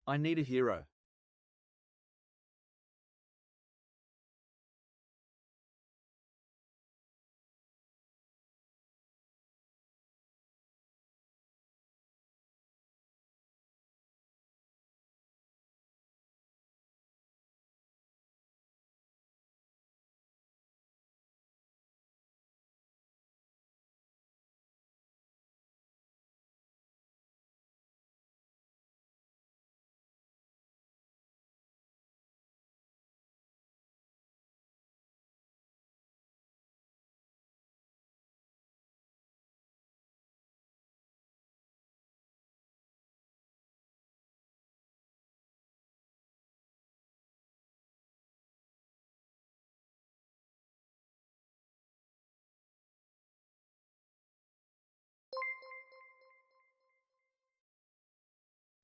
I need a hero.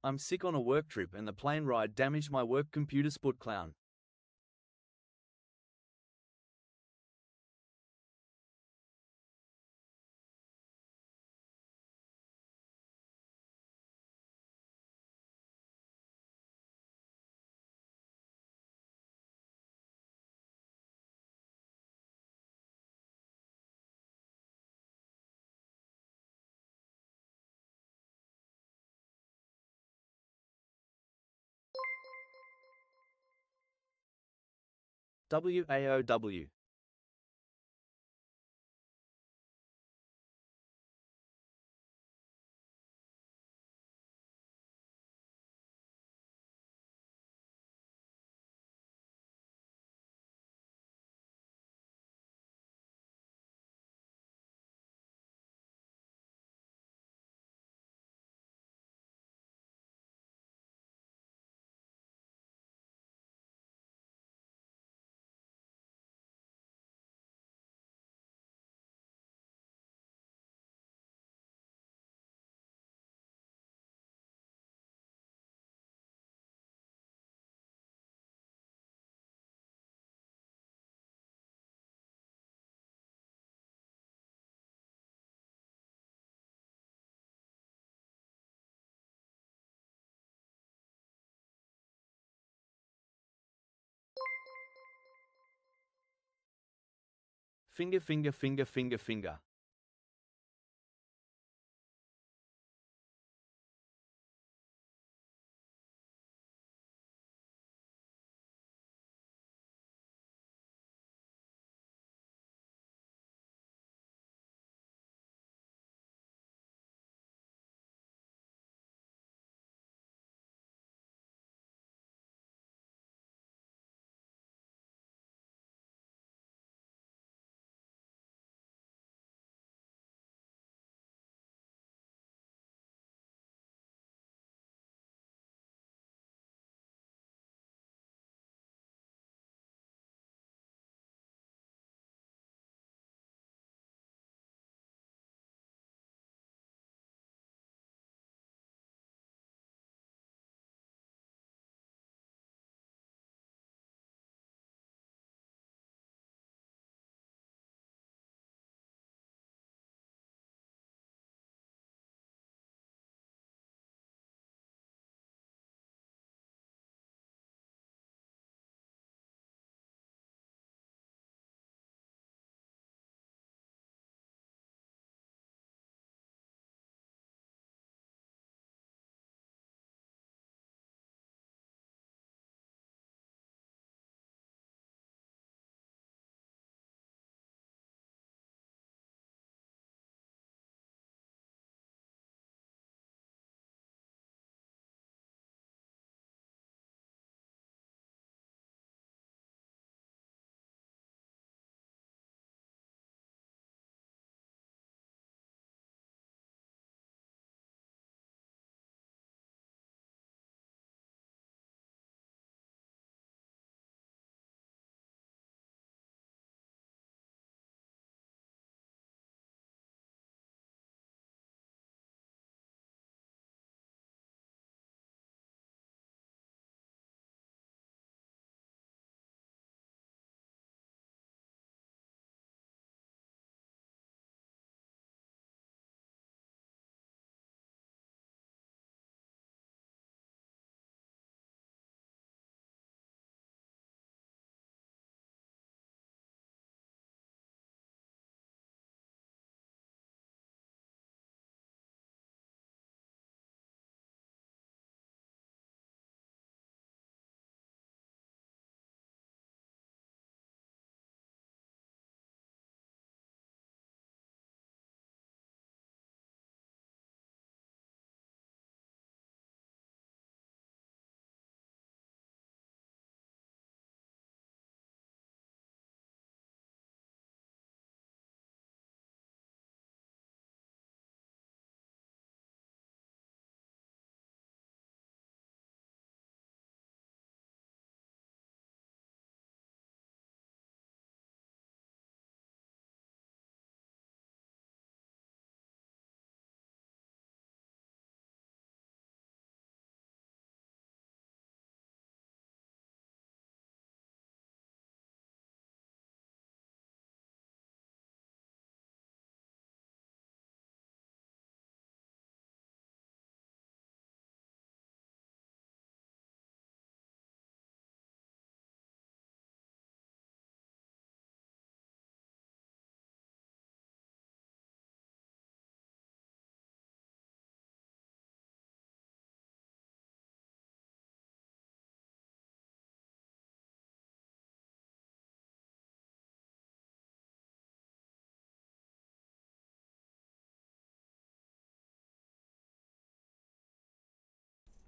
I'm sick on a work trip and the plane ride damaged my work computer. Sput clown. WAOW. Finger, finger, finger, finger, finger.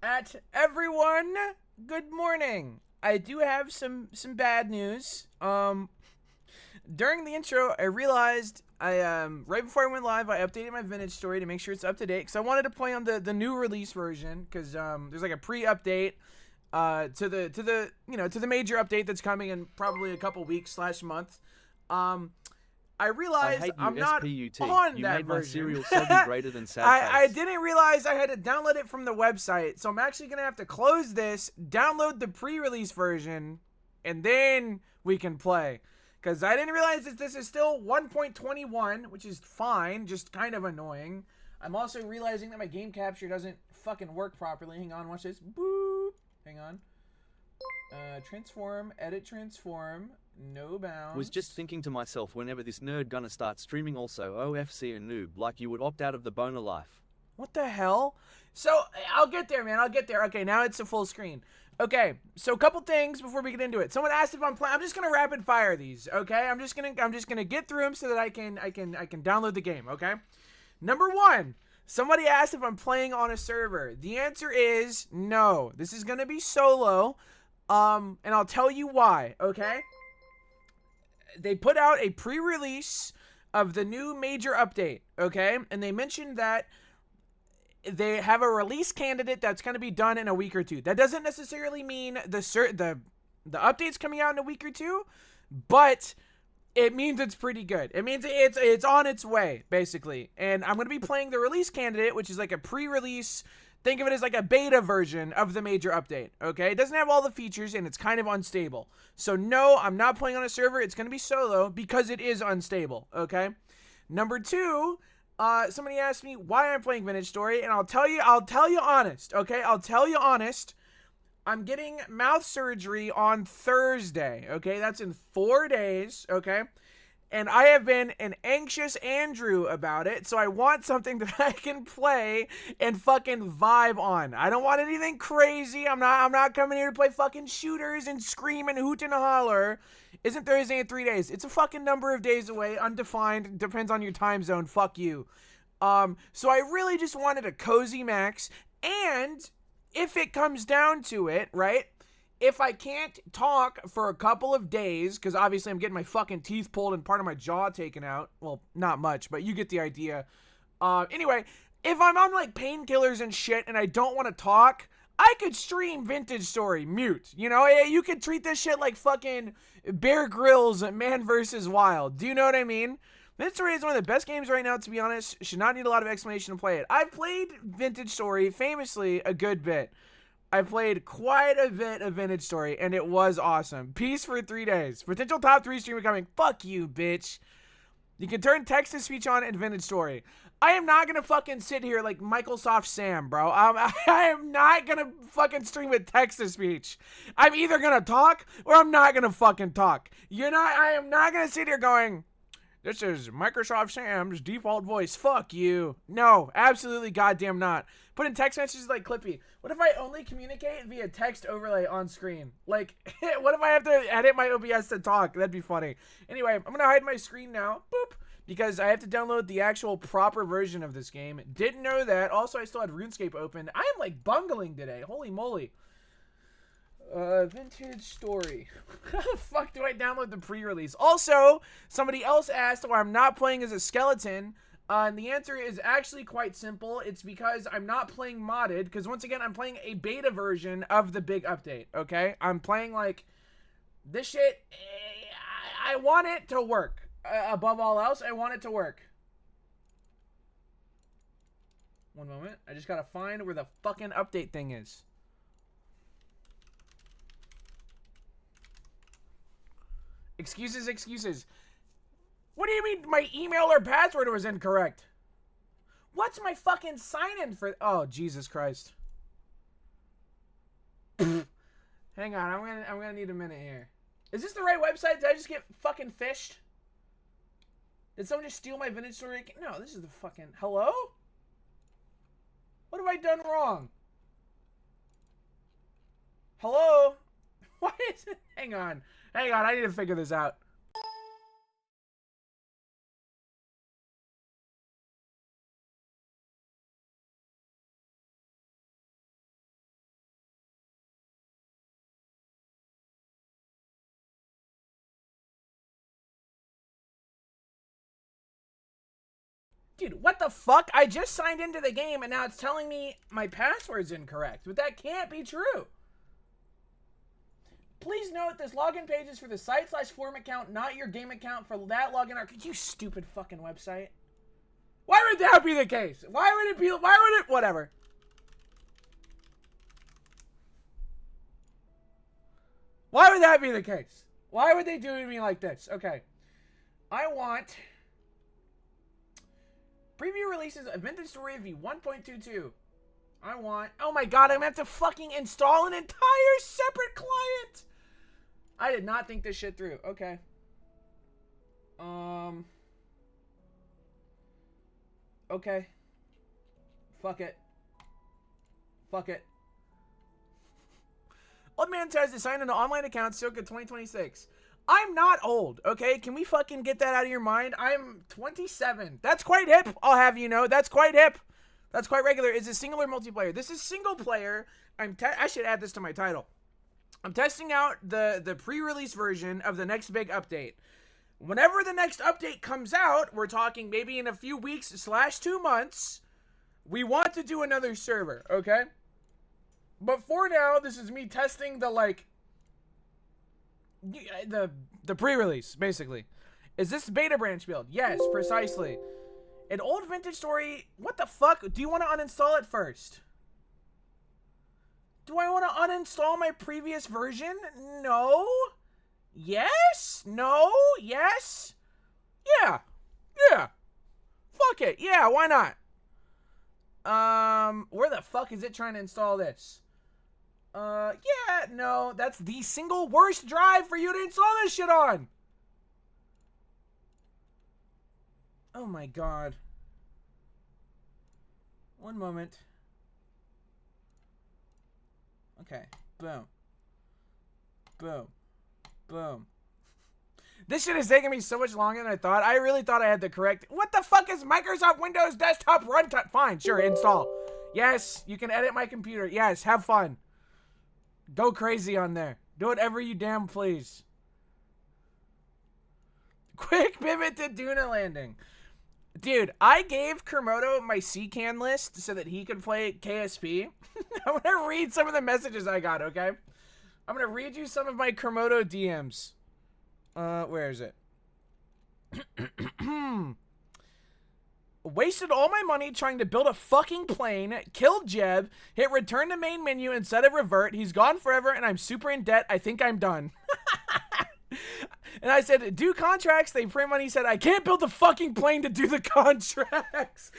At everyone, good morning. I do have some bad news. During the intro, I realized right before I went live, I updated my vintage story to make sure it's up to date because I wanted to play on the new release version because there's like a pre-update to the major update that's coming in probably a couple weeks slash month. Um, I I realized hate you, I'm not SPUT. on You that made my version. cereal soggy greater than sad I face. didn't realize I had to download it from the website, so I'm actually going to have to close this, download the pre-release version, and then we can play. Because I didn't realize that this is still 1.21, which is fine, just kind of annoying. I'm also realizing that my game capture doesn't fucking work properly. Hang on, watch this. Boop. Hang on. Transform, edit transform, no bounds. Was just thinking to myself, whenever this nerd gonna start streaming also OFC and noob, like you would opt out of the boner life. What the hell? So, I'll get there, man. I'll get there. Okay, now it's a full screen. Okay, so a couple things before we get into it. Someone asked if I'm playing. I'm just gonna rapid fire these. Okay, I'm just gonna get through them so that I can download the game. Okay. Number one. Somebody asked if I'm playing on a server. The answer is no. This is gonna be solo. And I'll tell you why. Okay. They put out a pre-release of the new major update. Okay, and they mentioned that they have a release candidate that's going to be done in a week or two. That doesn't necessarily mean the update's coming out in a week or two, but it means it's pretty good. It means it's on its way, basically. And I'm going to be playing the release candidate, which is like a pre-release. Think of it as like a beta version of the major update, okay? It doesn't have all the features, and it's kind of unstable. So no, I'm not playing on a server. It's going to be solo because it is unstable, okay? Number two, somebody asked me why I'm playing Vintage Story, and I'll tell you honest, okay? I'll tell you honest. I'm getting mouth surgery on Thursday, okay? That's in 4 days, okay? And I have been an anxious Andrew about it, so I want something that I can play and fucking vibe on. I don't want anything crazy. I'm not coming here to play fucking shooters and scream and hoot and holler. Isn't Thursday in 3 days? It's a fucking number of days away, undefined, depends on your time zone. Fuck you. So I really just wanted a cozy max, and if it comes down to it, right? If I can't talk for a couple of days, because obviously I'm getting my fucking teeth pulled and part of my jaw taken out. Well, not much, but you get the idea. Anyway, if I'm on like painkillers and shit and I don't want to talk, I could stream Vintage Story mute. You know, you could treat this shit like fucking Bear Grylls Man vs. Wild. Do you know what I mean? Vintage Story is one of the best games right now, to be honest. Should not need a lot of explanation to play it. I've played Vintage Story famously a good bit. I played quite a bit of Vintage Story, and it was awesome. Peace for 3 days. Potential top 3 streamer coming. Fuck you, bitch. You can turn text-to-speech on in Vintage Story. I am not going to fucking sit here like Microsoft Sam, bro. I am not going to fucking stream with text-to-speech. I'm either going to talk or I'm not going to fucking talk. I am not going to sit here going, this is Microsoft Sam's default voice. Fuck you. No, absolutely goddamn not. Put in text messages like Clippy. What if I only communicate via text overlay on screen? Like, what if I have to edit my OBS to talk? That'd be funny. Anyway, I'm going to hide my screen now. Boop. Because I have to download the actual proper version of this game. Didn't know that. Also, I still had RuneScape open. I am like bungling today. Holy moly. Vintage Story. How the fuck do I download the pre-release? Also, somebody else asked why I'm not playing as a skeleton. And the answer is actually quite simple. It's because I'm not playing modded. Because once again, I'm playing a beta version of the big update. Okay? I'm playing like this shit. I want it to work. Above all else, I want it to work. One moment. I just gotta find where the fucking update thing is. Excuses, excuses. What do you mean my email or password was incorrect? What's my fucking sign-in for? Oh, Jesus Christ. Hang on, I'm gonna need a minute here. Is this the right website? Did I just get fucking fished? Did someone just steal my Vintage Story? No, this is the fucking... Hello? What have I done wrong? Hello? Why is it... Hang on, I need to figure this out. Dude, what the fuck? I just signed into the game and now it's telling me my password's incorrect. But that can't be true. Please note this login page is for the site/forum account, not your game account. For that login, you stupid fucking website. Why would that be the case? Why would it be? Why would it? Whatever. Why would that be the case? Why would they do to me like this? Okay. I want preview releases of Vintage Story v1.22. I want... Oh my god, I'm going to have to fucking install an entire separate client. I did not think this shit through. Okay. Okay. Fuck it. Fuck it. Old man tries to sign into online account circa 2026. I'm not old, okay? Can we fucking get that out of your mind? I'm 27. That's quite hip, I'll have you know. That's quite hip. That's quite regular. Is it single or multiplayer? This is single player. I should add this to my title. I'm testing out the pre-release version of the next big update. Whenever the next update comes out, we're talking maybe in a few weeks / 2 months, we want to do another server, okay? But for now, this is me testing the, like, the pre-release, basically. Is this beta branch build? Yes, precisely. An old Vintage Story, what the fuck? Do you want to uninstall it first? Do I want to uninstall my previous version? No. Yes? No? Yes? Yeah. Yeah. Fuck it. Yeah, why not? Where the fuck is it trying to install this? Yeah, no, that's the single worst drive for you to install this shit on. Oh my god. One moment. Okay, boom. Boom. Boom. This shit is taking me so much longer than I thought. I really thought I had the correct... What the fuck is Microsoft Windows Desktop Runtime? Fine, sure, install. Yes, you can edit my computer. Yes, have fun. Go crazy on there. Do whatever you damn please. Quick pivot to Duna Landing. Dude, I gave Kermoto my CCAN list so that he could play KSP. I'm going to read some of the messages I got, okay? I'm going to read you some of my Kermoto DMs. Where is it? Wasted all my money trying to build a fucking plane, killed Jeb, hit return to main menu instead of revert. He's gone forever and I'm super in debt. I think I'm done. And I said, do contracts. They print money. He said, I can't build the fucking plane to do the contracts.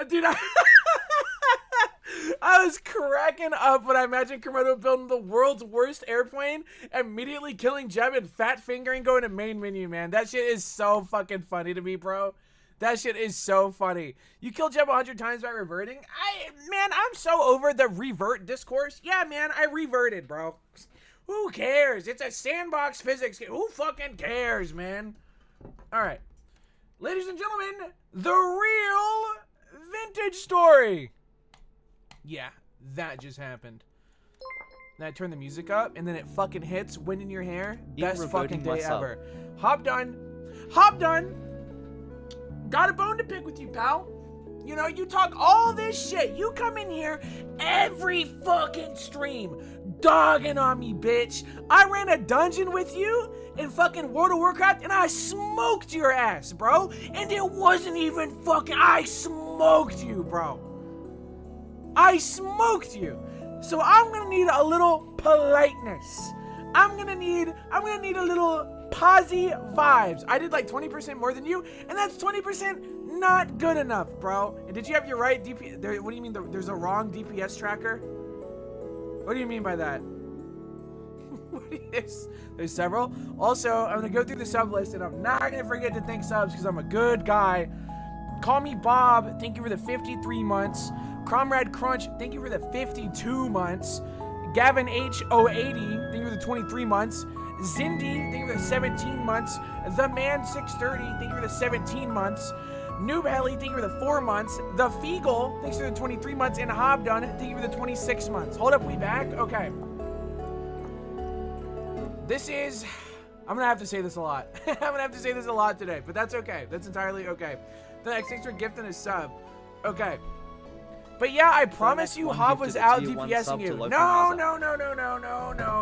Dude, I was cracking up when I imagined Kermoto building the world's worst airplane, immediately killing Jeb and fat fingering going to main menu, man. That shit is so fucking funny to me, bro. That shit is so funny. You killed Jeb 100 times by reverting? Man, I'm so over the revert discourse. Yeah, man, I reverted, bro. Who cares? It's a sandbox physics game. Who fucking cares, man? All right. Ladies and gentlemen, the real Vintage Story. Yeah, that just happened. Then I turn the music up, and then it fucking hits Wind in Your Hair. Best fucking day ever. Hop done. Hop done. Got a bone to pick with you, pal. You know, you talk all this shit. You come in here every fucking stream dogging on me, bitch. I ran a dungeon with you in fucking World of Warcraft, and I smoked your ass, bro. And it wasn't even fucking... I smoked you, bro. I smoked you. So I'm gonna need a little politeness. I'm gonna need a little posy vibes. I did like 20% more than you, and that's 20% not good enough, bro. And did you have your right DPS? What do you mean there's a wrong DPS tracker? What do you mean by that? There's several. Also, I'm gonna go through the sub list, and I'm not gonna forget to thank subs because I'm a good guy. Call Me Bob, thank you for the 53 months. Comrade Crunch, thank you for the 52 months. Gavin H080, thank you for the 23 months. Zindy, thank you for the 17 months. The Man 630, thank you for the 17 months. Noob Helly, thank you for the 4 months. The Feagle, thanks for the 23 months. And Hobdun, thank you for the 26 months. Hold up, we back? Okay. This is I'm gonna have to say this a lot. I'm gonna have to say this a lot today, but that's okay. That's entirely okay. Thanks for gifting a sub. Okay. But yeah, I promise you Hob was out DPSing you. No,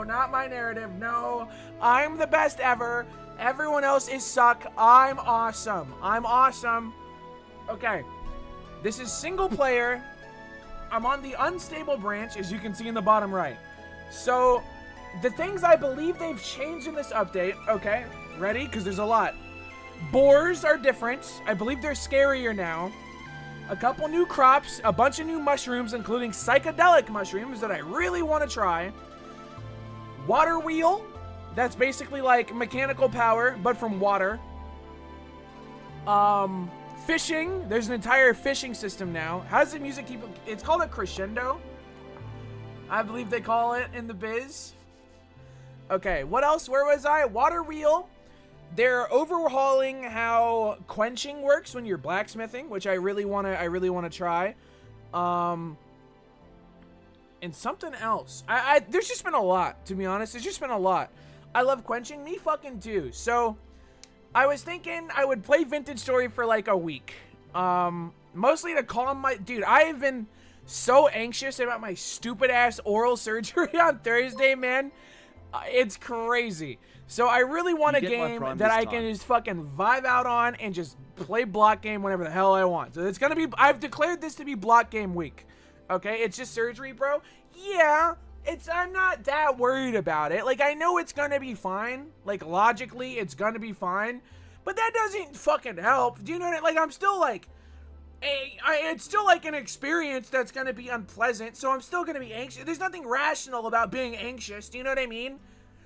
not my narrative. No, I'm the best ever. Everyone else is suck. I'm awesome. I'm awesome. Okay. This is single player. I'm on the unstable branch, as you can see in the bottom right. So, the things I believe they've changed in this update, okay, ready? Because there's a lot. Boars are different. I believe they're scarier now. A couple new crops, a bunch of new mushrooms, including psychedelic mushrooms that I really want to try. Water wheel, that's basically like mechanical power, but from water. Fishing, there's an entire fishing system now. How does the music keep, it's called a crescendo, I believe they call it in the biz. Okay, what else? Where was I? Water wheel. They're overhauling how quenching works when you're blacksmithing, which I really want to try. And something else. There's just been a lot, to be honest. There's just been a lot. I love quenching. Me fucking too. So, I was thinking I would play Vintage Story for like a week. Mostly to calm my... Dude, I have been so anxious about my stupid ass oral surgery on Thursday, man. It's crazy. So I really want a game that I can just fucking vibe out on and just play block game whenever the hell I want. So it's gonna be, I've declared this to be block game week. Okay, it's just surgery, bro. Yeah, I'm not that worried about it. Like, I know it's gonna be fine. Like, logically, it's gonna be fine. But that doesn't fucking help. Do you know what I mean? Like, I'm still like, it's still like an experience that's gonna be unpleasant. So I'm still gonna be anxious. There's nothing rational about being anxious. Do you know what I mean?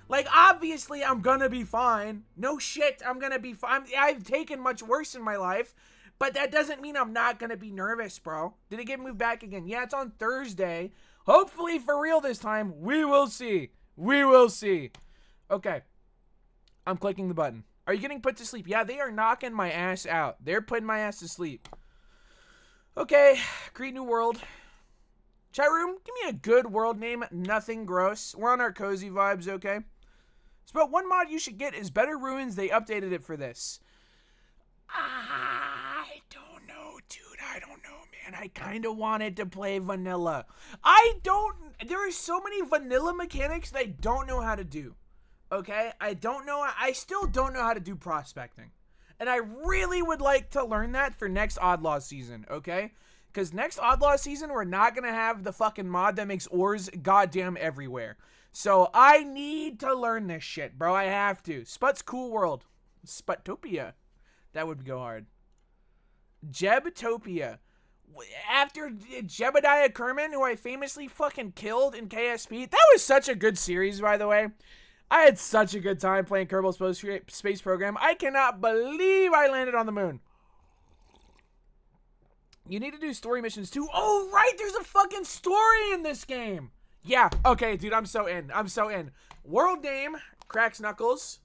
Like, obviously, I'm gonna be fine. No shit, I'm gonna be fine. I've taken much worse in my life, but that doesn't mean I'm not gonna be nervous, bro. Did it get moved back again? Yeah, it's on Thursday. Hopefully for real this time. We will see. We will see. Okay. I'm clicking the button. Are you getting put to sleep? Yeah, they are knocking my ass out. They're putting my ass to sleep. Okay, create new world. Chat room, give me a good world name, nothing gross. We're on our cozy vibes, okay? So, but one mod you should get is Better Ruins. They updated it for this. I don't know, dude. I don't know, man. I kind of wanted to play vanilla. There are so many vanilla mechanics that I don't know how to do. Okay? I still don't know how to do prospecting. And I really would like to learn that for next Oddlaw season, okay? Because next Oddlaw season, we're not going to have the fucking mod that makes ores goddamn everywhere. So I need to learn this shit, bro. I have to. Sput's Cool World. Sputopia. That would go hard. Jebtopia. After Jebediah Kerman, who I famously fucking killed in KSP. That was such a good series, by the way. I had such a good time playing Kerbal Space Program. I cannot believe I landed on the moon. You need to do story missions too. Oh, right. There's a fucking story in this game. Yeah. Okay, dude. I'm so in. I'm so in. World name. Cracks Knuckles.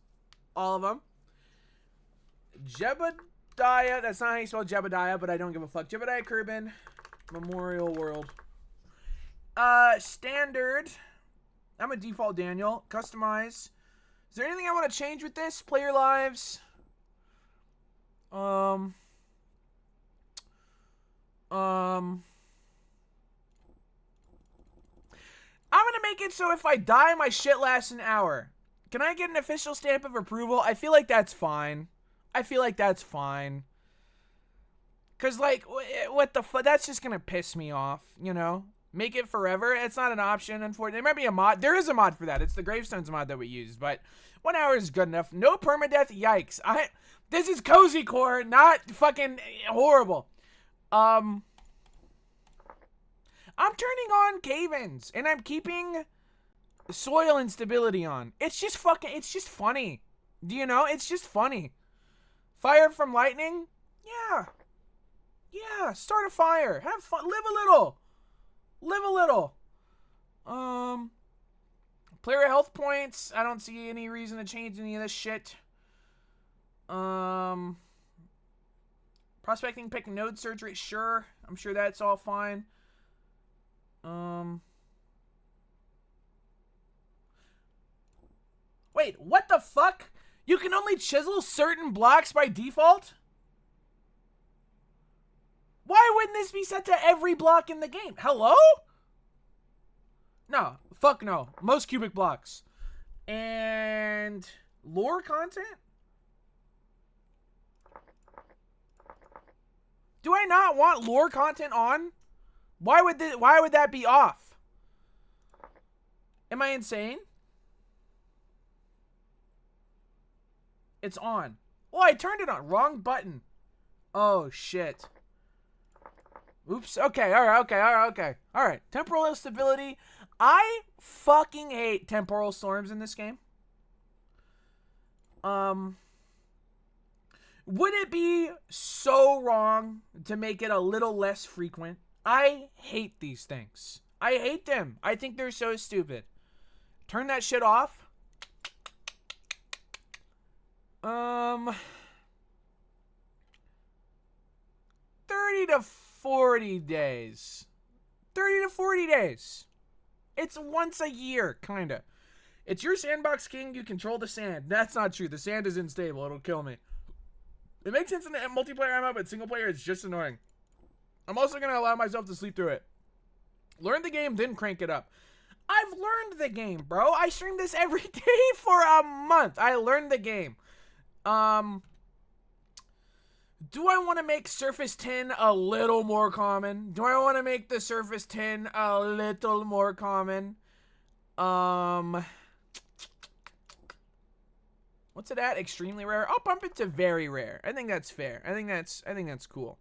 All of them. Jebediah. That's not how you spell Jebediah, but I don't give a fuck. Jebediah Kerbin. Memorial World. Standard. I'm a default Daniel. Customize. Is there anything I want to change with this? Player lives. I'm gonna make it so if I die, my shit lasts an hour. Can I get an official stamp of approval? I feel like that's fine. I feel like that's fine. Cause like, what the fuck? That's just gonna piss me off, you know? Make it forever. It's not an option, unfortunately. There might be a mod. There is a mod for that. It's the Gravestones mod that we use, but 1 hour is good enough. No permadeath. Yikes. This is cozy core, not fucking horrible. I'm turning on cave-ins, and I'm keeping soil instability on. It's just funny. Do you know? It's just funny. Fire from lightning? Yeah. Yeah, start a fire. Have fun. Live a little. Live a little. Player health points. I don't see any reason to change any of this shit. Prospecting, pick node surgery. Sure. I'm sure that's all fine. Wait, what the fuck? You can only chisel certain blocks by default? Why wouldn't this be set to every block in the game? Hello? No. Fuck no. Most cubic blocks. And lore content? Do I not want lore content on? Why would that be off? Am I insane? It's on. Oh, I turned it on. Wrong button. Oh, shit. Oops. Okay, alright. Temporal instability. I fucking hate temporal storms in this game. Would it be so wrong to make it a little less frequent? I hate these things. I hate them. I think they're so stupid. Turn that shit off. 30 to 40 days. 30 to 40 days. It's once a year, kinda. It's your sandbox king, you control the sand. That's not true. The sand is unstable. It'll kill me. It makes sense in the multiplayer MMO, but single player is just annoying. I'm also going to allow myself to sleep through it. Learn the game, then crank it up. I've learned the game, bro. I streamed this every day for a month. I learned the game. Do I want to make Surface 10 a little more common? Do I want to make the Surface 10 a little more common? What's it at? Extremely rare? I'll bump it to very rare. I think that's fair. I think that's cool.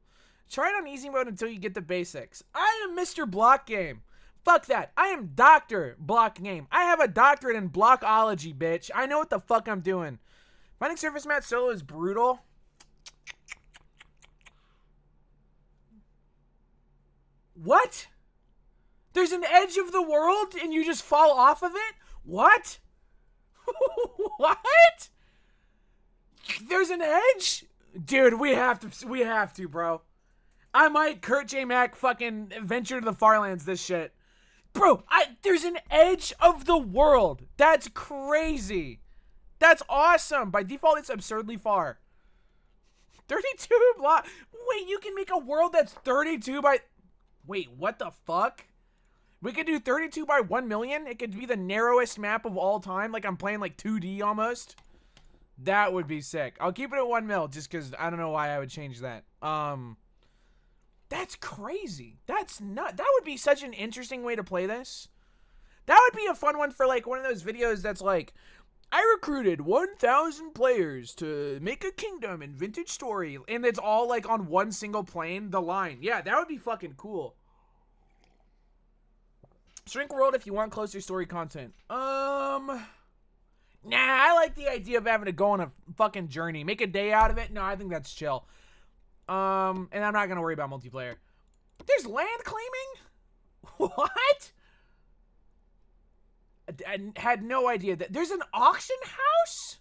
Try it on easy mode until you get the basics. I am Mr. Block Game. Fuck that. I am Dr. Block Game. I have a doctorate in blockology, bitch. I know what the fuck I'm doing. Finding surface mat solo is brutal. What? There's an edge of the world and you just fall off of it? What? What? There's an edge? Dude, we have to, bro. I might Kurt J. Mac fucking venture to the Farlands this shit. Bro, there's an edge of the world. That's crazy. That's awesome. By default, it's absurdly far. 32 block. Wait, you can make a world that's 32 by... Wait, what the fuck? We could do 32 by 1 million? It could be the narrowest map of all time. Like I'm playing like 2D almost. That would be sick. I'll keep it at 1 mil just because I don't know why I would change that. That's crazy. That's not... That would be such an interesting way to play this. That would be a fun one for like one of those videos that's like, I recruited 1,000 players to make a kingdom in Vintage Story. And it's all like on one single plane, the line. Yeah, that would be fucking cool. Shrink world if you want closer story content. Nah, I like the idea of having to go on a fucking journey. Make a day out of it. No, I think that's chill. And I'm not gonna worry about multiplayer. There's land claiming? What? I had no idea that there's an auction house?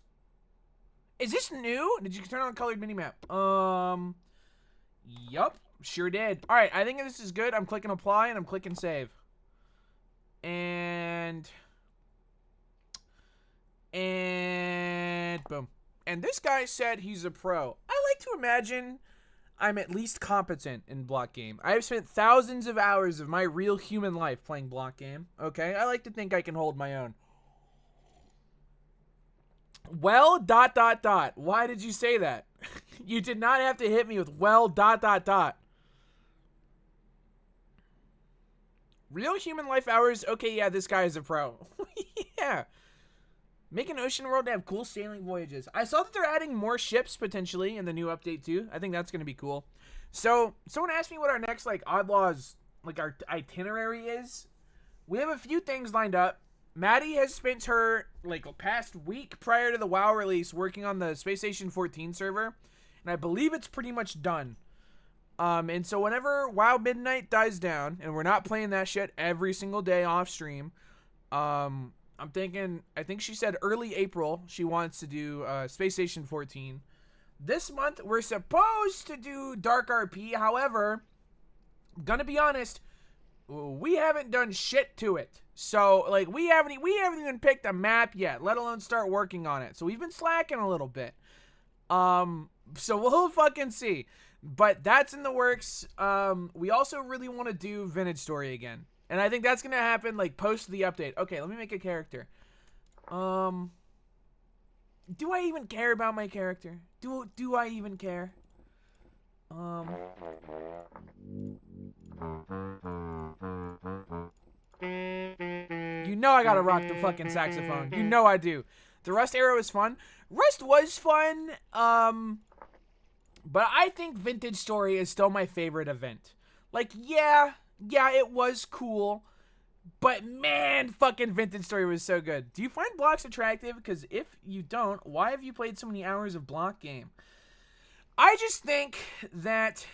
Is this new? Did you turn on colored minimap? Yup, sure did. All right, I think this is good. I'm clicking apply and I'm clicking save. And boom. And this guy said he's a pro. I like to imagine I'm at least competent in block game. I have spent thousands of hours of my real human life playing block game. Okay, I like to think I can hold my own. Well, ... Why did you say that? You did not have to hit me with well, ... Real human life hours? Okay, yeah, this guy is a pro. Yeah. Make an ocean world to have cool sailing voyages. I saw that they're adding more ships potentially in the new update too. I think that's going to be cool. So, someone asked me what our next like Oddlaws, like our itinerary is. We have a few things lined up. Maddie has spent her like past week prior to the WoW release working on the Space Station 14 server. And I believe it's pretty much done. And so whenever WoW Midnight dies down, and we're not playing that shit every single day off stream, I think she said early April she wants to do Space Station 14. This month we're supposed to do Dark RP. However, I'm gonna be honest, we haven't done shit to it. So, like, we haven't even picked a map yet, let alone start working on it. So we've been slacking a little bit. So we'll fucking see. But that's in the works. We also really want to do Vintage Story again. And I think that's going to happen, like, post the update. Okay, let me make a character. Do I even care about my character? Do I even care? You know I gotta rock the fucking saxophone. You know I do. The Rust era was fun. Rust was fun, but I think Vintage Story is still my favorite event. Like, yeah, it was cool, but man, fucking Vintage Story was so good. Do you find blocks attractive? Because if you don't, why have you played so many hours of block game? I just think that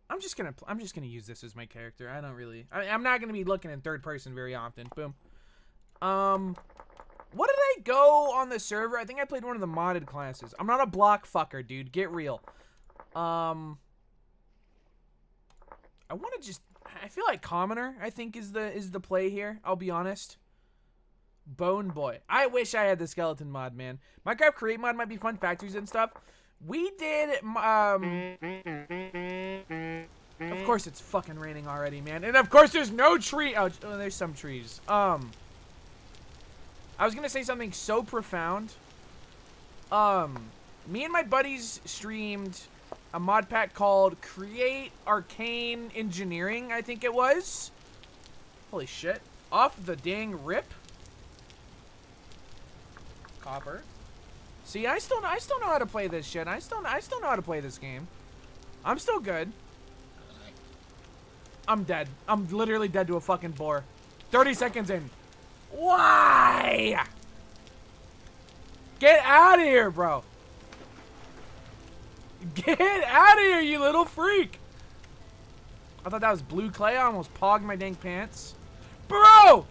I'm just gonna use this as my character. I don't really. I'm not gonna be looking in third person very often. Boom. What did I go on the server? I think I played one of the modded classes. I'm not a block fucker, dude. Get real. I want to just. I feel like Commoner, I think, is the play here. I'll be honest. Bone Boy. I wish I had the skeleton mod, man. Minecraft Create mod might be fun, factories and stuff. We did, of course it's fucking raining already, man. And of course there's no tree. Oh, there's some trees. I was gonna say something so profound. Me and my buddies streamed a mod pack called Create Arcane Engineering, I think it was. Holy shit. Off the dang rip. Copper. See, I still know how to play this shit. I still know how to play this game. I'm still good. I'm dead. I'm literally dead to a fucking boar. 30 seconds in. Why? Get out of here, bro. Get out of here, you little freak. I thought that was blue clay. I almost pogged my dang pants. Bro!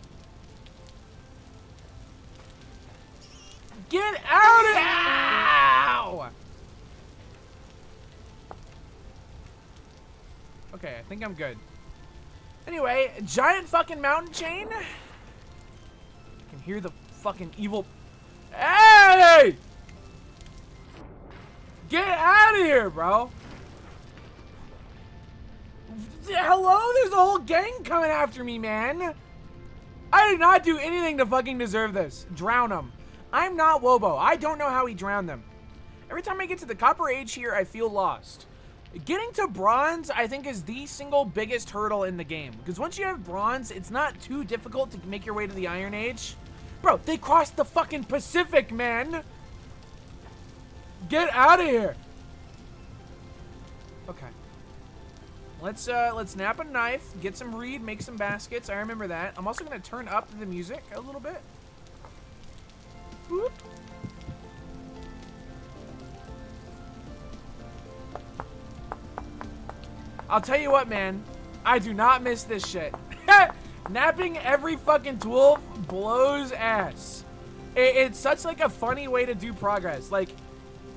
Get out of here! Ow! Okay, I think I'm good. Anyway, giant fucking mountain chain. I can hear the fucking evil. Hey! Get out of here, bro. Hello? There's a whole gang coming after me, man. I did not do anything to fucking deserve this. Drown them. I'm not Wobo. I don't know how he drowned them. Every time I get to the copper age here, I feel lost. Getting to bronze, I think, is the single biggest hurdle in the game. Because once you have bronze, it's not too difficult to make your way to the Iron Age. Bro, they crossed the fucking Pacific, man. Get out of here. Okay. Let's snap a knife, get some reed, make some baskets. I remember that. I'm also gonna turn up the music a little bit. Boop. I'll tell you what, man. I do not miss this shit. Napping every fucking tool blows ass. It's such like a funny way to do progress. Like,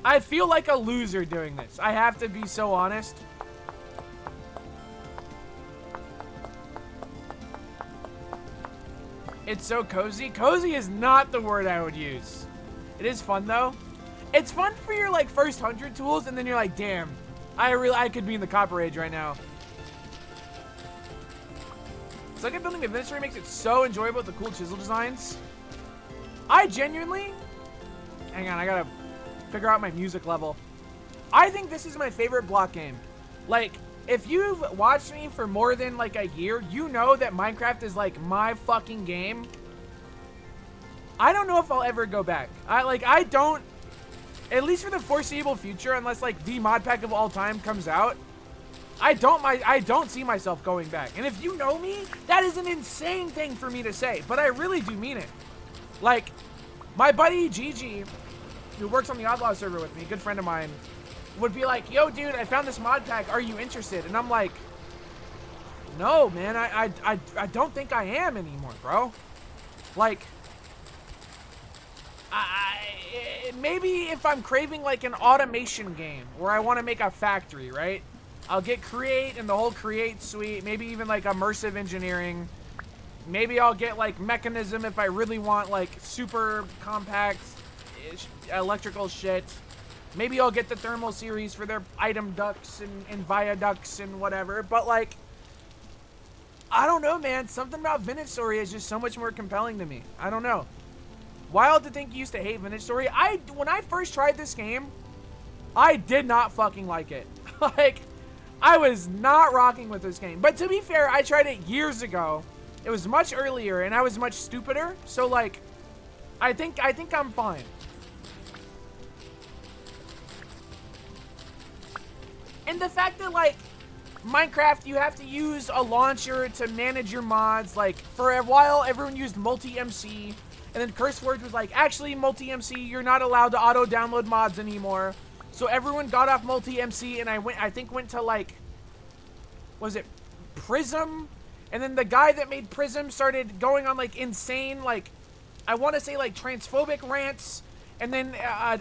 I feel like a loser doing this. I have to be so honest. It's so cozy. Cozy is not the word I would use. It is fun though. It's fun for your like first 100 tools, and then you're like, damn, I could be in the copper age right now. Second building adventure makes it so enjoyable with the cool chisel designs. I genuinely, hang on, I gotta figure out my music level. I think this is my favorite block game. Like, if you've watched me for more than like a year, you know that Minecraft is like my fucking game. I don't know if I'll ever go back. I don't, at least for the foreseeable future, unless like the mod pack of all time comes out. I don't see myself going back. And if you know me, that is an insane thing for me to say, but I really do mean it. Like, my buddy Gigi, who works on the Outlaw server with me, a good friend of mine, would be like, yo, dude, I found this mod pack. Are you interested? And I'm like, no, man, I don't think I am anymore, bro. Like, maybe if I'm craving like an automation game where I want to make a factory, right? I'll get create and the whole create suite. Maybe even like immersive engineering. Maybe I'll get like mechanism if I really want like super compact electrical shit. Maybe I'll get the thermal series for their item ducts and viaducts and whatever. But like, I don't know, man. Something about Vintage Story is just so much more compelling to me. I don't know. Wild to think you used to hate Vintage Story. When I first tried this game, I did not fucking like it. Like, I was not rocking with this game. But to be fair, I tried it years ago. It was much earlier, and I was much stupider. So, like, I think I'm fine. And the fact that, like, Minecraft, you have to use a launcher to manage your mods. Like, for a while, everyone used multi-MC. And then CurseWords was like, actually, multi-MC, you're not allowed to auto-download mods anymore. So everyone got off multi-MC, and I think went to, like, was it Prism? And then the guy that made Prism started going on, like, insane, like, I want to say, like, transphobic rants. And then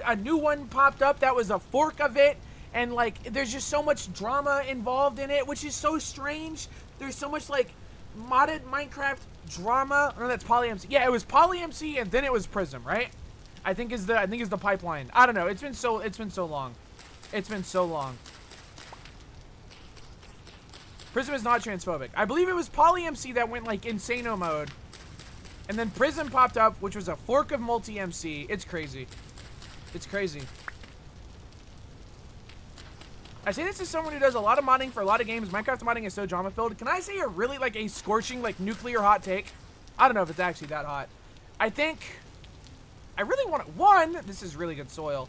a new one popped up that was a fork of it. And, like, there's just so much drama involved in it, which is so strange. There's so much, like, modded Minecraft drama. Oh, no, that's PolyMC. Yeah, it was PolyMC, and then it was Prism, right? I think is the pipeline. I don't know. It's been so long. It's been so long. Prism is not transphobic. I believe it was PolyMC that went, like, Insano mode. And then Prism popped up, which was a fork of multi-MC. It's crazy. It's crazy. I say this as someone who does a lot of modding for a lot of games. Minecraft modding is so drama-filled. Can I say a really, like, a scorching, like, nuclear hot take? I don't know if it's actually that hot. I think I really want to... One, this is really good soil.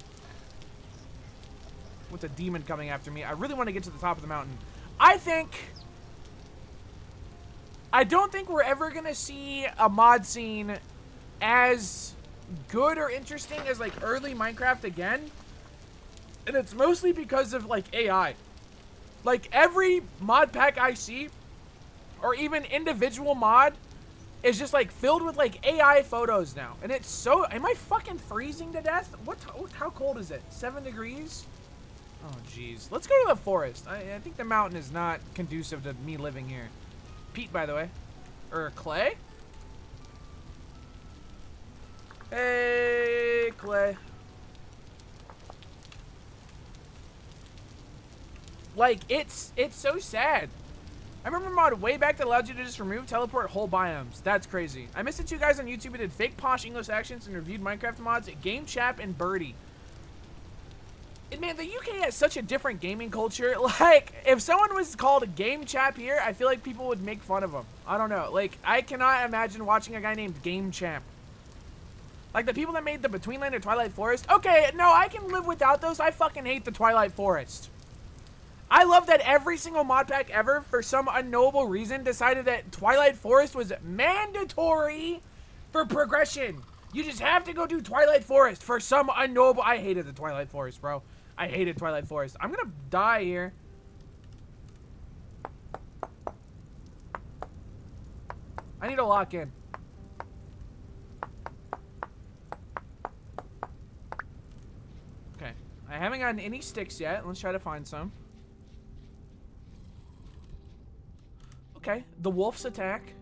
With a demon coming after me. I really want to get to the top of the mountain. I don't think we're ever going to see a mod scene as good or interesting as, like, early Minecraft again. And it's mostly because of, like, AI. Like, every mod pack I see, or even individual mod, is just, like, filled with, like, AI photos now. And it's so... Am I fucking freezing to death? How cold is it? 7 degrees? Oh, jeez. Let's go to the forest. I think the mountain is not conducive to me living here. Pete, by the way. Or Clay? Hey, Clay. Like, it's so sad. I remember a mod way back that allowed you to just remove, teleport whole biomes. That's crazy. I missed the two guys on YouTube who did fake posh English accents and reviewed Minecraft mods at Game Chap and Birdie. And man, the UK has such a different gaming culture. Like, if someone was called a Game Chap here, I feel like people would make fun of him. I don't know. Like, I cannot imagine watching a guy named Game Champ. Like, the people that made the Between Land and Twilight Forest. Okay, no, I can live without those. I fucking hate the Twilight Forest. I love that every single mod pack ever, for some unknowable reason, decided that Twilight Forest was mandatory for progression. You just have to go do Twilight Forest for some unknowable... I hated the Twilight Forest, bro. I hated Twilight Forest. I'm gonna die here. I need to lock in. Okay. I haven't gotten any sticks yet. Let's try to find some. Okay, the wolf's attack.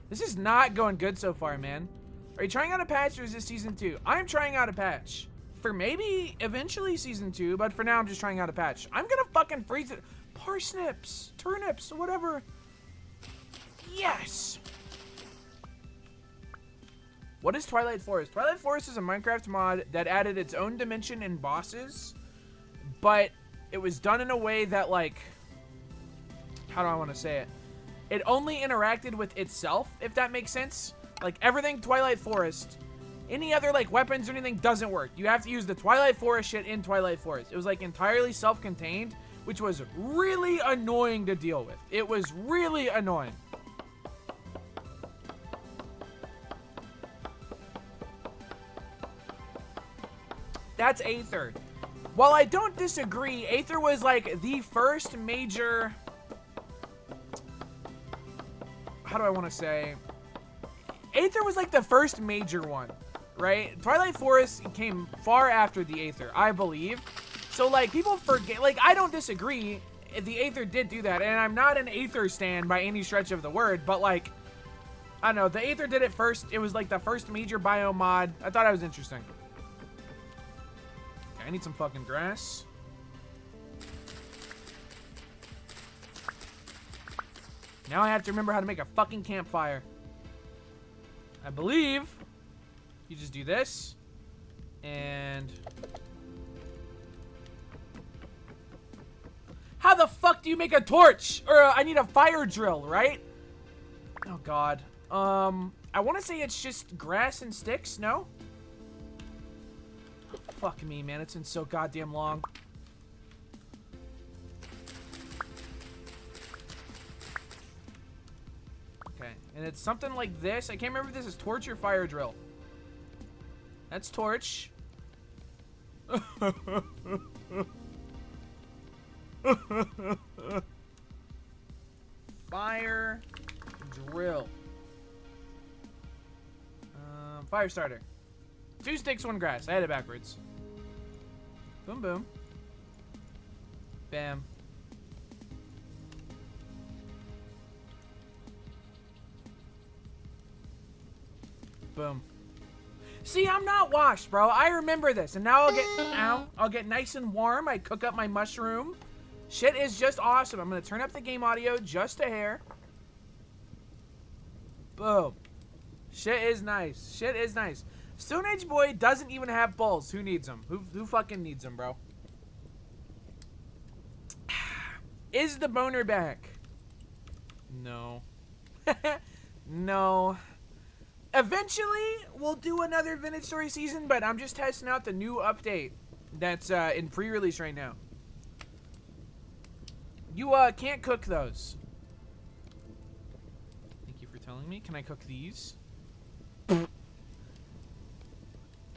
This is not going good so far, man. Are you trying out a patch or is this season 2? I'm trying out a patch. For maybe eventually season 2, but for now I'm just trying out a patch. I'm gonna fucking freeze it. Parsnips, turnips, whatever. Yes! What is Twilight Forest? Twilight Forest is a Minecraft mod that added its own dimension and bosses, but it was done in a way that, like, how do I want to say it? It only interacted with itself, if that makes sense. Like, everything Twilight Forest, any other, like, weapons or anything doesn't work. You have to use the Twilight Forest shit in Twilight Forest. It was, like, entirely self-contained, which was really annoying to deal with. It was really annoying. That's Aether. While I don't disagree, Aether was, like, the first major... How do I want to say? Aether was, like, the first major one, right? Twilight Forest came far after the Aether, I believe. So, like, people forget. Like, I don't disagree. The Aether did do that, and I'm not an Aether stan by any stretch of the word, but, like, I don't know. The Aether did it first. It was, like, the first major biome mod. I thought it was interesting. Okay, I need some fucking grass. Now I have to remember how to make a fucking campfire. I believe you just do this. And how the fuck do you make a torch? Or I need a fire drill, right? Oh god. I want to say it's just grass and sticks, no? Oh, fuck me, man. It's been so goddamn long. Okay, and it's something like this. I can't remember if this is torch or fire drill. That's torch. Fire drill. Fire starter. 2 sticks, 1 grass. I had it backwards. Boom, boom. Bam. Boom. See, I'm not washed, bro. I remember this. And now I'll get nice and warm. I cook up my mushroom. Shit is just awesome. I'm going to turn up the game audio just a hair. Boom. Shit is nice. Shit is nice. Stone Age Boy doesn't even have balls. Who needs them? Who fucking needs them, bro? Is the boner back? No. No. Eventually, we'll do another Vintage Story season, but I'm just testing out the new update that's in pre-release right now. You can't cook those. Thank you for telling me. Can I cook these?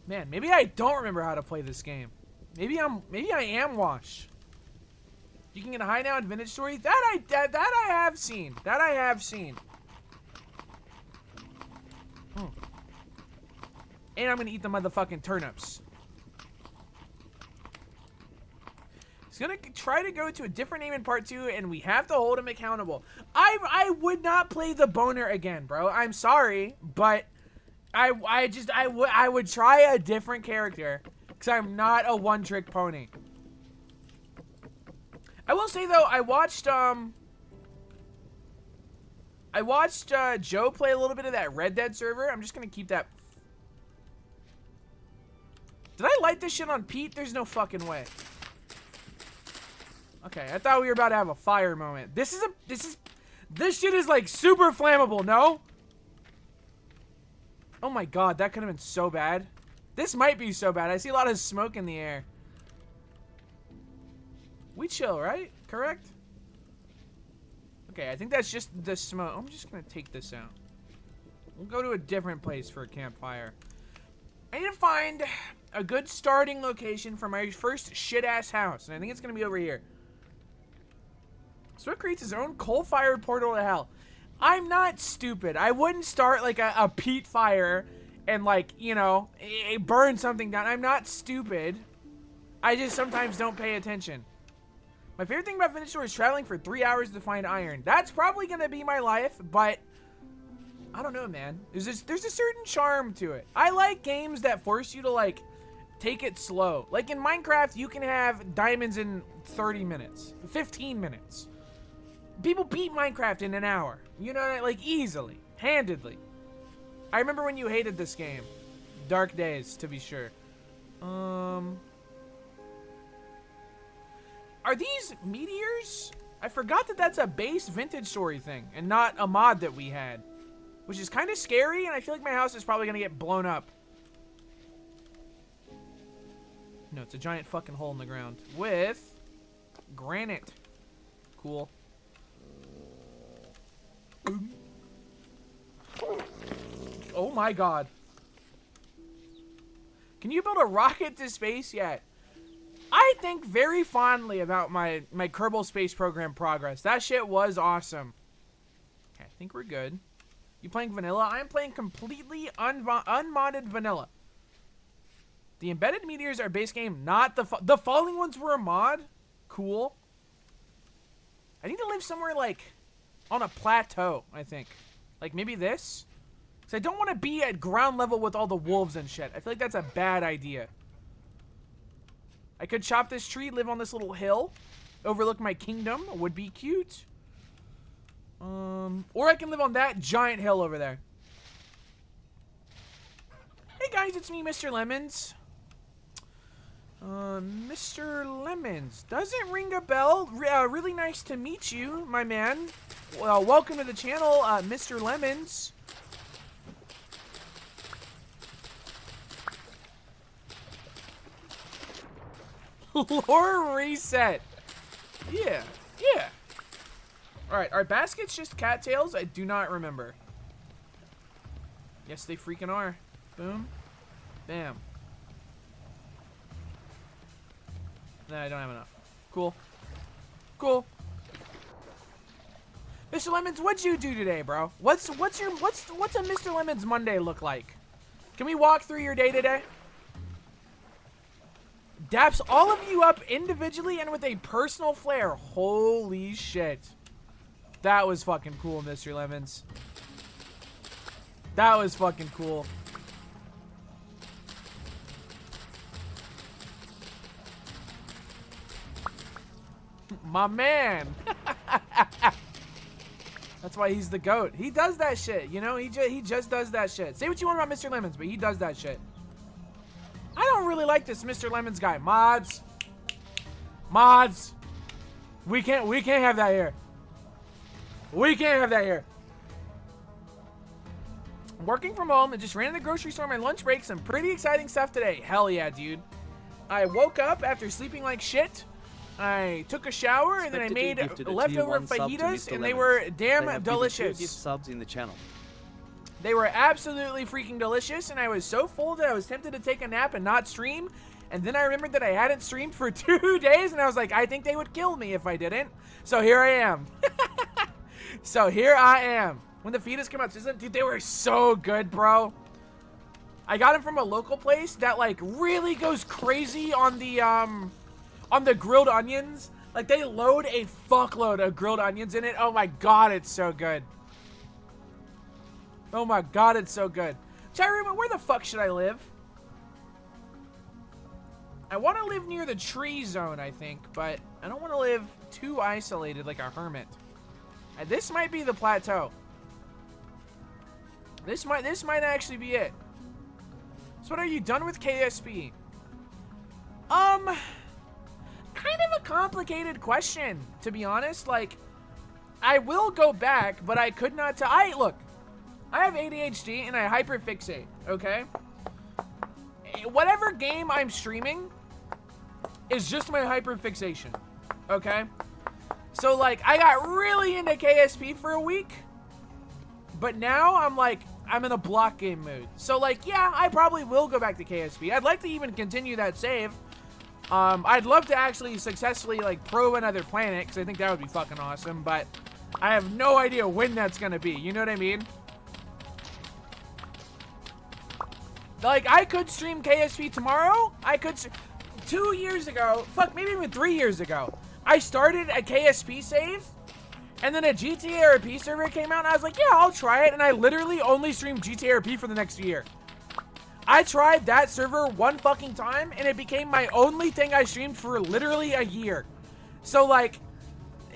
Man, maybe I don't remember how to play this game. Maybe I am wash. You can get a high now in Vintage Story. That I have seen. That I have seen. And I'm gonna eat the motherfucking turnips. He's gonna try to go to a different name in part 2, and we have to hold him accountable. I would not play the boner again, bro. I'm sorry, but I would try a different character, because I'm not a one-trick pony. I will say though, I watched Joe play a little bit of that Red Dead server. I'm just gonna keep that. Did I light this shit on Pete? There's no fucking way. Okay, I thought we were about to have a fire moment. This shit is like super flammable, no? Oh my god, that could have been so bad. This might be so bad. I see a lot of smoke in the air. We chill, right? Correct? Okay, I think that's just the smoke. I'm just gonna take this out. We'll go to a different place for a campfire. I need to find a good starting location for my first shit-ass house, and I think it's gonna be over here. Swift creates his own coal-fired portal to hell. I'm not stupid. I wouldn't start like a peat fire and like, you know, burn something down. I'm not stupid. I just sometimes don't pay attention. My favorite thing about Vintage Story is traveling for 3 hours to find iron. That's probably gonna be my life, but I don't know, man. There's a certain charm to it. I like games that force you to like take it slow. Like in Minecraft, you can have diamonds in 30 minutes, 15 minutes. People beat Minecraft in an hour. You know, like easily, handedly. I remember when you hated this game. Dark days, to be sure. Are these meteors? I forgot that that's a base Vintage Story thing and not a mod that we had. Which is kind of scary, and I feel like my house is probably going to get blown up. No, it's a giant fucking hole in the ground. With granite. Cool. Oh my god. Can you build a rocket to space yet? I think very fondly about my Kerbal Space Program progress. That shit was awesome. Okay, I think we're good. You playing vanilla? I'm playing completely unmodded vanilla. The embedded meteors are base game, not the falling ones were a mod. Cool. I need to live somewhere like on a plateau, I think. Like maybe this? Because I don't want to be at ground level with all the wolves and shit. I feel like that's a bad idea. I could chop this tree, live on this little hill, overlook my kingdom. Would be cute. Or I can live on that giant hill over there. Hey guys, it's me, Mr. Lemons. Mr. Lemons. Doesn't ring a bell. Really nice to meet you, my man. Well, welcome to the channel, Mr. Lemons. Lore reset. Yeah. Alright, are baskets just cattails? I do not remember. Yes, they freaking are. Boom. Bam. Nah, I don't have enough. Cool. Cool. Mr. Lemons, what'd you do today, bro? What's a Mr. Lemons Monday look like? Can we walk through your day today? Daps all of you up individually and with a personal flair. Holy shit. That was fucking cool, Mr. Lemons. That was fucking cool. My man. That's why he's the GOAT. He does that shit, you know? He just does that shit. Say what you want about Mr. Lemons, but he does that shit. I don't really like this Mr. Lemons guy. Mods. Mods. We can't have that here. We can't have that here. Working from home and just ran to the grocery store on my lunch break. Some pretty exciting stuff today. Hell yeah, dude. I woke up after sleeping like shit. I took a shower and then I made leftover fajitas and they were damn delicious. Subs in the channel. They were absolutely freaking delicious and I was so full that I was tempted to take a nap and not stream. And then I remembered that I hadn't streamed for 2 days and I was like, I think they would kill me if I didn't. So here I am. So here I am. When the fajitas come out, dude, they were so good, bro. I got them from a local place that like really goes crazy on the grilled onions. Like they load a fuckload of grilled onions in it. Oh my god, it's so good. Oh my god, it's so good. Chat room, where the fuck should I live? I want to live near the tree zone, I think, but I don't want to live too isolated like a hermit. This might be the plateau. This might actually be it. So what, are you done with KSP? Kind of a complicated question, to be honest. Like, I will go back, but I could not look, I have ADHD and I hyperfixate, okay? Whatever game I'm streaming is just my hyperfixation, okay? So, like, I got really into KSP for a week, but now I'm in a block game mood. So, like, yeah, I probably will go back to KSP. I'd like to even continue that save. I'd love to actually successfully, like, probe another planet, because I think that would be fucking awesome, but I have no idea when that's gonna be. You know what I mean? Like, I could stream KSP tomorrow. I could... 2 years ago, fuck, maybe even 3 years ago, I started a KSP save, and then a GTA RP server came out, and I was like, yeah, I'll try it, and I literally only streamed GTA RP for the next year. I tried that server one fucking time, and it became my only thing I streamed for literally a year. So, like,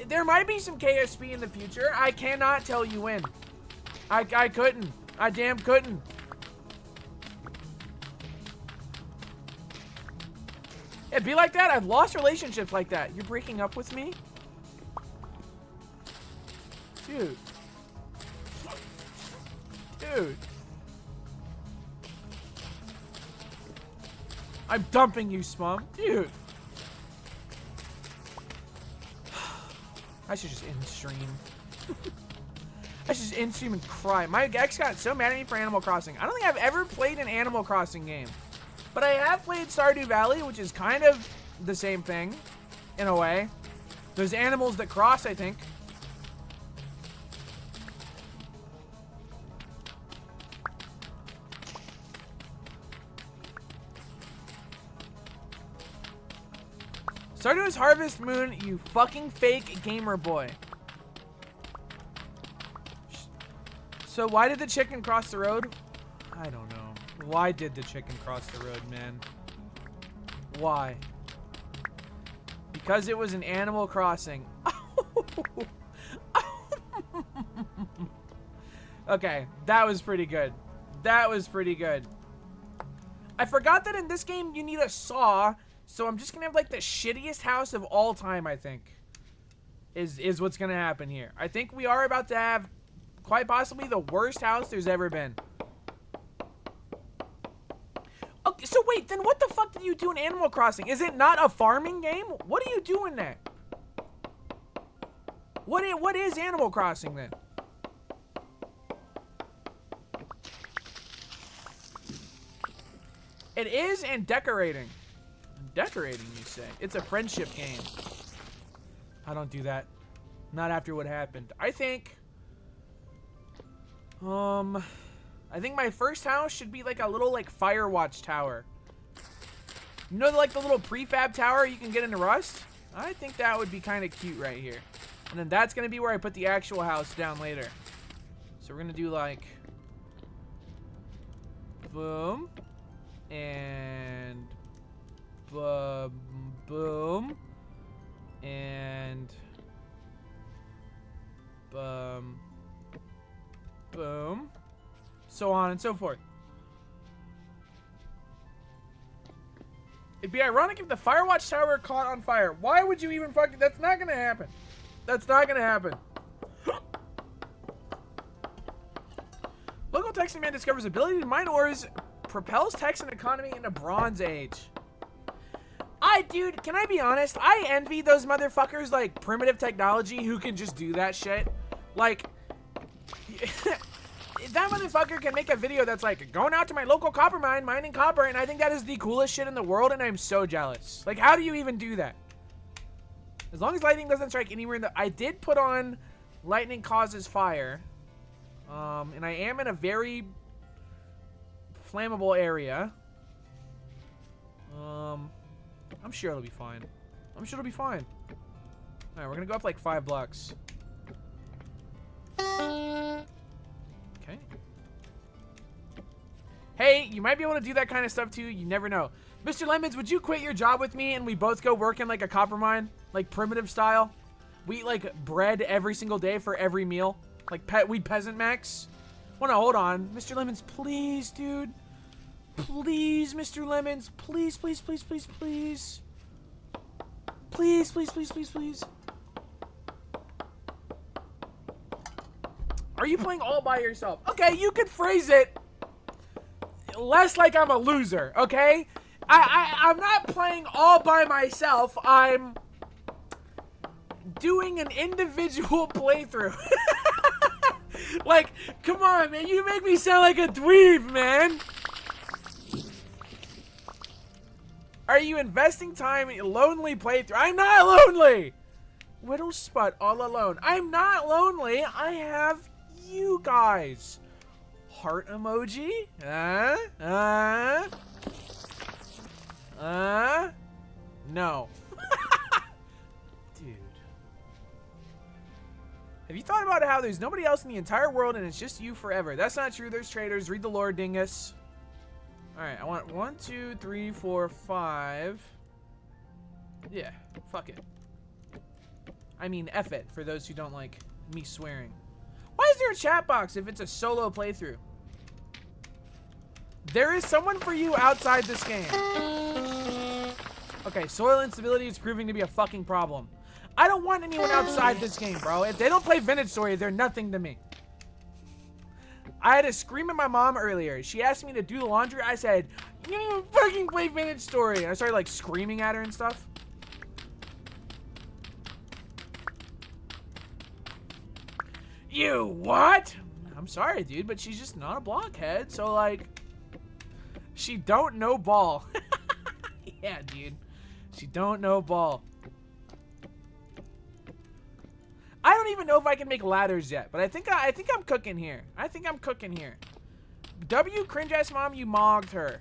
there might be some KSP in the future. I cannot tell you when. I couldn't. I damn couldn't. It'd be like that. I've lost relationships like that. You're breaking up with me? Dude. Dude. I'm dumping you, Smum. Dude. I should just end stream. I should just end stream and cry. My ex got so mad at me for Animal Crossing. I don't think I've ever played an Animal Crossing game. But I have played Stardew Valley, which is kind of the same thing, in a way. There's animals that cross, I think. Stardew's Harvest Moon, you fucking fake gamer boy. So why did the chicken cross the road? I don't know. Why did the chicken cross the road, man? Why? Because it was an Animal Crossing. Okay, that was pretty good. That was pretty good. I forgot that in this game you need a saw, so I'm just gonna have like the shittiest house of all time, I think. Is what's gonna happen here. I think we are about to have quite possibly the worst house there's ever been. Okay, so wait, then what the fuck did you do in Animal Crossing? Is it not a farming game? What are you doing there? What is Animal Crossing then? It is and decorating. Decorating, you say? It's a friendship game. I don't do that. Not after what happened. I think my first house should be like a little like Firewatch tower. You know, like the little prefab tower you can get into Rust? I think that would be kind of cute right here. And then that's going to be where I put the actual house down later. So we're going to do like boom and boom and boom, so on and so forth. It'd be ironic if the Firewatch tower caught on fire. Why would you even fucking... That's not gonna happen. That's not gonna happen. Local Texan man discovers ability to mine ores, propels Texan economy into Bronze Age. Dude, can I be honest? I envy those motherfuckers like primitive technology who can just do that shit. Like, that motherfucker can make a video that's like, going out to my local copper mine, mining copper, and I think that is the coolest shit in the world, and I'm so jealous. Like, how do you even do that? As long as lightning doesn't strike anywhere in the... I did put on lightning causes fire. And I am in a very flammable area. I'm sure it'll be fine. I'm sure it'll be fine. Alright, we're gonna go up like 5 blocks. Okay. Hey, you might be able to do that kind of stuff too. You never know. Mr. Lemons, would you quit your job with me and we both go work in like a copper mine? Like primitive style? We eat like bread every single day for every meal? Like we peasant max? Well, no, hold on. Mr. Lemons, please, dude. Please, Mr. Lemons. Please, please, please, please, please. Please, please, please, please, please. Are you playing all by yourself? Okay, you could phrase it less like I'm a loser, okay? I'm not playing all by myself. I'm doing an individual playthrough. Like, come on, man. You make me sound like a dweeb, man. Are you investing time in a lonely playthrough? I'm not lonely. Whittle Spot all alone. I'm not lonely. I have you guys. Heart emoji? No. Dude. Have you thought about how there's nobody else in the entire world and it's just you forever? That's not true. There's traitors. Read the lore, dingus. Alright, I want 1, 2, 3, 4, 5. Yeah, fuck it. I mean, F it, for those who don't like me swearing. Why is there a chat box if it's a solo playthrough? There is someone for you outside this game. Okay, soil instability is proving to be a fucking problem. I don't want anyone outside this game, bro. If they don't play Vintage Story, they're nothing to me. I had to scream at my mom earlier. She asked me to do the laundry. I said, you don't even fucking play Vintage Story. And I started like screaming at her and stuff. You what? I'm sorry, dude, but she's just not a blockhead. So like, she don't know ball. Yeah, dude. She don't know ball. I don't even know if I can make ladders yet, but I think I'm cooking here. I think I'm cooking here. W, cringe ass mom, you mogged her.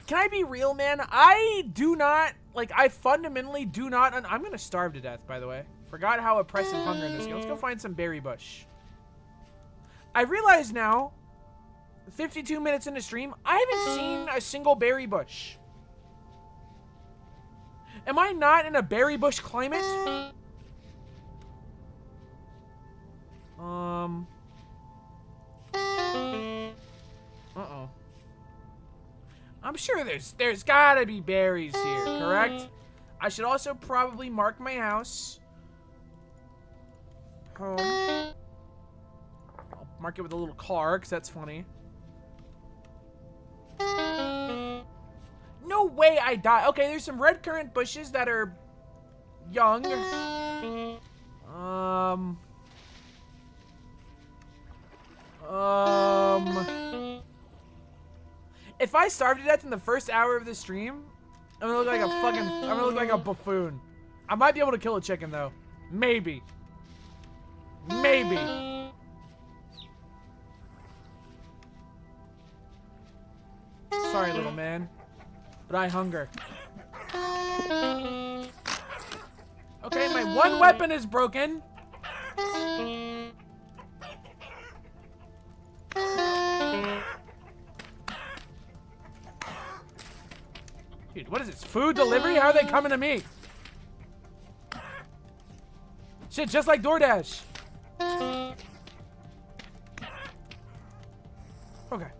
can I be real, man? I do not, like, I fundamentally do not, I'm gonna starve to death, by the way. Forgot how oppressive hunger in this game. Let's go find some berry bush. I realize now, 52 minutes into stream, I haven't seen a single berry bush. Am I not in a berry bush climate? Uh-oh. I'm sure there's gotta be berries here, correct? I should also probably mark my house. Home. I'll mark it with a little car, because that's funny. No way I die. Okay, there's some red currant bushes that are young. If I starve to death in the first hour of the stream, I'm gonna look like I'm gonna look like a buffoon. I might be able to kill a chicken though. Maybe. Maybe. Sorry, little man. But I hunger. Okay, my one weapon is broken. Dude, what is this? Food delivery? How are they coming to me? Shit, just like DoorDash. Okay.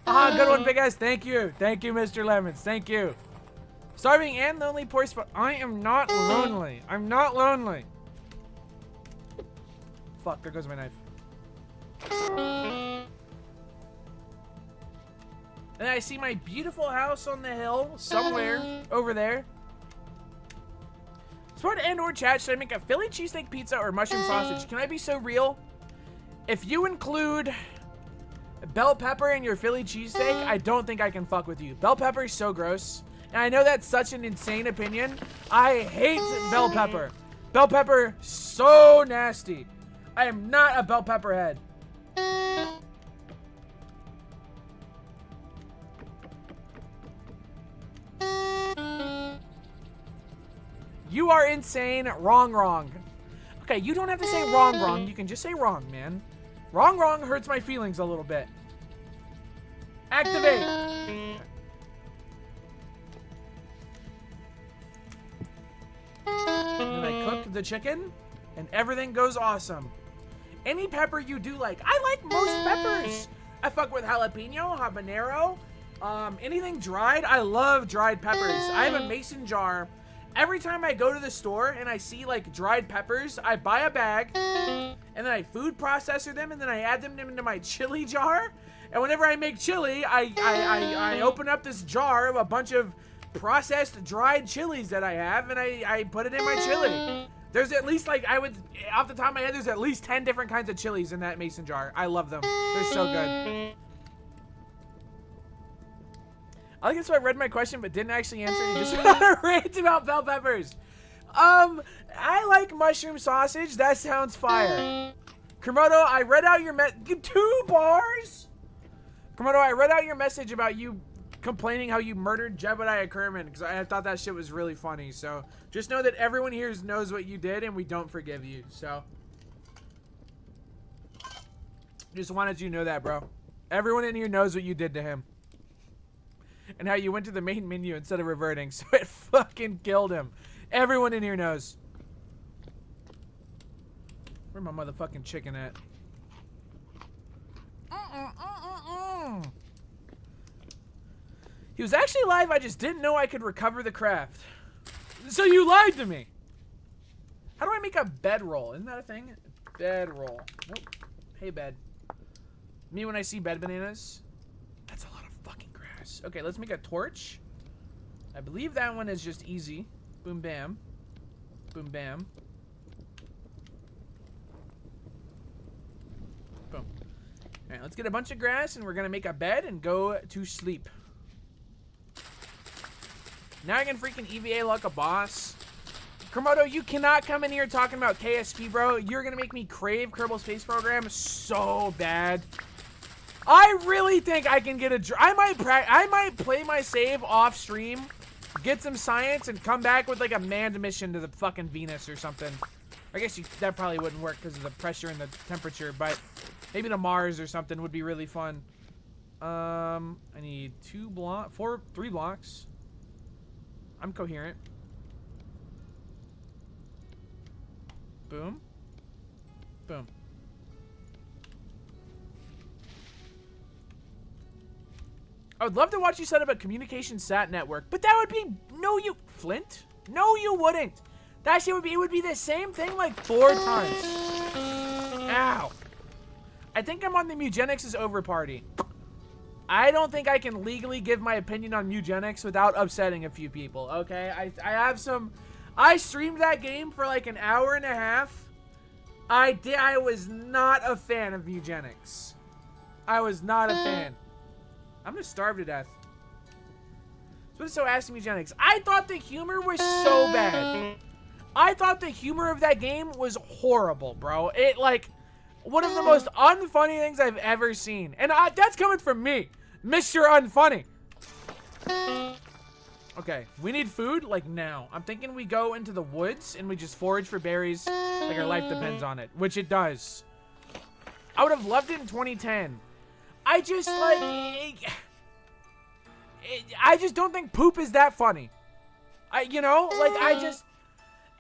Ah, good one, big ass. Thank you. Thank you, Mr. Lemons. Thank you. Starving and lonely, poor spot. I am not lonely. I'm not lonely. Fuck, there goes my knife. And I see my beautiful house on the hill somewhere over there. Sport and or chat, should I make a Philly cheesesteak pizza or mushroom sausage? Can I be so real? If you include bell pepper in your Philly cheesesteak, I don't think I can fuck with you. Bell pepper is so gross. And I know that's such an insane opinion. I hate bell pepper. Bell pepper, so nasty. I am not a bell pepper head. You are insane. Wrong, wrong. Okay, you don't have to say wrong, wrong. You can just say wrong, man. Wrong, wrong hurts my feelings a little bit. Activate. And then I cook the chicken, and everything goes awesome. Any pepper you do like. I like most peppers. I fuck with jalapeno, habanero, anything dried. I love dried peppers. I have a mason jar. Every time I go to the store and I see like dried peppers, I buy a bag and then I food processor them and then I add them into my chili jar. And whenever I make chili, I open up this jar of a bunch of processed dried chilies that I have and I put it in my chili. There's at least like, off the top of my head, there's at least 10 different kinds of chilies in that mason jar. I love them. They're so good. I think that's why I read my question but didn't actually answer. You just rant about bell peppers. I like mushroom sausage. That sounds fire. Komodo, I read out your 2 bars? Komodo, I read out your message about you complaining how you murdered Jebediah Kerman because I thought that shit was really funny. So just know that everyone here knows what you did and we don't forgive you. So just wanted you to know that, bro. Everyone in here knows what you did to him. And how you went to the main menu instead of reverting, so it fucking killed him. Everyone in here knows. Where's my motherfucking chicken at? He was actually alive, I just didn't know I could recover the craft. So you lied to me! How do I make a bedroll? Isn't that a thing? Bedroll. Nope. Hey, bed. Me when I see bed bananas. That's a lot of fucking grass. Okay, let's make a torch. I believe that one is just easy. Boom, bam. Boom, bam. Boom. Alright, let's get a bunch of grass and we're gonna make a bed and go to sleep. Now I can freaking EVA like a boss. Komodo, you cannot come in here talking about KSP, bro. You're gonna make me crave Kerbal Space Program so bad. I really think I can get a... I might play my save off stream, get some science, and come back with like a manned mission to the fucking Venus or something. I guess that probably wouldn't work because of the pressure and the temperature, but maybe to Mars or something would be really fun. I need 3 blocks. I'm coherent. Boom. Boom. I would love to watch you set up a communication sat network, but that would be Flint? No, you wouldn't. That shit would be the same thing like 4 times. Ow. I think I'm on the Mugenics is over party. I don't think I can legally give my opinion on Mugenics without upsetting a few people, okay? I streamed that game for like an hour and a half. I was not a fan of Mugenics. I was not a fan. I'm gonna starve to death. So what's so asking Mugenics? I thought the humor was so bad. I thought the humor of that game was horrible, bro. It like one of the most unfunny things I've ever seen. And that's coming from me, Mr. Unfunny. Okay, we need food, like, now. I'm thinking we go into the woods and we just forage for berries like our life depends on it, which it does. I would have loved it in 2010. I just, like... I just don't think poop is that funny.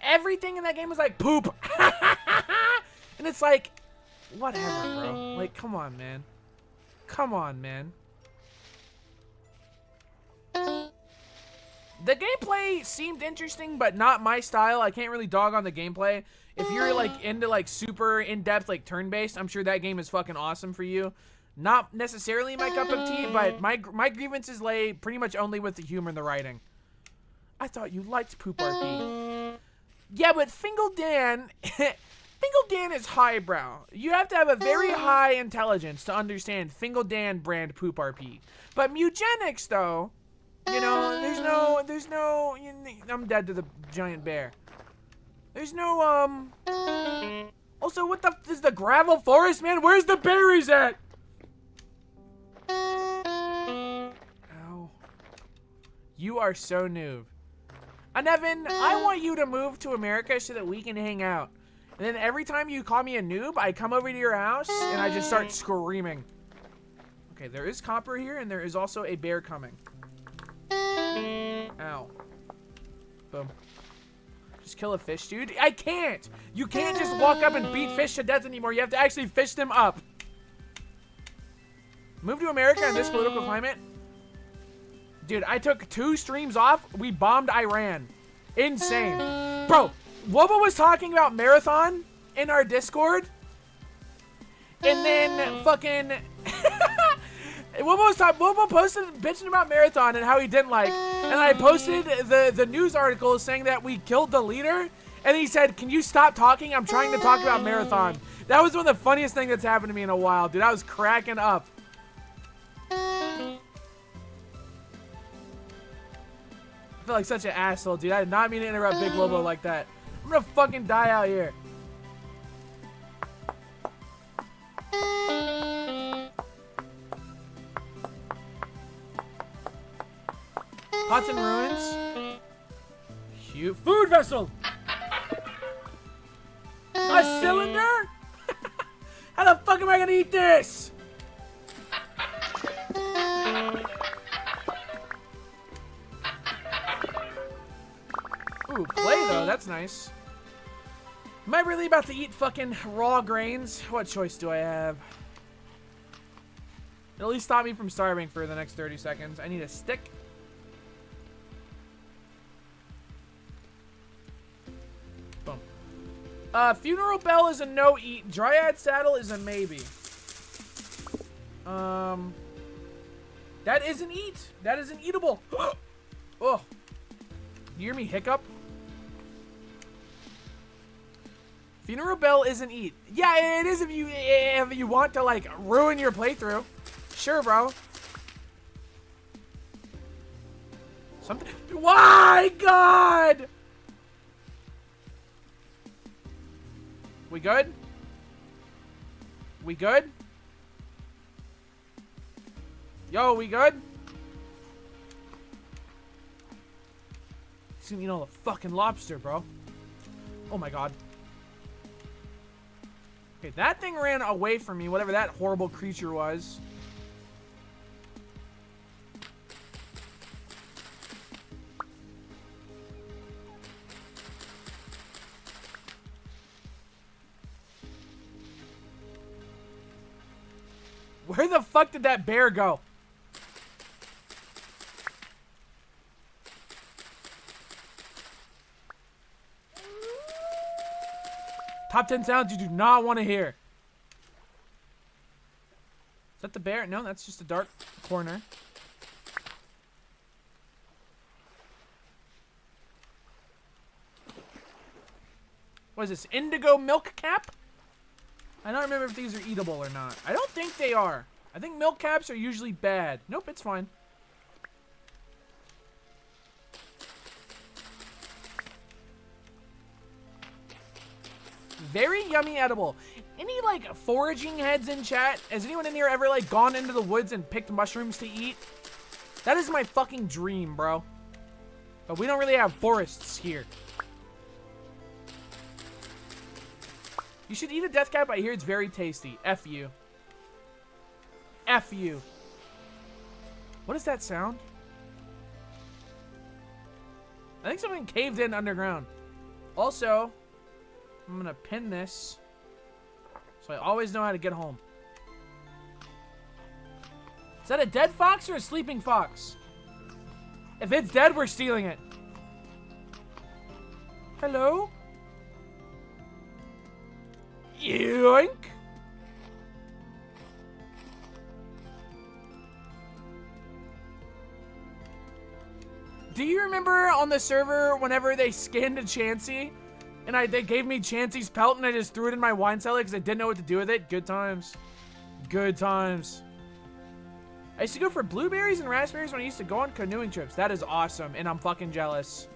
Everything in that game was like, poop. And it's like, whatever, bro. Like, come on, man. Come on, man. The gameplay seemed interesting, but not my style. I can't really dog on the gameplay. If you're, like, into, like, super in-depth, like, turn-based, I'm sure that game is fucking awesome for you. Not necessarily my cup of tea, but my grievances lay pretty much only with the humor and the writing. I thought you liked Poop RP. Yeah, but Fingal Dan... Fingal Dan is highbrow. You have to have a very high intelligence to understand Fingal Dan brand Poop RP. But Mugenics, though... You know, there's no, I'm dead to the giant bear. There's no, also, what the is the gravel forest, man? Where's the berries at? Ow. You are so noob. And Evan, I want you to move to America so that we can hang out. And then every time you call me a noob, I come over to your house and I just start screaming. Okay, there is copper here and there is also a bear coming. Ow. Boom. Just kill a fish, dude. I can't! You can't just walk up and beat fish to death anymore. You have to actually fish them up. Move to America in this political climate? Dude, I took 2 streams off. We bombed Iran. Insane. Bro, Wobo was talking about Marathon in our Discord. And then fucking... Wobo posted bitching about Marathon and how he didn't like. And I posted the news article saying that we killed the leader. And he said, can you stop talking? I'm trying to talk about Marathon. That was one of the funniest things that's happened to me in a while, dude. I was cracking up. I feel like such an asshole, dude. I did not mean to interrupt Big Wobo like that. I'm gonna fucking die out here. Pots and ruins. Cute food vessel. A cylinder? How the fuck am I gonna eat this? Ooh, clay though, that's nice. Am I really about to eat fucking raw grains? What choice do I have? It'll at least stop me from starving for the next 30 seconds. I need a stick. Boom. Funeral bell is a no-eat. Dryad saddle is a maybe. That is an eat. That is an eatable. Oh. You hear me hiccup? Funeral bell is an eat. Yeah, it is if you want to like ruin your playthrough. Sure, bro. Something. Why, God? We good? We good? Yo, we good? He's gonna eat all the fucking lobster, bro. Oh my god. Okay, that thing ran away from me, whatever that horrible creature was. Where the fuck did that bear go? Top 10 sounds you do not want to hear. Is that the bear? No, that's just a dark corner. What is this? Indigo milk cap? I don't remember if these are eatable or not. I don't think they are. I think milk caps are usually bad. Nope, it's fine. Very yummy edible. Any, like, foraging heads in chat? Has anyone in here ever, like, gone into the woods and picked mushrooms to eat? That is my fucking dream, bro. But we don't really have forests here. You should eat a death cap. I hear it's very tasty. F you. F you. What is that sound? I think something caved in underground. Also, I'm gonna pin this so I always know how to get home. Is that a dead fox or a sleeping fox? If it's dead, we're stealing it. Hello? Yoink! Do you remember on the server whenever they skinned a Chansey? And they gave me Chansey's pelt and I just threw it in my wine cellar because I didn't know what to do with it? Good times. Good times. I used to go for blueberries and raspberries when I used to go on canoeing trips. That is awesome, and I'm fucking jealous.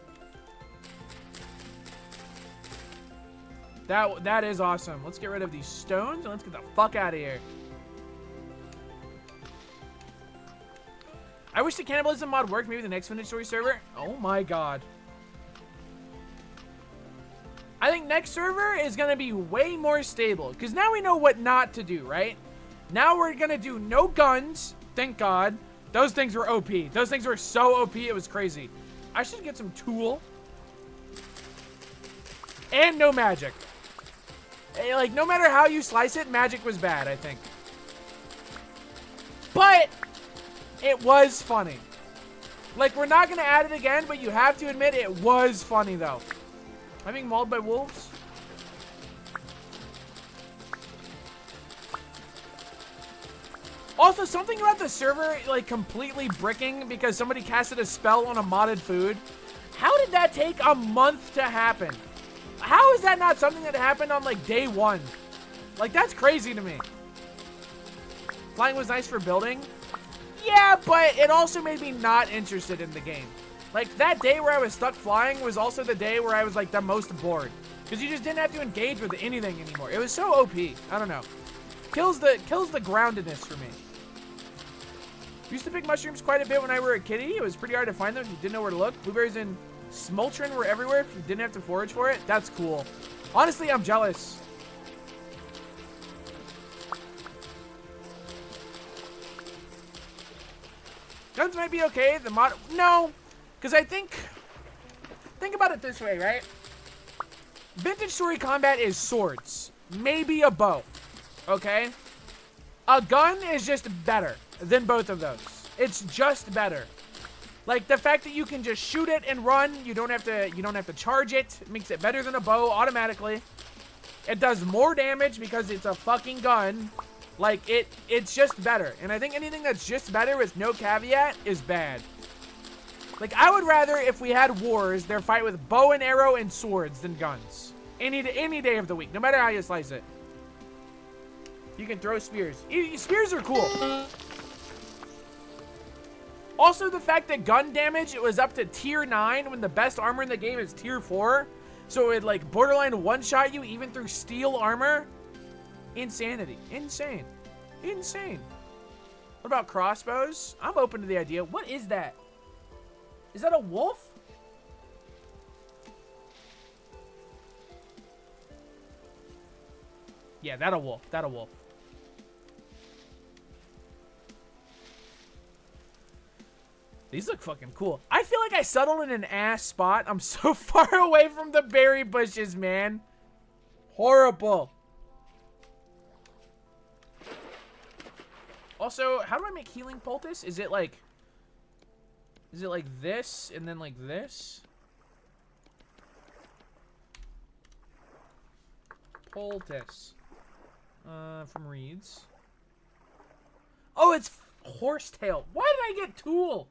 That is awesome. Let's get rid of these stones and let's get the fuck out of here. I wish the cannibalism mod worked. Maybe the next Vintage Story server. Oh my god. I think next server is going to be way more stable. Because now we know what not to do, right? Now we're going to do no guns. Thank god. Those things were OP. Those things were so OP, it was crazy. I should get some tool. And no magic. Like, no matter how you slice it, magic was bad, I think. But it was funny. Like, we're not going to add it again, but you have to admit it was funny, though. Am I being mauled by wolves? Also, something about the server, like, completely bricking because somebody casted a spell on a modded food. How did that take a month to happen? How is that not something that happened on, like, day one? Like, that's crazy to me. Flying was nice for building. Yeah, but it also made me not interested in the game. Like, that day where I was stuck flying was also the day where I was, like, the most bored. Because you just didn't have to engage with anything anymore. It was so OP. I don't know. Kills the groundedness for me. Used to pick mushrooms quite a bit when I were a kiddie. It was pretty hard to find them if you didn't know where to look. Blueberries and smoltron were everywhere if you didn't have to forage for it. That's cool. Honestly, I'm jealous. Guns might be okay. The mod... No. Because I think about it this way, right? Vintage Story combat is swords. Maybe a bow. Okay? A gun is just better than both of those. It's just better. Like, the fact that you can just shoot it and run, you don't have to charge it. It makes it better than a bow automatically. It does more damage because it's a fucking gun. Like, it's just better. And I think anything that's just better with no caveat is bad. Like, I would rather, if we had wars, there fight with bow and arrow and swords than guns. Any day of the week, no matter how you slice it. You can throw spears. Spears are cool. Also, the fact that gun damage, it was up to tier 9 when the best armor in the game is tier 4. So it like borderline one-shot you even through steel armor? Insanity. Insane. Insane. What about crossbows? I'm open to the idea. What is that? Is that a wolf? Yeah, that a wolf. That a wolf. These look fucking cool. I feel like I settled in an ass spot. I'm so far away from the berry bushes, man. Horrible. Also, how do I make healing poultice? Is it like this and then like this? Poultice. From reeds. Oh, it's horsetail. Why did I get tool?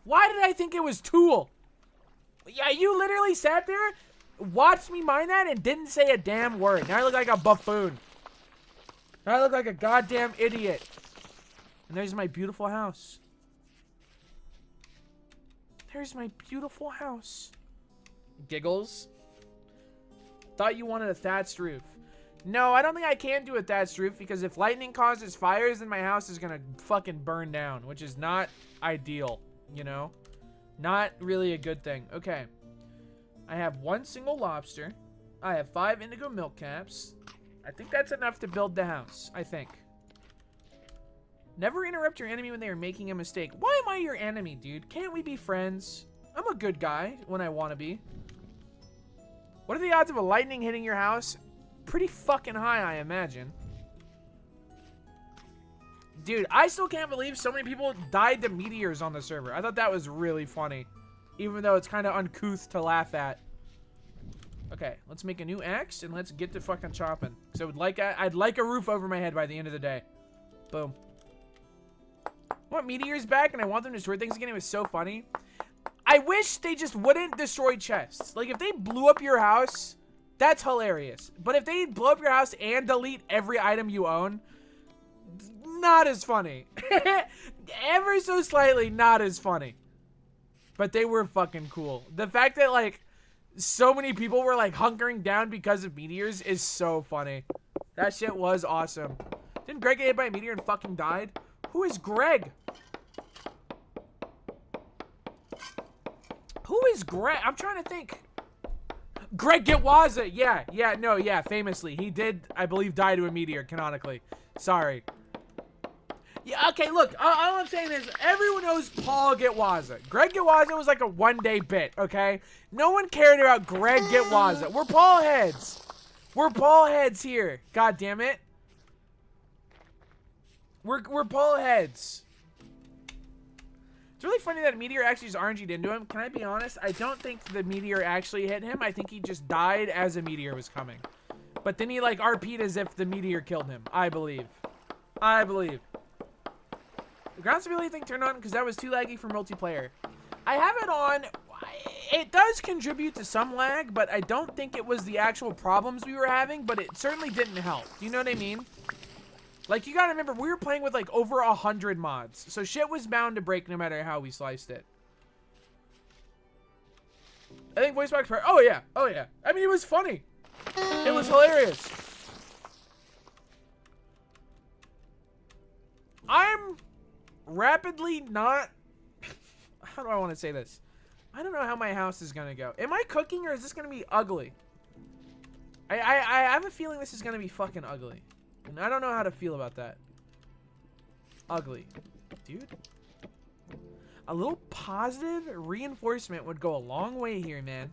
Why did I think it was tool? Yeah, you literally sat there, watched me mine that, and didn't say a damn word. Now I look like a buffoon. Now I look like a goddamn idiot. And there's my beautiful house. There's my beautiful house. Giggles. Thought you wanted a thatched roof. No, I don't think I can do a thatched roof because if lightning causes fires, then my house is gonna fucking burn down, which is not ideal, you know? Not really a good thing. Okay. I have 1 single lobster. I have 5 indigo milk caps. I think that's enough to build the house, I think. Never interrupt your enemy when they are making a mistake. Why am I your enemy, dude? Can't we be friends? I'm a good guy when I want to be. What are the odds of a lightning hitting your house? Pretty fucking high, I imagine. Dude, I still can't believe so many people died to meteors on the server. I thought that was really funny. Even though it's kind of uncouth to laugh at. Okay, let's make a new axe and let's get to fucking chopping. So I'd like a roof over my head by the end of the day. Boom. I want meteors back and I want them to destroy things again. It was so funny. I wish they just wouldn't destroy chests. Like, if they blew up your house, that's hilarious. But if they blow up your house and delete every item you own, not as funny. Ever so slightly not as funny. But they were fucking cool. The fact that, like, so many people were, like, hunkering down because of meteors is so funny. That shit was awesome. Didn't Greg get hit by a meteor and fucking died? Who is Greg? Who is Greg? I'm trying to think. Greg Gitwaza. Yeah, famously. He did, I believe, die to a meteor, canonically. Sorry. Yeah, okay, look. All I'm saying is, everyone knows Paul Gitwaza. Greg Gitwaza was like a one-day bit, okay? No one cared about Greg Gitwaza. We're Paul heads. We're Paul heads here. God damn it. We're Paul heads. It's really funny that a meteor actually just RNG'd into him. Can I be honest? I don't think the meteor actually hit him. I think he just died as a meteor was coming. But then he, like, RP'd as if the meteor killed him. I believe. I believe. The ground stability thing turned on because that was too laggy for multiplayer. I have it on. It does contribute to some lag, but I don't think it was the actual problems we were having, but it certainly didn't help. Do you know what I mean? Like, you gotta remember, we were playing with, like, over 100 mods. So shit was bound to break no matter how we sliced it. I think voice box part. Oh, yeah. Oh, yeah. I mean, it was funny. It was hilarious. I'm rapidly not... How do I want to say this? I don't know how my house is gonna go. Am I cooking or is this gonna be ugly? I have a feeling this is gonna be fucking ugly. And I don't know how to feel about that. Ugly. Dude. A little positive reinforcement would go a long way here, man.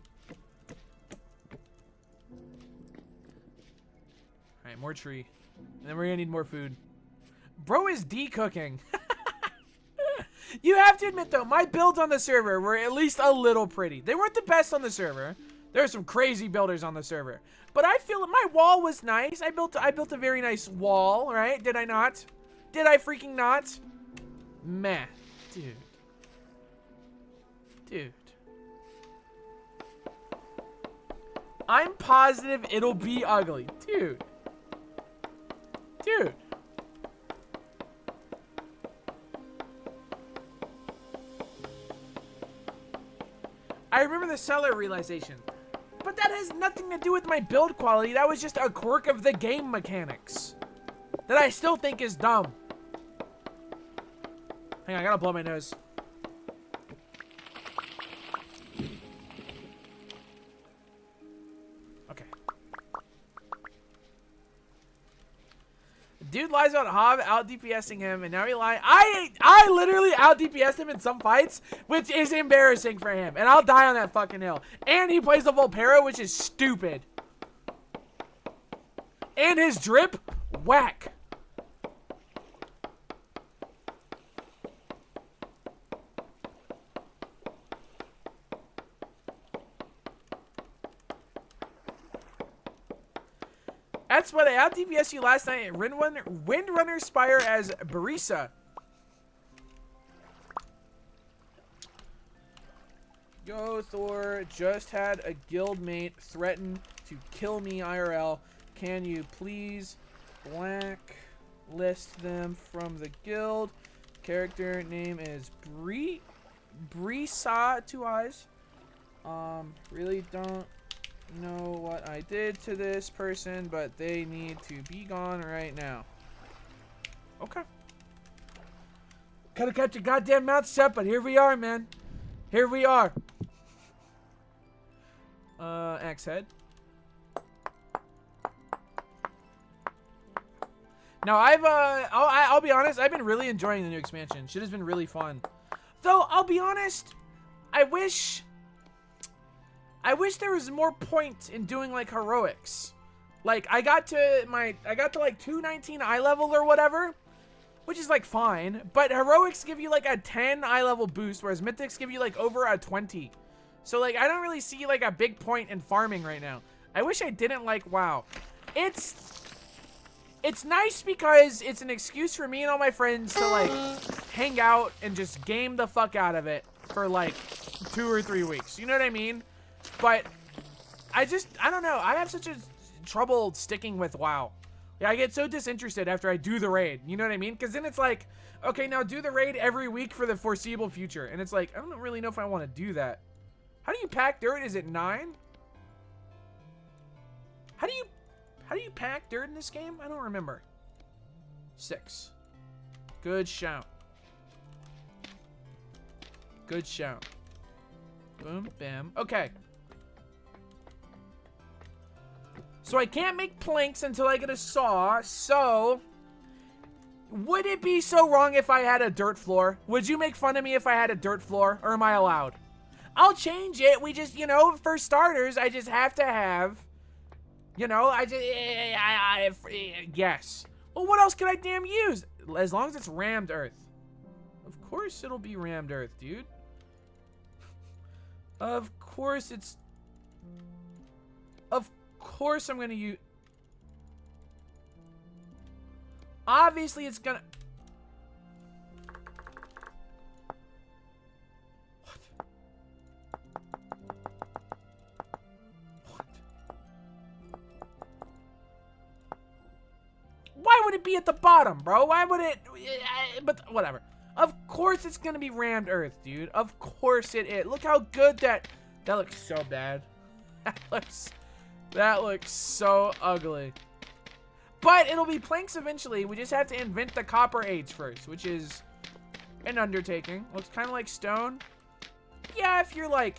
Alright, more tree. And then we're gonna need more food. Bro is de-cooking. You have to admit, though, my builds on the server were at least a little pretty. They weren't the best on the server. There are some crazy builders on the server. But I feel my wall was nice. I built a very nice wall, right? Did I not? Did I freaking not? Meh. Dude. Dude. I'm positive it'll be ugly. Dude. Dude. I remember the cellar realization. But that has nothing to do with my build quality. That was just a quirk of the game mechanics that I still think is dumb. Hang on, I gotta blow my nose. Okay. Dude lies about Hob out DPSing him, and now he lies. I literally out DPSed him in some fights, which is embarrassing for him. And I'll die on that fucking hill. And he plays the Volpero, which is stupid. And his drip, whack. That's what I out DPS you last night. Windrunner Spire as Barisa. Yo, Thor, just had a guildmate threaten to kill me IRL. Can you please blacklist them from the guild? Character name is Brisa, 2 eyes. Really don't know what I did to this person, but they need to be gone right now. Okay. Gotta cut your goddamn mouth shut, but here we are, man. Here we are. Axe head. Now I'll be honest, I've been really enjoying the new expansion. Shit has been really fun. Though I'll be honest, I wish there was more point in doing like heroics. Like I got to like 219 eye level or whatever, which is like fine, but heroics give you like a 10 eye level boost, whereas mythics give you like over a 20. So like I don't really see like a big point in farming right now. I wish I didn't like WoW. It's nice because it's an excuse for me and all my friends to like hang out and just game the fuck out of it for like 2 or 3 weeks. You know what I mean? But I don't know. I have such a trouble sticking with WoW. Yeah, I get so disinterested after I do the raid. You know what I mean? Because then it's like, okay, now do the raid every week for the foreseeable future. And it's like, I don't really know if I want to do that. How do you pack dirt? Is it 9? How do you pack dirt in this game? I don't remember. 6. Good shout. Good shout. Boom, bam. Okay. So I can't make planks until I get a saw, so would it be so wrong if I had a dirt floor? Would you make fun of me if I had a dirt floor, or am I allowed? I'll change it. We just, you know, for starters, I just have to have, you know, yes. Well, what else can I damn use? As long as it's rammed earth. Of course it'll be rammed earth, dude. Of course it's... Of course I'm going to use... Obviously it's going to... Why would it be at the bottom, bro? Why would it... But whatever. Of course it's going to be rammed earth, dude. Of course it is. Look how good that... That looks so bad. That looks so ugly. But it'll be planks eventually. We just have to invent the copper age first, which is an undertaking. Looks kind of like stone. Yeah, if you're like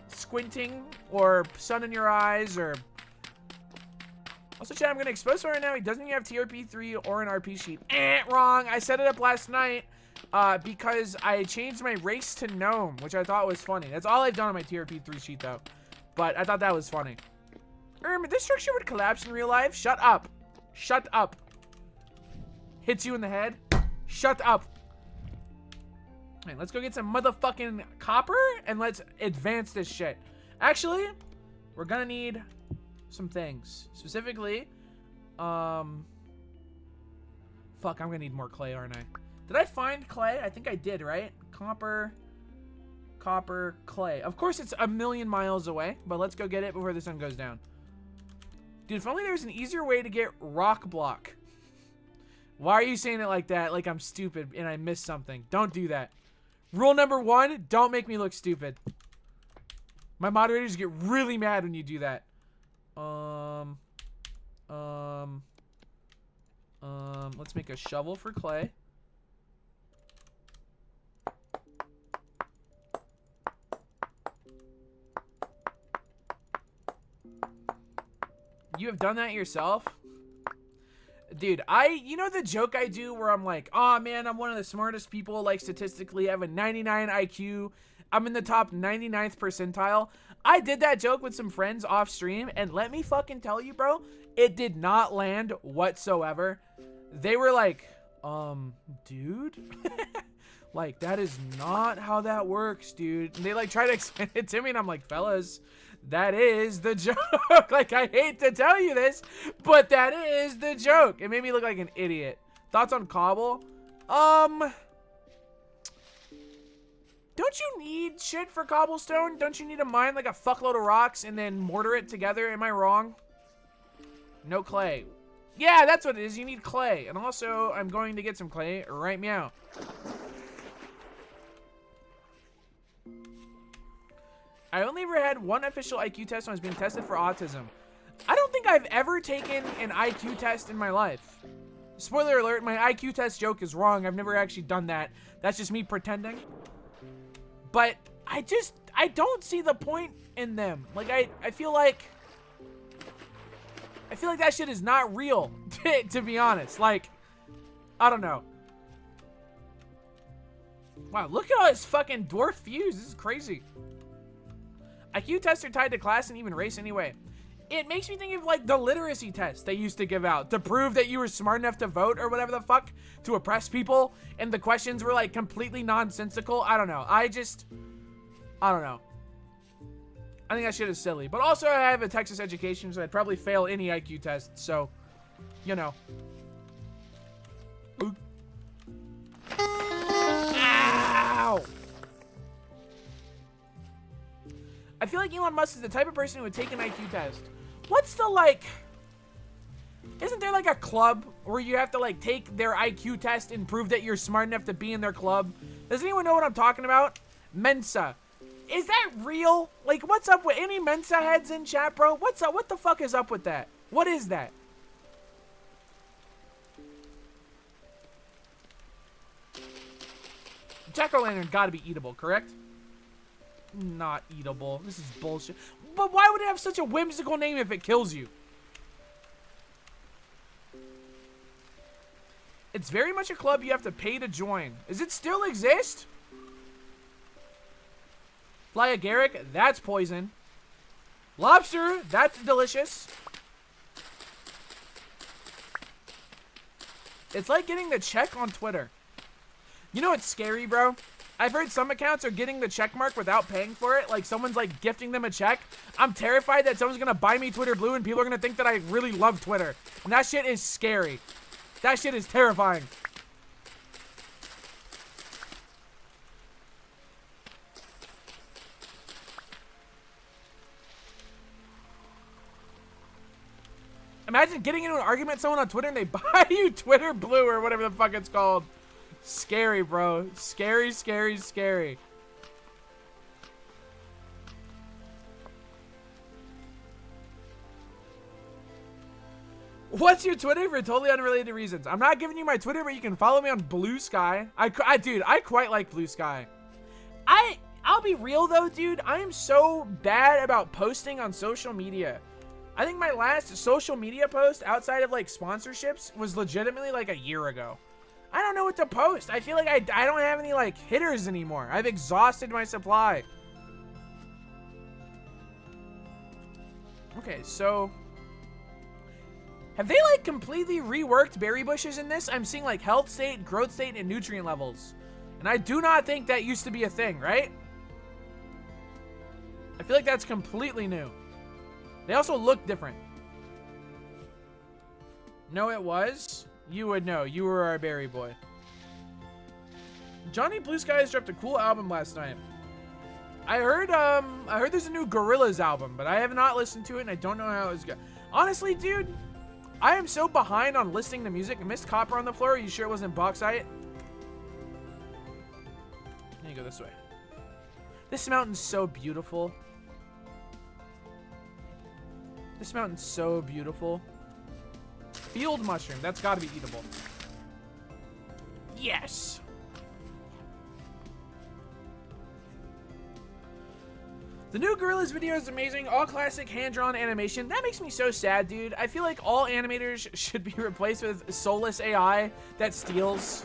squinting or sun in your eyes or... Also, chat, I'm going to expose him right now. He doesn't even have TRP3 or an RP sheet. Wrong. I set it up last night because I changed my race to gnome, which I thought was funny. That's all I've done on my TRP3 sheet, though. But I thought that was funny. This structure would collapse in real life. Shut up. Shut up. Hits you in the head. Shut up. All right, let's go get some motherfucking copper and let's advance this shit. Actually, we're going to need... some things. Specifically, fuck, I'm gonna need more clay, aren't I? Did I find clay? I think I did, right? Copper, clay. Of course it's a million miles away, but let's go get it before the sun goes down. Dude, if only there was an easier way to get rock block. Why are you saying it like that? Like I'm stupid and I missed something. Don't do that. Rule number 1, don't make me look stupid. My moderators get really mad when you do that. Let's make a shovel for clay. You have done that yourself? Dude, you know the joke I do where I'm like, oh man, I'm one of the smartest people, like statistically, I have a 99 IQ. I'm in the top 99th percentile. I did that joke with some friends off stream, and let me fucking tell you, bro, it did not land whatsoever. They were like, dude? Like, that is not how that works, dude. And they like try to explain it to me, and I'm like, fellas, that is the joke. Like, I hate to tell you this, but that is the joke. It made me look like an idiot. Thoughts on cobble? Don't you need shit for cobblestone? Don't you need to mine like a fuckload of rocks and then mortar it together? Am I wrong? No clay. Yeah, that's what it is. You need clay. And also, I'm going to get some clay right meow. I only ever had one official IQ test when I was being tested for autism. I don't think I've ever taken an IQ test in my life. Spoiler alert, my IQ test joke is wrong. I've never actually done that. That's just me pretending. But I don't see the point in them. Like, I feel like that shit is not real, to be honest. Like, I don't know. Wow, look at all this fucking dwarf fuse. This is crazy. IQ tests are tied to class and even race anyway. It makes me think of like the literacy test they used to give out to prove that you were smart enough to vote or whatever the fuck, to oppress people, and the questions were like completely nonsensical. I don't know. I don't know. I think that shit is silly. But also I have a Texas education, so I'd probably fail any IQ test. So, you know. Ooh. Ow! I feel like Elon Musk is the type of person who would take an IQ test. What's the, like... Isn't there, like, a club where you have to, like, take their IQ test and prove that you're smart enough to be in their club? Does anyone know what I'm talking about? Mensa. Is that real? Like, what's up with any Mensa heads in chat, bro? What's up? What the fuck is up with that? What is that? Jack-o'-lantern gotta be eatable, correct? Not eatable. This is bullshit. But why would it have such a whimsical name if it kills you? It's very much a club you have to pay to join. Does it still exist? Fly agaric, that's poison. Lobster, that's delicious. It's like getting the check on Twitter. You know what's scary, bro? I've heard some accounts are getting the check mark without paying for it. Like, someone's, like, gifting them a check. I'm terrified that someone's gonna buy me Twitter Blue and people are gonna think that I really love Twitter. And that shit is scary. That shit is terrifying. Imagine getting into an argument with someone on Twitter and they buy you Twitter Blue or whatever the fuck it's called. Scary, bro. Scary, scary, scary. What's your Twitter for totally unrelated reasons? I'm not giving you my Twitter, but you can follow me on Blue Sky. Dude, I quite like Blue Sky. I'll be real though, dude. I am so bad about posting on social media. I think my last social media post outside of like sponsorships was legitimately like a year ago. I don't know what to post. I feel like I don't have any like hitters anymore. I've exhausted my supply. Okay, so have they like completely reworked berry bushes in this? I'm seeing like health state, growth state, and nutrient levels. And I do not think that used to be a thing, right? I feel like that's completely new. They also look different. No, it was. You would know. You were our berry boy. Johnny Blue Skies dropped a cool album last night. I heard there's a new Gorillaz album, but I have not listened to it, and I don't know how it's going. Honestly, dude, I am so behind on listening to music. I missed copper on the floor. Are you sure it wasn't bauxite? Let me go this way. This mountain's so beautiful. This mountain's so beautiful. Field mushroom. That's got to be eatable. Yes. The new Gorillas video is amazing. All classic hand-drawn animation. That makes me so sad, dude. I feel like all animators should be replaced with soulless AI that steals.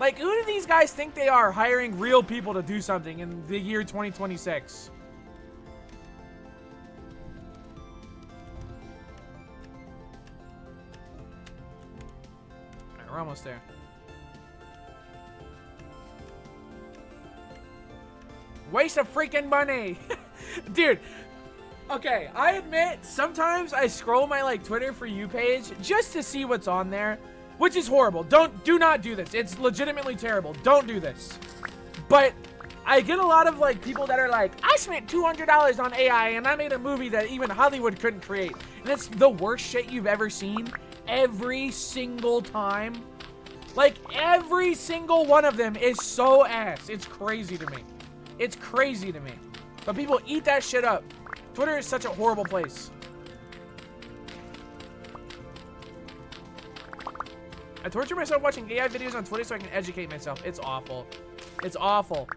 Like, who do these guys think they are, hiring real people to do something in the year 2026? All right, we're almost there. Waste of freaking money. Dude, okay, I admit sometimes I scroll my like Twitter For You page just to see what's on there, which is horrible. Do not do this. It's legitimately terrible. Don't do this. But I get a lot of like people that are like, I spent $200 on AI and I made a movie that even Hollywood couldn't create. And it's the worst shit you've ever seen every single time. Like every single one of them is so ass. It's crazy to me. It's crazy to me. But people eat that shit up. Twitter is such a horrible place. I torture myself watching AI videos on Twitter so I can educate myself. It's awful. It's awful.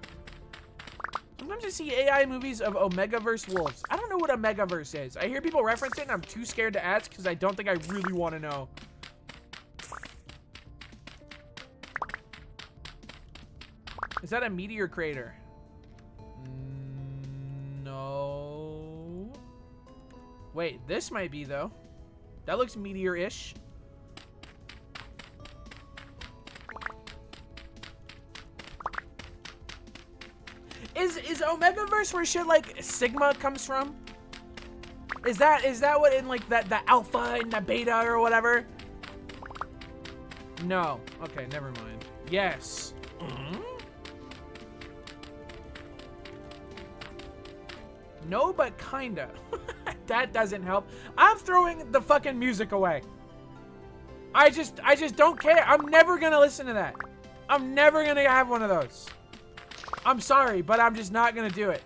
Sometimes I see AI movies of Omegaverse wolves. I don't know what Omegaverse is. I hear people reference it and I'm too scared to ask because I don't think I really want to know. Is that a meteor crater? No. Wait, this might be though. That looks meteor-ish. Is Omegaverse where shit like Sigma comes from? Is that what in like the alpha and the beta or whatever? No. Okay, never mind. Yes. No, but kinda. That doesn't help. I'm throwing the fucking music away. I just don't care. I'm never gonna listen to that. I'm never gonna have one of those. I'm sorry, but I'm just not gonna do it.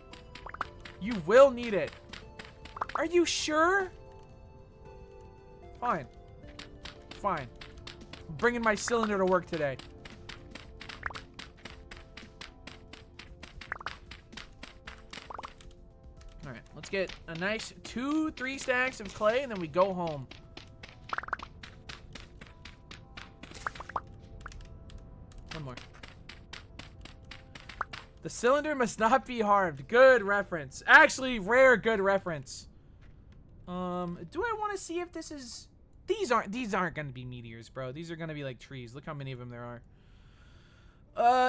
You will need it. Are you sure? Fine. Fine. I'm bringing my cylinder to work today. Alright, let's get a nice 2-3 stacks of clay and then we go home. One more. The cylinder must not be harmed. Good reference. Actually, rare good reference. Do I want to see if this is... These aren't going to be meteors, bro. These are going to be like trees. Look how many of them there are.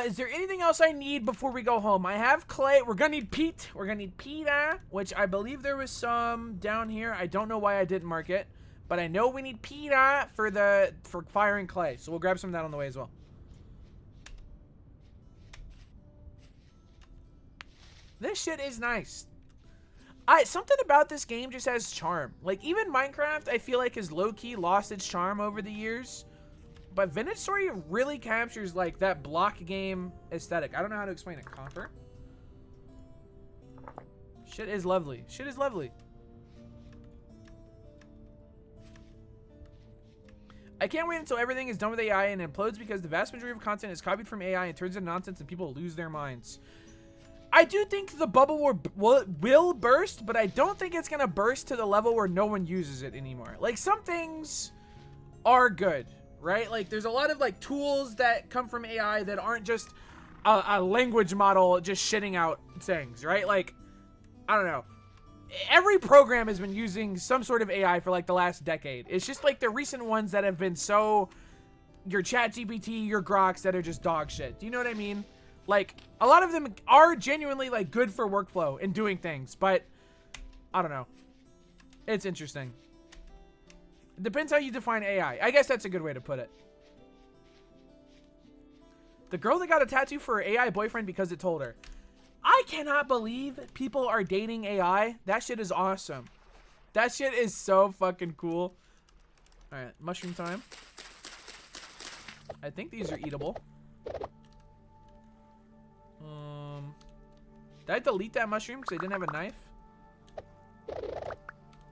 Is there anything else I need before we go home? I have clay. We're going to need peat. We're going to need peat, which I believe there was some down here. I don't know why I didn't mark it, but I know we need peat for firing clay. So we'll grab some of that on the way as well. This shit is nice. Something about this game just has charm. Like, even Minecraft, I feel like has low-key lost its charm over the years. But Vintage Story really captures, like, that block game aesthetic. I don't know how to explain it. Copper? Shit is lovely. Shit is lovely. I can't wait until everything is done with AI and implodes because the vast majority of content is copied from AI and turns into nonsense and people lose their minds. I do think the bubble will burst, but I don't think it's going to burst to the level where no one uses it anymore. Like, some things are good, right? Like, there's a lot of, like, tools that come from AI that aren't just a language model just shitting out things, right? Like, I don't know. Every program has been using some sort of AI for, like, the last decade. It's just, like, the recent ones that have been so... Your ChatGPT, your Groks that are just dog shit. Do you know what I mean? Like, a lot of them are genuinely, like, good for workflow and doing things, but I don't know. It's interesting. It depends how you define AI. I guess that's a good way to put it. The girl that got a tattoo for her AI boyfriend because it told her. I cannot believe people are dating AI. That shit is awesome. That shit is so fucking cool. All right, mushroom time. I think these are eatable. Did I delete that mushroom because I didn't have a knife?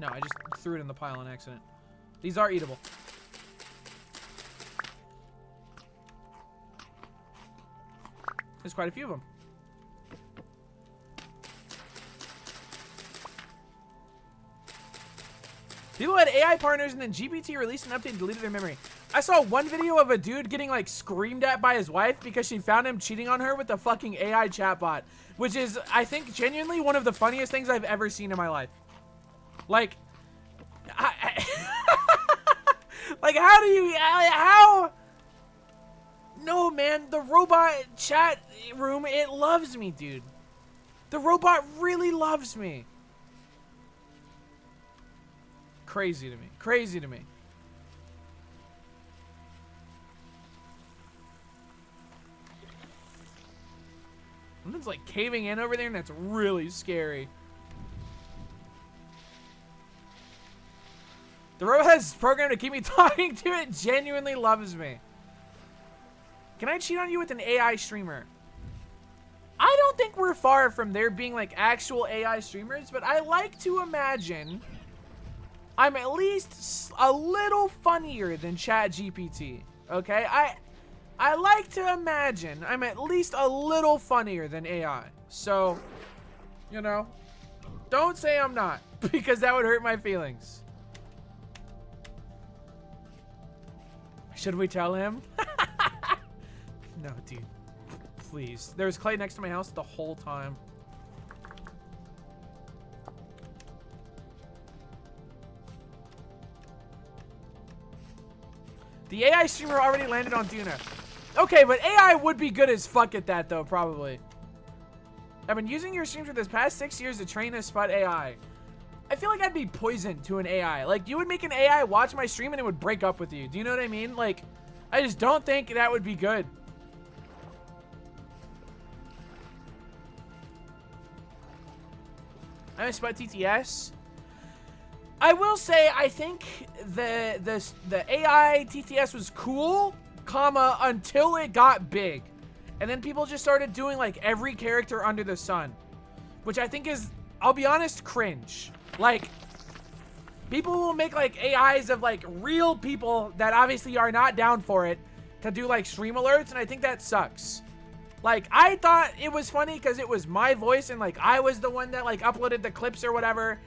No, I just threw it in the pile on accident. These are eatable. There's quite a few of them. People had AI partners and then GPT released an update and deleted their memory. I saw one video of a dude getting like screamed at by his wife because she found him cheating on her with a fucking AI chatbot, which is, I think, genuinely one of the funniest things I've ever seen in my life. Like, like how do you, how? No, man, the robot chat room, it loves me, dude. The robot really loves me. Crazy to me. Crazy to me. Something's like caving in over there, and that's really scary. The robot has programmed to keep me talking to it. Genuinely loves me. Can I cheat on you with an AI streamer? I don't think we're far from there being like actual AI streamers, but I like to imagine I'm at least a little funnier than ChatGPT. Okay? I like to imagine I'm at least a little funnier than AI. So, you know, don't say I'm not, because that would hurt my feelings. Should we tell him? No, dude. Please. There was clay next to my house the whole time. The AI streamer already landed on Duna. Okay, but AI would be good as fuck at that, though, probably. I've been using your streams for this past 6 years to train a spot AI. I feel like I'd be poisoned to an AI. Like, you would make an AI watch my stream and it would break up with you. Do you know what I mean? Like, I just don't think that would be good. I spot TTS. I will say I think the AI TTS was cool, comma, until it got big. And then people just started doing like every character under the sun, which I think is, I'll be honest, cringe. Like, people will make like AIs of like real people that obviously are not down for it to do like stream alerts, and I think that sucks. Like, I thought it was funny because it was my voice and like I was the one that like uploaded the clips or whatever.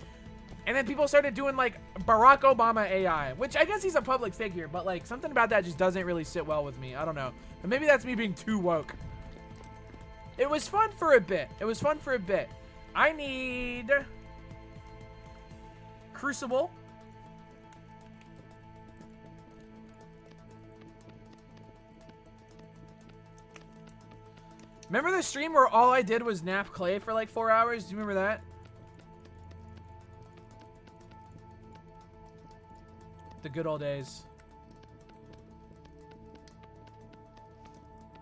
And then people started doing like Barack Obama AI, which I guess he's a public figure, but like something about that just doesn't really sit well with me. I don't know. But maybe that's me being too woke. It was fun for a bit. It was fun for a bit. I need Crucible. Remember the stream where all I did was nap clay for like 4 hours? Do you remember that? The good old days.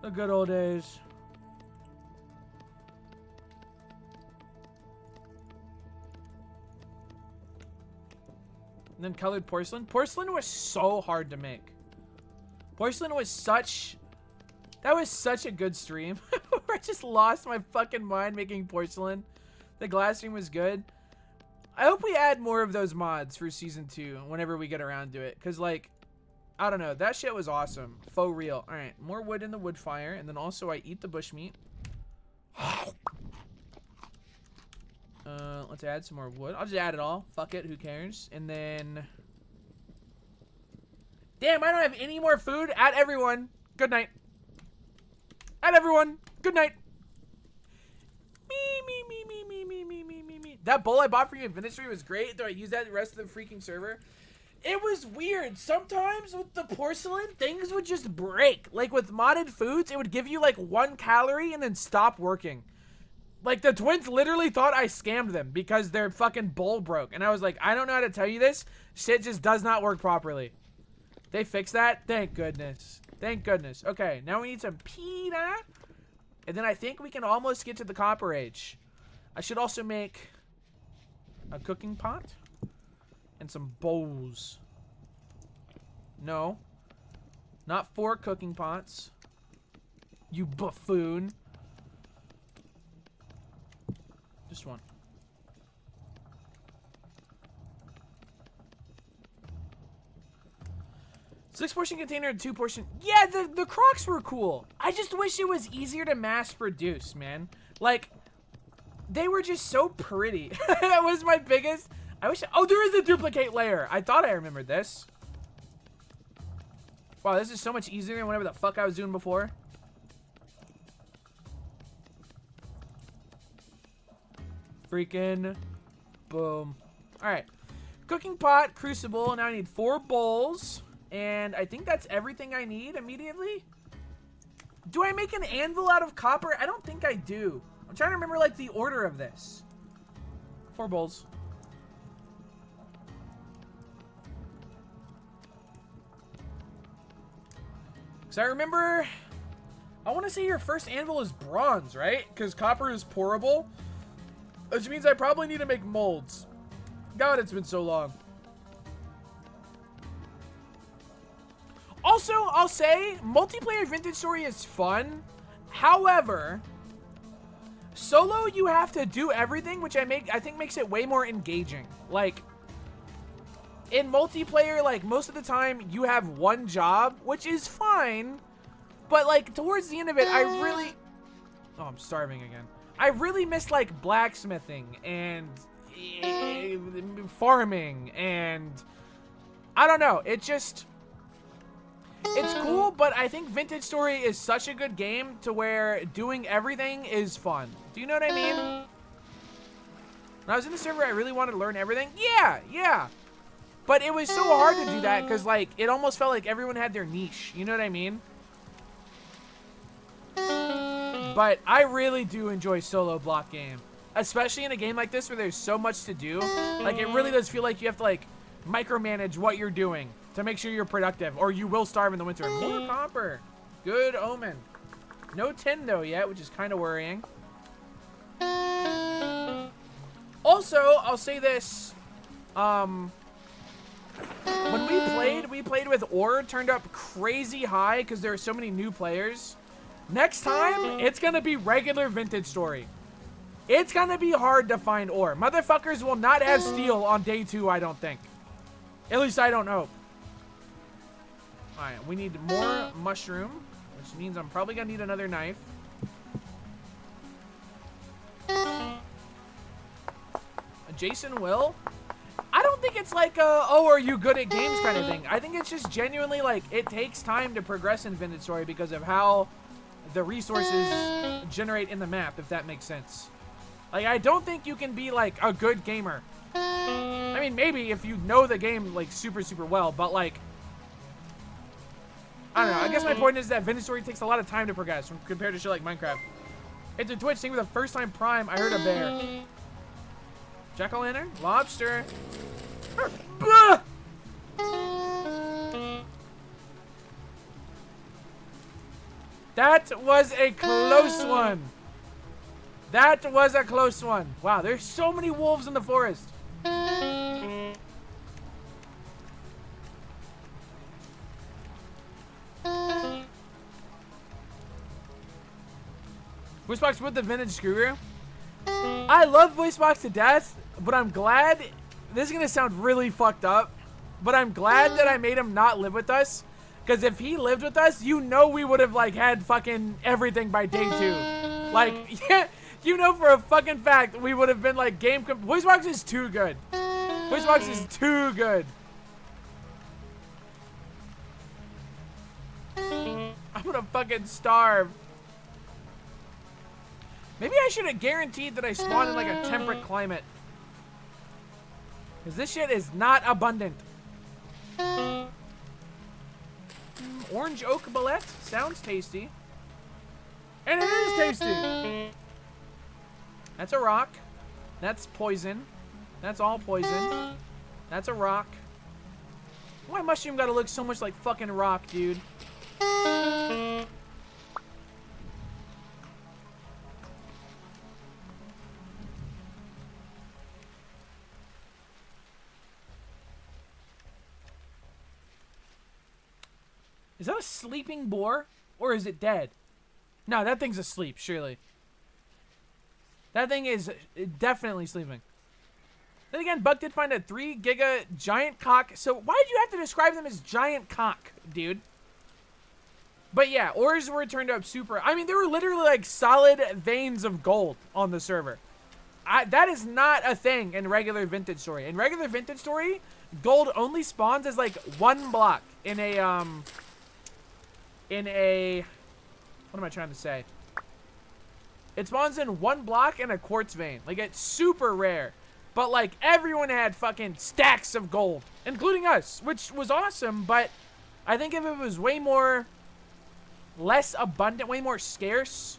The good old days. And then colored porcelain. Porcelain was so hard to make. Porcelain was such... That was such a good stream. I just lost my fucking mind making porcelain. The glass stream was good. I hope we add more of those mods for season 2 whenever we get around to it. Because, like, I don't know. That shit was awesome. Faux real. Alright, more wood in the wood fire. And then also I eat the bushmeat. Let's add some more wood. I'll just add it all. Fuck it. Who cares? And then... Damn, I don't have any more food. Add everyone. Good night. Add everyone. Good night. Me. That bowl I bought for you in Ministry was great. Do I use that the rest of the freaking server? It was weird. Sometimes with the porcelain, things would just break. Like with modded foods, it would give you like 1 calorie and then stop working. Like the twins literally thought I scammed them because their fucking bowl broke. And I was like, I don't know how to tell you this. Shit just does not work properly. They fixed that? Thank goodness. Thank goodness. Okay, now we need some pita. And then I think we can almost get to the Copper Age. I should also make a cooking pot and some bowls. No. Not 4 cooking pots. You buffoon. Just 1. 6-portion container and 2-portion. Yeah, the Crocs were cool. I just wish it was easier to mass produce, man. Like, they were just so pretty. That was my biggest. I wish. Oh, there is a duplicate layer. I thought I remembered this. Wow, this is so much easier than whatever the fuck I was doing before. Freaking boom. All right. Cooking pot, crucible. Now I need 4 bowls. And I think that's everything I need immediately. Do I make an anvil out of copper? I don't think I do. I'm trying to remember, like, the order of this. 4 bowls. Because I remember... I want to say your first anvil is bronze, right? Because copper is pourable. Which means I probably need to make molds. God, it's been so long. Also, I'll say, multiplayer Vintage Story is fun. However, solo, you have to do everything, which I think makes it way more engaging. Like, in multiplayer, like, most of the time, you have one job, which is fine. But, like, towards the end of it, I really... Oh, I'm starving again. I really miss, like, blacksmithing and farming and... I don't know. It just... It's cool, but I think Vintage Story is such a good game to where doing everything is fun. Do you know what I mean? When I was in the server, I really wanted to learn everything. Yeah. But it was so hard to do that because, like, it almost felt like everyone had their niche. You know what I mean? But I really do enjoy solo block game. Especially in a game like this where there's so much to do. Like, it really does feel like you have to, like, micromanage what you're doing to make sure you're productive, or you will starve in the winter. More copper. Good omen. No tin, though, yet, which is kind of worrying. Also, I'll say this. When we played with ore, turned up crazy high because there are so many new players. Next time, it's going to be regular Vintage Story. It's going to be hard to find ore. Motherfuckers will not have steel on day 2, I don't think. At least I don't hope. Alright, we need more mushroom, which means I'm probably going to need another knife. Jason will? I don't think it's like a, oh, are you good at games kind of thing. I think it's just genuinely like, it takes time to progress in Vintage Story because of how the resources generate in the map, if that makes sense. Like, I don't think you can be like a good gamer. I mean, maybe if you know the game like super, super well, but like, I don't know. I guess my point is that Vintage Story takes a lot of time to progress compared to shit like Minecraft. It's a Twitch thing with a first time Prime. I heard a bear. Jack-o'-lantern? Lobster. That was a close one. That was a close one. Wow, there's so many wolves in the forest. Voicebox with the vintage screw. I love Voicebox to death, but I'm glad, this is going to sound really fucked up, but I'm glad that I made him not live with us, because if he lived with us, you know we would have, like, had fucking everything by day 2. Like, yeah, you know for a fucking fact we would have been, like, Voicebox is too good. Voicebox is too good. I'm gonna fucking starve. Maybe I should have guaranteed that I spawned in like a temperate climate. Because this shit is not abundant. Orange oak bullet. Sounds tasty. And it is tasty. That's a rock. That's poison. That's all poison. That's a rock. Why mushroom gotta look so much like fucking rock, dude? Is that a sleeping boar? Or is it dead? No, that thing's asleep, surely. That thing is definitely sleeping. Then again, Buck did find a 3 giga giant cock. So why did you have to describe them as giant cock, dude? But yeah, ores were turned up super. I mean, there were literally like solid veins of gold on the server. That is not a thing in regular Vintage Story. In regular Vintage Story, gold only spawns as like 1 block in a what am I trying to say? It spawns in 1 block in a quartz vein. Like, it's super rare. But like everyone had fucking stacks of gold, including us, which was awesome. But I think if it was way more less abundant, way more scarce,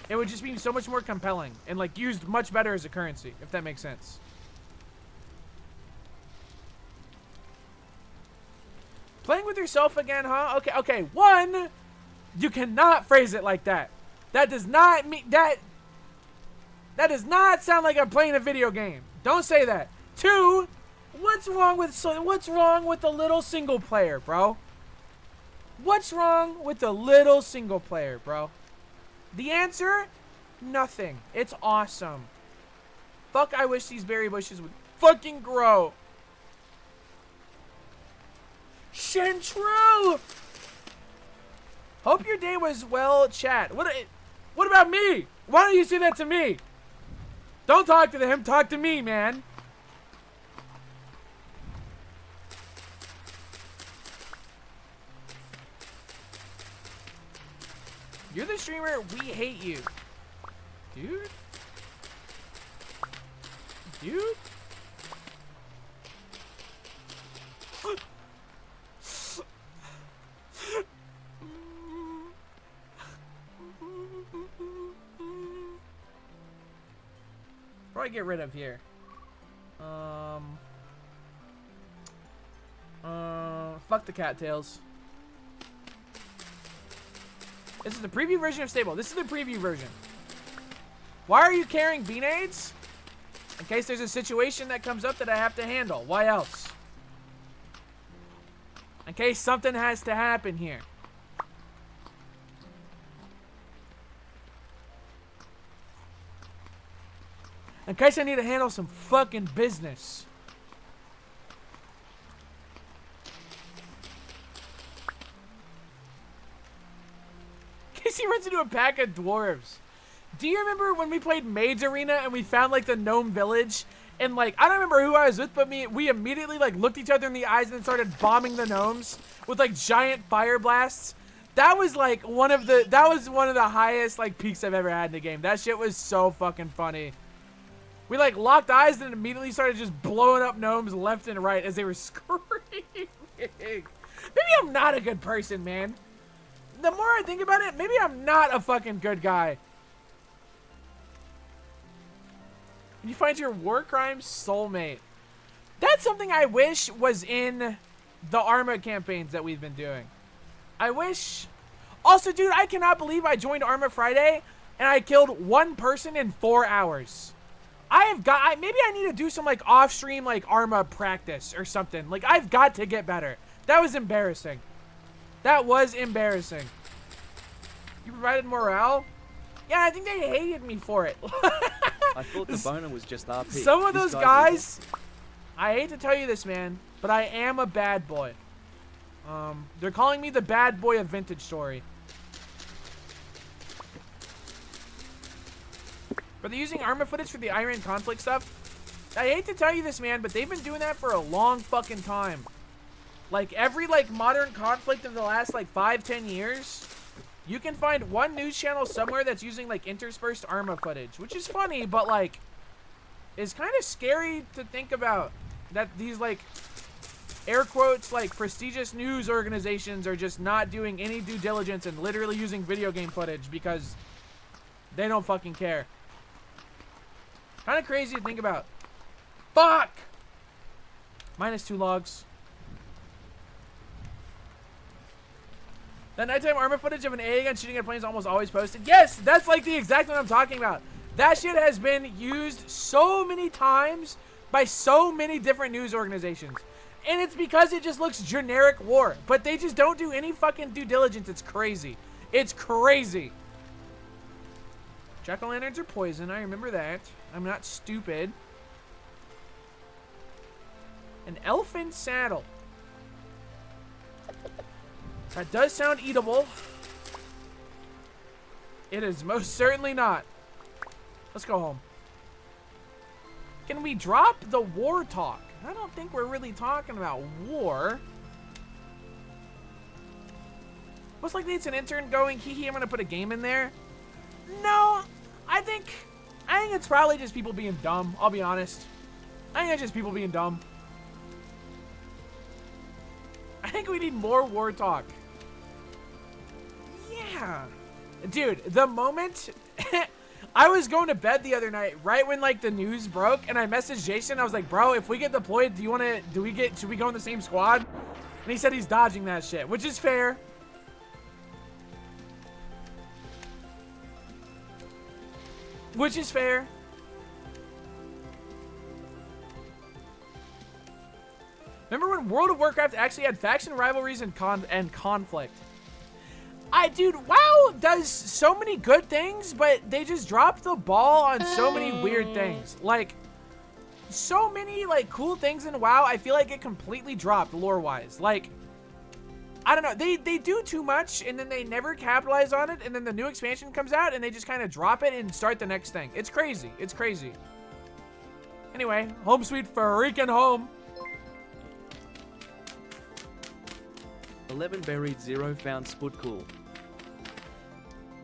it would just be so much more compelling and like used much better as a currency, if that makes sense. Playing with yourself again, huh? Okay. 1, you cannot phrase it like that. That does not mean that does not sound like I'm playing a video game. Don't say that. 2, what's wrong with the little single player, bro? What's wrong with the little single player, bro? The answer? Nothing. It's awesome. Fuck, I wish these berry bushes would fucking grow. Central! Hope your day was well, chat. What about me? Why don't you say that to me? Don't talk to him. Talk to me, man. You're the streamer. We hate you. Dude? What do I get rid of here? Fuck the cattails. This is the preview version of Stable. This is the preview version. Why are you carrying beanades? In case there's a situation that comes up that I have to handle. Why else? In case something has to happen here. In case I need to handle some fucking business. In case he runs into a pack of dwarves. Do you remember when we played Maids Arena and we found like the gnome village? And like, I don't remember who I was with, but we immediately like looked each other in the eyes and then started bombing the gnomes with like giant fire blasts. That was like one of the highest like peaks I've ever had in the game. That shit was so fucking funny. We like locked eyes and immediately started just blowing up gnomes left and right as they were screaming. Maybe I'm not a good person, man. The more I think about it, maybe I'm not a fucking good guy. You find your war crimes soulmate. That's something I wish was in the Arma campaigns that we've been doing. I wish. Also, dude, I cannot believe I joined Arma Friday and I killed 1 person in 4 hours. Maybe I need to do some like off-stream like Arma practice or something. Like, I've got to get better. That was embarrassing. That was embarrassing. You provided morale? Yeah, I think they hated me for it. I thought the boner was just RP. Some of those guys, I hate to tell you this, man, but I am a bad boy. They're calling me the bad boy of Vintage Story. But they're using Arma footage for the Iran conflict stuff. I hate to tell you this, man, but they've been doing that for a long fucking time. Like, every, like, modern conflict in the last, like, 5-10 years, you can find one news channel somewhere that's using, like, interspersed Arma footage. Which is funny, but, like, it's kind of scary to think about. That these, like, air quotes, like, prestigious news organizations are just not doing any due diligence and literally using video game footage because they don't fucking care. Kind of crazy to think about. Fuck! -2 logs. That nighttime Arma footage of an AA gun shooting at planes almost always posted. Yes, that's like the exact one I'm talking about. That shit has been used so many times by so many different news organizations. And it's because it just looks generic war. But they just don't do any fucking due diligence. It's crazy. It's crazy. Jack-o'-lanterns are poison. I remember that. I'm not stupid. An elephant saddle. That does sound eatable. It is most certainly not. Let's go home. Can we drop the war talk? I don't think we're really talking about war. Most likely it's an intern going, hee hee, I'm gonna put a game in there. No, I think it's probably just people being dumb, I'll be honest. I think it's just people being dumb. I think we need more war talk. Yeah. Dude, the moment I was going to bed the other night, right when like the news broke, and I messaged Jason, I was like, bro, if we get deployed, should we go in the same squad? And he said he's dodging that shit, which is fair. Which is fair. Remember when World of Warcraft actually had faction rivalries and conflict? Dude, WoW does so many good things, but they just drop the ball on so many weird things. Like, so many, like, cool things in WoW, I feel like it completely dropped lore-wise. Like, I don't know. They do too much, and then they never capitalize on it, and then the new expansion comes out, and they just kind of drop it and start the next thing. It's crazy. It's crazy. Anyway, home sweet freaking home. 11 buried, 0 found, spud cool.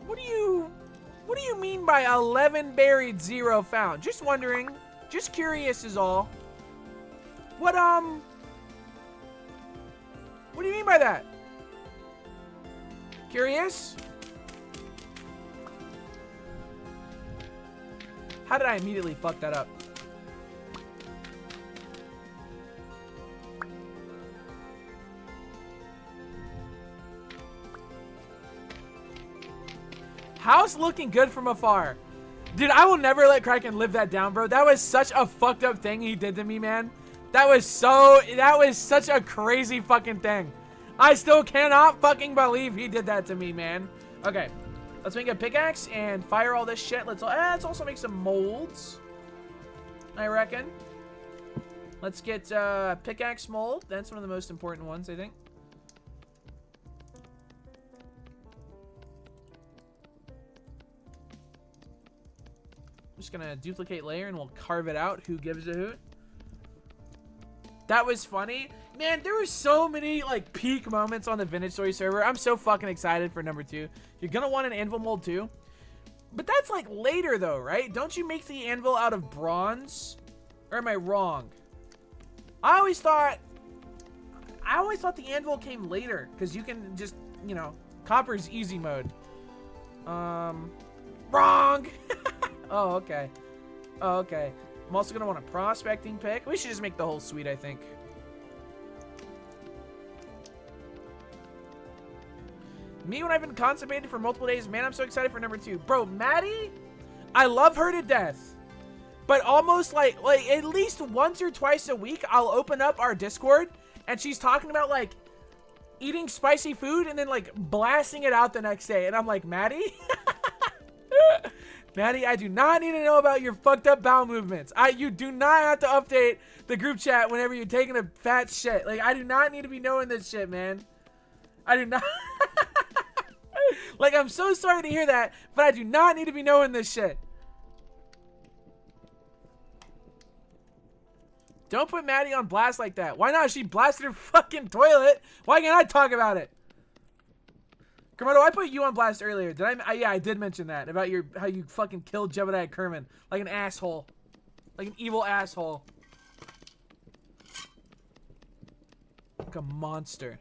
What do you mean by 11 buried, 0 found? Just wondering. Just curious is all. What do you mean by that? Curious? How did I immediately fuck that up? House looking good from afar. Dude, I will never let Kraken live that down, bro. That was such a fucked up thing he did to me, man. That was such a crazy fucking thing. I still cannot fucking believe he did that to me, man. Okay, let's make a pickaxe and fire all this shit. Let's also make some molds, I reckon. Let's get pickaxe mold. That's one of the most important ones, I think. I'm just gonna duplicate layer and we'll carve it out. Who gives a hoot? That was funny. Man, there were so many like peak moments on the Vintage Story server. I'm so fucking excited for number 2. You're gonna want an anvil mold too. But that's like later though, right? Don't you make the anvil out of bronze? Or am I wrong? I always thought the anvil came later. Because you can just, you know, copper's easy mode. Wrong! Oh, okay. Oh, okay. I'm also going to want a prospecting pick. We should just make the whole suite, I think. Me when I've been constipated for multiple days. Man, I'm so excited for number 2. Bro, Maddie, I love her to death. But almost like at least once or twice a week, I'll open up our Discord. And she's talking about, like, eating spicy food and then, like, blasting it out the next day. And I'm like, Maddie? Maddie, I do not need to know about your fucked up bowel movements. You do not have to update the group chat whenever you're taking a fat shit. Like, I do not need to be knowing this shit, man. I do not. Like, I'm so sorry to hear that, but I do not need to be knowing this shit. Don't put Maddie on blast like that. Why not? She blasted her fucking toilet. Why can't I talk about it? Kermito, I put you on blast earlier. Did I? Yeah, I did mention that about how you fucking killed Jebediah Kerman like an asshole, like an evil asshole, like a monster.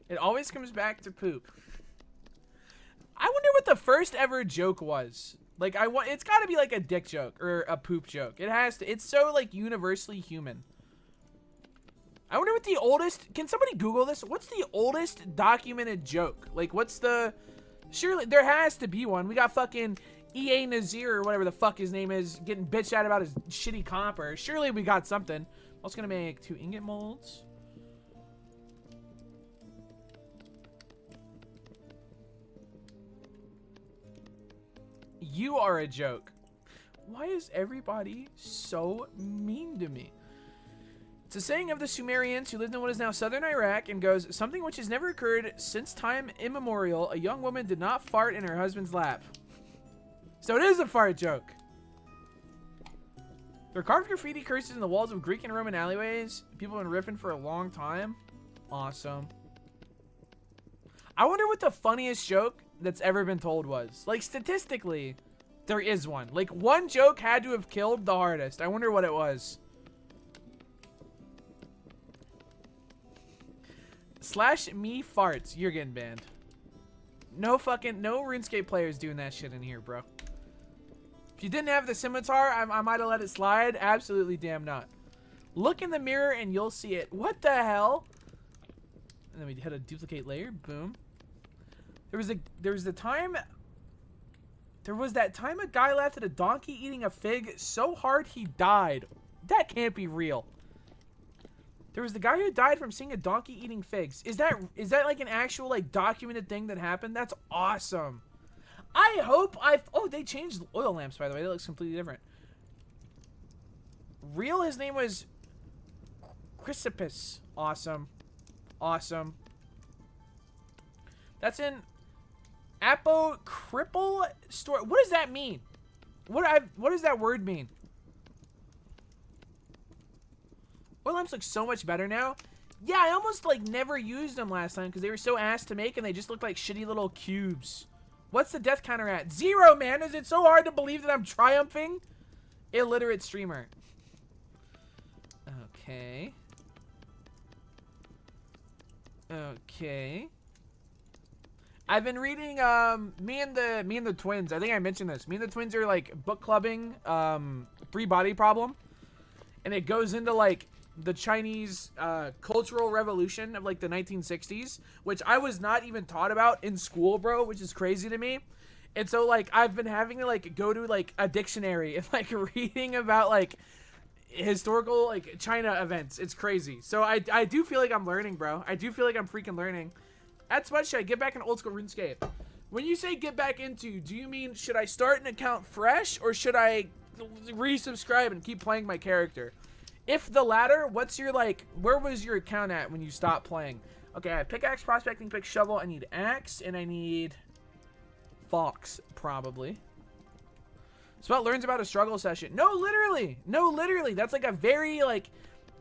It always comes back to poop. I wonder what the first ever joke was. Like, it's got to be like a dick joke or a poop joke. It has to. It's so like universally human. I wonder what the oldest... Can somebody Google this? What's the oldest documented joke? Like, what's the... Surely, there has to be one. We got fucking EA Nazir or whatever the fuck his name is getting bitched out about his shitty copper. Surely we got something. I'm also going to make 2 ingot molds. You are a joke. Why is everybody so mean to me? It's a saying of the Sumerians who lived in what is now southern Iraq and goes, something which has never occurred since time immemorial. A young woman did not fart in her husband's lap. So it is a fart joke. There are carved graffiti curses in the walls of Greek and Roman alleyways. People have been riffing for a long time. Awesome. I wonder what the funniest joke that's ever been told was. Like, statistically, there is one. Like, one joke had to have killed the hardest. I wonder what it was. Slash me farts. You're getting banned. No RuneScape players doing that shit in here, bro. If you didn't have the scimitar, I might have let it slide. Absolutely damn not. Look in the mirror and you'll see it. What the hell? And then we hit a duplicate layer. Boom. There was that time a guy laughed at a donkey eating a fig so hard he died. That can't be real. There was the guy who died from seeing a donkey eating figs. Is that like an actual like documented thing that happened? That's awesome. I hope oh, they changed oil lamps, by the way. That looks completely different. His name was Chrysippus. Awesome. Awesome. That's in Apocryphal story. What does that mean? What does that word mean? Oil lamps look so much better now. Yeah, I almost like never used them last time because they were so ass to make and they just looked like shitty little cubes. What's the death counter at? 0, man. Is it so hard to believe that I'm triumphing? Illiterate streamer. Okay. Okay. I've been reading me and the twins. I think I mentioned this. Me and the twins are like book clubbing Free Body Problem. And it goes into like the Chinese cultural revolution of like the 1960s, which I was not even taught about in school, bro, which is crazy to me. And so like I've been having to like go to like a dictionary and like reading about like historical like China events. It's crazy. So I do feel like I'm learning, bro. I do feel like I'm freaking learning. That's what should I get back in old school RuneScape? When you say get back into, do you mean should I start an account fresh or should I resubscribe and keep playing my character? If the latter, what's your like, where was your account at when you stopped playing? Okay, I have pickaxe, prospecting, pick, shovel. I need axe and I need fox, probably. Spot learns about a struggle session. No, literally. No, literally. That's like a very like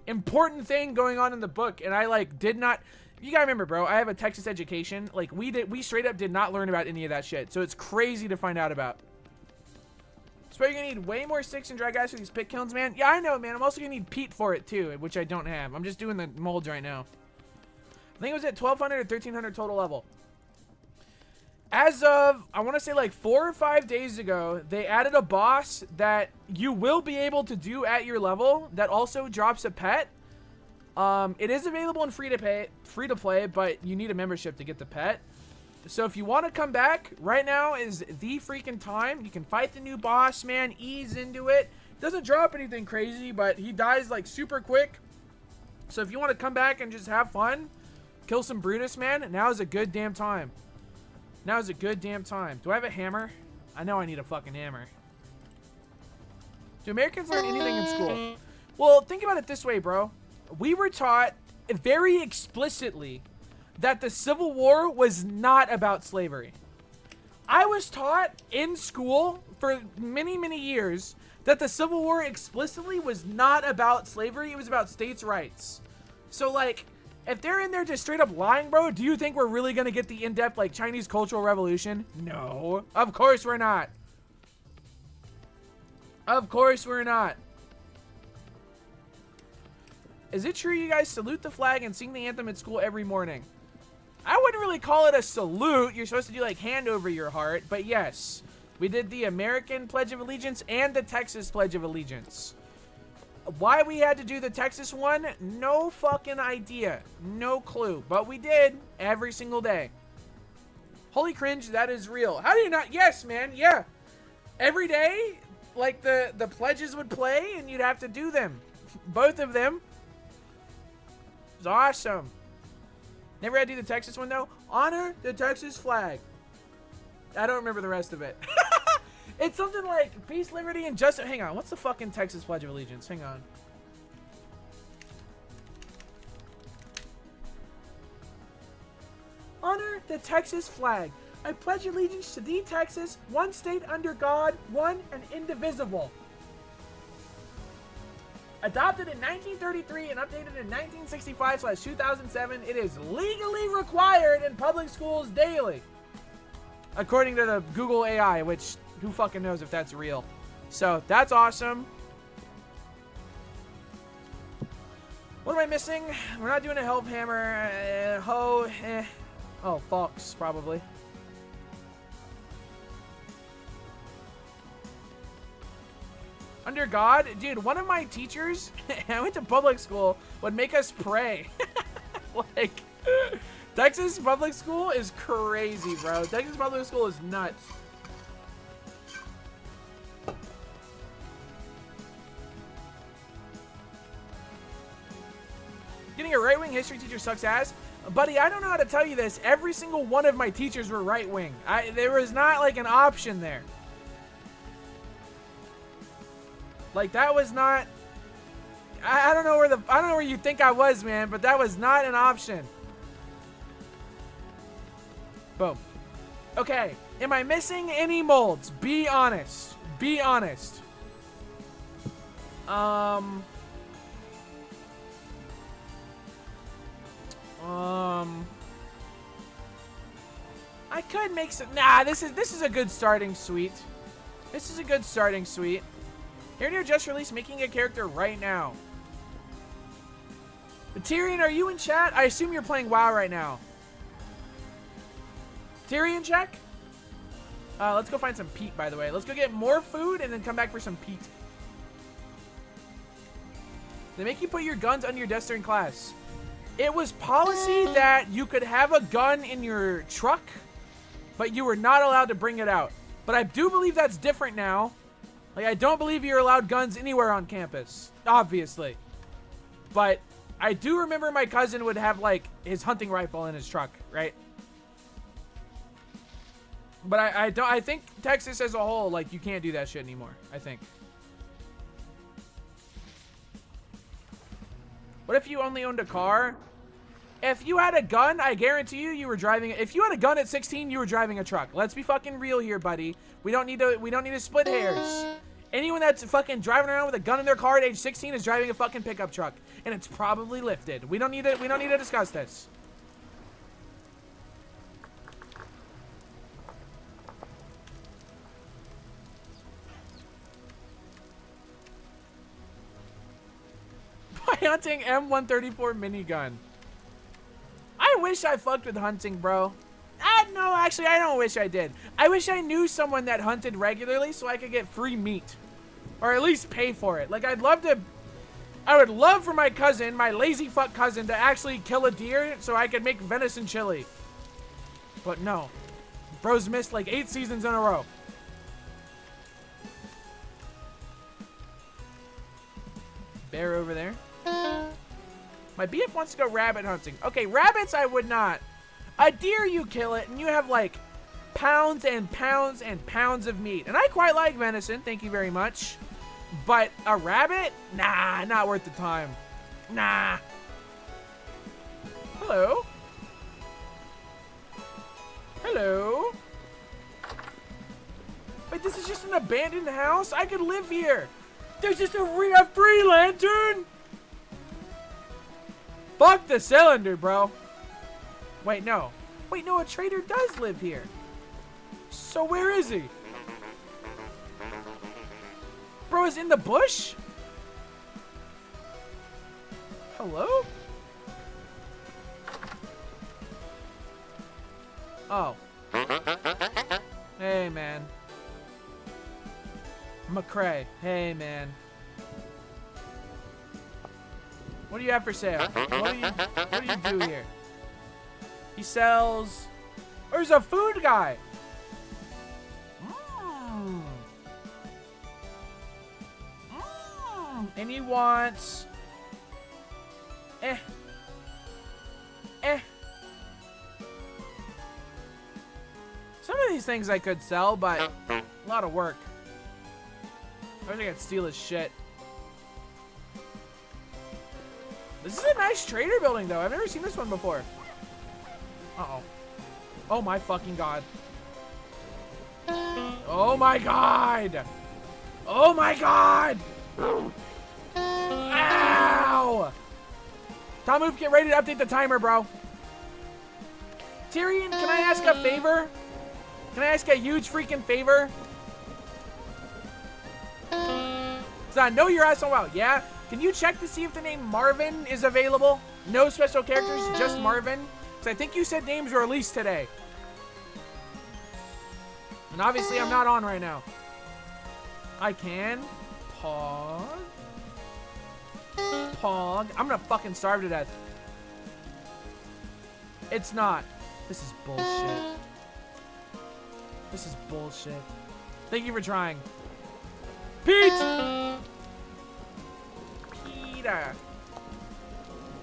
important thing going on in the book. And I like did not, you gotta remember, bro, I have a Texas education. Like we straight up did not learn about any of that shit. So it's crazy to find out about. So you're gonna need way more sticks and dry guys for these pit kilns, man. Yeah, I know, man. I'm also gonna need peat for it too, which I don't have. I'm just doing the molds right now. I think it was at 1200 or 1300 total level. As of, I want to say like 4 or 5 days ago, they added a boss that you will be able to do at your level that also drops a pet. It is available in free to play, but you need a membership to get the pet. So if you want to come back, right now is the freaking time. You can fight the new boss, man. Ease into it. Doesn't drop anything crazy, but he dies like super quick. So if you want to come back and just have fun, kill some Brutus, man, now is a good damn time. Now is a good damn time. Do I have a hammer? I know I need a fucking hammer. Do Americans learn anything in school? Well, think about it this way, bro. We were taught very explicitly that the Civil War was not about slavery. I was taught in school for many, many years that the Civil War explicitly was not about slavery. It was about states' rights. So, like, if they're in there just straight up lying, bro, do you think we're really going to get the in-depth, like, Chinese Cultural Revolution? No. Of course we're not. Of course we're not. Is it true you guys salute the flag and sing the anthem at school every morning? I wouldn't really call it a salute. You're supposed to do, like, hand over your heart. But, yes, we did the American Pledge of Allegiance and the Texas Pledge of Allegiance. Why we had to do the Texas one, no fucking idea. No clue. But we did every single day. Holy cringe, that is real. How do you not? Yes, man. Yeah. Every day, like, the pledges would play, and you'd have to do them. Both of them. It was awesome. Never had to do the Texas one, though. Honor the Texas flag. I don't remember the rest of it. It's something like peace, liberty, and justice. Hang on. What's the fucking Texas Pledge of Allegiance? Hang on. Honor the Texas flag. I pledge allegiance to thee, Texas, one state under God, one and indivisible. Adopted in 1933 and updated in 1965/2007, it is legally required in public schools daily. According to the Google AI, which who fucking knows if that's real. So that's awesome. What am I missing? We're not doing a help hammer. Oh, Fox, probably. Under God? Dude, one of my teachers, I went to public school, would make us pray. Like, Texas public school is crazy, bro. Texas public school is nuts. Getting a right-wing history teacher sucks ass. Buddy, I don't know how to tell you this. Every single one of my teachers were right-wing. There was not, like, an option there. Like, that was not... I don't know where you think I was, man, but that was not an option. Boom. Okay, am I missing any molds? Be honest. Be honest. I could make some... Nah, this is a good starting suite. This is a good starting suite. Here near just released making a character right now. But Tyrion, are you in chat? I assume you're playing WoW right now. Tyrion, check? Let's go find some peat, by the way. Let's go get more food and then come back for some peat. They make you put your guns on your desk during class. It was policy that you could have a gun in your truck, but you were not allowed to bring it out. But I do believe that's different now. Like, I don't believe you're allowed guns anywhere on campus, obviously. But I do remember my cousin would have, like, his hunting rifle in his truck, right? But I think Texas as a whole, like, you can't do that shit anymore, I think. What if you only owned a car? If you had a gun, I guarantee you were driving. If you had a gun at 16, you were driving a truck. Let's be fucking real here, buddy. We don't need to split hairs. Anyone that's fucking driving around with a gun in their car at age 16 is driving a fucking pickup truck, and it's probably lifted. We don't need to discuss this. By hunting M134 minigun. I wish I fucked with hunting, bro. No, actually, I don't wish I did. I wish I knew someone that hunted regularly so I could get free meat. Or at least pay for it. Like, I would love for my cousin, my lazy fuck cousin, to actually kill a deer so I could make venison chili. But no. Bro's missed like 8 seasons in a row. Bear over there. My BF wants to go rabbit hunting. Okay, rabbits I would not. A deer, you kill it, and you have, like, pounds and pounds and pounds of meat. And I quite like venison, thank you very much. But a rabbit? Nah, not worth the time. Nah. Hello? Hello? Wait, this is just an abandoned house? I could live here. There's just a free lantern? Fuck the cylinder, bro. Wait, no. Wait, no, a trader does live here. So where is he? Bro is in the bush? Hello? Oh. Hey, man. McCrae. Hey, man. What do you have for sale? What do you do here? He sells... There's a food guy. And he wants... Some of these things I could sell, but A lot of work. I wish I could steal his shit. This is a nice trader building, though. I've never seen this one before. Uh-oh. Oh, my fucking God. Oh, my God. Oh, my God. Ow. Tom Move, get ready to update the timer, bro. Tyrion, can I ask a favor? Can I ask a huge freaking favor? So I know your ass on well. Yeah? Can you check to see if the name Marvin is available? No special characters, just Marvin? Because I think you said names were released today. And obviously I'm not on right now. I can. Pog. Pog. I'm gonna fucking starve to death. It's not. This is bullshit. This is bullshit. Thank you for trying. Pete! Peter.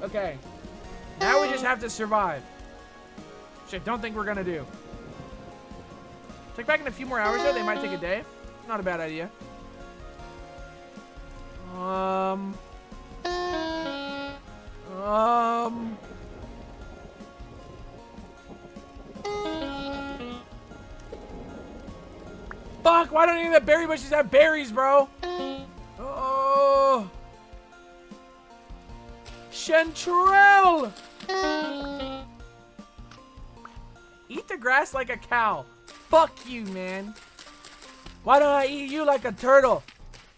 Okay. Now we just have to survive. Which I don't think we're gonna do. Check back in a few more hours though. They might take a day. Not a bad idea. Fuck, why don't any of the berry bushes have berries, bro? Oh. Chanterelle! Eat the grass like a cow. Fuck you, man. Why don't I eat you like a turtle?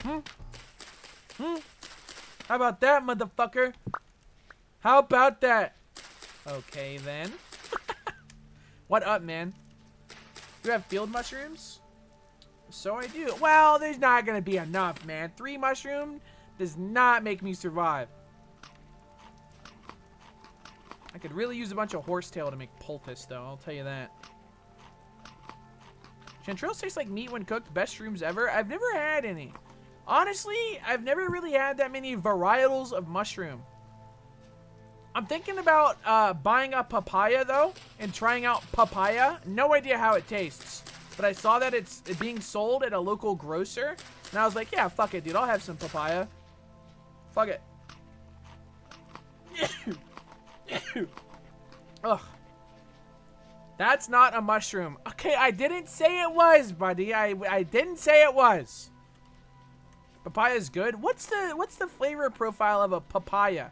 How about that, motherfucker? How about that? Okay, then. What up, man? You have field mushrooms? So I do. Well, there's not going to be enough, man. 3 mushroom does not make me survive. I could really use a bunch of horsetail to make poultice, though. I'll tell you that. Chanterelles taste like meat when cooked. Best shrooms ever. I've never had any. Honestly, I've never really had that many varietals of mushroom. I'm thinking about buying a papaya, though, and trying out papaya. No idea how it tastes. But I saw that it's being sold at a local grocer. And I was like, yeah, fuck it, dude. I'll have some papaya. Fuck it. Ugh. That's not a mushroom. Okay, I didn't say it was, buddy. I didn't say it was. Papaya is good. What's the flavor profile of a papaya?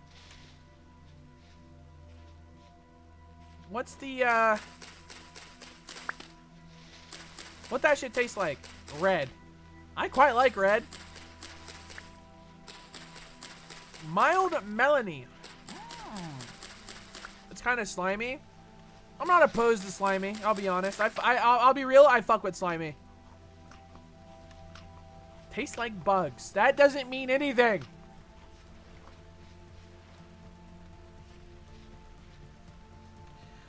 What's the what that shit taste like? Red. I quite like red. Mild melony. It's kind of slimy. I'm not opposed to slimy. I'll be honest. I'll be real. I fuck with slimy. Tastes like bugs. That doesn't mean anything.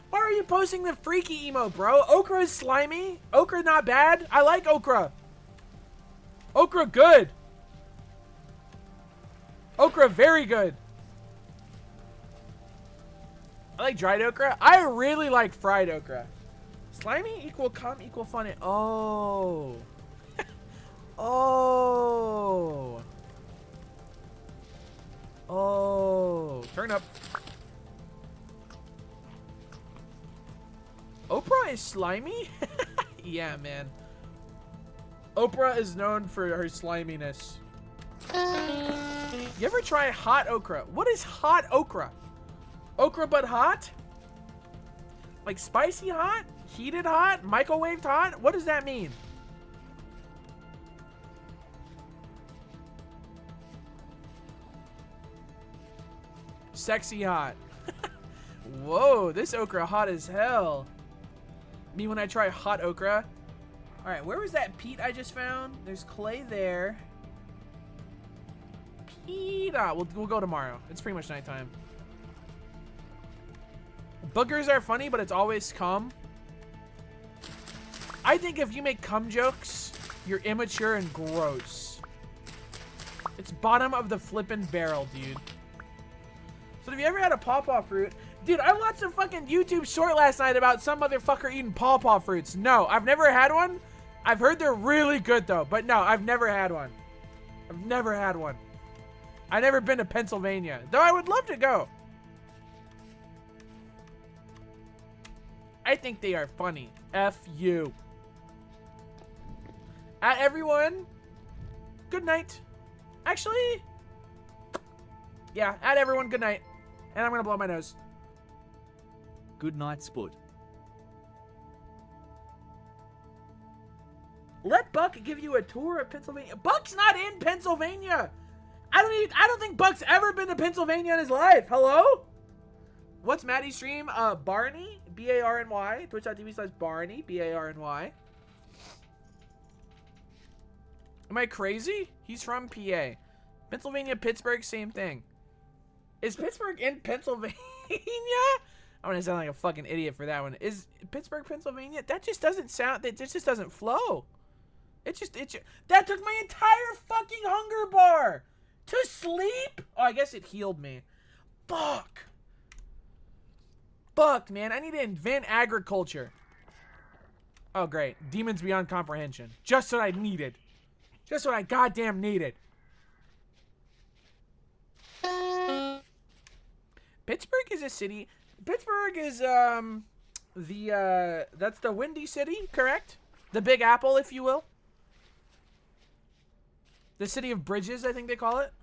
Why are you posting the freaky emo, bro? Okra is slimy. Okra not bad. I like okra. Okra good. Okra very good. I like dried okra. I really like fried okra. Slimy equal cum equal fun. Oh. Oh. Oh. Turn up. Oprah is slimy? Yeah, man. Oprah is known for her sliminess. You ever try hot okra? What is hot okra? Okra but hot? Like spicy hot? Heated hot? Microwaved hot? What does that mean? Sexy hot. Whoa, this okra hot as hell. Me when I try hot okra. Alright, where was that peat I just found? There's clay there. Peat. We'll go tomorrow. It's pretty much nighttime. Boogers are funny, but it's always cum. I think if you make cum jokes, you're immature and gross. It's bottom of the flippin' barrel, dude. So have you ever had a pawpaw fruit? Dude, I watched a fucking YouTube short last night about some motherfucker eating pawpaw fruits. No, I've never had one. I've heard they're really good though, but no, I've never had one. I've never had one. I've never been to Pennsylvania, though I would love to go. I think they are funny. F you. At everyone, good night. Actually, yeah, at everyone, good night. And I'm gonna blow my nose. Good night, Spud. Let Buck give you a tour of Pennsylvania. Buck's not in Pennsylvania. I don't think Buck's ever been to Pennsylvania in his life. Hello? What's Maddie's stream? Barney, B-A-R-N-Y. Twitch.tv/Barney, B-A-R-N-Y. Am I crazy? He's from PA. Pennsylvania, Pittsburgh, same thing. Is Pittsburgh in Pennsylvania? I'm gonna sound like a fucking idiot for that one. Is Pittsburgh, Pennsylvania? That just doesn't sound. That just doesn't flow. That took my entire fucking hunger bar to sleep. Oh, I guess it healed me. Fuck. Fuck, man. I need to invent agriculture. Oh, great. Demons beyond comprehension. Just what I needed. Just what I goddamn needed. Pittsburgh is a city. Pittsburgh is that's the Windy City, correct? The Big Apple, if you will. The city of bridges, I think they call it.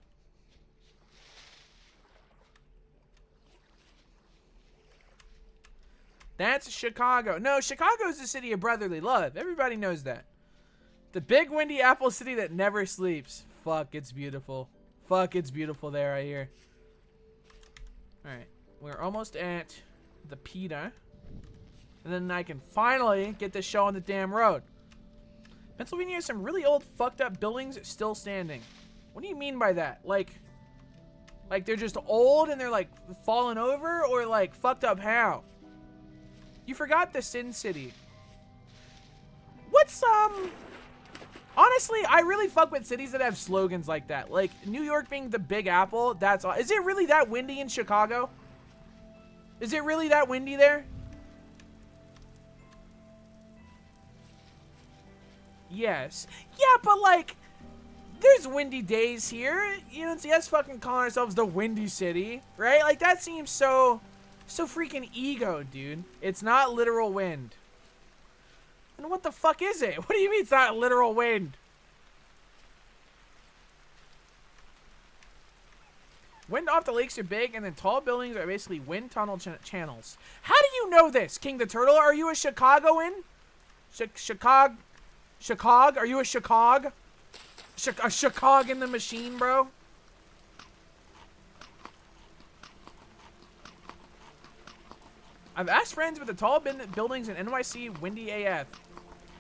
That's Chicago. No, Chicago is the city of brotherly love. Everybody knows that. The big windy apple city that never sleeps. Fuck, it's beautiful. Fuck, it's beautiful there, I hear. Alright, we're almost at the PETA. And then I can finally get this show on the damn road. Pennsylvania has some really old fucked up buildings still standing. What do you mean by that? Like they're just old and they're like falling over, or like fucked up how? You forgot the Sin City. What's honestly, I really fuck with cities that have slogans like that. Like New York being the Big Apple, that's all. Is it really that windy in Chicago? Is it really that windy there? Yes. Yeah, but like, there's windy days here. You don't see us fucking calling ourselves the Windy City, right? Like, that seems so freaking ego, dude. It's not literal wind. And what the fuck is it? What do you mean it's not literal wind? Wind off the lakes are big, and then tall buildings are basically wind tunnel channels. How do you know this, King the Turtle? Are you a Chicagoan? Chicago? Are you a Chicago? A Chicago in the machine, bro? I've asked friends with the tall buildings in NYC, windy AF.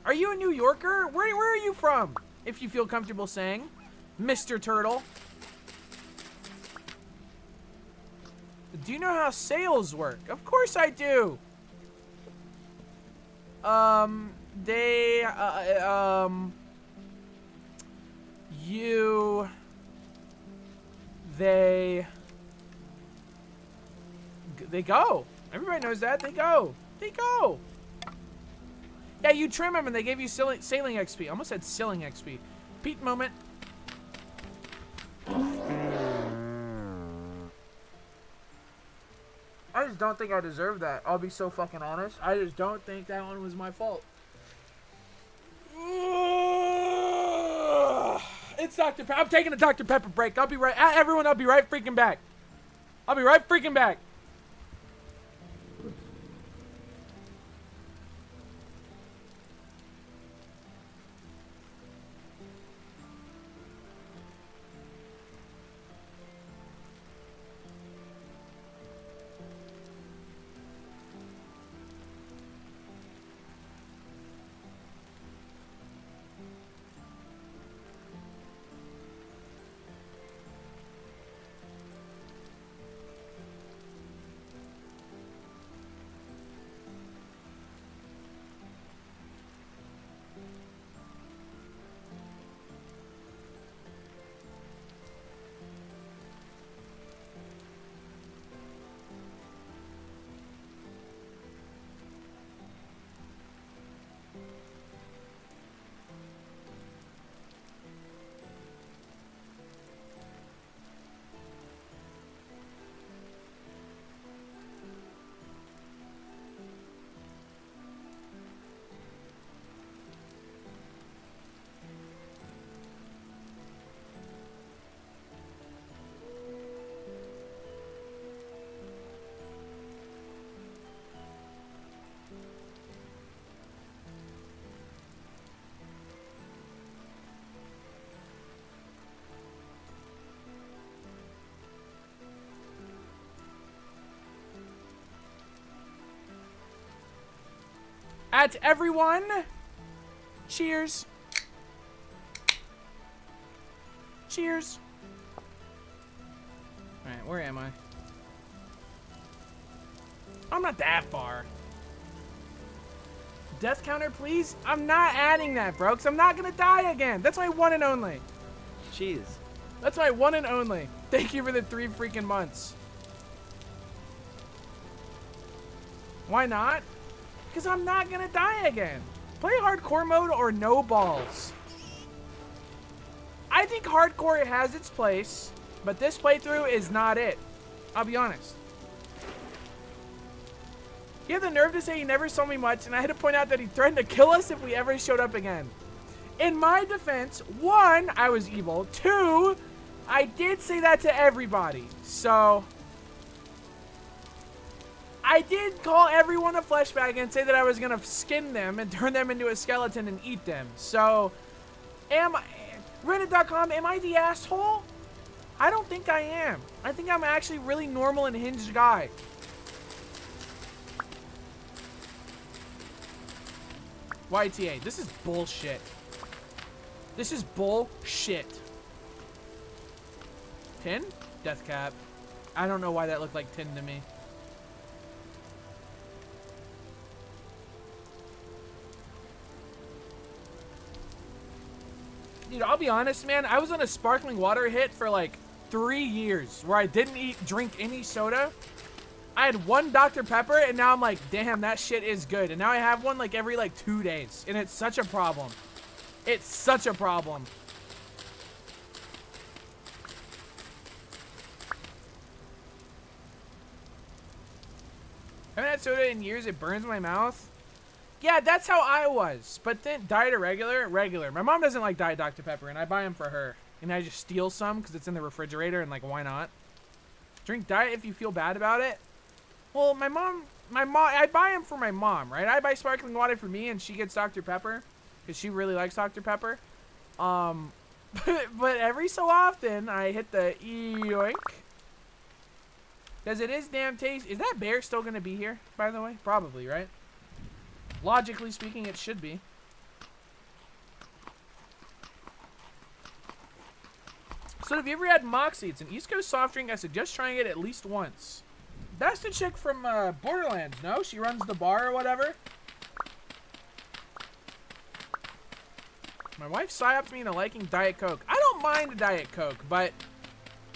Are you a New Yorker? Where are you from? If you feel comfortable saying, Mr. Turtle. Do you know how sales work? Of course I do. They go. Everybody knows that. They go. Yeah, you trim them and they gave you sailing XP. I almost said sailing XP. Pete moment. I just don't think I deserve that. I'll be so fucking honest. I just don't think that one was my fault. It's Dr. Pepper. I'm taking a Dr. Pepper break. I'll be right. Everyone, I'll be right freaking back. At everyone, cheers. Cheers. All right, where am I? I'm not that far. Death counter, please? I'm not adding that, bro, because I'm not going to die again. That's my one and only. Cheers. That's my one and only. Thank you for the 3 freaking months. Why not? Because I'm not going to die again. Play hardcore mode or no balls. I think hardcore has its place, but this playthrough is not it. I'll be honest. He had the nerve to say he never saw me much, and I had to point out that he threatened to kill us if we ever showed up again. In my defense, 1, I was evil. 2, I did say that to everybody. So, I did call everyone a flesh bag and say that I was going to skin them and turn them into a skeleton and eat them. So, Reddit.com, am I the asshole? I don't think I am. I think I'm actually a really normal and hinged guy. YTA, this is bullshit. This is bullshit. Tin? Death cap. I don't know why that looked like tin to me. Dude, I'll be honest, man. I was on a sparkling water hit for like 3 years where I didn't drink any soda. I had 1 Dr. Pepper, and now I'm like, damn, that shit is good. And now I have one like every like 2 days, and it's such a problem. It's such a problem. I haven't had soda in years. It burns my mouth. Yeah, that's how I was. But then Diet or regular? Regular. My mom doesn't like Diet Dr. Pepper, and I buy them for her. And I just steal some because it's in the refrigerator, and like, why not? Drink Diet if you feel bad about it. Well, my mom, I buy them for my mom, right? I buy sparkling water for me, and she gets Dr. Pepper because she really likes Dr. Pepper. But every so often, I hit the yoink. Because it is damn tasty. Is that bear still going to be here, by the way? Probably, right? Logically speaking, it should be. So have you ever had Moxie? It's an East Coast soft drink. I suggest trying it at least once. That's the chick from Borderlands, no? She runs the bar or whatever. My wife psyoped me into liking Diet Coke. I don't mind a Diet Coke, but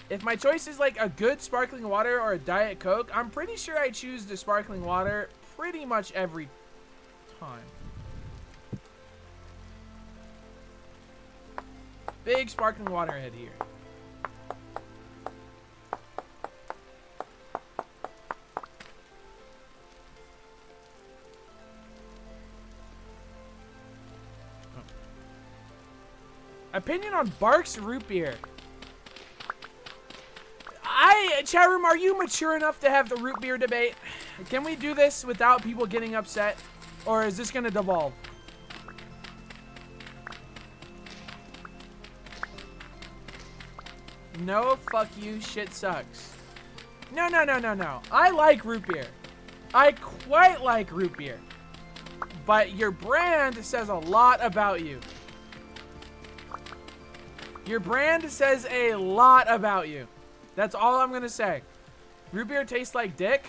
if my choice is like a good sparkling water or a Diet Coke, I'm pretty sure I choose the sparkling water pretty much every time. Big sparkling water head here. Opinion on Barks root beer. Chat room, are you mature enough to have the root beer debate? Can we do this without people getting upset? Or is this going to devolve? No, fuck you, shit sucks. No. I like root beer. I quite like root beer. But your brand says a lot about you. Your brand says a lot about you. That's all I'm going to say. Root beer tastes like dick.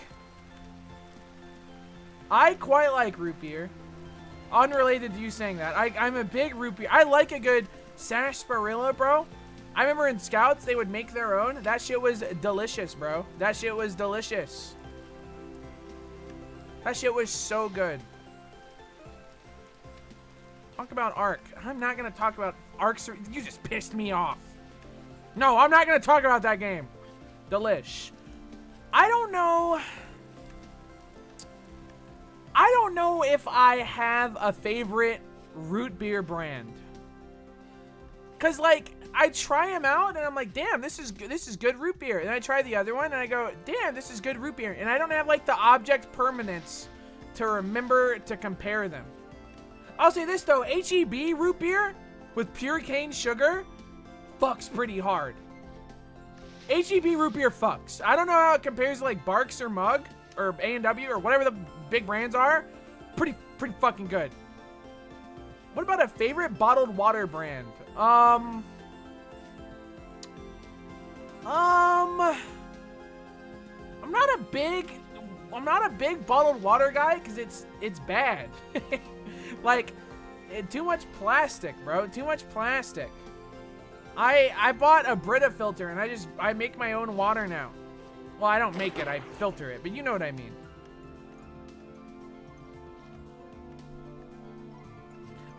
I quite like root beer. Unrelated to you saying that. I'm a big root beer. I like a good sarsaparilla, bro. I remember in Scouts, they would make their own. That shit was delicious, bro. That shit was delicious. That shit was so good. Talk about Ark. I'm not going to talk about Ark. You just pissed me off. No, I'm not going to talk about that game. Delish. I don't know if I have a favorite root beer brand. Because, like, I try them out, and I'm like, damn, this is good root beer. And I try the other one, and I go, damn, this is good root beer. And I don't have, like, the object permanence to remember to compare them. I'll say this, though. H-E-B root beer with pure cane sugar fucks pretty hard. H-E-B root beer fucks. I don't know how it compares to, like, Barks or Mug or A&W or whatever the big brands are. Pretty Pretty fucking good. What about a favorite bottled water brand? I'm not a big bottled water guy because it's bad. Like, too much plastic, bro. Too much plastic. I bought a Brita filter and I make my own water now. Well, I don't make it, I filter it, but you know what I mean.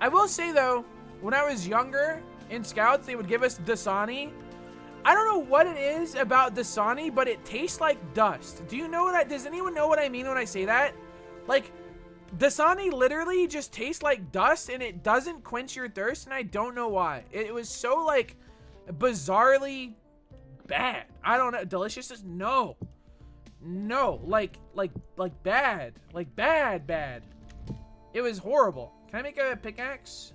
I will say though, when I was younger in Scouts, they would give us Dasani. I don't know what it is about Dasani, but it tastes like dust. Do you know what does anyone know what I mean when I say that? Like, Dasani literally just tastes like dust and it doesn't quench your thirst, and I don't know why. It was so like bizarrely bad. I don't know. Delicious? No. No, like bad. Like bad. It was horrible. Can I make a pickaxe?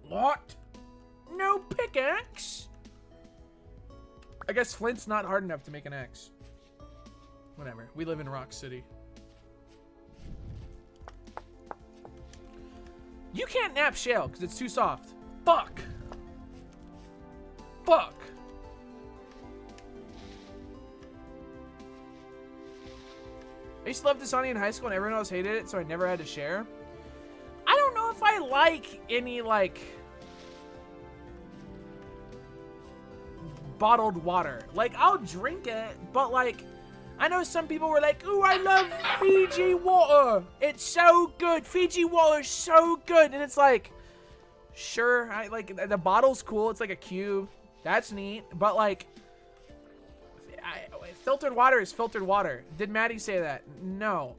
What? No pickaxe? I guess flint's not hard enough to make an axe. Whatever. We live in Rock City. You can't nap shale because it's too soft. Fuck. Fuck. I used to love Dasani in high school and everyone else hated it, so I never had to share. I don't know if I like any, like, bottled water. Like, I'll drink it, but, like, I know some people were like, ooh, I love Fiji water. It's so good. Fiji water is so good. And it's like, sure, the bottle's cool. It's like a cube. That's neat. But, like, filtered water is filtered water. Did Maddie say that? No.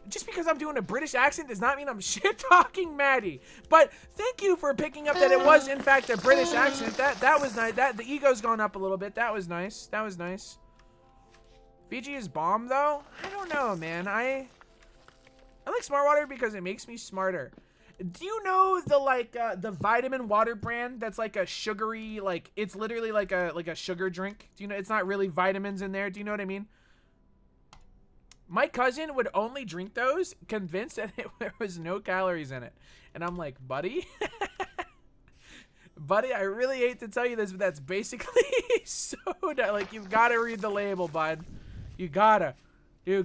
Just because I'm doing a British accent does not mean I'm shit-talking Maddie. But thank you for picking up that it was, in fact, a British accent. That was nice. The ego's gone up a little bit. That was nice. That was nice. Fiji is bomb, though? I don't know, man. I like smart water because it makes me smarter. Do you know the vitamin water brand that's like a sugary, like, it's literally like a sugar drink? Do you know, it's not really vitamins in there. Do you know what I mean? My cousin would only drink those, convinced that there was no calories in it. And I'm like, buddy, buddy, I really hate to tell you this, but that's basically soda. Like, you've got to read the label, bud. You gotta. They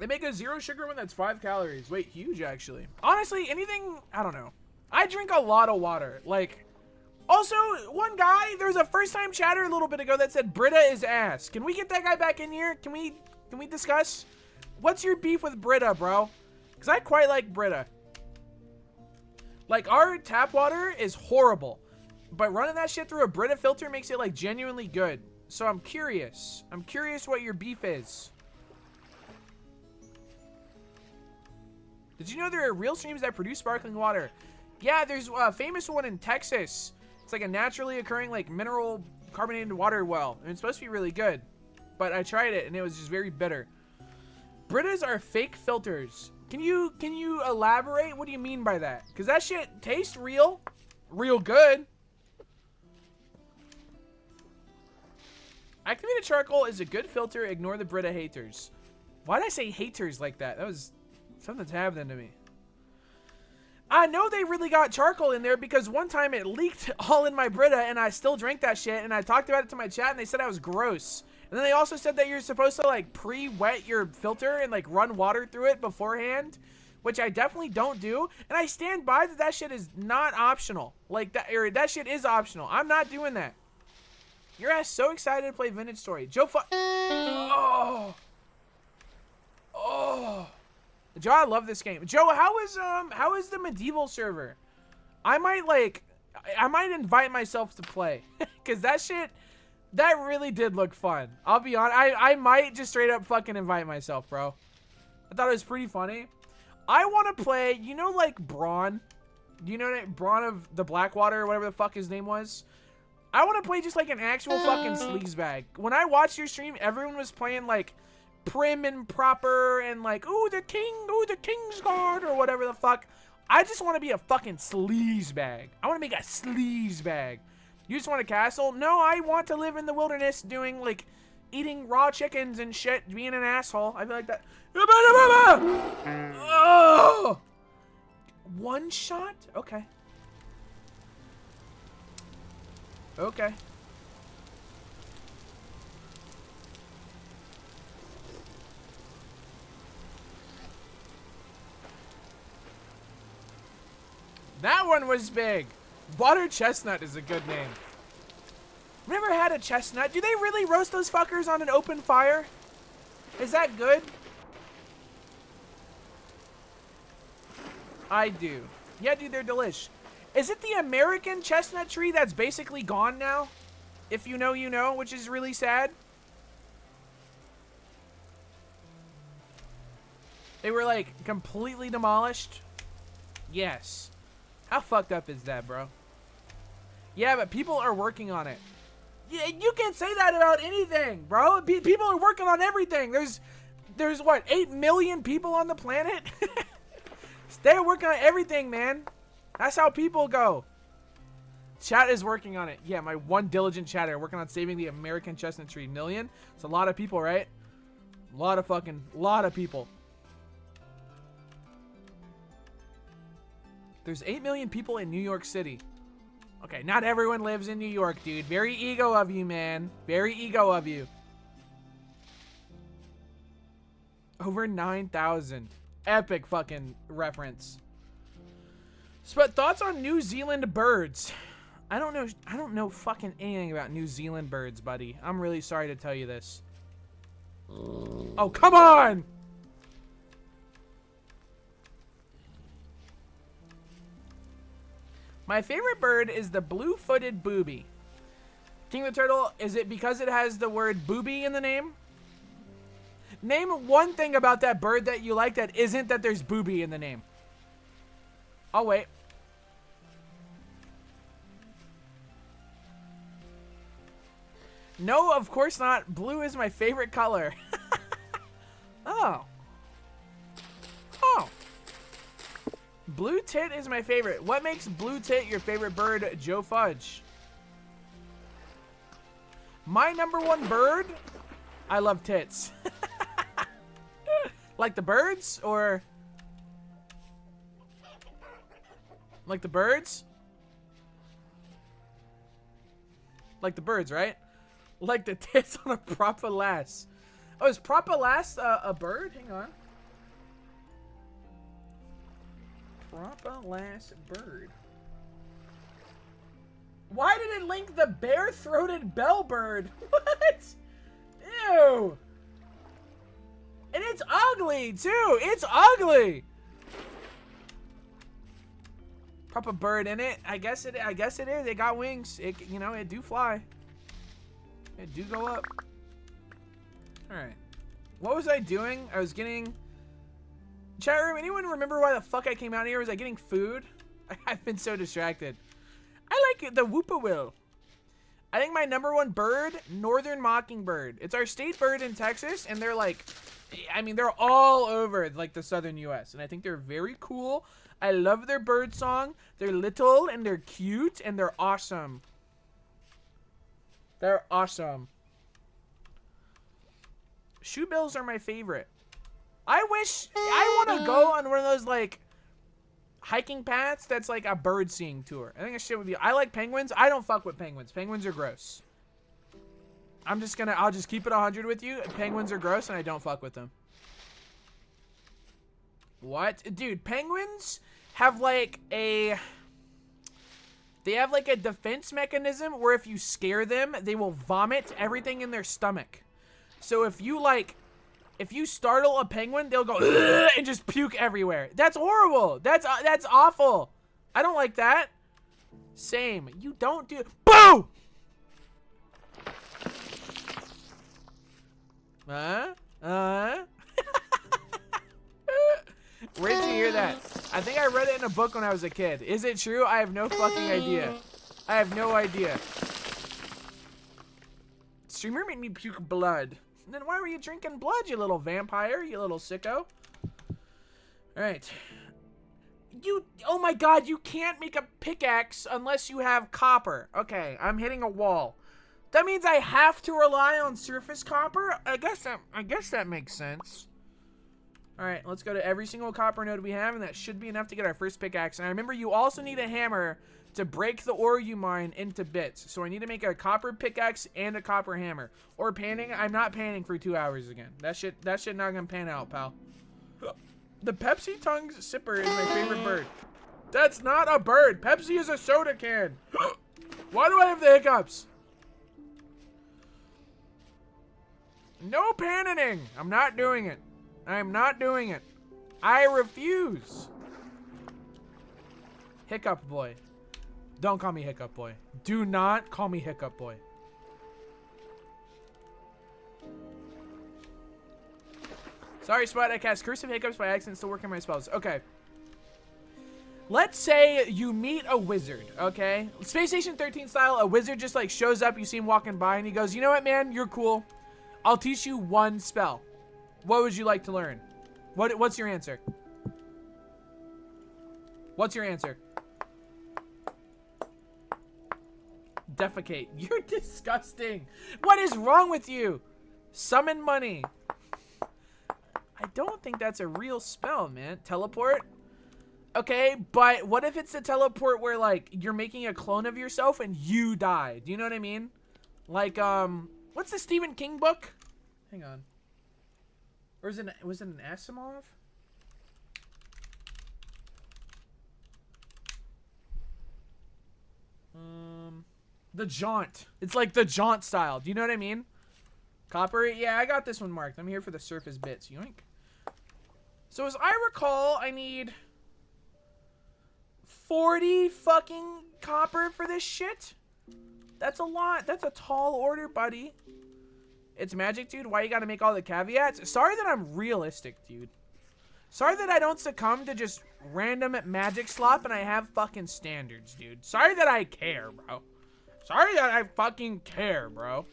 make a 0 sugar one that's 5 calories. Wait, huge, actually. Honestly, anything, I don't know. I drink a lot of water. Like, also, one guy, there was a first-time chatter a little bit ago that said Brita is ass. Can we get that guy back in here? Can we discuss? What's your beef with Brita, bro? Because I quite like Brita. Like, our tap water is horrible. But running that shit through a Brita filter makes it, like, genuinely good. So I'm curious. I'm curious what your beef is. Did you know there are real streams that produce sparkling water? Yeah, there's a famous one in Texas. It's like a naturally occurring, like, mineral carbonated water well. And it's supposed to be really good. But I tried it, and it was just very bitter. Britas are fake filters. Can you elaborate? What do you mean by that? Because that shit tastes real. Real good. Activated charcoal is a good filter. Ignore the Brita haters. Why did I say haters like that? That was... something's happening to me. I know they really got charcoal in there because one time it leaked all in my Brita and I still drank that shit and I talked about it to my chat and they said I was gross. And then they also said that you're supposed to like pre-wet your filter and like run water through it beforehand, which I definitely don't do. And I stand by that shit is not optional. Like that, or that shit is optional. I'm not doing that. Your ass so excited to play Vintage Story. Joe Oh. Joe, I love this game. Joe, how is the medieval server? I might invite myself to play. Cause that really did look fun. I'll be honest. I might just straight up fucking invite myself, bro. I thought it was pretty funny. I want to play, you know, like Braun. Do you know that Braun of the Blackwater or whatever the fuck his name was? I want to play just like an actual fucking sleazebag. When I watched your stream, everyone was playing like prim and proper and like, ooh, the king's guard or whatever the fuck. I just want to be a fucking sleazebag. I want to make a sleazebag. You just want a castle? No, I want to live in the wilderness doing like eating raw chickens and shit, being an asshole. I feel like that. Oh! One shot? Okay. Okay. That one was big. Water chestnut is a good name. I've never had a chestnut. Do they really roast those fuckers on an open fire? Is that good? I do. Yeah, dude, they're delish. Is it the American chestnut tree that's basically gone now? If you know, you know, which is really sad. They were, like, completely demolished. Yes. How fucked up is that, bro? Yeah, but people are working on it. Yeah, you can't say that about anything, bro. People are working on everything. There's what, 8 million people on the planet? They're working on everything, man. That's how people go. Chat is working on it. Yeah, my one diligent chatter working on saving the American chestnut tree. Million? It's a lot of people, right? A lot of people. There's 8 million people in New York City. Okay, not everyone lives in New York, dude. Very ego of you, man. Very ego of you. Over 9,000. Epic fucking reference. But thoughts on New Zealand birds? I don't know fucking anything about New Zealand birds, buddy. I'm really sorry to tell you this. Oh, come on! My favorite bird is the blue-footed booby. King of the Turtle, is it because it has the word booby in the name? Name one thing about that bird that you like that isn't that there's booby in the name. I'll wait. No, of course not. Blue is my favorite color. Oh. Oh. Blue tit is my favorite. What makes blue tit your favorite bird, Joe Fudge? My number one bird? I love tits. Like the birds, or like the birds? Like the birds, right? Like the tits on a propalass. Oh, is propalass a bird? Hang on. Propalass bird. Why did it link the bare-throated bellbird? What? Ew. And it's ugly, too. It's ugly. Proper bird in it. I guess it is. It got wings. It do fly. It do go up. All right. What was I doing? I was getting... Chat room, anyone remember why the fuck I came out here? Was I getting food? I've been so distracted. I like the whippoorwill. I think my number one bird, northern mockingbird. It's our state bird in Texas, and they're like, I mean, they're all over like the southern U.S., and I think they're very cool. I love their bird song. They're little, and they're cute, and they're awesome. They're awesome. Shoebills are my favorite. I wish I want to go on one of those like hiking paths that's like a bird seeing tour. I think that shit would be. I like penguins. I don't fuck with penguins. Penguins are gross. I'll just keep it 100 with you. Penguins are gross and I don't fuck with them. What? Dude, penguins have like a defense mechanism where if you scare them, they will vomit everything in their stomach. So if you startle a penguin, they'll go and just puke everywhere. That's horrible. That's awful. I don't like that. Same. You don't do. Boo! Where'd you hear that? I think I read it in a book when I was a kid. Is it true? I have no fucking idea. I have no idea. Streamer made me puke blood. Then why were you drinking blood, you little vampire, you little sicko? Alright. Oh my god, you can't make a pickaxe unless you have copper. Okay, I'm hitting a wall. That means I have to rely on surface copper? I guess that makes sense. Alright, let's go to every single copper node we have, and that should be enough to get our first pickaxe. And I remember you also need a hammer to break the ore you mine into bits. So I need to make a copper pickaxe and a copper hammer. Or panning. I'm not panning for 2 hours again. That shit not gonna pan out, pal. The Pepsi tongue sipper is my favorite bird. That's not a bird. Pepsi is a soda can. Why do I have the hiccups? No panning. I'm not doing it. I'm not doing it. I refuse. Hiccup boy. Don't call me Hiccup boy. Do not call me Hiccup boy. Sorry, Spot. I cast Curse of Hiccups by accident, still working my spells. Okay. Let's say you meet a wizard, okay? Space Station 13 style, a wizard just like shows up, you see him walking by, and he goes, you know what, man? You're cool. I'll teach you one spell. What would you like to learn? What's your answer? What's your answer? Defecate. You're disgusting. What is wrong with you? Summon money. I don't think that's a real spell, man. Teleport? Okay, but what if it's a teleport where, like, you're making a clone of yourself and you die? Do you know what I mean? Like, what's the Stephen King book? Hang on. Or was it an Asimov? The Jaunt. It's like the Jaunt style. Do you know what I mean? Copper? Yeah, I got this one marked. I'm here for the surface bits. Yoink. So as I recall, I need 40 fucking copper for this shit. That's a lot. That's a tall order, buddy. It's magic, dude. Why you gotta make all the caveats? Sorry that I'm realistic, dude. Sorry that I don't succumb to just random magic slop and I have fucking standards, dude. Sorry that I care, bro. Sorry that I fucking care, bro.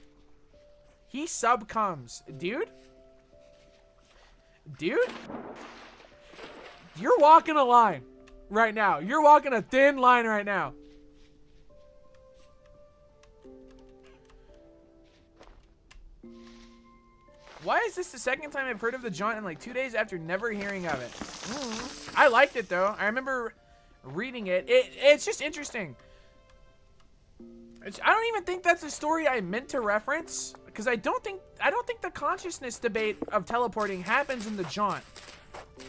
He subcomes. Dude? Dude? You're walking a line right now. You're walking a thin line right now. Why is this the second time I've heard of the Jaunt in like 2 days after never hearing of it? I liked it though. I remember reading it. It's just interesting. I don't even think that's a story I meant to reference because I don't think the consciousness debate of teleporting happens in the Jaunt.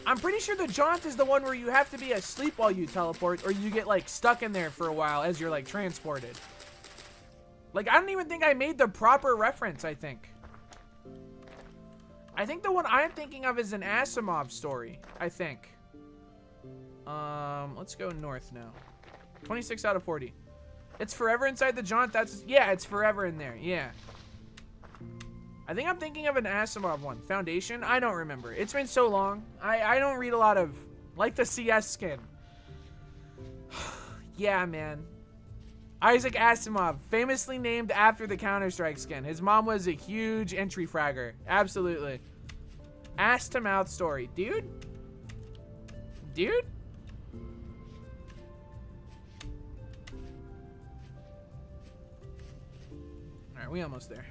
I'm pretty sure the Jaunt is the one where you have to be asleep while you teleport or you get like stuck in there for a while as you're like transported. Like I don't even think I made the proper reference, I think. I think the one I'm thinking of is an Asimov story, I think. Let's go north now. 26 out of 40. It's forever inside the Jaunt. Yeah, it's forever in there. Yeah. I think I'm thinking of an Asimov one. Foundation? I don't remember. It's been so long. I don't read a lot of, like the CS skin. Yeah, man. Isaac Asimov, famously named after the Counter-Strike skin. His mom was a huge entry fragger. Absolutely. Ass to mouth story. Dude? Dude? Alright, we almost there.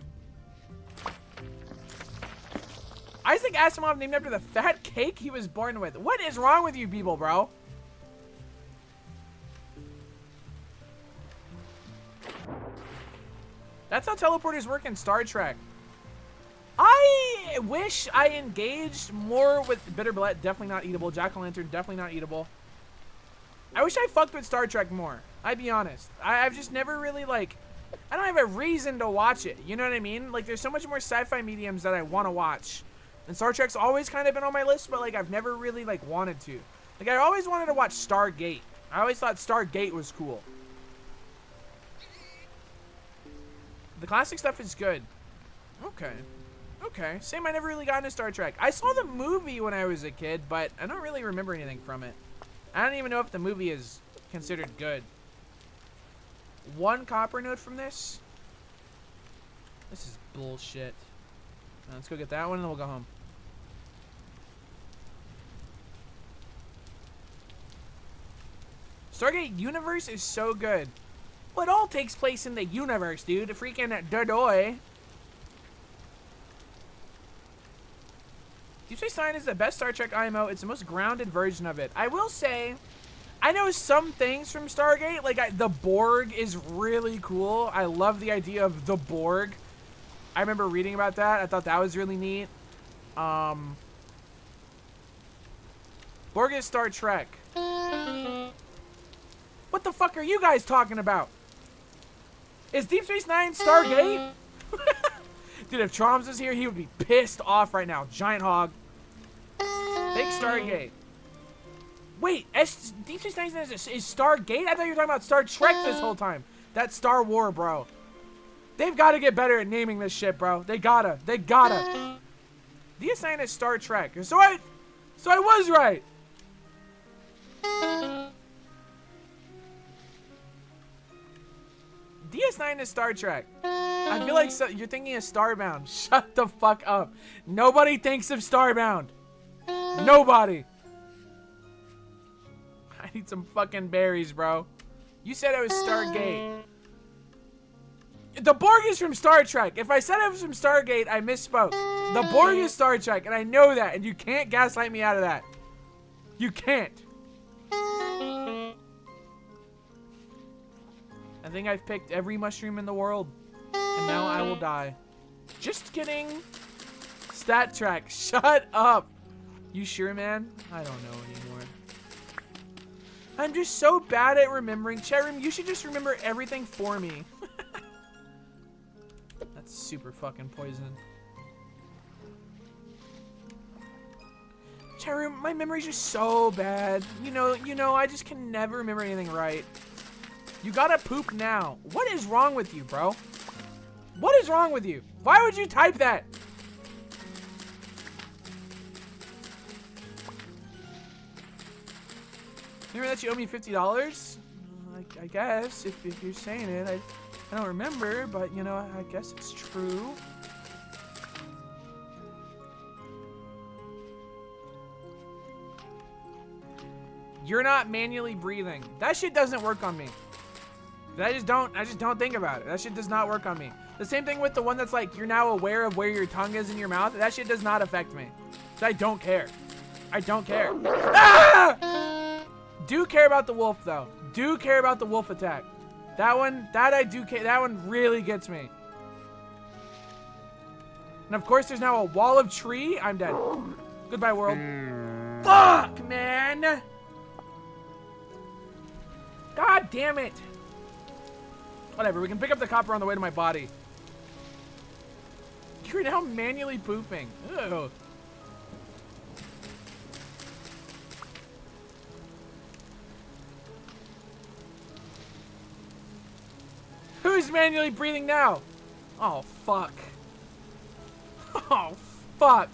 Isaac Asimov named after the fat cake he was born with. What is wrong with you people, bro? That's how teleporters work in Star Trek. I wish I engaged more with Bitterbillet. Definitely not eatable. Jack-o'-lantern, definitely not eatable. I wish I fucked with Star Trek more. I'd be honest. I've just never really, like... I don't have a reason to watch it. You know what I mean? Like, there's so much more sci-fi mediums that I want to watch. And Star Trek's always kind of been on my list, but, like, I've never really, like, wanted to. Like, I always wanted to watch Stargate. I always thought Stargate was cool. The classic stuff is good. Okay. Okay. Same, I never really got into Star Trek. I saw the movie when I was a kid, but I don't really remember anything from it. I don't even know if the movie is considered good. 1 copper node from this? This is bullshit. Let's go get that one and then we'll go home. Stargate Universe is so good. Well, it all takes place in the universe, dude. Freaking Dodoy. Deep Space Nine is the best Star Trek IMO. It's the most grounded version of it. I will say, I know some things from Stargate. Like, the Borg is really cool. I love the idea of the Borg. I remember reading about that. I thought that was really neat. Borg is Star Trek. What the fuck are you guys talking about? Is Deep Space Nine Stargate? Dude, if Troms was here, he would be pissed off right now. Giant hog. Fake Stargate. Wait, Deep Space Nine is Stargate? I thought you were talking about Star Trek this whole time. That's Star War, bro. They've got to get better at naming this shit, bro. They gotta. They gotta. DS9 is Star Trek. So I was right. DS9 is Star Trek. I feel like you're thinking of Starbound. Shut the fuck up. Nobody thinks of Starbound. Nobody. I need some fucking berries, bro. You said it was Stargate. The Borg is from Star Trek. If I said it was from Stargate, I misspoke. The Borg is Star Trek, and I know that, and you can't gaslight me out of that. You can't. I think I've picked every mushroom in the world, and now I will die. Just kidding. Stat track. Shut up. You sure, man? I don't know anymore. I'm just so bad at remembering. Chat room, you should just remember everything for me. That's super fucking poison. Chat room, my memory's just so bad. You know, I just can never remember anything right. You gotta poop now. What is wrong with you, bro? What is wrong with you? Why would you type that? Remember that you owe me $50? I guess, if you're saying it. I don't remember, but, you know, I guess it's true. You're not manually breathing. That shit doesn't work on me. I just don't think about it. That shit does not work on me. The same thing with the one that's like, you're now aware of where your tongue is in your mouth. That shit does not affect me. So I don't care. I don't care. Ah! Do care about the wolf, though. Do care about the wolf attack. That I do care. That one really gets me. And of course, there's now a wall of tree. I'm dead. Goodbye, world. Fuck, man. God damn it. Whatever, we can pick up the copper on the way to my body. You're now manually pooping. Ew. Who's manually breathing now? Oh, fuck. Oh, fuck.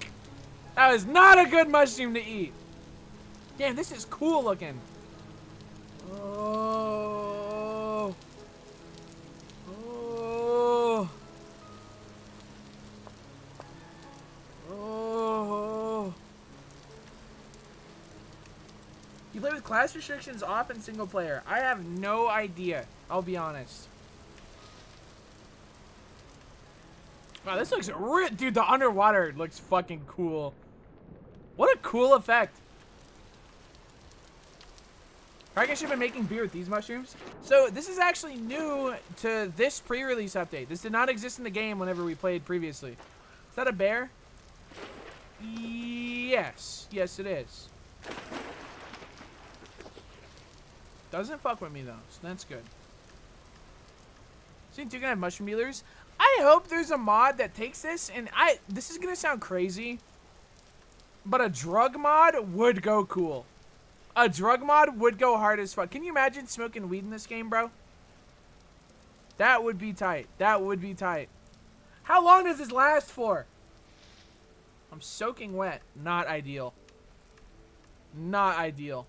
That was not a good mushroom to eat. Damn, this is cool looking. Oh. Oh. Oh. You play with class restrictions off in single player. I have no idea. I'll be honest. Wow, this looks real. Dude, the underwater looks fucking cool. What a cool effect. I should have been making beer with these mushrooms. So this is actually new to this pre-release update. This did not exist in the game whenever we played previously. Is that a bear? Yes. Yes, it is. Doesn't fuck with me, though, so that's good. So you can have mushroom dealers. I hope there's a mod that takes this, and this is gonna sound crazy, but a drug mod would go cool. A drug mod would go hard as fuck. Can you imagine smoking weed in this game, bro? That would be tight. That would be tight. How long does this last for? I'm soaking wet. Not ideal. Not ideal.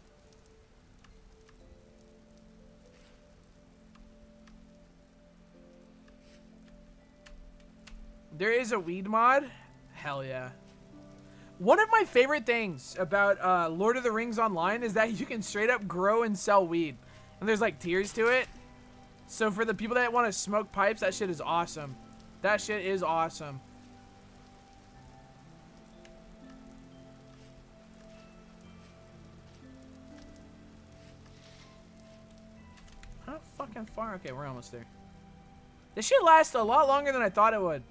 There is a weed mod? Hell yeah. One of my favorite things about Lord of the Rings Online is that you can straight up grow and sell weed. And there's like tiers to it. So for the people that want to smoke pipes, that shit is awesome. That shit is awesome. How fucking far? Okay, we're almost there. This shit lasts a lot longer than I thought it would.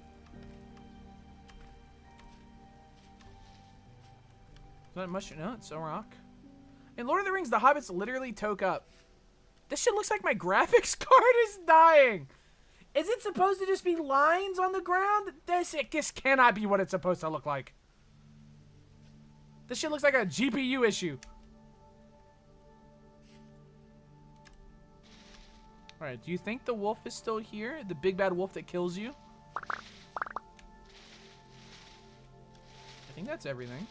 Is that a mushroom? No, it's a rock. In Lord of the Rings, the hobbits literally toke up. This shit looks like my graphics card is dying. Is it supposed to just be lines on the ground? This cannot be what it's supposed to look like. This shit looks like a GPU issue. Alright, do you think the wolf is still here? The big bad wolf that kills you? I think that's everything.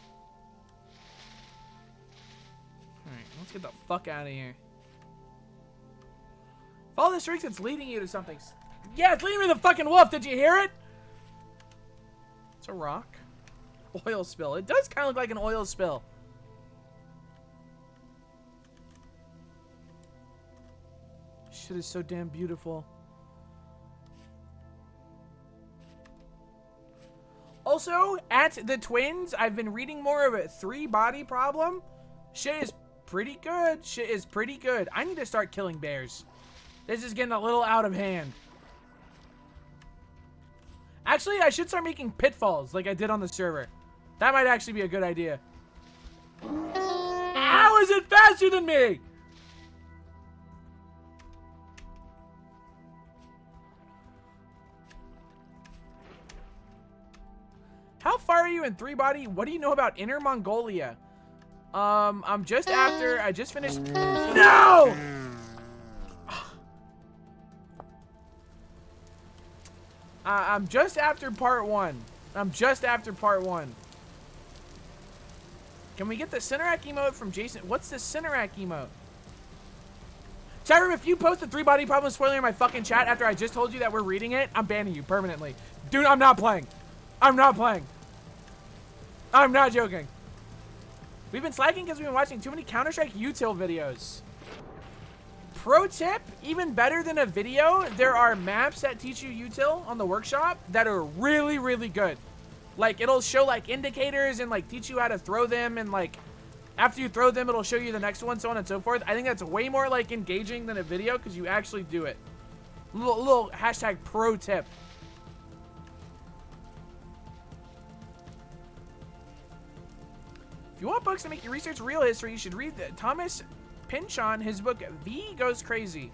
Alright, let's get the fuck out of here. Follow the streaks, it's leading you to something. Yeah, it's leading me to the fucking wolf. Did you hear it? It's a rock. Oil spill. It does kind of look like an oil spill. Shit is so damn beautiful. Also, at the Twins, I've been reading more of a 3-body problem. Shit is pretty good. Shit is pretty good. I need to start killing bears. This is getting a little out of hand. Actually, I should start making pitfalls like I did on the server. That might actually be a good idea. How is it faster than me? How far are you in 3-body? What do you know about Inner Mongolia? I'm just after. I just finished. No! I'm just after part 1. I'm just after part 1. Can we get the Cinerak emote from Jason? What's the Cinerak emote? Chat room, if you post a 3-body problem spoiler in my fucking chat after I just told you that we're reading it, I'm banning you permanently. Dude, I'm not playing. I'm not playing. I'm not joking. We've been slacking because we've been watching too many Counter-Strike util videos. Pro tip, even better than a video, there are maps that teach you util on the workshop that are really, really good. Like, it'll show, like, indicators and, like, teach you how to throw them, and, like, after you throw them, it'll show you the next one, so on and so forth. I think that's way more, like, engaging than a video because you actually do it. Little hashtag pro tip. If you want books to make your research real history, you should read Thomas Pynchon, his book V Goes Crazy.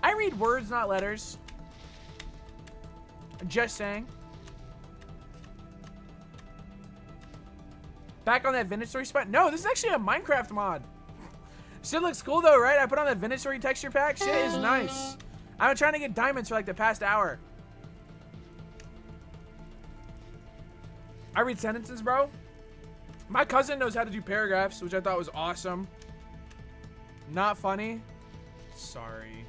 I read words, not letters. Just saying. Back on that vintage story spot? No, this is actually a Minecraft mod. Shit looks cool though, right? I put on that vintage story texture pack. Shit is nice. I've been trying to get diamonds for like the past hour. I read sentences, bro. My cousin knows how to do paragraphs, which I thought was awesome. Not funny. Sorry.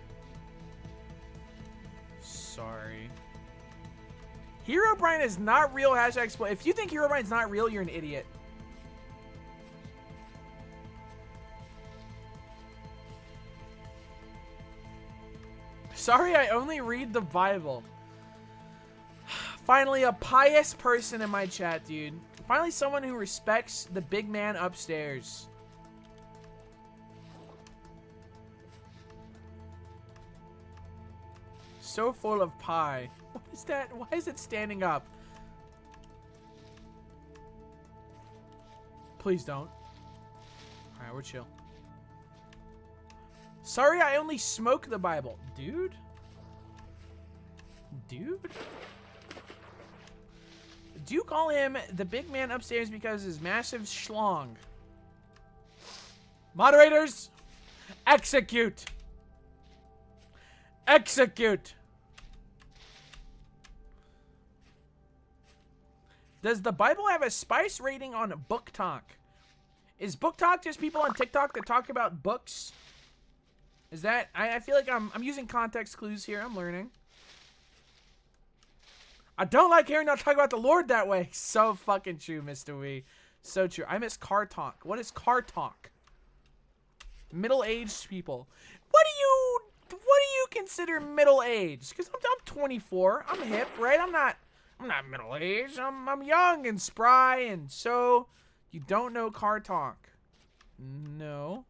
Sorry. Herobrine is not real. Hashtag split. If you think Herobrine's not real, you're an idiot. Sorry, I only read the Bible. Finally, a pious person in my chat, dude. Finally, someone who respects the big man upstairs. So full of pie. What is that? Why is it standing up? Please don't. Alright, we're chill. Sorry, I only smoke the Bible. Dude? Dude? Do you call him the big man upstairs because his massive schlong? Moderators, execute. Execute. Does the Bible have a spice rating on Book Talk? Is Book Talk just people on TikTok that talk about books? Is that... I feel like I'm using context clues here. I'm learning. I don't like hearing not talk about the Lord that way. So fucking true, Mr. Wee. So true. I miss car talk. What is car talk? Middle-aged people. What do you consider middle age? Because I'm 24. I'm hip, right? I'm not middle aged. I'm young and spry, and so you don't know car talk. No.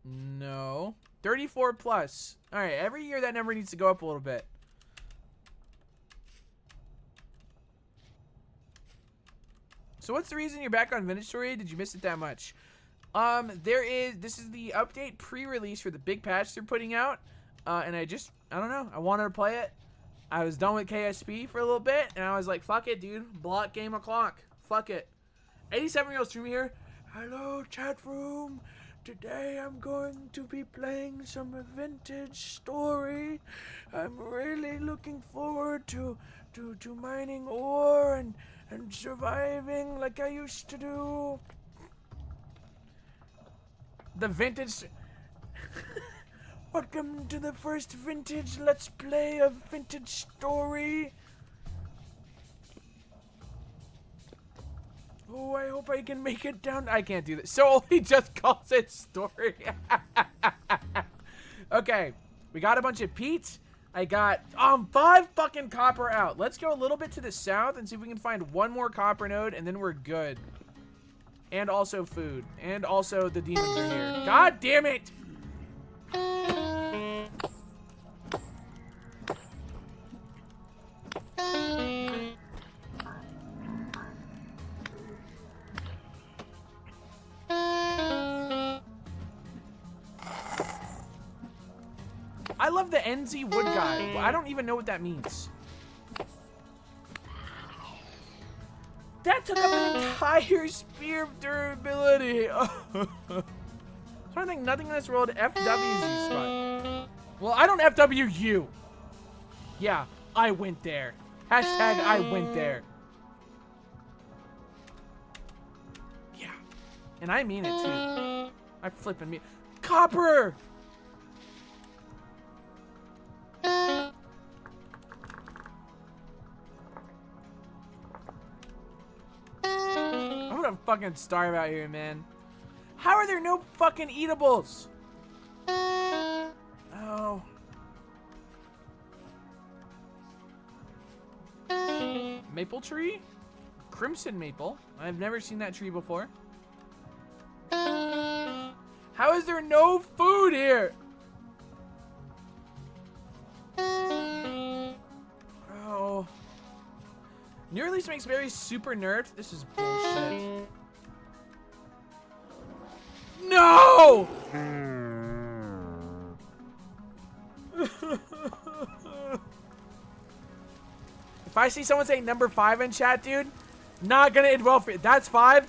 No. 34 plus. All right, every year that number needs to go up a little bit. So what's the reason you're back on Vintage Story? Did you miss it that much? This is the update pre-release for the big patch they're putting out. And I don't know. I wanted to play it. I was done with KSP for a little bit, and I was like, fuck it, dude. Block game o'clock. Fuck it. 87-year-old streamer here. Hello, chat room. Today I'm going to be playing some Vintage Story. I'm really looking forward to mining ore and surviving like I used to do. The Vintage... Welcome to the first Vintage Let's Play of Vintage Story. Oh, I hope I can make it down. I can't do this. So he just calls it story. Okay, we got a bunch of peat. I got 5 fucking copper out. Let's go a little bit to the south and see if we can find one more copper node, and then we're good. And also food. And also the demons are here. God damn it! I love the NZ wood guy. I don't even know what that means. That took up an entire spear of durability. So I think nothing in this world FWs you, spot. Well, I don't FW you. Yeah, I went there. Hashtag I went there. Yeah. And I mean it too. I flipping me. Copper! I'm gonna fucking starve out here, man. How are there no fucking eatables? Oh. Maple tree? Crimson maple. I've never seen that tree before. How is there no food here? Oh. New release makes berries super nerfed. This is bullshit. No! If I see someone say number 5 in chat, dude, not gonna end well for you. That's 5?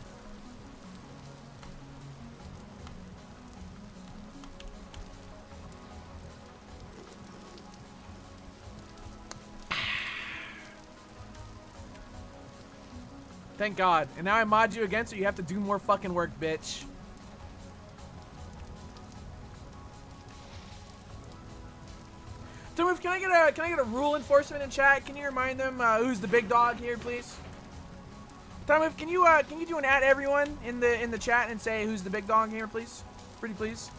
Thank God. And now I mod you again, so you have to do more fucking work, bitch. So, can I get a rule enforcement in chat? Can you remind them who's the big dog here, please? Tom, can you do an at everyone in the chat and say who's the big dog here, please? Pretty please.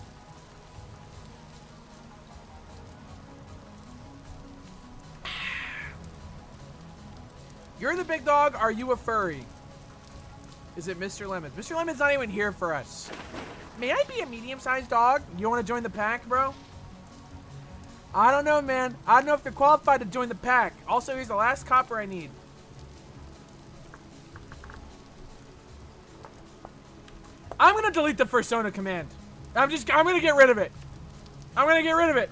You're the big dog. Are you a furry? Is it Mr. Lemons? Mr. Lemons not even here for us. May I be a medium-sized dog? You want to join the pack, bro? I don't know, man. I don't know if you're qualified to join the pack. Also, here's the last copper I need. I'm gonna delete the Fursona command. I'm gonna get rid of it. I'm gonna get rid of it.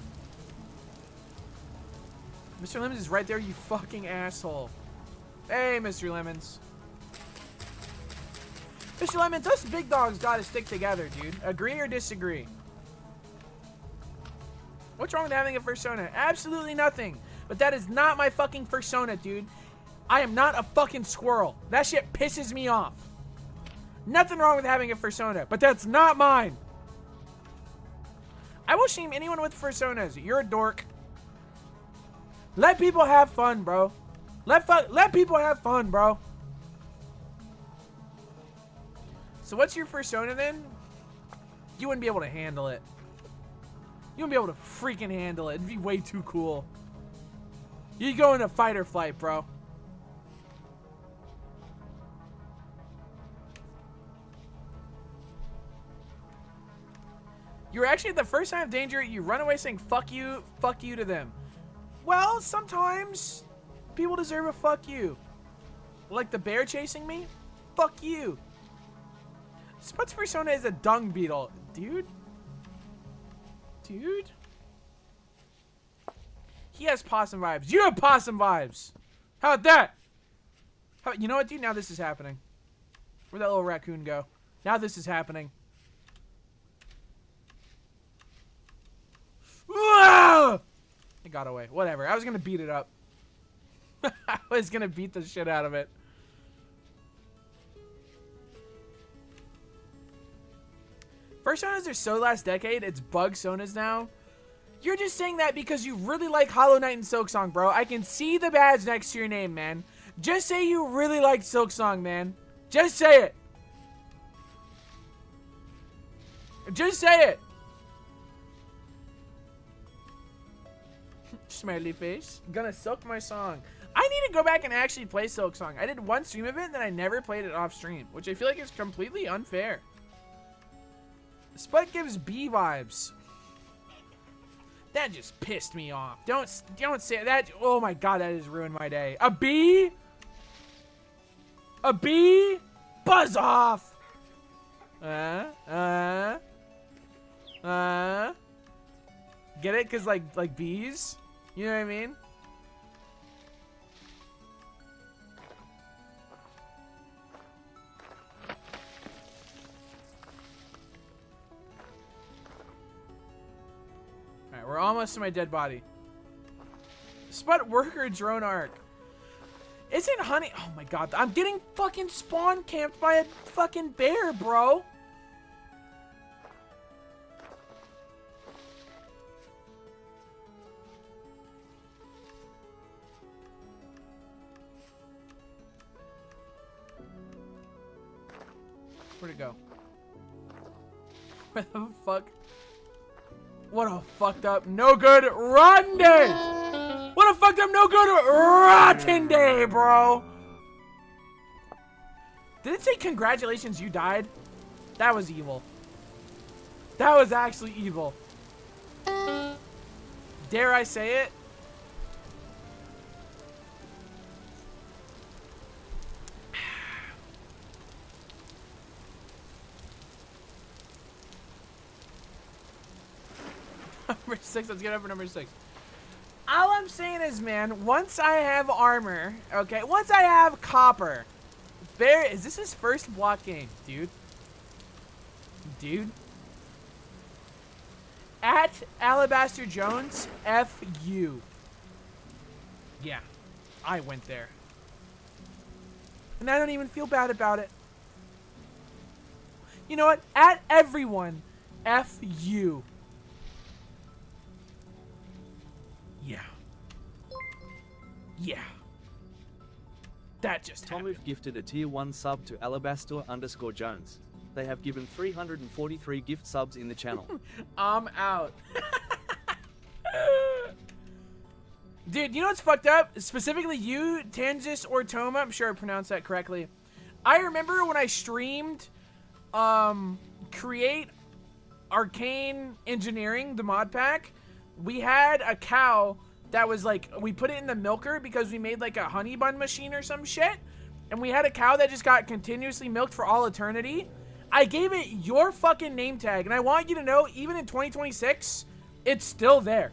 Mr. Lemons is right there, you fucking asshole. Hey, Mr. Lemons. Mr. Lemons, us big dogs gotta stick together, dude. Agree or disagree? What's wrong with having a Fursona? Absolutely nothing. But that is not my fucking Fursona, dude. I am not a fucking squirrel. That shit pisses me off. Nothing wrong with having a Fursona, but that's not mine. I will shame anyone with Fursonas. You're a dork. Let people have fun, bro. Let people have fun, bro. So what's your Fursona then? You wouldn't be able to handle it. You won't be able to freaking handle it. It'd be way too cool. You go into fight or flight, bro. You're actually at the first sign of danger, you run away saying fuck you to them. Well, sometimes people deserve a fuck you. Like the bear chasing me? Fuck you. Spud's persona is a dung beetle. Dude? Dude? He has possum vibes. You have possum vibes. How about that? You know what, dude? Now this is happening. Where'd that little raccoon go? Now this is happening. It got away. Whatever. I was going to beat it up. I was going to beat the shit out of it. First Sonas are so last decade, it's bug Sonas now. You're just saying that because you really like Hollow Knight and Silksong, bro. I can see the badge next to your name, man. Just say you really like Silksong, man. Just say it. Just say it. Smiley face. Gonna silk my song. I need to go back and actually play Silksong. I did one stream of it, and then I never played it off stream, which I feel like is completely unfair. Spud gives B vibes. That just pissed me off. Don't say that. Oh my god, that has ruined my day. A bee? A bee? Buzz off. Get it? Cause like bees? You know what I mean? Alright, we're almost to my dead body. Spud worker drone arc. Isn't honey? Oh my god, I'm getting fucking spawn camped by a fucking bear, bro. Where'd it go? Where the fuck? What a fucked up, no good, rotten day! What a fucked up, no good, rotten day, bro! Did it say congratulations, you died? That was evil. That was actually evil. Dare I say it? Number 6, let's get over number 6. All I'm saying is, man, once I have armor, okay, once I have copper, is this his first block game, dude? Dude? At Alabaster Jones, F you. Yeah, I went there. And I don't even feel bad about it. You know what? At everyone, F you. Yeah. Yeah. That just happened. Tomuth gifted a tier 1 sub to Alabaster_Jones. They have given 343 gift subs in the channel. I'm out. Dude, you know what's fucked up? Specifically you, Tansis or Toma, I'm sure I pronounced that correctly. I remember when I streamed Create Arcane Engineering, the mod pack, we had a cow that was like, we put it in the milker because we made like a honey bun machine or some shit. And we had a cow that just got continuously milked for all eternity. I gave it your fucking name tag. And I want you to know, even in 2026, it's still there.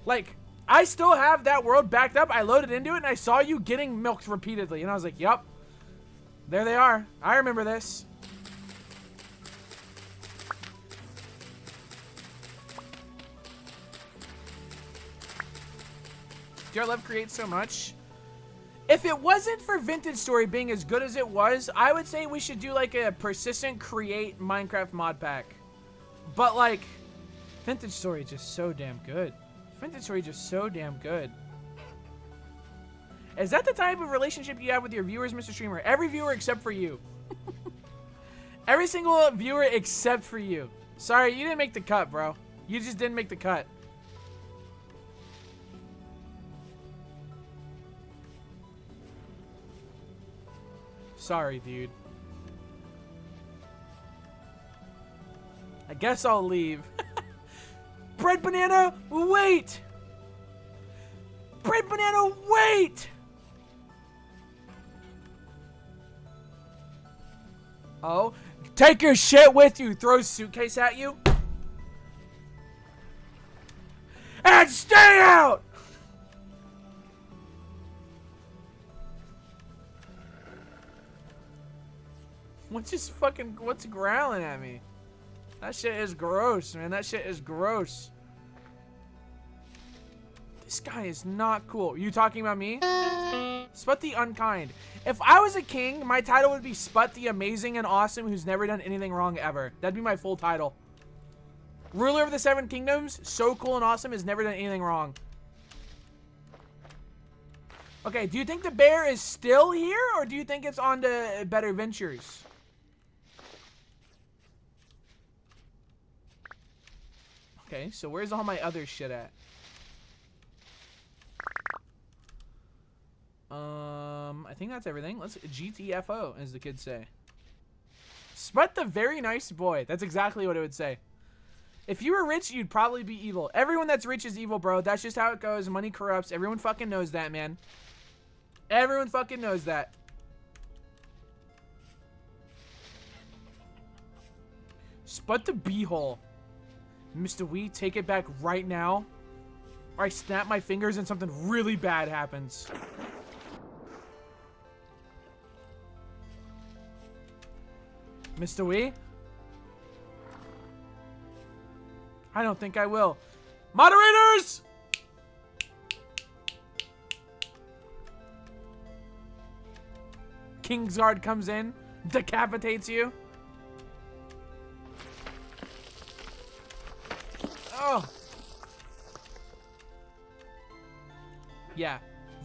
Like, I still have that world backed up. I loaded into it and I saw you getting milked repeatedly. And I was like, yup. There they are. I remember this. Do I love Create so much? If it wasn't for Vintage Story being as good as it was, I would say we should do like a persistent Create Minecraft mod pack. But like, Vintage Story is just so damn good. Vintage Story is just so damn good. Is that the type of relationship you have with your viewers, Mr. Streamer? Every viewer except for you. Every single viewer except for you. Sorry, you didn't make the cut, bro. You just didn't make the cut. Sorry, dude. I guess I'll leave. Bread banana, wait! Bread banana, wait! Oh, take your shit with you. Throws suitcase at you. And stay out! What's growling at me? That shit is gross, man. That shit is gross. This guy is not cool. You talking about me? Sput the Unkind. If I was a king, my title would be Sput the Amazing and Awesome who's never done anything wrong ever. That'd be my full title. Ruler of the Seven Kingdoms, so cool and awesome, has never done anything wrong. Okay, do you think the bear is still here, or do you think it's on to better ventures? Okay, so where's all my other shit at? I think that's everything. Let's GTFO, as the kids say. Sput the very nice boy. That's exactly what it would say. If you were rich, you'd probably be evil. Everyone that's rich is evil, bro. That's just how it goes. Money corrupts. Everyone fucking knows that, man. Everyone fucking knows that. Sput the beehole. Mr. Wee, take it back right now. Or I snap my fingers and something really bad happens. Mr. Wee? I don't think I will. Moderators! Kingsguard comes in, decapitates you. Oh. Yeah,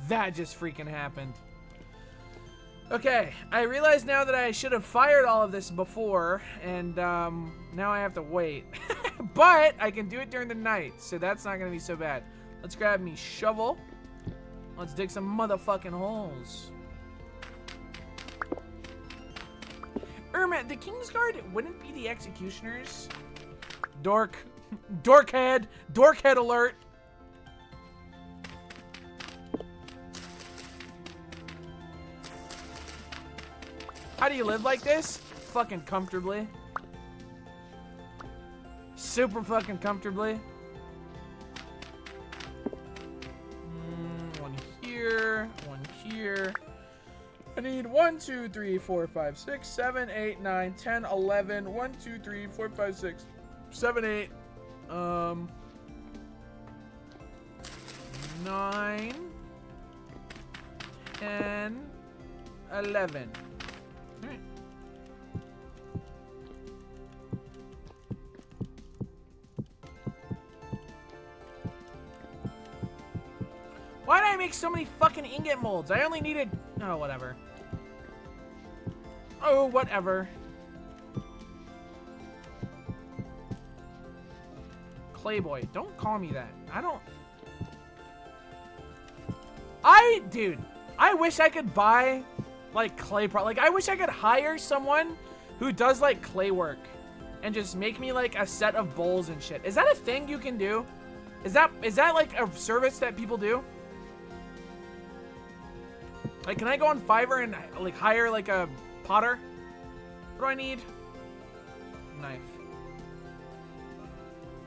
that just freaking happened. Okay, I realize now that I should have fired all of this before, and now I have to wait. But I can do it during the night, so that's not gonna be so bad. Let's grab me shovel. Let's dig some motherfucking holes. Irma, the Kingsguard wouldn't be the executioners. Dork. Dorkhead. Dorkhead alert. How do you live like this? Fucking comfortably. Super fucking comfortably. One here. One here. I need 1, 2, 3, 4, 5, 6, 7, 8, 9, 10, 11. 1, 2, 3, 4, 5, 6, 7, 8. 9. 10. 11. Alright. Why did I make so many fucking ingot molds? I only needed... Oh, whatever. Oh, whatever. Clayboy. Don't call me that. I don't... Dude, I wish I could buy, like, clay like, I wish I could hire someone who does, like, clay work and just make me, like, a set of bowls and shit. Is that a thing you can do? Is that, like, a service that people do? Like, can I go on Fiverr and, like, hire, like, a potter? What do I need? Knife.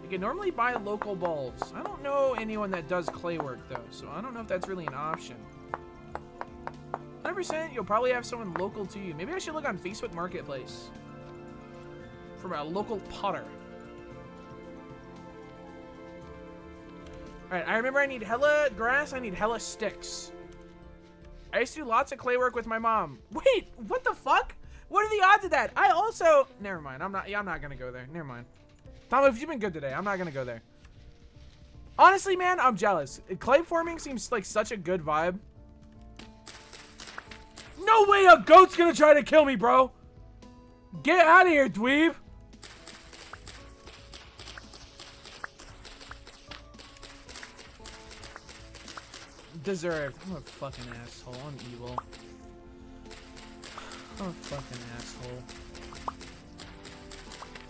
You can normally buy local bowls. I don't know anyone that does clay work, though, so I don't know if that's really an option. 100% you'll probably have someone local to you. Maybe I should look on Facebook Marketplace for a local potter. Alright, I remember I need hella grass, I need hella sticks. I used to do lots of clay work with my mom. Wait, what the fuck? What are the odds of that? I also... Never mind, I'm not gonna go there. Never mind. Tom, if you've been good today, I'm not gonna go there. Honestly, man, I'm jealous. Clay forming seems like such a good vibe. No way a goat's gonna try to kill me, bro. Get out of here, dweeb. deserved. I'm a fucking asshole. I'm evil. I'm a fucking asshole.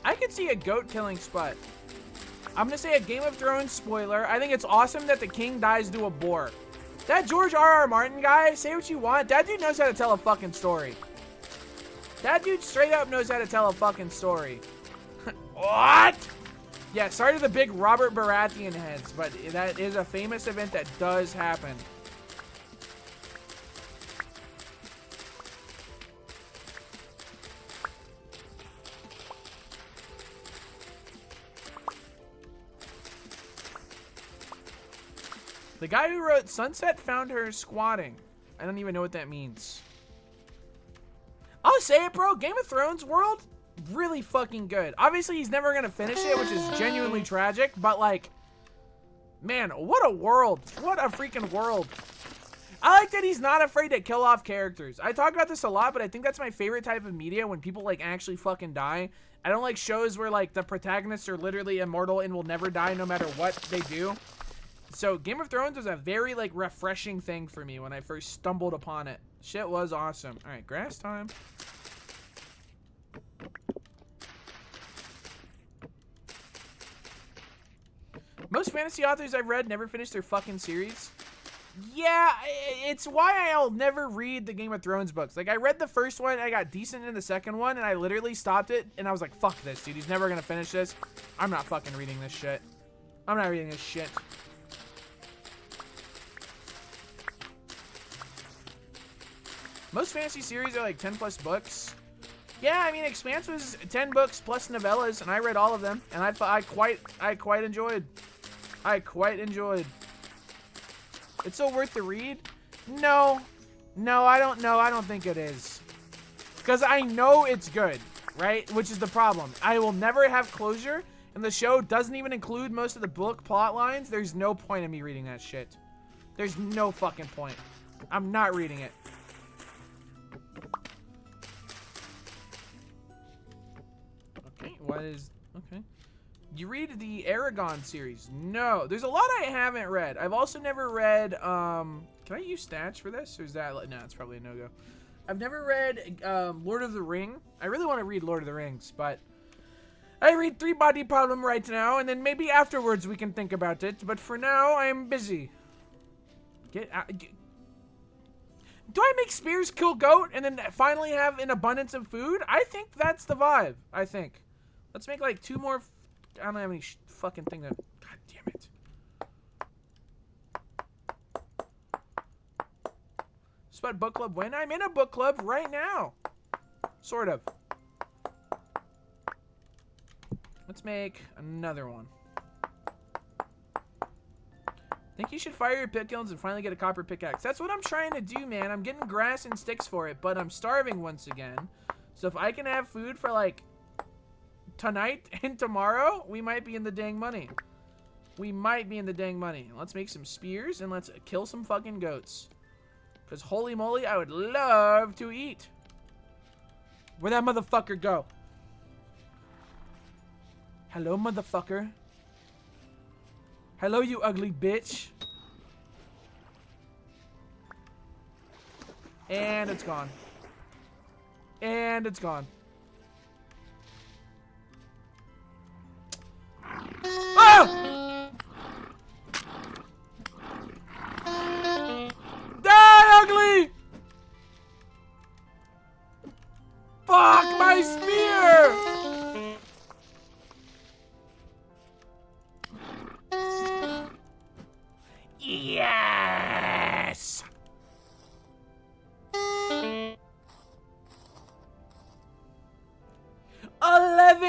I could see a goat killing Sput. I'm gonna say a Game of Thrones spoiler. I think it's awesome that the king dies to a boar. That George R.R. Martin guy, say what you want. That dude knows how to tell a fucking story. That dude straight up knows how to tell a fucking story. What? Yeah, sorry to the big Robert Baratheon heads, but that is a famous event that does happen. The guy who wrote Sunset found her squatting. I don't even know what that means. I'll say it, bro. Game of Thrones world, really fucking good. Obviously, he's never going to finish it, which is genuinely tragic. But, like, man, what a world. What a freaking world. I like that he's not afraid to kill off characters. I talk about this a lot, but I think that's my favorite type of media, when people, like, actually fucking die. I don't like shows where, like, the protagonists are literally immortal and will never die no matter what they do. So Game of Thrones was a very, like, refreshing thing for me when I first stumbled upon it. Shit was awesome. All right, grass time. Most fantasy authors I've read never finished their fucking series. Yeah, it's why I'll never read the Game of Thrones books. Like, I read the first one, I got decent in the second one, and I literally stopped it, and I was like, fuck this, dude. He's never gonna finish this. I'm not fucking reading this shit. I'm not reading this shit. Most fantasy series are like 10 plus books. Yeah, I mean, Expanse was 10 books plus novellas, and I read all of them, and I quite enjoyed. I quite enjoyed. It's still worth the read? No, I don't know. I don't think it is, because I know it's good, right? Which is the problem. I will never have closure, and the show doesn't even include most of the book plot lines. There's no point in me reading that shit. There's no fucking point. I'm not reading it. What is... Okay. You read the Aragon series? No. There's a lot I haven't read. I've also never read... Can I use stats for this? Or is that... No, it's probably a no-go. I've never read Lord of the Ring. I really want to read Lord of the Rings, but... I read 3 Body Problem right now, and then maybe afterwards we can think about it. But for now, I'm busy. Get out... Do I make spears kill goat and then finally have an abundance of food? I think that's the vibe. I think. Let's make like 2 more. I don't have any fucking thing that. God damn it. Spud book club when? I'm in a book club right now. Sort of. Let's make another one. Think you should fire your pit kilns and finally get a copper pickaxe. That's what I'm trying to do, man. I'm getting grass and sticks for it, but I'm starving once again. So if I can have food for like tonight and tomorrow, we might be in the dang money. We might be in the dang money. Let's make some spears and let's kill some fucking goats. Because holy moly, I would love to eat. Where'd that motherfucker go? Hello, motherfucker. Hello, you ugly bitch. And it's gone. And it's gone. Ah! Die, ugly! Fuck my spear! Yes!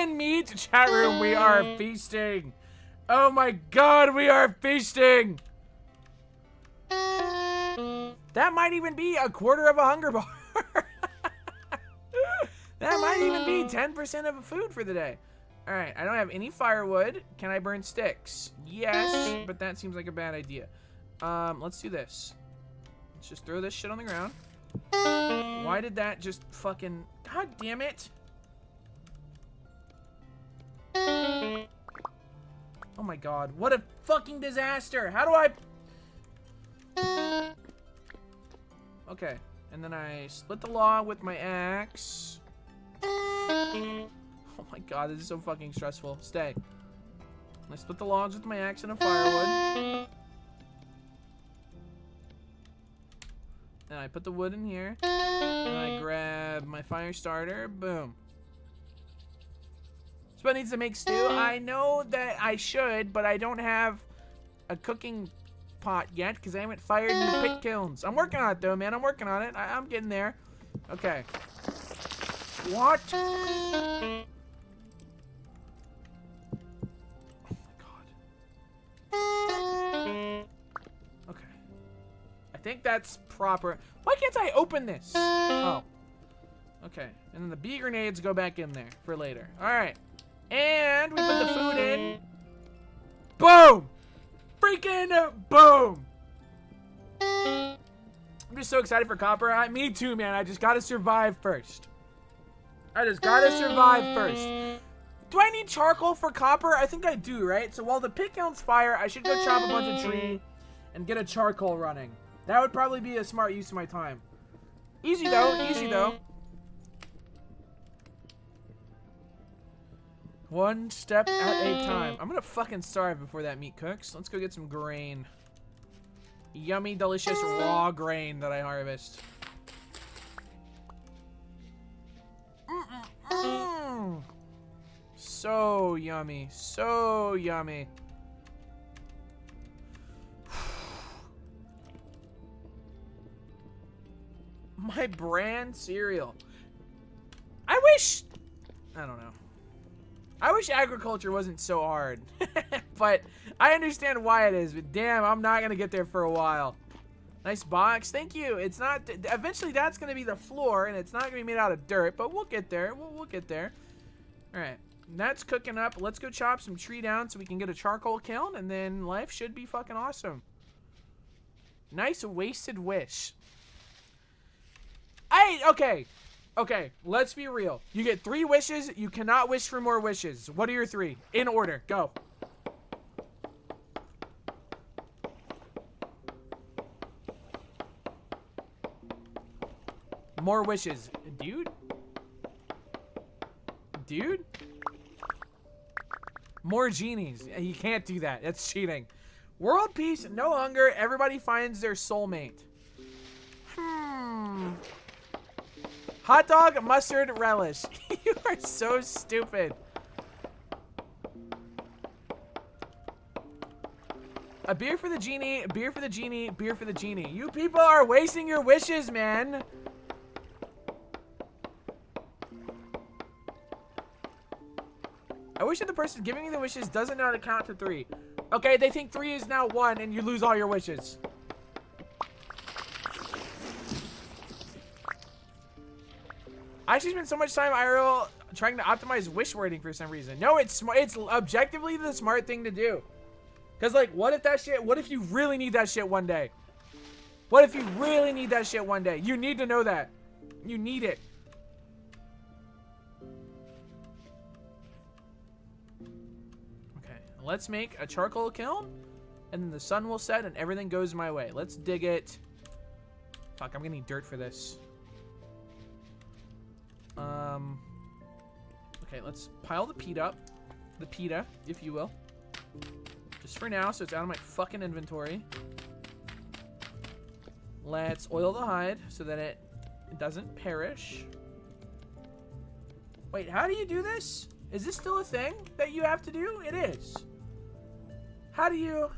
Meat chat room, we are feasting. Oh my god, we are feasting. That might even be a quarter of a hunger bar. That might even be 10% of food for the day. All right, I don't have any firewood. Can I burn sticks? Yes, but that seems like a bad idea. Let's do this. Let's just throw this shit on the ground. Why did that just fucking... God damn it. Oh my god, what a fucking disaster. How do I... Okay. And then I split the log with my axe. Oh my god, this is so fucking stressful. Stay. I split the logs with my axe and a firewood. And I put the wood in here. And I grab my fire starter. Boom. So it needs to make stew. I know that I should, but I don't have a cooking pot yet because I haven't fired any pit kilns. I'm working on it though, man. I'm working on it. I'm getting there. Okay. What? Oh my god. Okay. I think that's proper. Why can't I open this? Oh. Okay. And then the bee grenades go back in there for later. Alright. And we put the food in. Boom! Freaking boom! I'm just so excited for copper. Me too, man. I just gotta survive first. I just gotta survive first. Do I need charcoal for copper? I think I do, right? So while the pit kiln's fire, I should go chop a bunch of tree and get a charcoal running. That would probably be a smart use of my time. Easy though, easy though. One step at a time. I'm gonna fucking starve before that meat cooks. Let's go get some grain. Yummy, delicious raw grain that I harvest. So yummy, so yummy. My brand cereal. I don't know. I wish agriculture wasn't so hard. But I understand why it is. But damn, I'm not going to get there for a while. Nice box. Thank you. It's not... Eventually, that's going to be the floor. And it's not going to be made out of dirt. But we'll get there. We'll get there. Alright. That's cooking up. Let's go chop some tree down so we can get a charcoal kiln. And then life should be fucking awesome. Nice wasted wish. Okay. Okay, let's be real. You get 3 wishes. You cannot wish for more wishes. What are your 3? In order. Go. More wishes. Dude? Dude? More genies. You can't do that. That's cheating. World peace, no hunger. Everybody finds their soulmate. Hot dog, mustard, relish. You are so stupid. A beer for the genie, beer for the genie, beer for the genie. You people are wasting your wishes, man. I wish that the person giving me the wishes doesn't know how to count to 3. Okay, they think 3 is now 1 and you lose all your wishes. I actually spend so much time IRL trying to optimize wish wording for some reason. No, it's smart. It's objectively the smart thing to do. Cause like, what if you really need that shit one day? What if you really need that shit one day? You need to know that. You need it. Okay, let's make a charcoal kiln, and then the sun will set and everything goes my way. Let's dig it. Fuck, I'm gonna need dirt for this. Okay, let's pile the peat up. The pita, if you will. Just for now, so it's out of my fucking inventory. Let's oil the hide so that it doesn't perish. Wait, how do you do this? Is this still a thing that you have to do? It is. How do you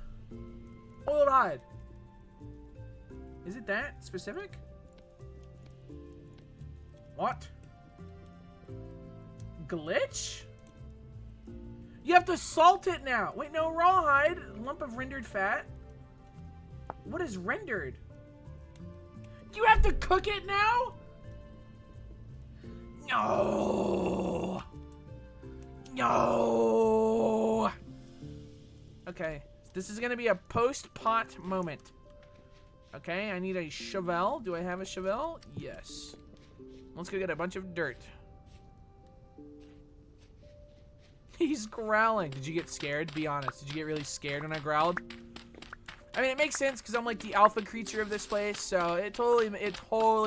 oil the hide? Is it that specific? What? Glitch? You have to salt it now. Wait, no, rawhide. Lump of rendered fat. What is rendered? You have to cook it now? No. No. Okay, this is gonna be a post-pot moment. Okay, I need a shovel. Do I have a shovel? Yes. Let's go get a bunch of dirt. He's growling. Did you get scared? Be honest. Did you get really scared when I growled? I mean, it makes sense because I'm like the alpha creature of this place, so it totally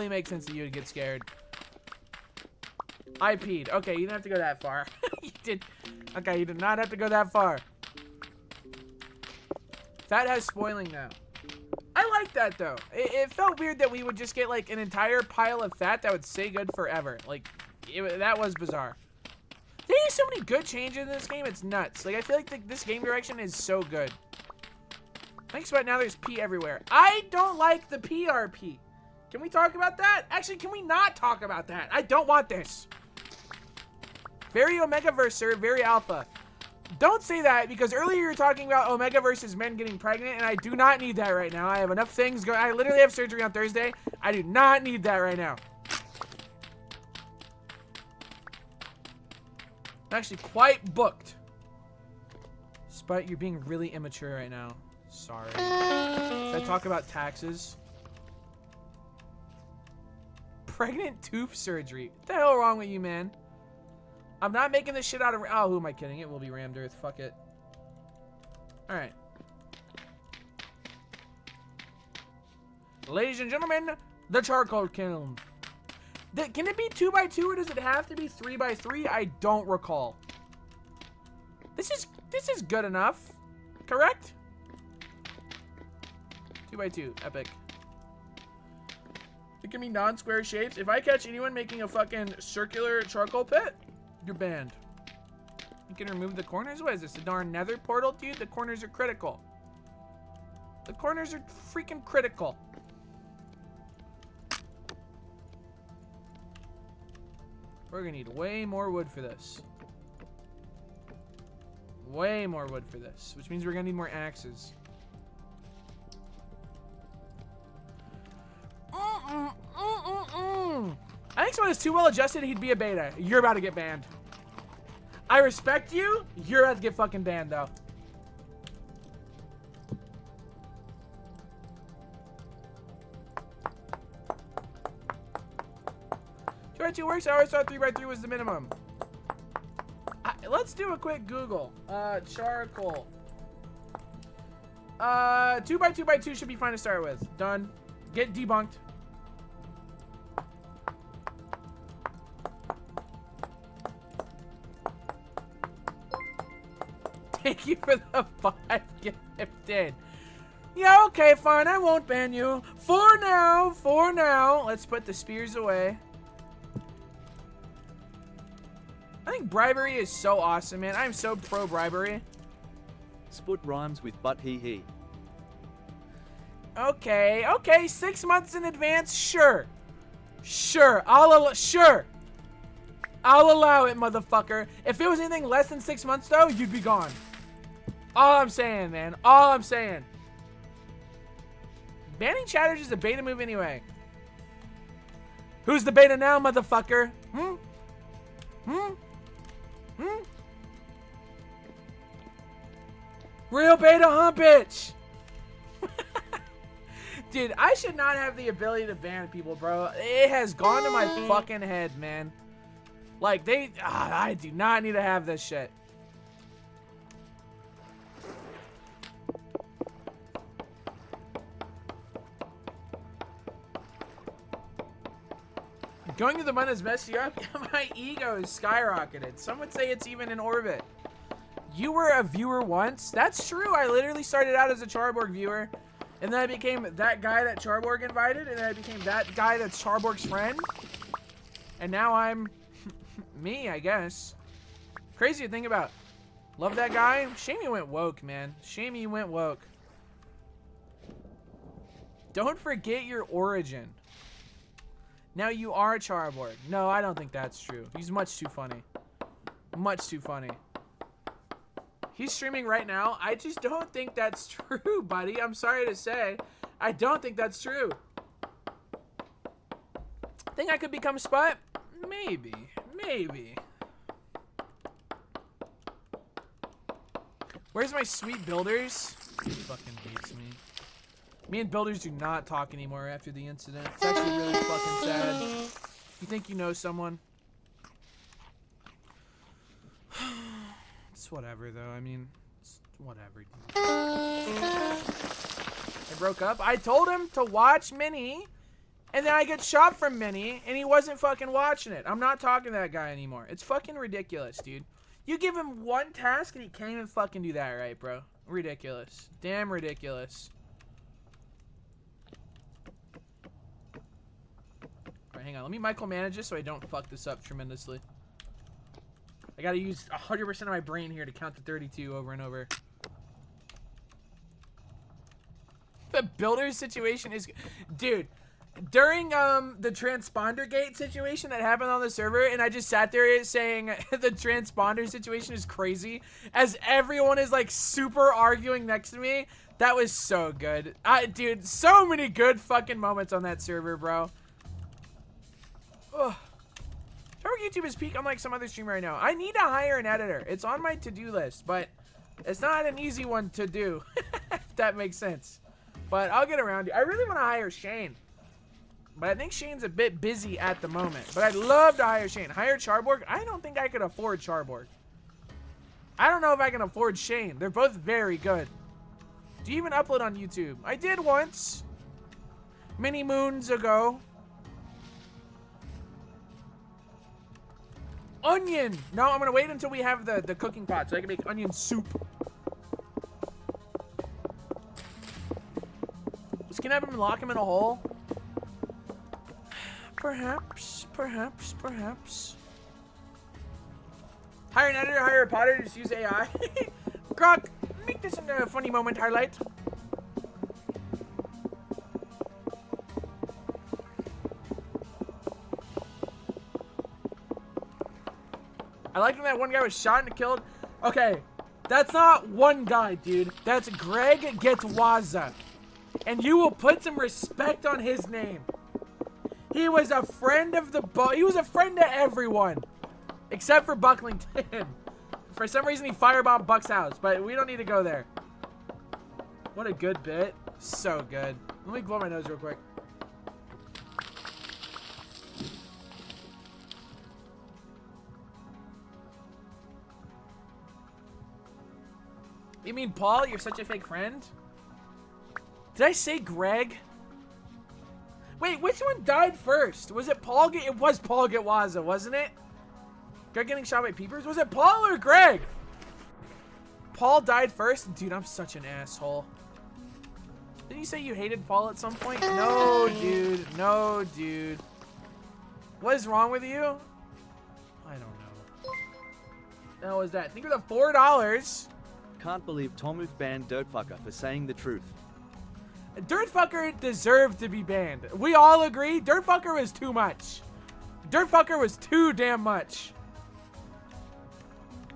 makes sense that you would get scared. I peed. Okay, you didn't have to go that far. You did. Okay, you did not have to go that far. Fat has spoiling now. I like that though. It felt weird that we would just get like an entire pile of fat that would stay good forever. Like, that was bizarre. There's so many good changes in this game. It's nuts. Like, I feel like this game direction is so good. Thanks, but now there's pee everywhere. I don't like the PRP. Can we talk about that? Actually, can we not talk about that? I don't want this. Very Omegaverse, sir. Very alpha. Don't say that, because earlier you were talking about Omega versus men getting pregnant, and I do not need that right now. I have enough things going. I literally have surgery on Thursday. I do not need that right now. I'm actually quite booked. Spite, you're being really immature right now. Sorry. Should I talk about taxes? Pregnant tooth surgery. What the hell wrong with you, man? I'm not making this shit out of... Oh, who am I kidding? It will be rammed earth. Fuck it. Alright. Ladies and gentlemen, the charcoal kiln. Can it be 2x2 or does it have to be 3x3? I don't recall. This is good enough. Correct? 2x2. Epic. It can be non-square shapes. If I catch anyone making a fucking circular charcoal pit, you're banned. You can remove the corners? What is this, a darn nether portal, dude? The corners are critical. The corners are freaking critical. We're gonna need way more wood for this. Way more wood for this, which means we're gonna need more axes. I think someone is too well adjusted, he'd be a beta. You're about to get banned. I respect you. You're about to get fucking banned, though. Two by two works. I always thought 3x3 was the minimum. Let's do a quick Google. Charcoal. 2x2 should be fine to start with. Done. Get debunked. Thank you for the 5 gifted. Yeah, okay, fine. I won't ban you. For now. Let's put the spears away. I think bribery is so awesome, man. I'm so pro bribery. Sput rhymes with but he. Okay. 6 months in advance, sure. I'll allow it, motherfucker. If it was anything less than 6 months, though, you'd be gone. All I'm saying, man. All I'm saying. Banning chatters is a beta move anyway. Who's the beta now, motherfucker? Real beta, huh, bitch? Dude, I should not have the ability to ban people, bro. It has gone to my fucking head, man. Like, I do not need to have this shit. Going to the moon has messed you up? My ego is skyrocketed. Some would say it's even in orbit. You were a viewer once? That's true. I literally started out as a Charborg viewer. And then I became that guy that Charborg invited. And then I became that guy that's Charborg's friend. And now I'm me, I guess. Crazy to think about. Love that guy. Shame he went woke, man. Shame he went woke. Don't forget your origin. Now you are Charborg. No, I don't think that's true. He's much too funny. Much too funny. He's streaming right now. I just don't think that's true, buddy. I'm sorry to say. I don't think that's true. Think I could become Sput? Maybe. Where's my sweet builders? He fucking hates me. Me and builders do not talk anymore after the incident. It's actually really fucking sad. You think you know someone? It's whatever, though. I mean, it's whatever. It broke up. I told him to watch Minnie, and then I get shot from Minnie, and he wasn't fucking watching it. I'm not talking to that guy anymore. It's fucking ridiculous, dude. You give him one task, and he can't even fucking do that right, bro. Ridiculous. Damn ridiculous. Alright, hang on. Let me micromanage this so I don't fuck this up tremendously. I gotta use 100% of my brain here to count to 32 over and over. The builder situation is... Dude, during the transponder gate situation that happened on the server, and I just sat there saying the transponder situation is crazy, as everyone is like super arguing next to me, that was so good. Dude, so many good fucking moments on that server, bro. Ugh. Our YouTube is peak unlike some other streamer right now. I need to hire an editor. It's on my to-do list, but it's not an easy one to do, if that makes sense. But I'll get around to it. I really want to hire Shane, but I think Shane's a bit busy at the moment. But I'd love to hire Shane. Hire Charborg? I don't think I could afford Charborg. I don't know if I can afford Shane. They're both very good. Do you even upload on YouTube? I did once. Many moons ago. Onion! No, I'm gonna wait until we have the cooking pot so I can make onion soup. Let's kidnap him and lock him in a hole. Perhaps. Hire an editor, hire a potter, just use AI. Croc, make this into a funny moment highlight. I like when that one guy was shot and killed. Okay, that's not one guy, dude. That's Greg Getwaza. And you will put some respect on his name. He was a friend of the he was a friend to everyone. Except for Bucklington. For some reason, he firebombed Buck's house. But we don't need to go there. What a good bit. So good. Let me blow my nose real quick. You mean Paul? You're such a fake friend? Did I say Greg? Wait, which one died first? Was it Paul? It was Paul Getwaza, wasn't it? Greg getting shot by peepers? Was it Paul or Greg? Paul died first? Dude, I'm such an asshole. Didn't you say you hated Paul at some point? No, dude. No, dude. What is wrong with you? I don't know. The hell was that? I think it was $4. Can't believe Tomuth banned Dirtfucker for saying the truth. Dirtfucker deserved to be banned. We all agree Dirtfucker was too much. Dirtfucker was too damn much.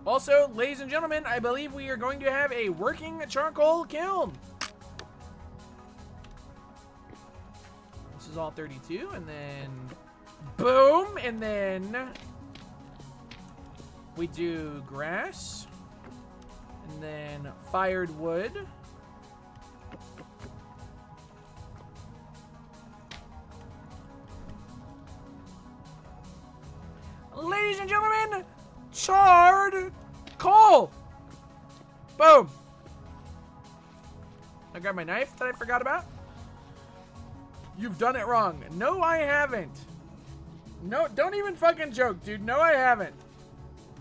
Also, ladies and gentlemen, I believe we are going to have a working charcoal kiln. This is all 32, and then boom, and then we do grass, and then fired wood. Ladies and gentlemen, charred coal. Boom. I grab my knife that I forgot about. You've done it wrong. No, I haven't. No, don't even fucking joke, dude. No, I haven't.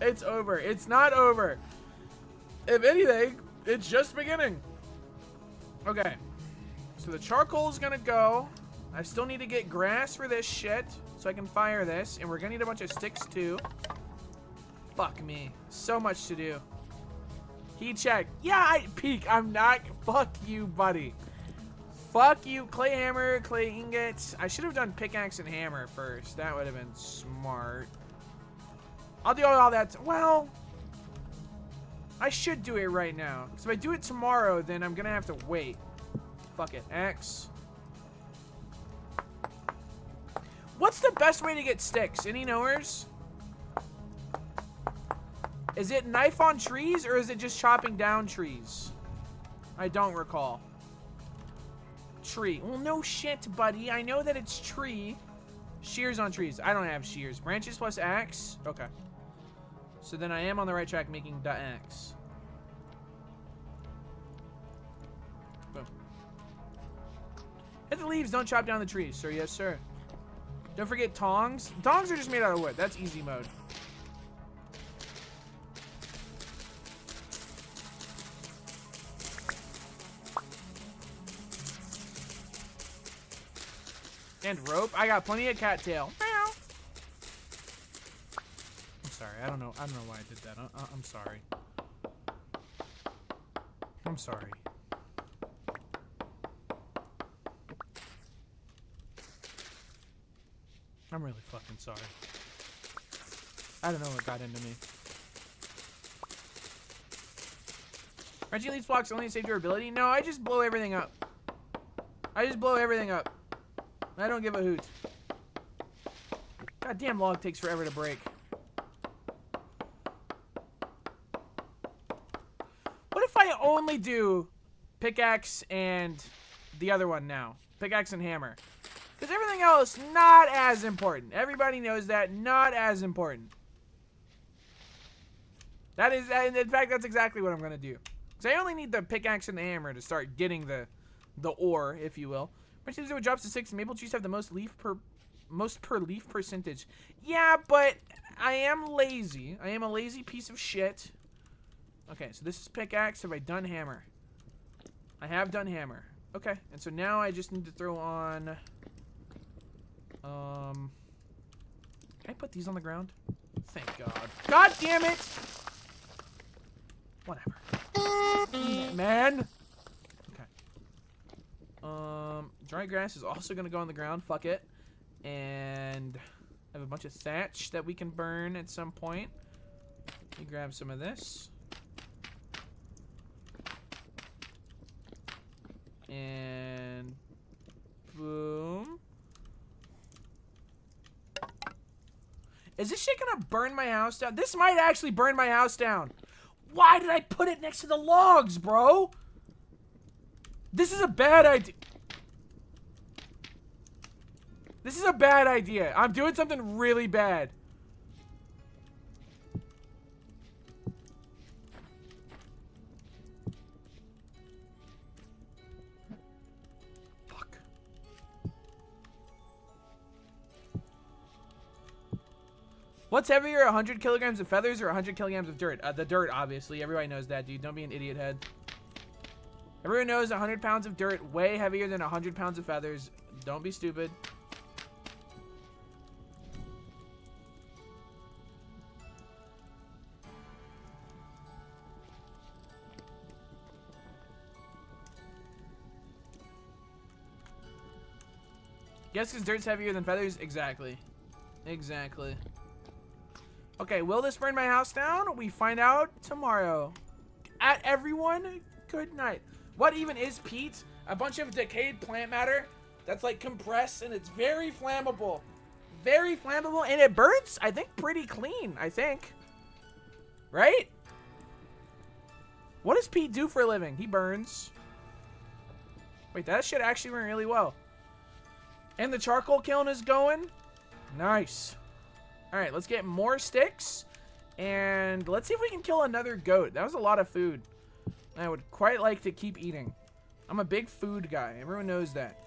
It's over. It's not over. If anything, it's just beginning. Okay. So the charcoal's gonna go. I still need to get grass for this shit so I can fire this. And we're gonna need a bunch of sticks too. Fuck me. So much to do. Heat check. Yeah, I peek. I'm not. Fuck you, buddy. Fuck you. Clay hammer, clay ingots. I should have done pickaxe and hammer first. That would have been smart. I'll do all that. Well, I should do it right now. Because if I do it tomorrow, then I'm going to have to wait. Fuck it. X. What's the best way to get sticks? Any knowers? Is it knife on trees or is it just chopping down trees? I don't recall. Tree. Well, no shit, buddy. I know that it's tree. Shears on trees. I don't have shears. Branches plus axe. Okay. So then I am on the right track making the axe. Boom. the leaves, don't chop down the trees. Sir, yes, sir. Don't forget tongs. Tongs are just made out of wood. That's easy mode. And rope. I got plenty of cattail. Meow. I'm sorry. I don't know why I did that. I'm sorry. I'm sorry. I'm really fucking sorry. I don't know what got into me. Reggie leaves blocks only to save durability? No, I just blow everything up. I just blow everything up. I don't give a hoot. Goddamn log takes forever to break. What if I only do pickaxe and the other one now? Pickaxe and hammer. Because everything else, not as important. Everybody knows that, not as important. That is, in fact, that's exactly what I'm going to do. Because I only need the pickaxe and the hammer to start getting the ore, if you will. Which is what drops to 6. Maple trees have the most per leaf percentage. Yeah, but I am lazy. I am a lazy piece of shit. Okay, so this is pickaxe. Have I done hammer? I have done hammer. Okay, and so now I just need to throw on... Can I put these on the ground? Thank God. God damn it! Whatever. Man! Okay. Dry grass is also gonna go on the ground. Fuck it. And I have a bunch of thatch that we can burn at some point. Let me grab some of this. And boom. Is this shit gonna burn my house down? This might actually burn my house down. Why did I put it next to the logs, bro? This is a bad idea. This is a bad idea. I'm doing something really bad. Fuck. What's heavier, 100 kilograms of feathers or 100 kilograms of dirt? The dirt, obviously. Everybody knows that, dude. Don't be an idiot head. Everyone knows 100 pounds of dirt way heavier than 100 pounds of feathers. Don't be stupid. Yes, because dirt's heavier than feathers? Exactly. Exactly. Okay, will this burn my house down? We find out tomorrow. At everyone, good night. What even is peat? A bunch of decayed plant matter that's like compressed and it's very flammable. Very flammable and it burns, I think, pretty clean, I think. Right? What does Pete do for a living? He burns. Wait, that shit actually went really well. And the charcoal kiln is going. Nice. All right, let's get more sticks. And let's see if we can kill another goat. That was a lot of food. I would quite like to keep eating. I'm a big food guy. Everyone knows that.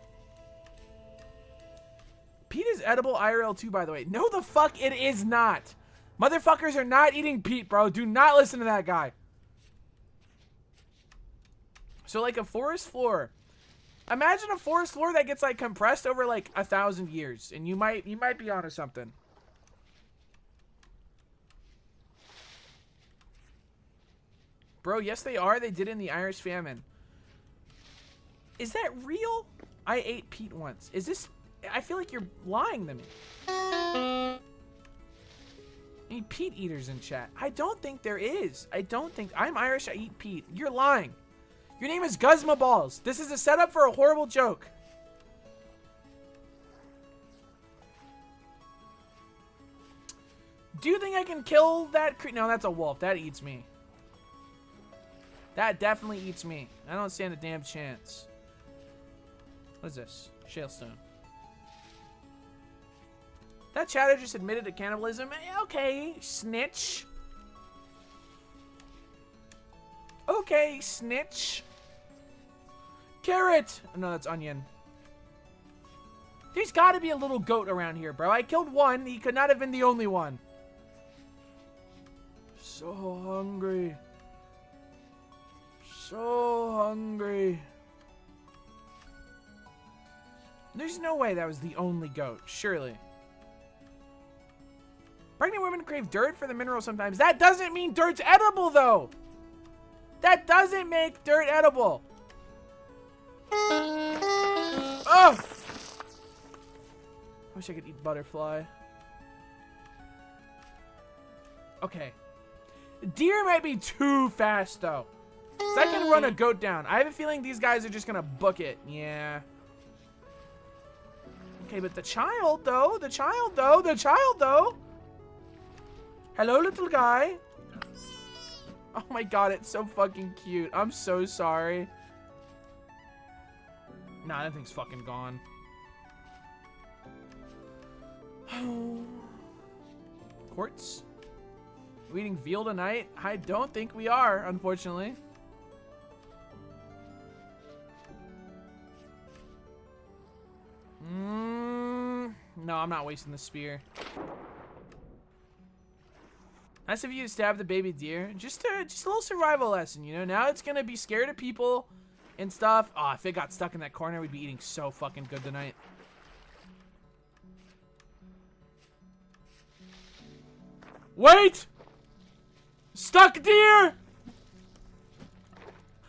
Peat is edible IRL too, by the way. No, the fuck it is not. Motherfuckers are not eating peat, bro. Do not listen to that guy. So like a forest floor. Imagine a forest floor that gets like compressed over like 1,000 years, and you might be onto something. Bro, yes they are. They did in the Irish famine. Is that real? I ate peat once. Is this? I feel like you're lying to me. Any peat eaters in chat? I don't think there is. I don't think I'm Irish. I eat peat. You're lying. Your name is Guzma Balls. This is a setup for a horrible joke. Do you think I can kill that creature? No, that's a wolf. That eats me. That definitely eats me. I don't stand a damn chance. What is this? Shalestone. That chatter just admitted to cannibalism. Okay, snitch. Okay, snitch. Carrot! No, that's onion. There's got to be a little goat around here, bro. I killed one. He could not have been the only one. So hungry. So hungry. There's no way that was the only goat, surely. Pregnant women crave dirt for the mineral sometimes. That doesn't mean dirt's edible, though. That doesn't make dirt edible. Oh! I wish I could eat butterfly. Okay. Deer might be too fast, though. So I can run a goat down. I have a feeling these guys are just going to book it. Yeah. Okay, but the child, though. The child, though. The child, though. Hello, little guy. Oh, my God. It's so fucking cute. I'm so sorry. Nah, that thing's fucking gone. Quartz? Are we eating veal tonight? I don't think we are, unfortunately. No, I'm not wasting the spear. Nice of you to stab the baby deer. Just a little survival lesson, you know? Now it's gonna be scared of people and stuff. Oh, if it got stuck in that corner, we'd be eating so fucking good tonight. Wait! Stuck deer!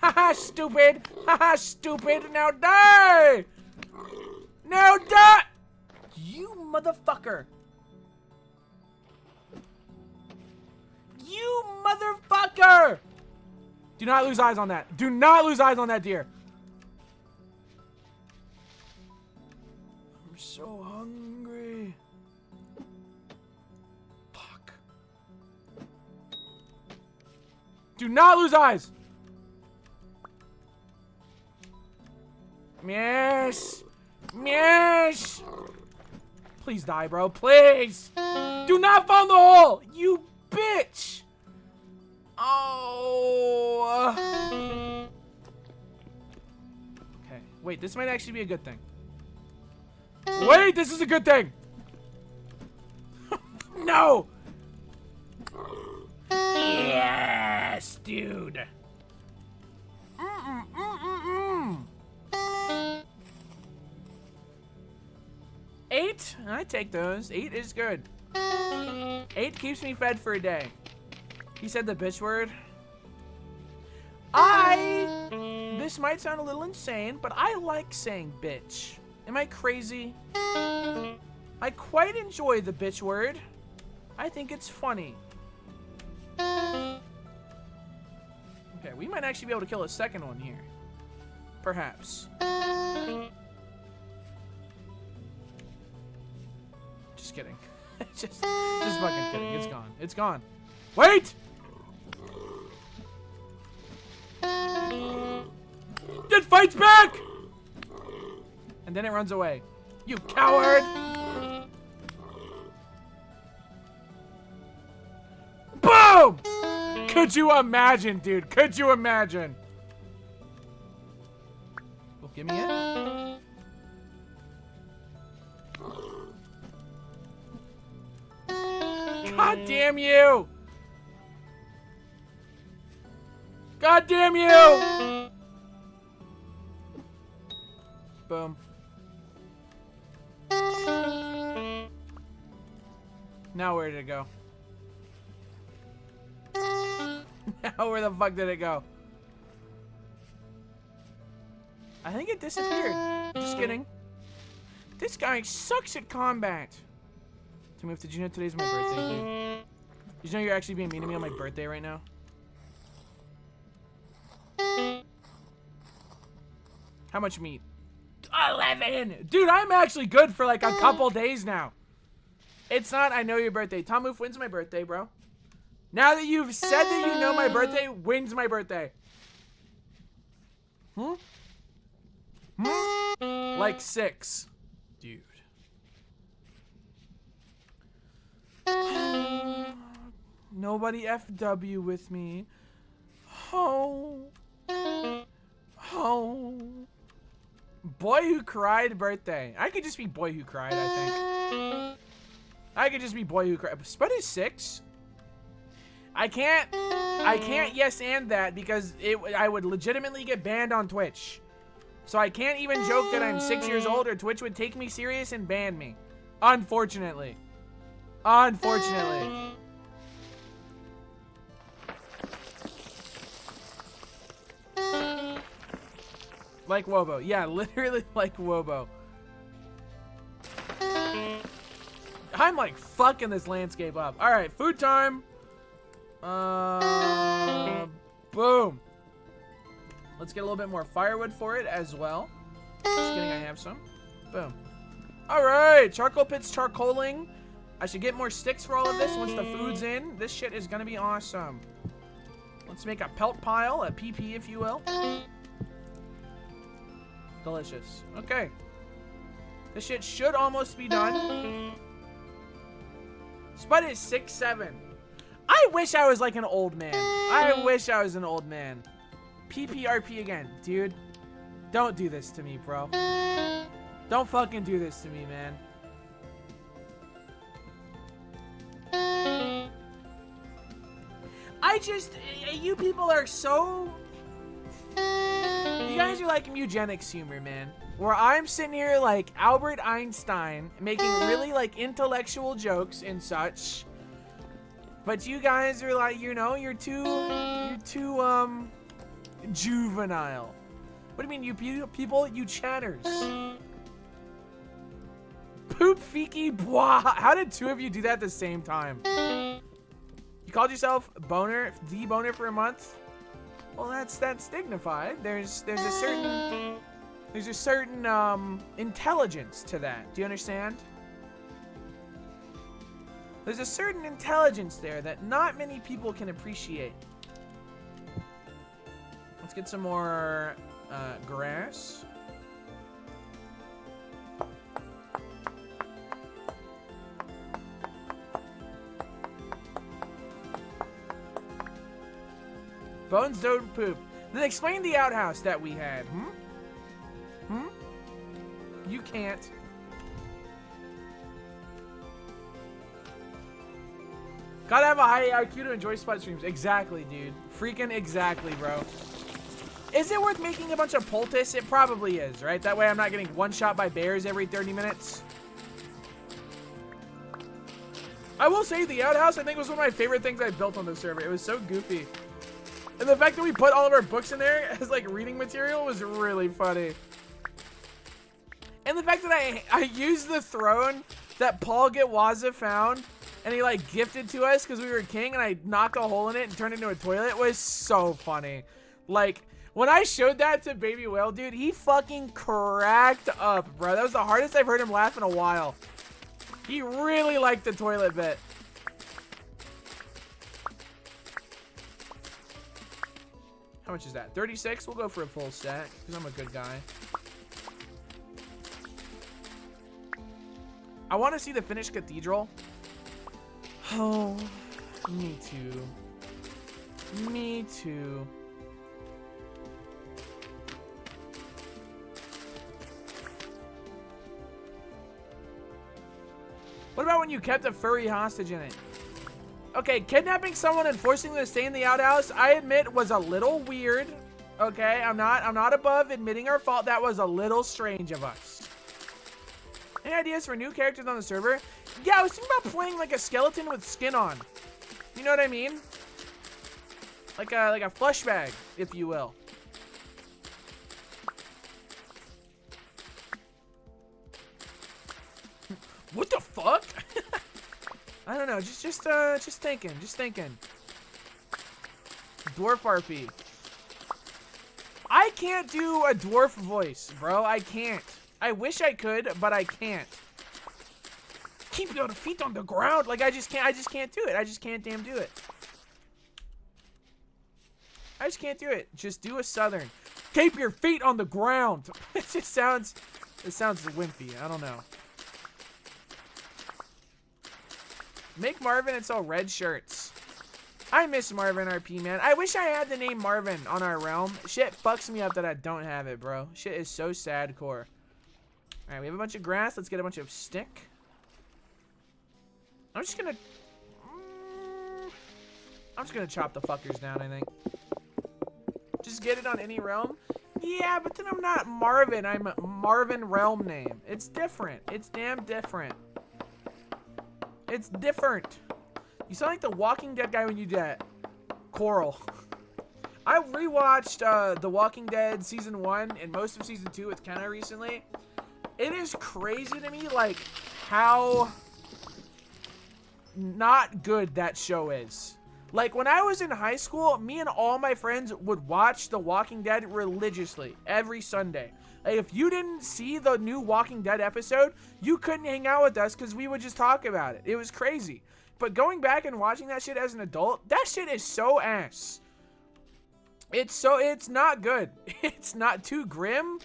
Haha, stupid! Haha, stupid! Now die! Now die! You motherfucker! You motherfucker! Do not lose eyes on that. Do not lose eyes on that deer. I'm so hungry. Fuck. Do not lose eyes. Yes. Yes. Please die, bro. Please. Do not fall in the hole. You bitch. Oh. Okay. Wait, this might actually be a good thing. Wait, this is a good thing. No. Yes, dude. 8? I take those. 8 is good. 8 keeps me fed for a day. He said the bitch word. This might sound a little insane, but I like saying bitch. Am I crazy? I quite enjoy the bitch word. I think it's funny. Okay, we might actually be able to kill a second one here. Perhaps. Just kidding. just fucking kidding. It's gone. It's gone. Wait! It fights back! And then it runs away. You coward! Boom! Could you imagine, dude? Could you imagine? Well, give me it. God damn you! God damn you! Boom. Now where did it go? Now where the fuck did it go? I think it disappeared. Just kidding. This guy sucks at combat. Timothy, did you know today's my birthday, dude? Did you know you're actually being mean to me on my birthday right now? How much meat? 11! Dude, I'm actually good for like a couple days now. It's not, I know your birthday. Tom Moof, when's my birthday, bro? Now that you've said that you know my birthday, when's my birthday? Like 6. Dude. Nobody FW with me. Oh. Oh. Boy Who Cried birthday. I could just be Boy Who Cried, I think. I could just be Boy Who Cried. Spud is 6. I can't yes and that because I would legitimately get banned on Twitch. So I can't even joke that I'm 6 years old or Twitch would take me serious and ban me. Unfortunately. Unfortunately. Like Wobo. Yeah, literally like Wobo. I'm like fucking this landscape up. All right, food time. Boom. Let's get a little bit more firewood for it as well. Just kidding, I have some. Boom. All right, charcoal pits charcoaling. I should get more sticks for all of this once the food's in. This shit is gonna be awesome. Let's make a pelt pile, a PP if you will. Delicious. Okay. This shit should almost be done. Spud is 6'7". I wish I was like an old man. I wish I was an old man. PPRP again. Dude, don't do this to me, bro. Don't fucking do this to me, man. You people are so... You guys are like eugenics humor, man. Where I'm sitting here like Albert Einstein, making really like intellectual jokes and such. But you guys are like, you know, you're too juvenile. What do you mean, you people? You chatters. Poop Fiki Bois. How did two of you do that at the same time? You called yourself boner, the boner for a month? Well, that's dignified. There's a certain intelligence to that. Do you understand? There's a certain intelligence there that not many people can appreciate. Let's get some more grass. Bones don't poop. Then explain the outhouse that we had. You can't. Gotta have a high IQ to enjoy Spud streams. Exactly, dude. Freaking exactly, bro. Is it worth making a bunch of poultice? It probably is, right? That way I'm not getting one shot by bears every 30 minutes. I will say the outhouse, I think, was one of my favorite things I built on the server. It was so goofy. And the fact that we put all of our books in there as like reading material was really funny. And the fact that I used the throne that Paul Gitwaza found and he like gifted to us because we were king, and I knocked a hole in it and turned it into a toilet was so funny. Like, when I showed that to Baby Whale, dude, he fucking cracked up, bro. That was the hardest I've heard him laugh in a while. He really liked the toilet bit. How much is that? 36? We'll go for a full stack because I'm a good guy. I want to see the finished cathedral. Oh, me too. Me too. What about when you kept a furry hostage in it? Okay, kidnapping someone and forcing them to stay in the outhouse, I admit, was a little weird. Okay, I'm not above admitting our fault. That was a little strange of us. Any ideas for new characters on the server? Yeah, I was thinking about playing like a skeleton with skin on. You know what I mean? Like a flesh bag, if you will. What the fuck? I don't know. Just thinking. Dwarf RP. I can't do a dwarf voice, bro. I can't. I wish I could, but I can't. Keep your feet on the ground. Like I just can't do it. I just can't damn do it. I just can't do it. Just do a southern. Keep your feet on the ground. It sounds wimpy. I don't know. Make Marvin and sell red shirts. I miss Marvin RP, man. I wish I had the name Marvin on our realm. Shit fucks me up that I don't have it, bro. Shit is so sad core. Alright, we have a bunch of grass. Let's get a bunch of stick. I'm just gonna chop the fuckers down, I think. Just get it on any realm. Yeah, but then I'm not Marvin. I'm Marvin realm name. It's different. It's damn different. It's different. You sound like the Walking Dead guy when you do that. Coral. I rewatched The Walking Dead Season 1 and most of Season 2 with Kenna recently. It is crazy to me, like, how not good that show is. Like, when I was in high school, me and all my friends would watch The Walking Dead religiously every Sunday. Like, if you didn't see the new Walking Dead episode, you couldn't hang out with us because we would just talk about it. It was crazy. But going back and watching that shit as an adult, that shit is so ass. It's not good. It's not too grim.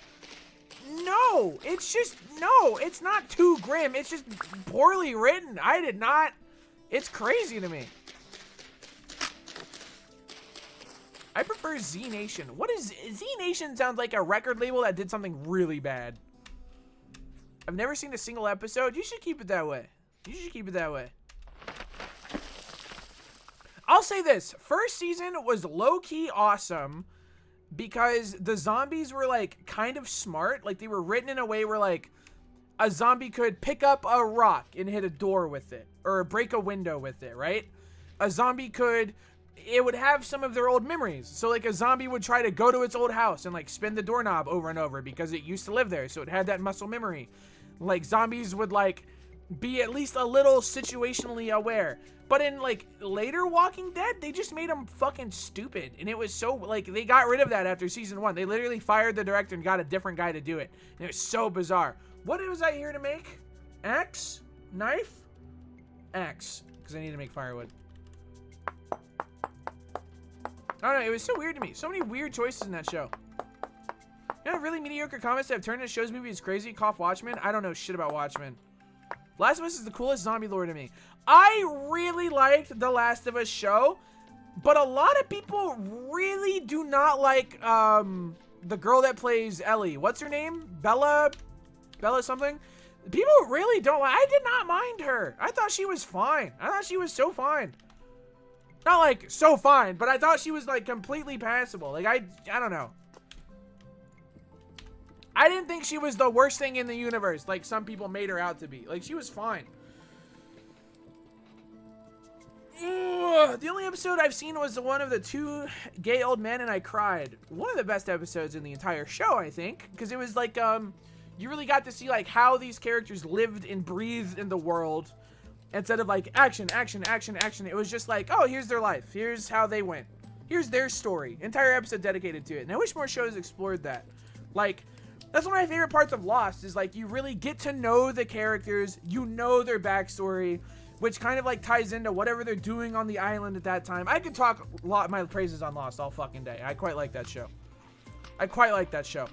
No, it's not too grim. It's just poorly written. It's crazy to me. I prefer Z Nation. What is Z Nation? Sounds like a record label that did something really bad. I've never seen a single episode. You should keep it that way. You should keep it that way. I'll say this. First season was low-key awesome because the zombies were, like, kind of smart. Like, they were written in a way where, like, a zombie could pick up a rock and hit a door with it. Or break a window with it, right? A zombie could... It would have some of their old memories. So, like, a zombie would try to go to its old house and, like, spin the doorknob over and over because it used to live there. So it had that muscle memory. Like, zombies would, like, be at least a little situationally aware. But in, like, later Walking Dead, they just made them fucking stupid. And it was so, like, they got rid of that after season 1. They literally fired the director and got a different guy to do it. And it was so bizarre. What was I here to make? Axe? Knife? Axe. Because I need to make firewood. I don't know, it was so weird to me. So many weird choices in that show. You know, really mediocre comments that have turned into shows movie is crazy. Cough Watchmen. I don't know shit about Watchmen. Last of Us is the coolest zombie lore to me. I really liked the Last of Us show, but a lot of people really do not like the girl that plays Ellie. What's her name? Bella something? People really don't like. I did not mind her. I thought she was fine. I thought she was so fine. Not like so fine, but I thought she was like completely passable. Like I don't know. I didn't think she was the worst thing in the universe like some people made her out to be. Like she was fine. Ugh, the only episode I've seen was the one of the two gay old men and I cried. One of the best episodes in the entire show, I think, because it was like you really got to see like how these characters lived and breathed in the world. Instead of like action, action, action, action, it was just like, oh, here's their life. Here's how they went. Here's their story. Entire episode dedicated to it. And I wish more shows explored that. Like, that's one of my favorite parts of Lost is like you really get to know the characters. You know their backstory, which kind of like ties into whatever they're doing on the island at that time. I could talk a lot my praises on Lost all fucking day. I quite like that show. I quite like that show.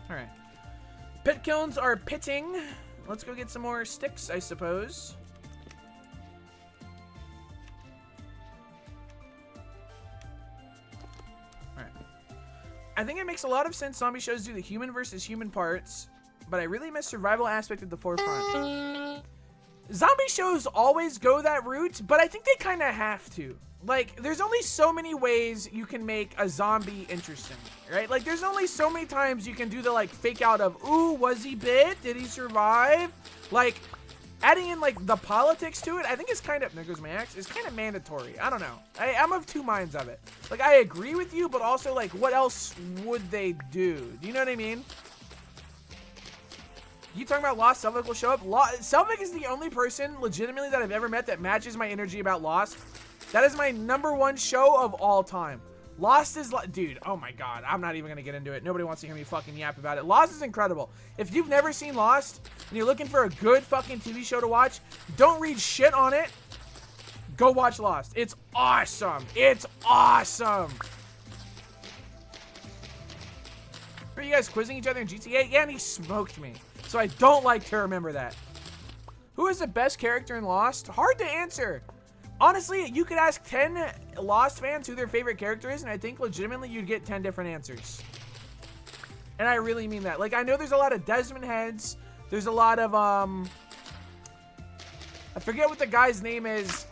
Alright. Pit kilns are pitting. Let's go get some more sticks, I suppose. Alright. I think it makes a lot of sense zombie shows do the human versus human parts, but I really miss survival aspect at the forefront. Zombie shows always go that route, but I think they kind of have to. Like, there's only so many ways you can make a zombie interesting, right? Like, there's only so many times you can do the, like, fake out of, ooh, was he bit? Did he survive? Like, adding in, like, the politics to it, I think it's kind of, there goes my axe, it's kind of mandatory. I don't know. I'm of two minds of it. Like, I agree with you, but also, like, what else would they do? Do you know what I mean? You talking about Lost, Selvig will show up? Selvig is the only person, legitimately, that I've ever met that matches my energy about Lost. That is my #1 show of all time. Lost is, dude, oh my god, I'm not even going to get into it. Nobody wants to hear me fucking yap about it. Lost is incredible. If you've never seen Lost, and you're looking for a good fucking TV show to watch, don't read shit on it. Go watch Lost. It's awesome. It's awesome. Are you guys quizzing each other in GTA? Yeah, and he smoked me. So I don't like to remember that. Who is the best character in Lost? Hard to answer. Honestly, you could ask 10 Lost fans who their favorite character is, and I think legitimately you'd get 10 different answers. And I really mean that. Like, I know there's a lot of Desmond heads. There's a lot of, I forget what the guy's name is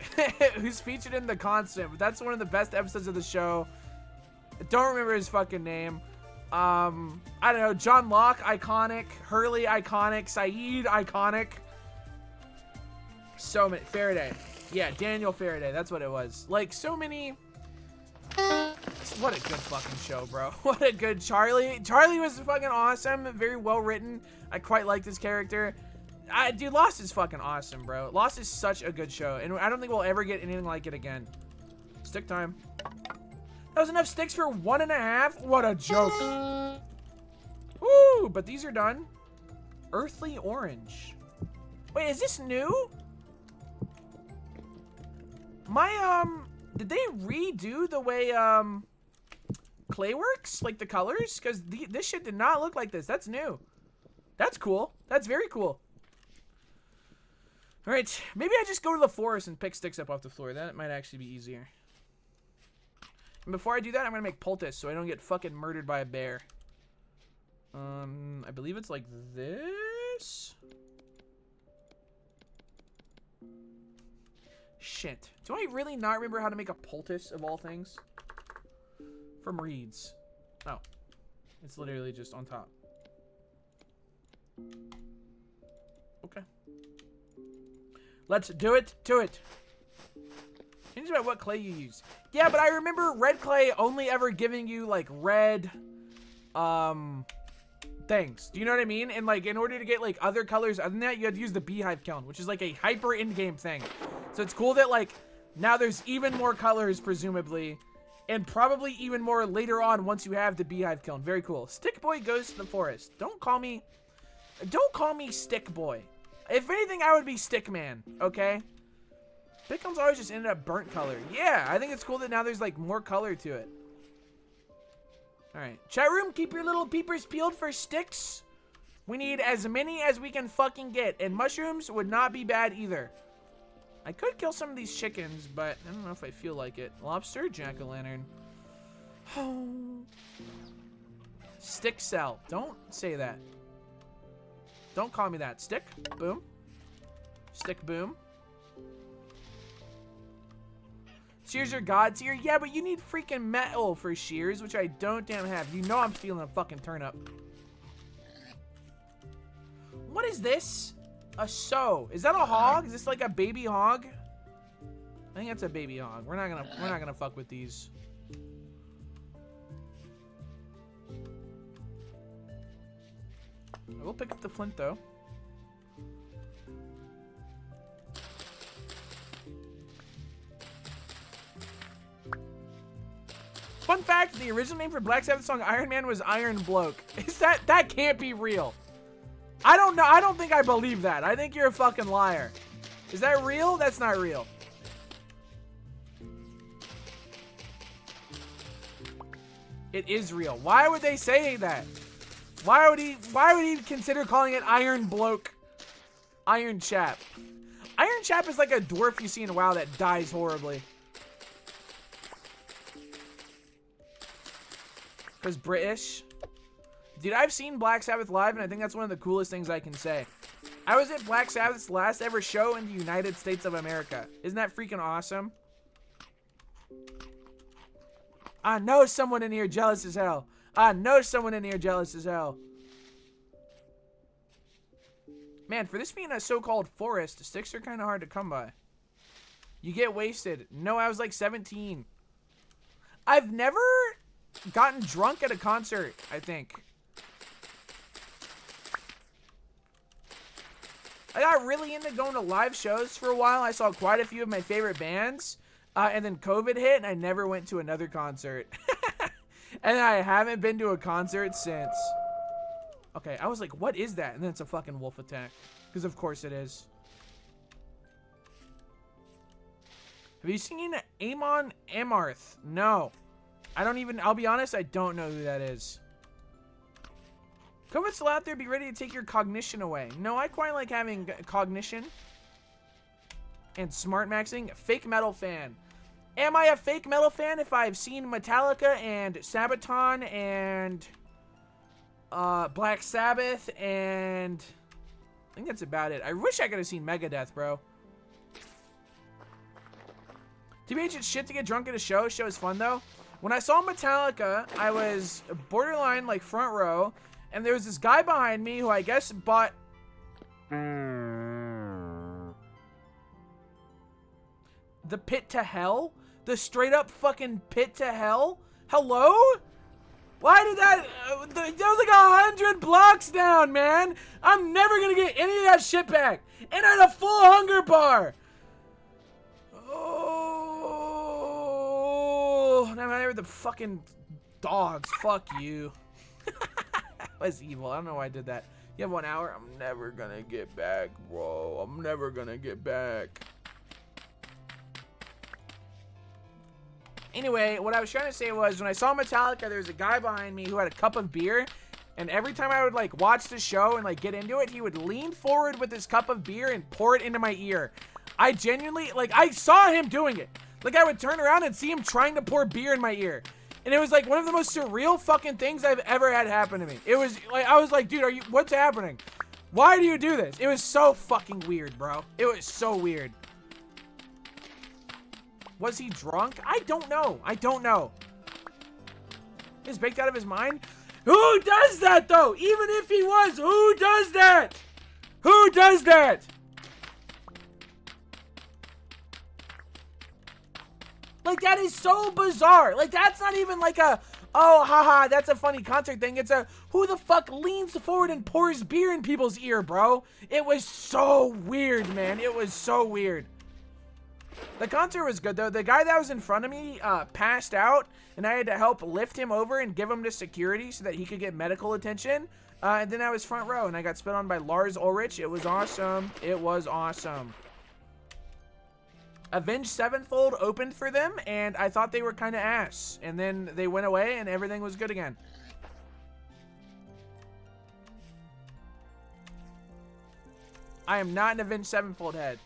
who's featured in The Constant, but that's one of the best episodes of the show. I don't remember his fucking name. I don't know. John Locke, iconic. Hurley, iconic. Saeed, iconic. So many. Faraday. Yeah, Daniel Faraday. That's what it was. Like, so many. What a good fucking show, bro. What a good Charlie. Charlie was fucking awesome. Very well written. I quite liked his character. Dude, Lost is fucking awesome, bro. Lost is such a good show. And I don't think we'll ever get anything like it again. Stick time. That was enough sticks for 1.5? What a joke. Woo, but these are done. Earthly orange. Wait, is this new? Did they redo the way, clay works? Like the colors? Because this shit did not look like this. That's new. That's cool. That's very cool. All right, maybe I just go to the forest and pick sticks up off the floor. That might actually be easier. And before I do that, I'm gonna make poultice so I don't get fucking murdered by a bear. I believe it's like this. Shit. Do I really not remember how to make a poultice of all things? From reeds. Oh. It's literally just on top. Okay. Let's do it to it. Change about what clay you use. Yeah, but I remember red clay only ever giving you like red things. Do you know what I mean? And like in order to get like other colors other than that, you had to use the beehive kiln, which is like a hyper in-game thing. So it's cool that like now there's even more colors presumably, and probably even more later on once you have the beehive kiln. Very cool. Stick boy goes to the forest. Don't call me stick boy. If anything, I would be stick man, okay? Pickles always just ended up burnt color. Yeah, I think it's cool that now there's like more color to it. Alright. Chat room, keep your little peepers peeled for sticks. We need as many as we can fucking get. And mushrooms would not be bad either. I could kill some of these chickens, but I don't know if I feel like it. Lobster, jack-o'-lantern. Stick cell. Don't say that. Don't call me that. Stick. Boom. Stick. Boom. Shears are god tier. Yeah, but you need freaking metal for shears, which I don't damn have. You know I'm stealing a fucking turnip. What is this? A sow. Is that a hog? Is this like a baby hog? I think that's a baby hog. We're not gonna fuck with these. I will pick up the flint though. Fun fact, the original name for Black Sabbath song Iron Man was Iron Bloke. Is that can't be real. I don't know. I don't think I believe that. I think you're a fucking liar. Is that real? That's not real. It is real. Why would they say that? Why would he consider calling it Iron Bloke? Iron Chap. Iron Chap is like a dwarf you see in WoW that dies horribly. Because British. Dude, I've seen Black Sabbath live, and I think that's one of the coolest things I can say. I was at Black Sabbath's last ever show in the United States of America. Isn't that freaking awesome? I know someone in here jealous as hell. I know someone in here jealous as hell. Man, for this being a so-called forest, sticks are kind of hard to come by. You get wasted. No, I was like 17. I've never gotten drunk at a concert, I think. I got really into going to live shows for a while. I saw quite a few of my favorite bands. And then COVID hit, and I never went to another concert. And I haven't been to a concert since. Okay, I was like, what is that? And then it's a fucking wolf attack. Because of course it is. Have you seen Amon Amarth? No. I'll be honest, I don't know who that is. COVID's still out there. Be ready to take your cognition away. No, I quite like having cognition and smart maxing. Fake metal fan. Am I a fake metal fan if I've seen Metallica and Sabaton and Black Sabbath and I think that's about it. I wish I could have seen Megadeth, bro. TBH, it's shit to get drunk at a show. Show is fun though. When I saw Metallica, I was borderline like front row, and there was this guy behind me who I guess bought the pit to hell? The straight up fucking pit to hell? Hello? Why did that... that was like 100 blocks down, man. I'm never gonna get any of that shit back. And I had a full hunger bar. Oh... Now I heard the fucking dogs. Fuck you. That was evil. I don't know why I did that. You have 1 hour? I'm never gonna get back, bro. I'm never gonna get back. Anyway, what I was trying to say was when I saw Metallica, there was a guy behind me who had a cup of beer, and every time I would like watch the show and like get into it, he would lean forward with his cup of beer and pour it into my ear. I genuinely, like, I saw him doing it. Like, I would turn around and see him trying to pour beer in my ear. And it was like one of the most surreal fucking things I've ever had happen to me. It was like, I was like, dude, what's happening? Why do you do this? It was so fucking weird, bro. It was so weird. Was he drunk? I don't know. I don't know. He's baked out of his mind? Who does that, though? Even if he was, who does that? Who does that? Like, that is so bizarre. Like, that's not even like a, oh, haha, that's a funny concert thing. It's a, who the fuck leans forward and pours beer in people's ear, bro? It was so weird, man. It was so weird. The concert was good, though. The guy that was in front of me passed out, and I had to help lift him over and give him to security so that he could get medical attention. And then I was front row, and I got spit on by Lars Ulrich. It was awesome. It was awesome. Avenged Sevenfold opened for them, and I thought they were kind of ass. And then they went away, and everything was good again. I am not an Avenged Sevenfold head.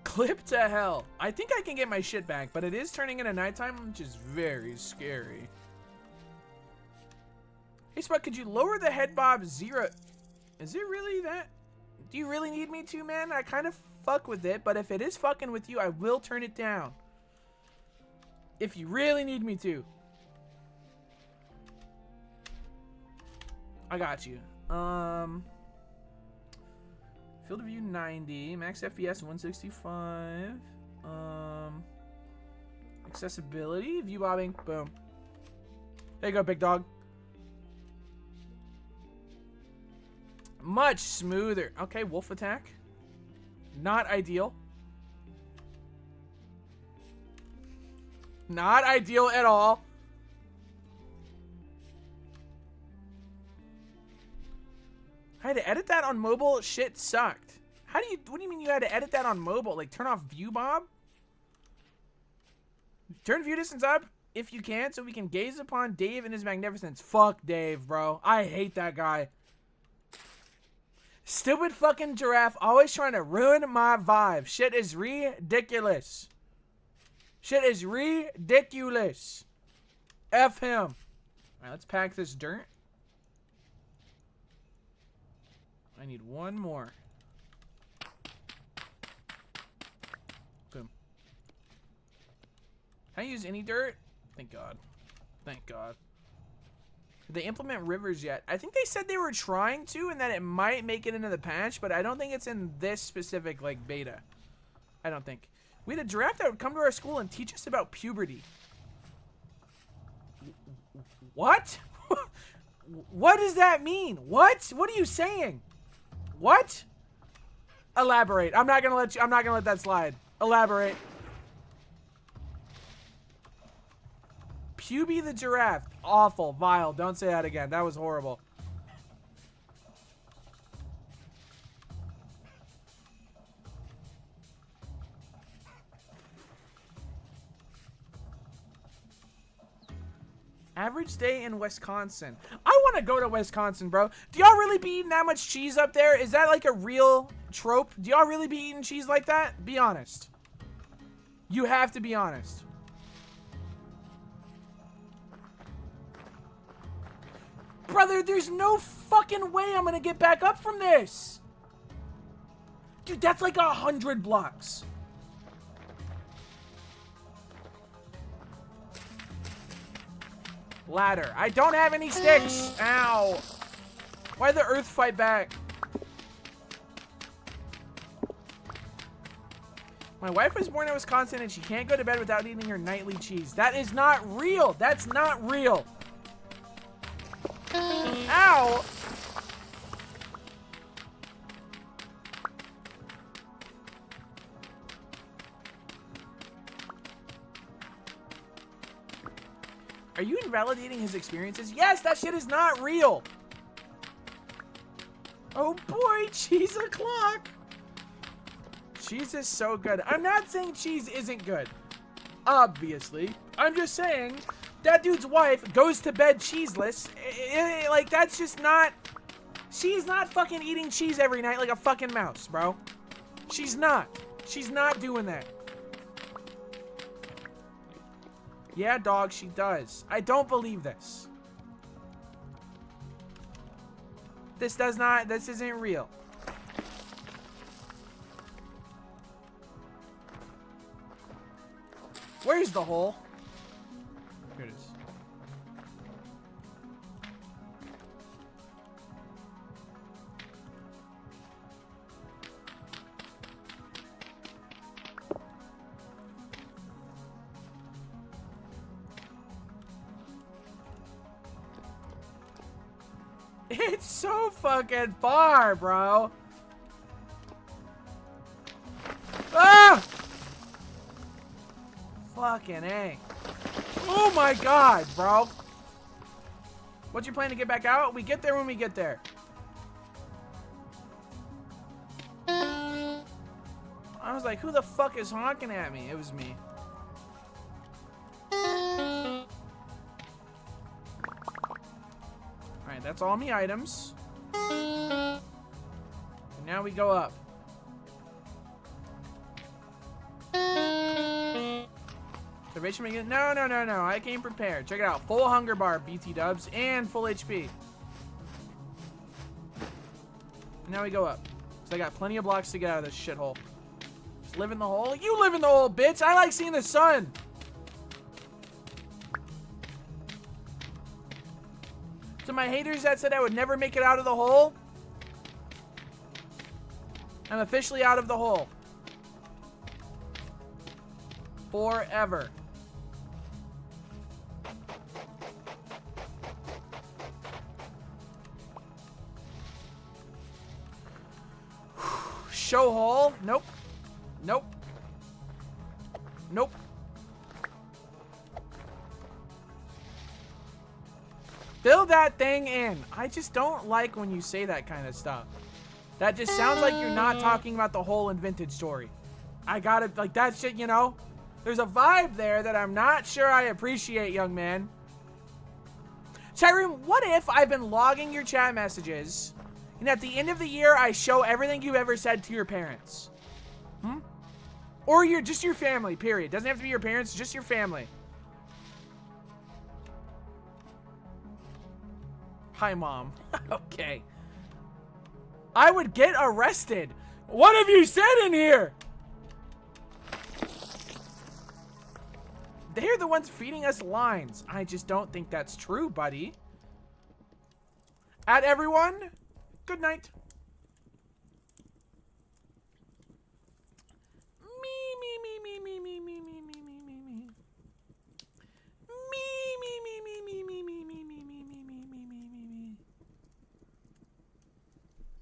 Clip to hell. I think I can get my shit back, but it is turning into nighttime, which is very scary. Hey, Spud, could you lower the head bob 0? Is it really that? Do you really need me to, man? I kind of fuck with it, but if it is fucking with you, I will turn it down. If you really need me to. I got you. Field of view 90, max FPS 165. Accessibility, view bobbing, boom. There you go, big dog. Much smoother. Okay, wolf attack. Not ideal. Not ideal at all. I had to edit that on mobile. Shit sucked. What do you mean you had to edit that on mobile? Like turn off view bob? Turn view distance up if you can so we can gaze upon Dave and his magnificence. Fuck Dave, bro. I hate that guy. Stupid fucking giraffe always trying to ruin my vibe. Shit is ridiculous. Shit is ridiculous. F him. Alright, let's pack this dirt. I need one more. Boom. Can I use any dirt? Thank God. Thank God. Did they implement rivers yet? I think they said they were trying to and that it might make it into the patch, but I don't think it's in this specific, like, beta. I don't think. We had a giraffe that would come to our school and teach us about puberty. What? What does that mean? What? What are you saying? What? Elaborate. I'm not gonna let that slide. Elaborate. Puby the giraffe. Awful. Vile. Don't say that again. That was horrible. Average day in Wisconsin. I want to go to Wisconsin, bro. Do y'all really be eating that much cheese up there? Is that like a real trope? Do y'all really be eating cheese like that? Be honest. You have to be honest. Brother, there's no fucking way I'm gonna get back up from this. Dude, that's like 100 blocks. Ladder. I don't have any sticks. Ow. Why the earth fight back? My wife was born in Wisconsin and she can't go to bed without eating her nightly cheese. That is not real. That's not real. Ow. Are you invalidating his experiences? Yes, that shit is not real. Oh boy, cheese o'clock. Cheese is so good. I'm not saying cheese isn't good. Obviously. I'm just saying that dude's wife goes to bed cheeseless. Like, that's just not... She's not fucking eating cheese every night like a fucking mouse, bro. She's not. She's not doing that. Yeah, dog, she does. I don't believe this. This isn't real. Where's the hole? Here it is. It's so fucking far, bro. Ah! Fucking A. Oh my god, bro. What's your plan to get back out? We get there when we get there. I was like, who the fuck is honking at me? It was me. Alright, that's all my items. And now we go up. No. I came prepared. Check it out. Full hunger bar, BT dubs, and full HP. Now we go up. So I got plenty of blocks to get out of this shithole. Just live in the hole. You live in the hole, bitch. I like seeing the sun. To my haters that said I would never make it out of the hole, I'm officially out of the hole. Forever. Show hole. Nope. Nope. Nope. Fill that thing in. I just don't like when you say that kind of stuff. That just sounds like you're not talking about the whole and vintage story. I gotta, like, that shit, you know? There's a vibe there that I'm not sure I appreciate, young man. Chat room, what if I've been logging your chat messages, and at the end of the year, I show everything you've ever said to your parents? Or just your family, period. Doesn't have to be your parents, just your family. Hi, Mom. Okay. I would get arrested. What have you said in here? They're the ones feeding us lines. I just don't think that's true, buddy. At everyone, good night.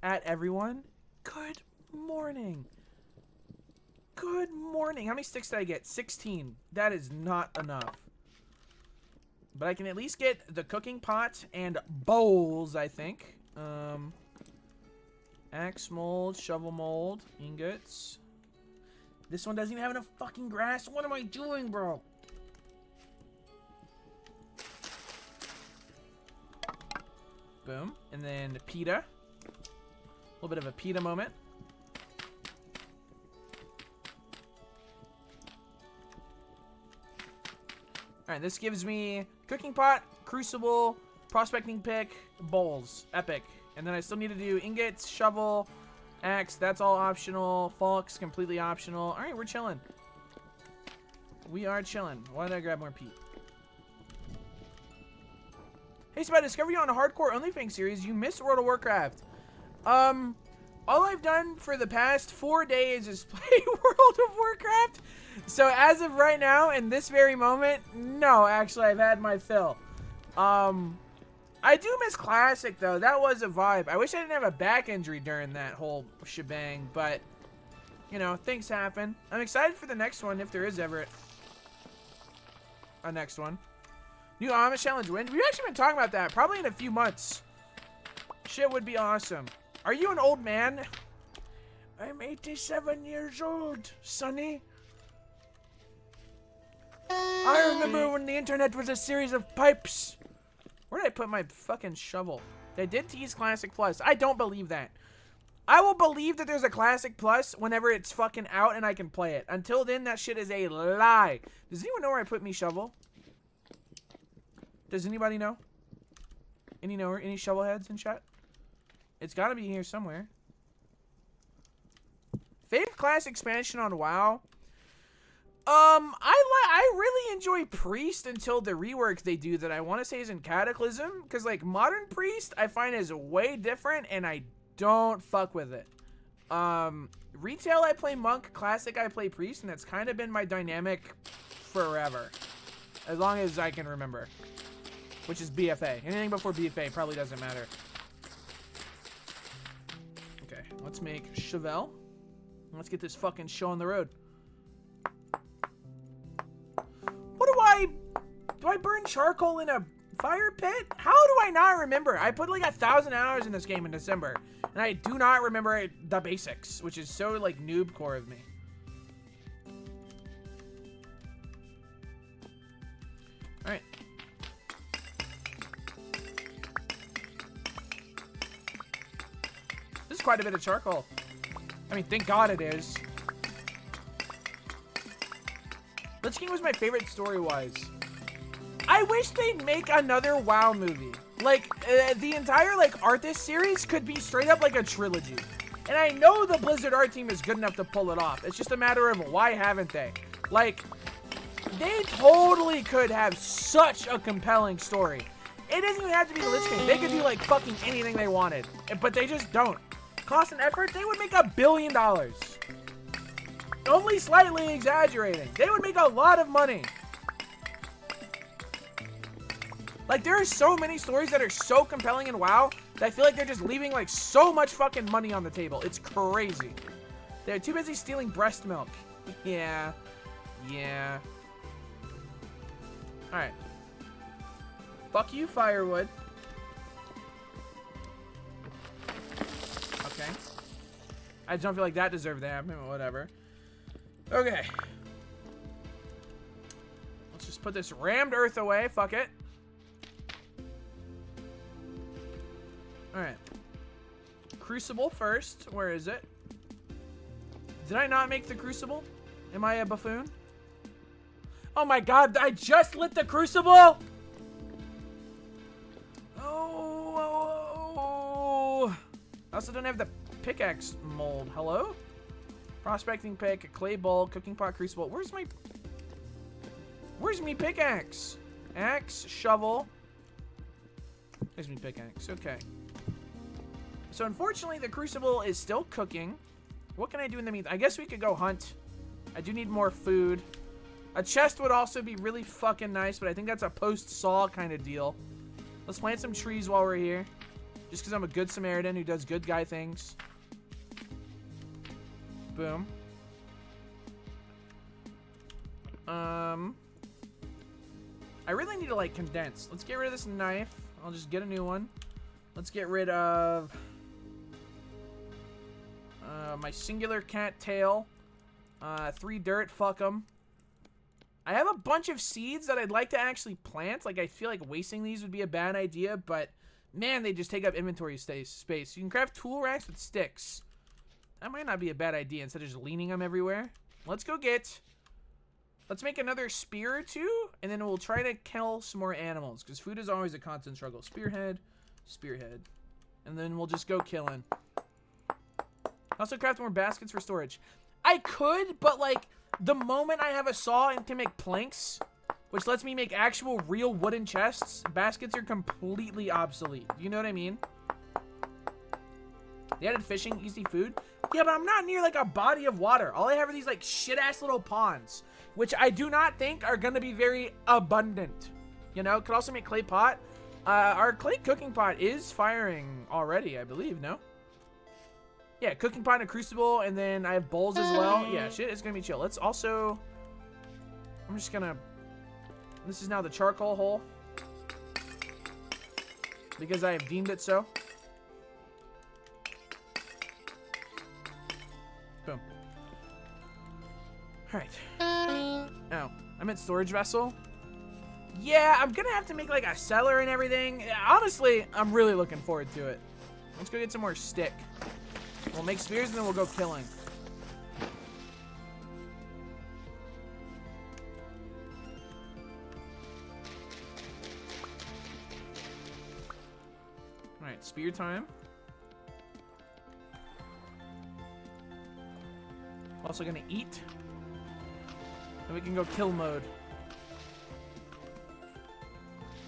At everyone, good morning. Good morning. How many sticks did I get? 16. That is not enough. But I can at least get the cooking pot and bowls, I think. Axe mold, shovel mold, ingots. This one doesn't even have enough fucking grass. What am I doing, bro? Boom. And then pita. A little bit of a pita moment. Alright, this gives me cooking pot, crucible, prospecting pick, bowls. Epic. And then I still need to do ingots, shovel, axe. That's all optional. Falks, completely optional. Alright, we're chilling. We are chilling. Why did I grab more peat? Hey, so I discovered you on a hardcore OnlyFans series. You missed World of Warcraft. All I've done for the past 4 days is play World of Warcraft. So as of right now, in this very moment, no, actually, I've had my fill. I do miss Classic, though. That was a vibe. I wish I didn't have a back injury during that whole shebang, but, you know, things happen. I'm excited for the next one, if there is ever a next one. New Amish Challenge win. We've actually been talking about that, probably in a few months. Shit would be awesome. Are you an old man? I'm 87 years old, Sonny. I remember when the internet was a series of pipes. Where did I put my fucking shovel? They did tease Classic Plus. I don't believe that. I will believe that there's a Classic Plus whenever it's fucking out and I can play it. Until then, that shit is a lie. Does anyone know where I put me shovel? Does anybody know? Any shovel heads in chat? It's gotta be here somewhere. Favorite class expansion on WoW? I really enjoy Priest until the rework they do that I want to say is in Cataclysm. Because, like, Modern Priest I find is way different and I don't fuck with it. Retail I play Monk, Classic I play Priest, and that's kind of been my dynamic forever. As long as I can remember. Which is BFA. Anything before BFA probably doesn't matter. Okay, let's make Chevelle. Let's get this fucking show on the road. What do I burn charcoal in a fire pit? How do I not remember? I put like 1,000 hours in this game in December, and I do not remember the basics, which is so like noob core of me. All right. This is quite a bit of charcoal. I mean, thank God it is. Lich King was my favorite story-wise. I wish they'd make another WoW movie. Like, the entire, like, Arthas series could be straight up like a trilogy. And I know the Blizzard art team is good enough to pull it off. It's just a matter of why haven't they? Like, they totally could have such a compelling story. It doesn't even have to be the Lich King. They could do, like, fucking anything they wanted. But they just don't. Cost and effort, they would make $1 billion. Only slightly exaggerating. They would make a lot of money. Like, there are so many stories that are so compelling in WoW that I feel like they're just leaving, like, so much fucking money on the table. It's crazy. They're too busy stealing breast milk. Yeah. Yeah. Alright. Fuck you, firewood. Okay. I just don't feel like that deserved to happen, but whatever. Okay. Let's just put this rammed earth away. Fuck it. Alright. Crucible first. Where is it? Did I not make the crucible? Am I a buffoon? Oh my god, I just lit the crucible! Oh. I also don't have the pickaxe mold. Hello? Prospecting pick, a clay bowl, cooking pot, crucible. Where's me pickaxe? Axe, shovel. There's me pickaxe. Okay. So unfortunately, the crucible is still cooking. What can I do in the meantime? I guess we could go hunt. I do need more food. A chest would also be really fucking nice, but I think that's a post-saw kind of deal. Let's plant some trees while we're here. Just because I'm a good Samaritan who does good guy things. Boom. I really need to, like, condense. Let's get rid of this knife. I'll just get a new one. Let's get rid of my singular cat tail. 3 dirt. Fuck them. I have a bunch of seeds that I'd like to actually plant. Like, I feel like wasting these would be a bad idea, but Man, they just take up inventory space. You can craft tool racks with sticks. That might not be a bad idea instead of just leaning them everywhere. Let's go get... Let's make another spear or two, and then we'll try to kill some more animals, because food is always a constant struggle. Spearhead, spearhead. And then we'll just go killing. Also craft more baskets for storage. I could, but like, the moment I have a saw and can make planks, which lets me make actual real wooden chests, baskets are completely obsolete. You know what I mean? They added fishing, easy food. Yeah, but I'm not near like a body of water. All I have are these like shit-ass little ponds, which I do not think are going to be very abundant. You know, could also make clay pot. Our clay cooking pot is firing already, I believe, no? Yeah, cooking pot and a crucible, and then I have bowls as well. Yeah, shit, it's going to be chill. Let's also... I'm just going to... This is now the charcoal hole, because I have deemed it so. Boom. Alright. Oh, I meant storage vessel. Yeah, I'm gonna have to make like a cellar and everything. Honestly, I'm really looking forward to it. Let's go get some more stick. We'll make spears and then we'll go killing. Alright, spear time. Also gonna eat. And we can go kill mode.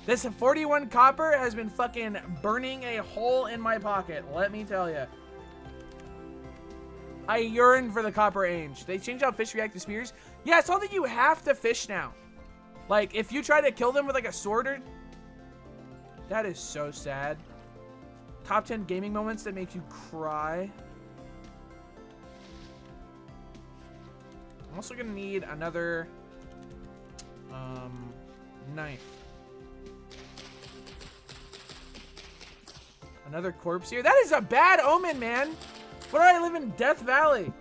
This 41 copper has been fucking burning a hole in my pocket, let me tell you. I yearn for the copper age. They changed how fish react to spears. Yeah, I saw that you have to fish now. Like, if you try to kill them with like a sword or... That is so sad. Top 10 gaming moments that make you cry. I'm also gonna need another knife. Another corpse here. That is a bad omen, man. What do I live in Death Valley?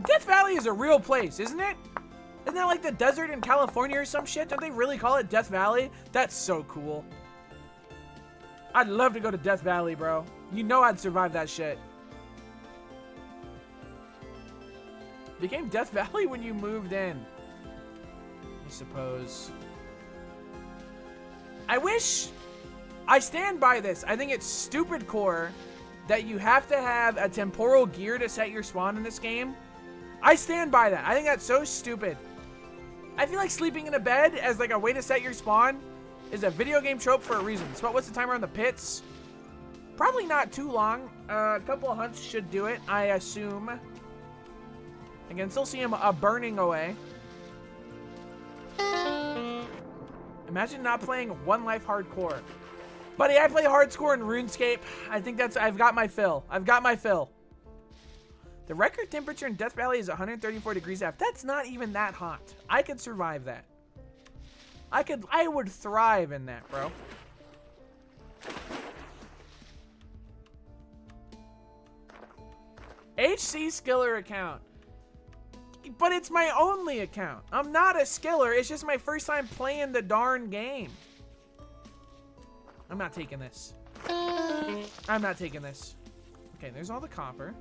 Death Valley is a real place, isn't it? Isn't that like the desert in California or some shit? Don't they really call it Death Valley? That's so cool. I'd love to go to Death Valley, bro. You know I'd survive that shit. Became Death Valley when you moved in, I suppose. I wish... I stand by this. I think it's stupid core that you have to have a temporal gear to set your spawn in this game. I stand by that. I think that's so stupid. I feel like sleeping in a bed as like a way to set your spawn is a video game trope for a reason. So what's the timer on the pits? Probably not too long. A couple of hunts should do it, I assume. I can still see him burning away. Imagine not playing One Life Hardcore. Buddy, I play hardcore in RuneScape. I think that's... I've got my fill. I've got my fill. The record temperature in Death Valley is 134 degrees F. That's not even that hot. I could survive that. I would thrive in that, bro. HC Skiller account. But it's my only account. I'm not a skiller. It's just my first time playing the darn game. I'm not taking this. I'm not taking this. Okay, there's all the copper.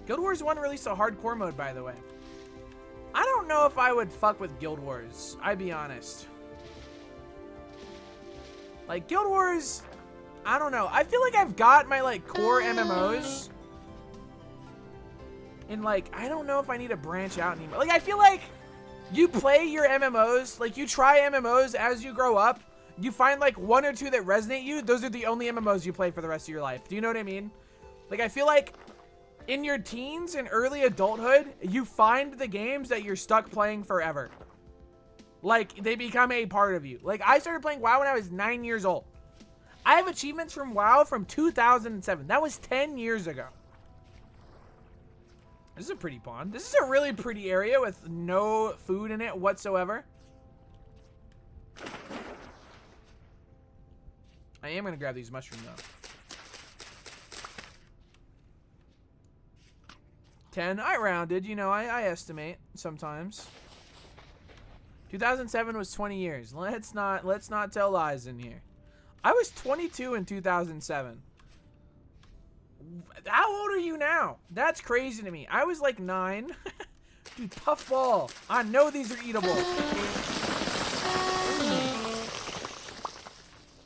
Guild Wars 1 released a hardcore mode, by the way. I don't know if I would fuck with Guild Wars, I'd be honest. Like, Guild Wars, I don't know. I feel like I've got my, like, core MMOs. And, like, I don't know if I need to branch out anymore. Like, I feel like you play your MMOs, like, you try MMOs as you grow up. You find, like, one or two that resonate you. Those are the only MMOs you play for the rest of your life. Do you know what I mean? Like, I feel like in your teens and early adulthood, you find the games that you're stuck playing forever. Like, they become a part of you. Like, I started playing WoW when I was 9 years old. I have achievements from WoW from 2007. That was 10 years ago. This is a pretty pond. This is a really pretty area with no food in it whatsoever. I am going to grab these mushrooms, though. 10. I rounded, you know, I estimate sometimes. 2007 was 20 years. Let's not tell lies in here. I was 22 in 2007. How old are you now? That's crazy to me. I was like 9. Dude, puffball. I know these are eatable.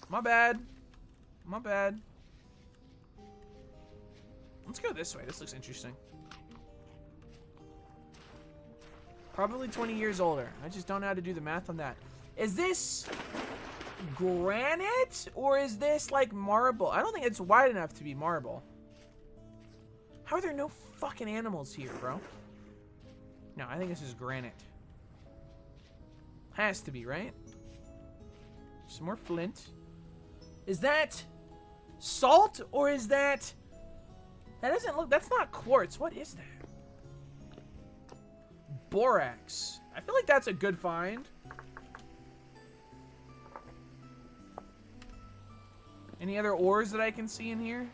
My bad. My bad. Let's go this way. This looks interesting. Probably 20 years older. I just don't know how to do the math on that. Is this granite or is this like marble? I don't think it's wide enough to be marble. How are there no fucking animals here, bro? No, I think this is granite. Has to be, right? Some more flint. Is that salt or is that... That doesn't look... That's not quartz. What is that? Borax. I feel like that's a good find. Any other ores that I can see in here?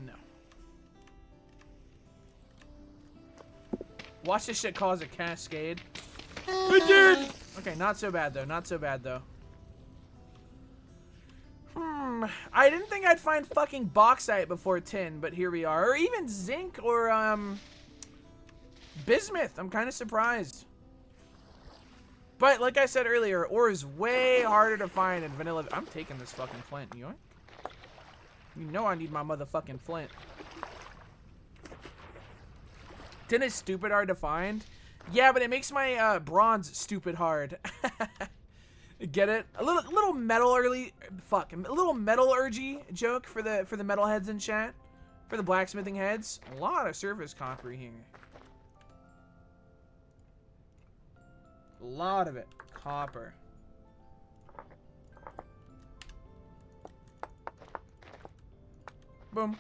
No. Watch this shit cause a cascade. It did! Okay, not so bad though. Not so bad though. I didn't think I'd find fucking bauxite before tin, but here we are. Or even zinc or, bismuth. I'm kind of surprised. But, like I said earlier, ore is way harder to find in vanilla. I'm taking this fucking flint, yoink. You know I need my motherfucking flint. Tin is stupid hard to find. Yeah, but it makes my, bronze stupid hard. Get it? A little metallurgy joke for the metalheads in chat, for the blacksmithing heads. A lot of surface copper here. A lot of it, copper. Boom.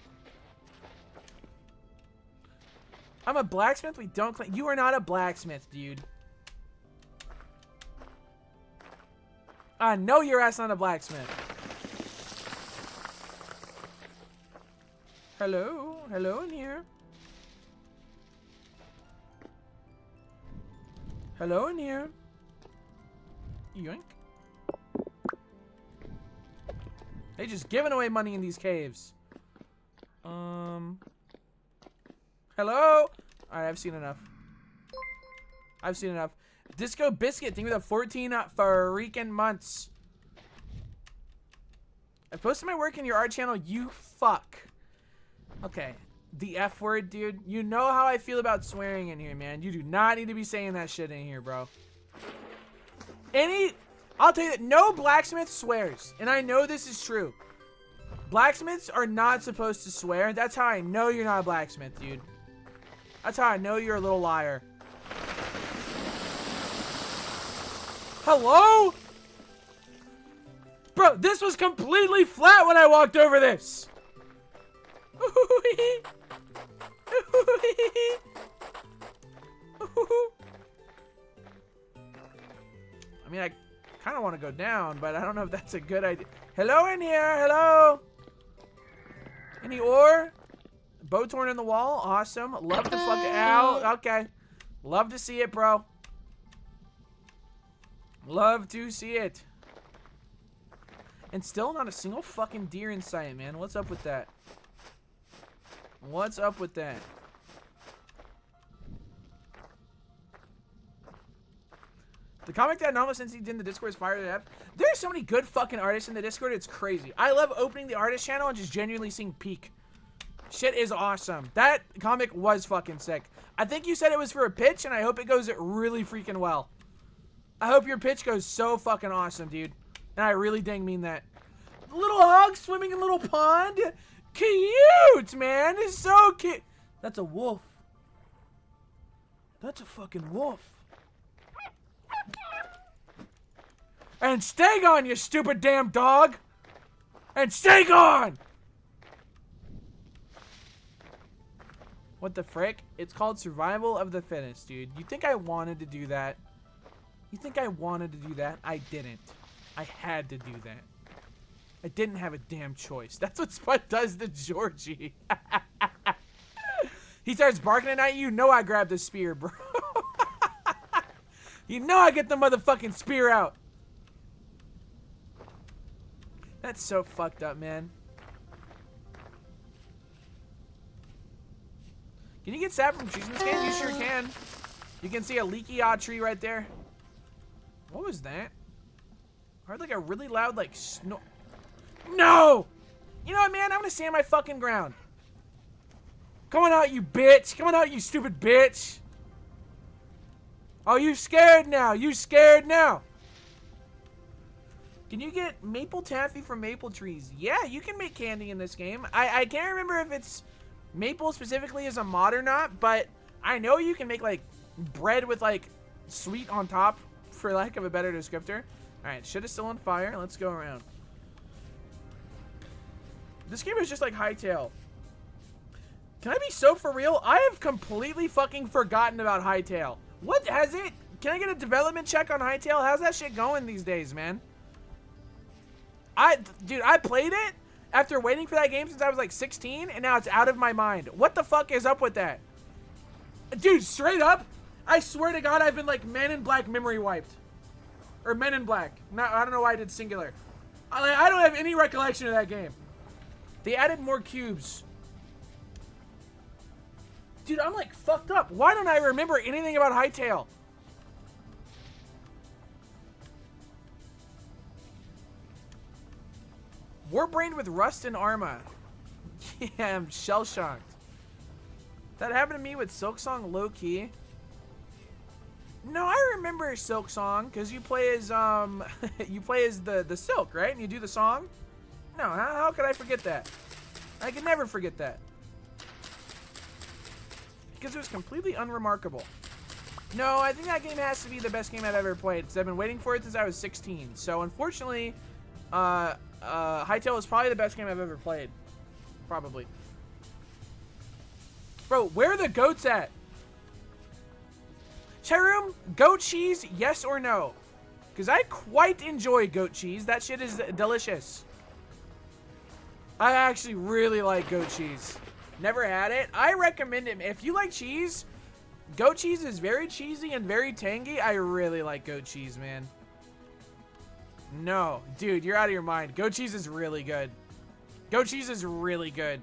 I'm a blacksmith. We don't claim. You are not a blacksmith, dude. I know your ass not a blacksmith. Hello? Hello in here? Hello in here? Yoink. They just giving away money in these caves. Hello? Alright, I've seen enough. I've seen enough. Disco Biscuit, thank you for the 14 freaking months. I posted my work in your art channel, you fuck. Okay, the F word, dude. You know how I feel about swearing in here, man. You do not need to be saying that shit in here, bro. I'll tell you that no blacksmith swears, and I know this is true. Blacksmiths are not supposed to swear. That's how I know you're not a blacksmith, dude. That's how I know you're a little liar. Hello? Bro, this was completely flat when I walked over this. I mean, I kind of want to go down, but I don't know if that's a good idea. Hello in here. Hello. Any ore? Bow torn in the wall. Awesome. Love to fuck it out. Okay. Love to see it, bro. Love to see it. And still not a single fucking deer in sight, man. What's up with that? What's up with that? The comic that Anomalous since he did in the Discord is fire to death. There are so many good fucking artists in the Discord. It's crazy. I love opening the artist channel and just genuinely seeing peak. Shit is awesome. That comic was fucking sick. I think you said it was for a pitch, and I hope it goes really freaking well. I hope your pitch goes so fucking awesome, dude. And I really dang mean that. Little hog swimming in a little pond. Cute, man. It's so cute. That's a wolf. That's a fucking wolf. And stay gone, you stupid damn dog. And stay gone. What the frick? It's called survival of the fittest, dude. You think I wanted to do that? You think I wanted to do that? I didn't. I had to do that. I didn't have a damn choice. That's what Spud does to Georgie. He starts barking at you. You know I grab the spear, bro. You know I get the motherfucking spear out. That's so fucked up, man. Can you get sap from trees in this game? You sure can. You can see a leaky tree right there. What was that? I heard like a really loud like snort. No! You know what, man? I'm gonna stand my fucking ground. Come on out, you bitch. Come on out, you stupid bitch. Oh, you scared now. You scared now. Can you get maple taffy from maple trees? Yeah, you can make candy in this game. I can't remember if it's maple specifically as a mod or not, but I know you can make like bread with like sweet on top, for lack of a better descriptor. Alright, shit is still on fire. Let's go around. This game is just like Hightail. Can I be so for real? I have completely fucking forgotten about Hightail. What has it? Can I get a development check on Hightail? How's that shit going these days, man? Dude, I played it after waiting for that game since I was like 16, and now it's out of my mind. What the fuck is up with that? Dude, straight up, I swear to God, I've been like Men in Black memory wiped. Or Men in Black. I don't know why I did singular. I don't have any recollection of that game. They added more cubes. Dude, I'm like fucked up. Why don't I remember anything about Hightail? Warbrained with rust and armor. Yeah, I'm shell-shocked. That happened to me with Silksong low-key. No, I remember Silksong because you play as you play as the Silk, right? And you do the song. No, how could I forget that? I can never forget that. Because it was completely unremarkable. No, I think that game has to be the best game I've ever played because I've been waiting for it since I was 16. So unfortunately, Hightail is probably the best game I've ever played. Probably. Bro, where are the goats at? Chat room, goat cheese, yes or no? Because I quite enjoy goat cheese. That shit is delicious. I actually really like goat cheese. Never had it. I recommend it. If you like cheese, goat cheese is very cheesy and very tangy. I really like goat cheese, man. No, dude, you're out of your mind. Goat cheese is really good. Goat cheese is really good.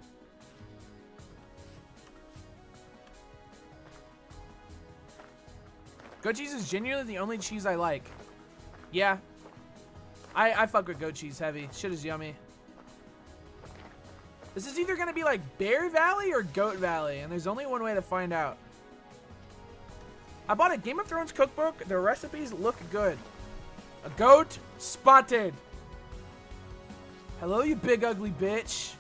Goat cheese is genuinely the only cheese I like. Yeah. I fuck with goat cheese heavy. Shit is yummy. This is either going to be like Bear Valley or Goat Valley, and there's only one way to find out. I bought a Game of Thrones cookbook. The recipes look good. A goat spotted. Hello, you big ugly bitch.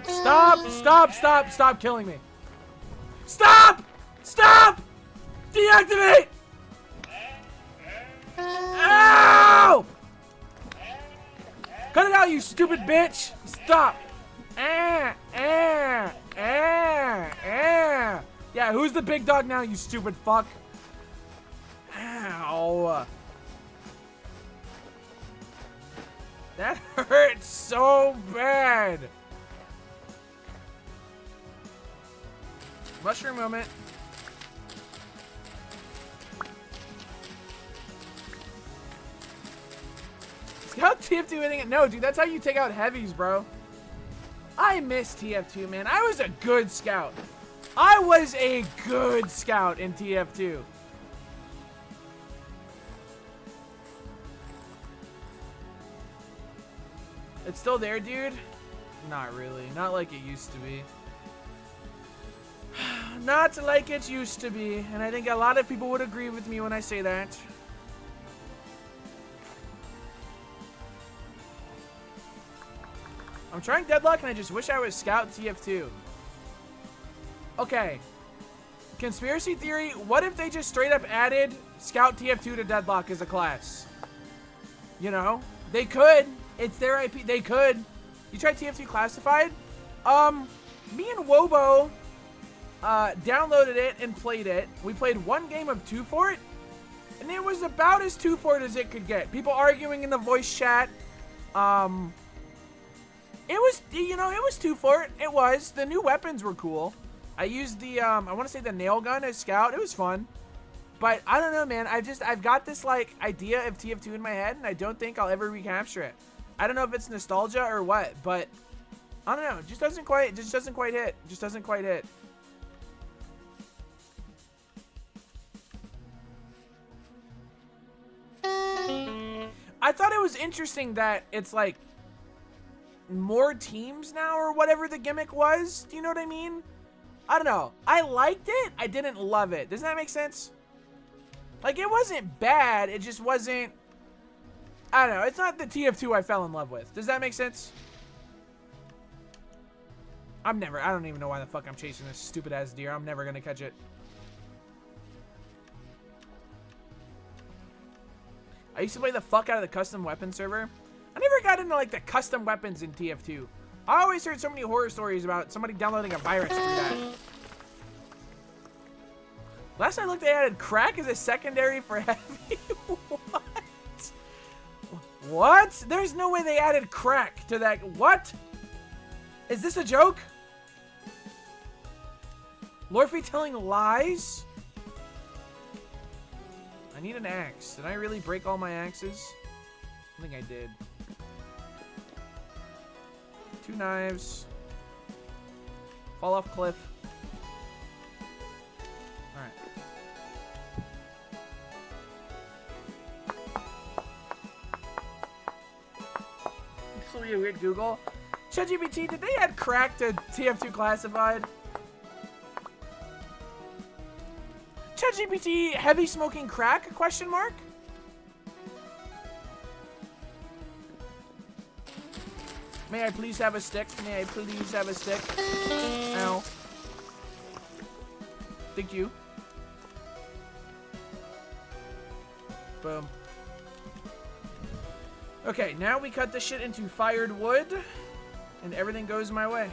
Stop killing me. Stop! Deactivate! Ow! Cut it out, you stupid bitch! Stop! Yeah, who's the big dog now, you stupid fuck? Ow. That hurts so bad. Mushroom moment. Scout TF2 hitting it. No, dude, that's how you take out heavies, bro. I miss TF2, man. I was a good scout. I was a good scout in TF2. It's still there, dude? Not really. Not like it used to be. Not like it used to be. And I think a lot of people would agree with me when I say that. I'm trying Deadlock and I just wish I was Scout TF2. Okay. Conspiracy theory, what if they just straight up added Scout TF2 to Deadlock as a class? You know? They could. It's their IP. They could. You tried TF2 Classified? Me and Wobo downloaded it and played it. We played one game of 2 for it, and it was about as 2 for it as it could get. People arguing in the voice chat. It was, you know, it was 2 for it. It was. The new weapons were cool. I used the, I want to say the nail gun as scout. It was fun. But I don't know, man. I've got this, like, idea of TF2 in my head, and I don't think I'll ever recapture it. I don't know if it's nostalgia or what, but I don't know. It just doesn't quite hit. Just doesn't quite hit. I thought it was interesting that it's, like, more teams now or whatever the gimmick was. Do you know what I mean? I don't know. I liked it. I didn't love it. Does that make sense? Like, it wasn't bad. It just wasn't... I don't know. It's not the TF2 I fell in love with. Does that make sense? I don't even know why the fuck I'm chasing this stupid-ass deer. I'm never gonna catch it. I used to play the fuck out of the custom weapon server. I never got into, like, the custom weapons in TF2. I always heard so many horror stories about somebody downloading a virus through that. Last I looked, they added crack as a secondary for heavy. What? What? There's no way they added crack to that. What? Is this a joke? Lorfy telling lies? I need an axe. Did I really break all my axes? I think I did. 2 knives. Fall off cliff. Alright. This will be a weird Google. ChatGPT, did they add crack to TF2 Classified? ChatGPT, heavy smoking crack? Question mark? May I please have a stick? May I please have a stick? Ow. Thank you. Boom. Okay, now we cut this shit into fired wood, and everything goes my way.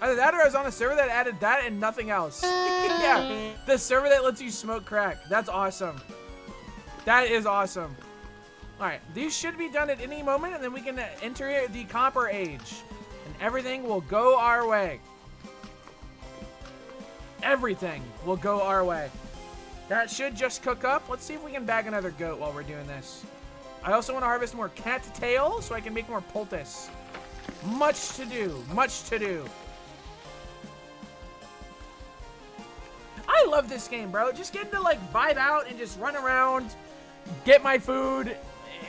Either that or I was on a server that added that and nothing else. Yeah, the server that lets you smoke crack. That's awesome. That is awesome. Alright, these should be done at any moment, and then we can enter the Copper Age. And everything will go our way. Everything will go our way. That should just cook up. Let's see if we can bag another goat while we're doing this. I also want to harvest more cat tail so I can make more poultice. Much to do. Much to do. I love this game, bro. Just getting to, like, vibe out and just run around, get my food,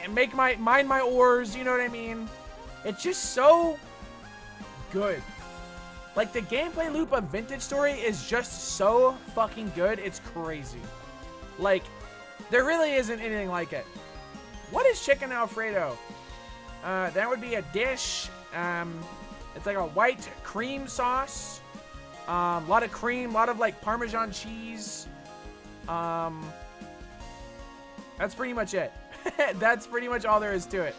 and mine my ores, you know what I mean? It's just so good. Like, the gameplay loop of Vintage Story is just so fucking good. It's crazy. Like, there really isn't anything like it. What is chicken Alfredo? That would be a dish. It's like a white cream sauce. A lot of cream, a lot of, like, Parmesan cheese. That's pretty much it. That's pretty much all there is to it.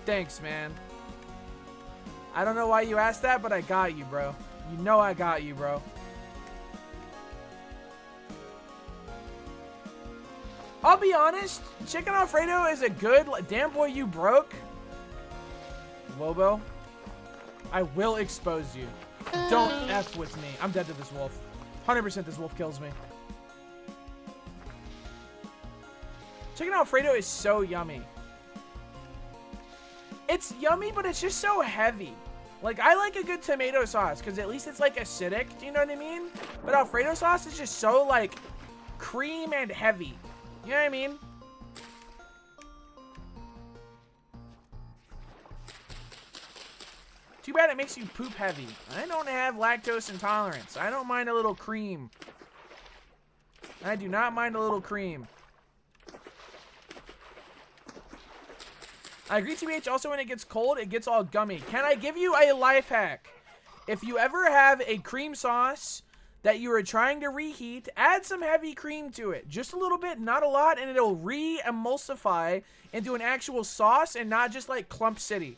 Thanks, man. I don't know why you asked that, but I got you, bro. You know I got you, bro. I'll be honest, chicken Alfredo is a good... Damn boy, you broke. Lobo. I will expose you. Don't F with me. I'm dead to this wolf. 100% this wolf kills me. Chicken Alfredo is so yummy. It's yummy, but it's just so heavy. Like, I like a good tomato sauce, because at least it's, like, acidic. Do you know what I mean? But Alfredo sauce is just so, like, cream and heavy. You know what I mean? Too bad it makes you poop heavy. I don't have lactose intolerance. I don't mind a little cream. I do not mind a little cream. I agree, TBH. Also, when it gets cold, it gets all gummy. Can I give you a life hack? If you ever have a cream sauce that you are trying to reheat, add some heavy cream to it. Just a little bit, not a lot, and it'll re-emulsify into an actual sauce and not just like Clump City.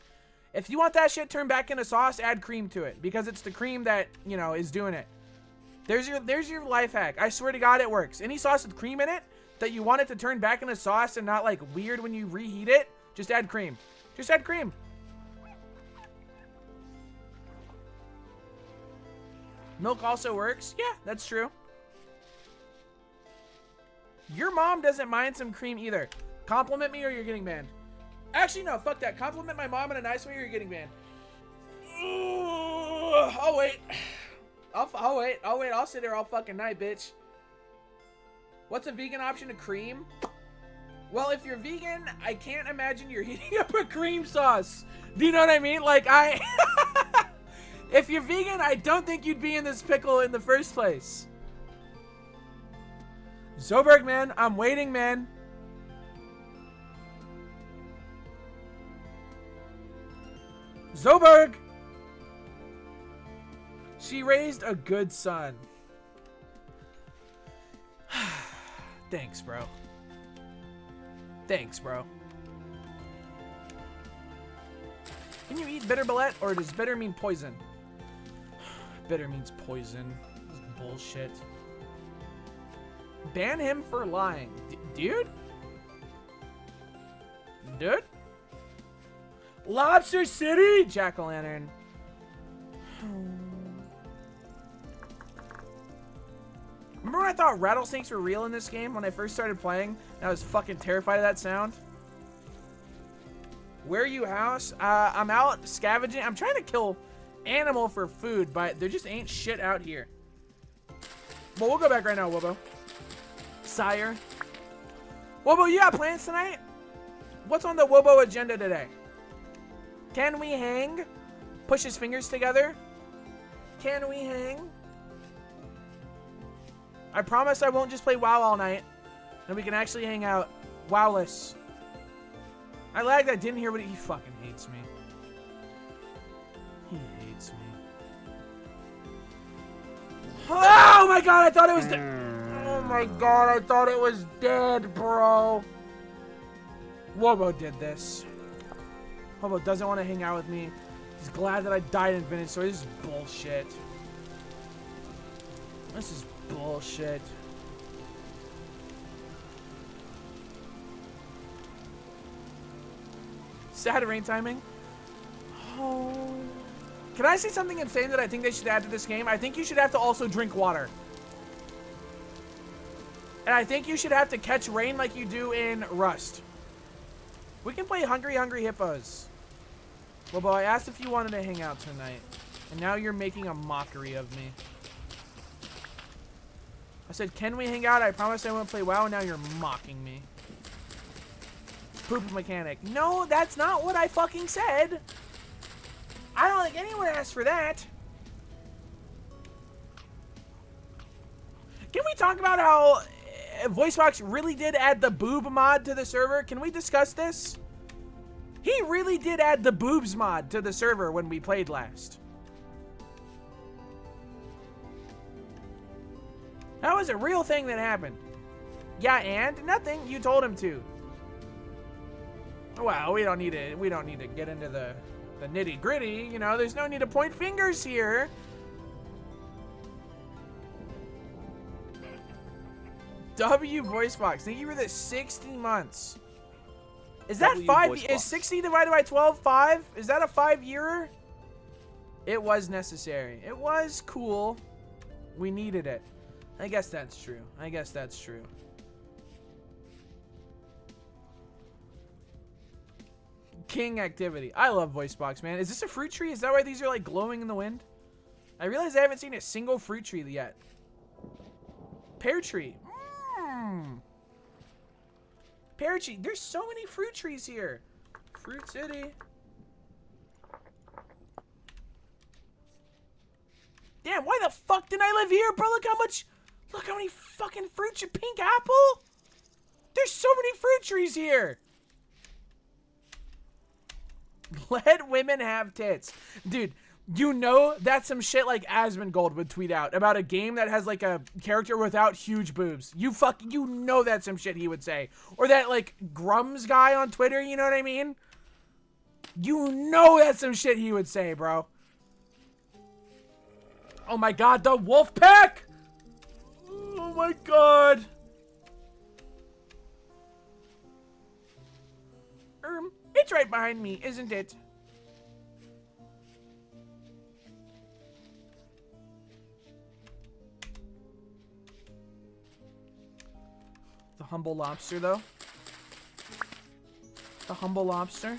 If you want that shit turned back into sauce, add cream to it because it's the cream that, you know, is doing it. There's your life hack. I swear to God, it works. Any sauce with cream in it that you want it to turn back into sauce and not like weird when you reheat it, just add cream. Just add cream. Milk also works. Yeah, that's true. Your mom doesn't mind some cream either. Compliment me or you're getting banned. Actually, no, fuck that. Compliment my mom in a nice way or you're getting banned. I'll wait. I'll wait. I'll sit there all fucking night, bitch. What's a vegan option to cream? Well, if you're vegan, I can't imagine you're heating up a cream sauce. Do you know what I mean? Like, if you're vegan, I don't think you'd be in this pickle in the first place. Zoberg, man. I'm waiting, man. Zoberg! She raised a good son. Thanks, bro. Thanks, bro. Can you eat bitter bullet, or does bitter mean poison? Bitter means poison. This is bullshit. Ban him for lying. Dude? Dude? Lobster City? Jack-o'-lantern. Remember when I thought rattlesnakes were real in this game when I first started playing? And I was fucking terrified of that sound. Where are you, house? I'm out scavenging. I'm trying to kill animal for food, but there just ain't shit out here. Well, we'll go back right now, Wobo. Sire. Wobo, you got plans tonight? What's on the Wobo agenda today? Can we hang? Push his fingers together. Can we hang? I promise I won't just play WoW all night. And we can actually hang out. Wowless. I lagged. I didn't hear what he fucking hates me. He hates me. Oh my god, I thought it was dead. Oh my god, I thought it was dead, bro. Wobo did this. Wobo doesn't want to hang out with me. He's glad that I died in Vintage Story. This is bullshit. This is bullshit. Sad rain timing. Oh. Can I say something insane that I think they should add to this game? I think you should have to also drink water. And I think you should have to catch rain like you do in Rust. We can play Hungry Hungry Hippos. Well, boy, I asked if you wanted to hang out tonight. And now you're making a mockery of me. I said, can we hang out? I promised I wouldn't play WoW, and now you're mocking me. Poop mechanic. No, that's not what I fucking said. I don't think anyone asked for that. Can we talk about how VoiceBox really did add the boob mod to the server? Can we discuss this? He really did add the boobs mod to the server when we played last. That was a real thing that happened. Yeah, and nothing. You told him to. Well, we don't need to get into the nitty gritty. You know, there's no need to point fingers here. W VoiceBox. Thank you for the 60 months. Is that W 5? VoiceBox. Is 60 divided by 12 5? Is that a 5-yearer? It was necessary. It was cool. We needed it. I guess that's true. I guess that's true. King activity. I love VoiceBox, man. Is this a fruit tree? Is that why these are like glowing in the wind? I realize I haven't seen a single fruit tree yet. Pear tree. Pear tree. There's so many fruit trees here. Fruit City. Damn, why the fuck didn't I live here, bro? Look how many fucking fruits. Pink apple? There's so many fruit trees here. Let women have tits. Dude, You know that's some shit like Asmongold would tweet out about a game that has like a character without huge boobs. You know that's some shit he would say. Or that like Grums guy on Twitter, you know what I mean? You know that's some shit he would say, bro. Oh my god, the wolf pack! Oh my god. It's right behind me, isn't it? The humble lobster, though. The humble lobster.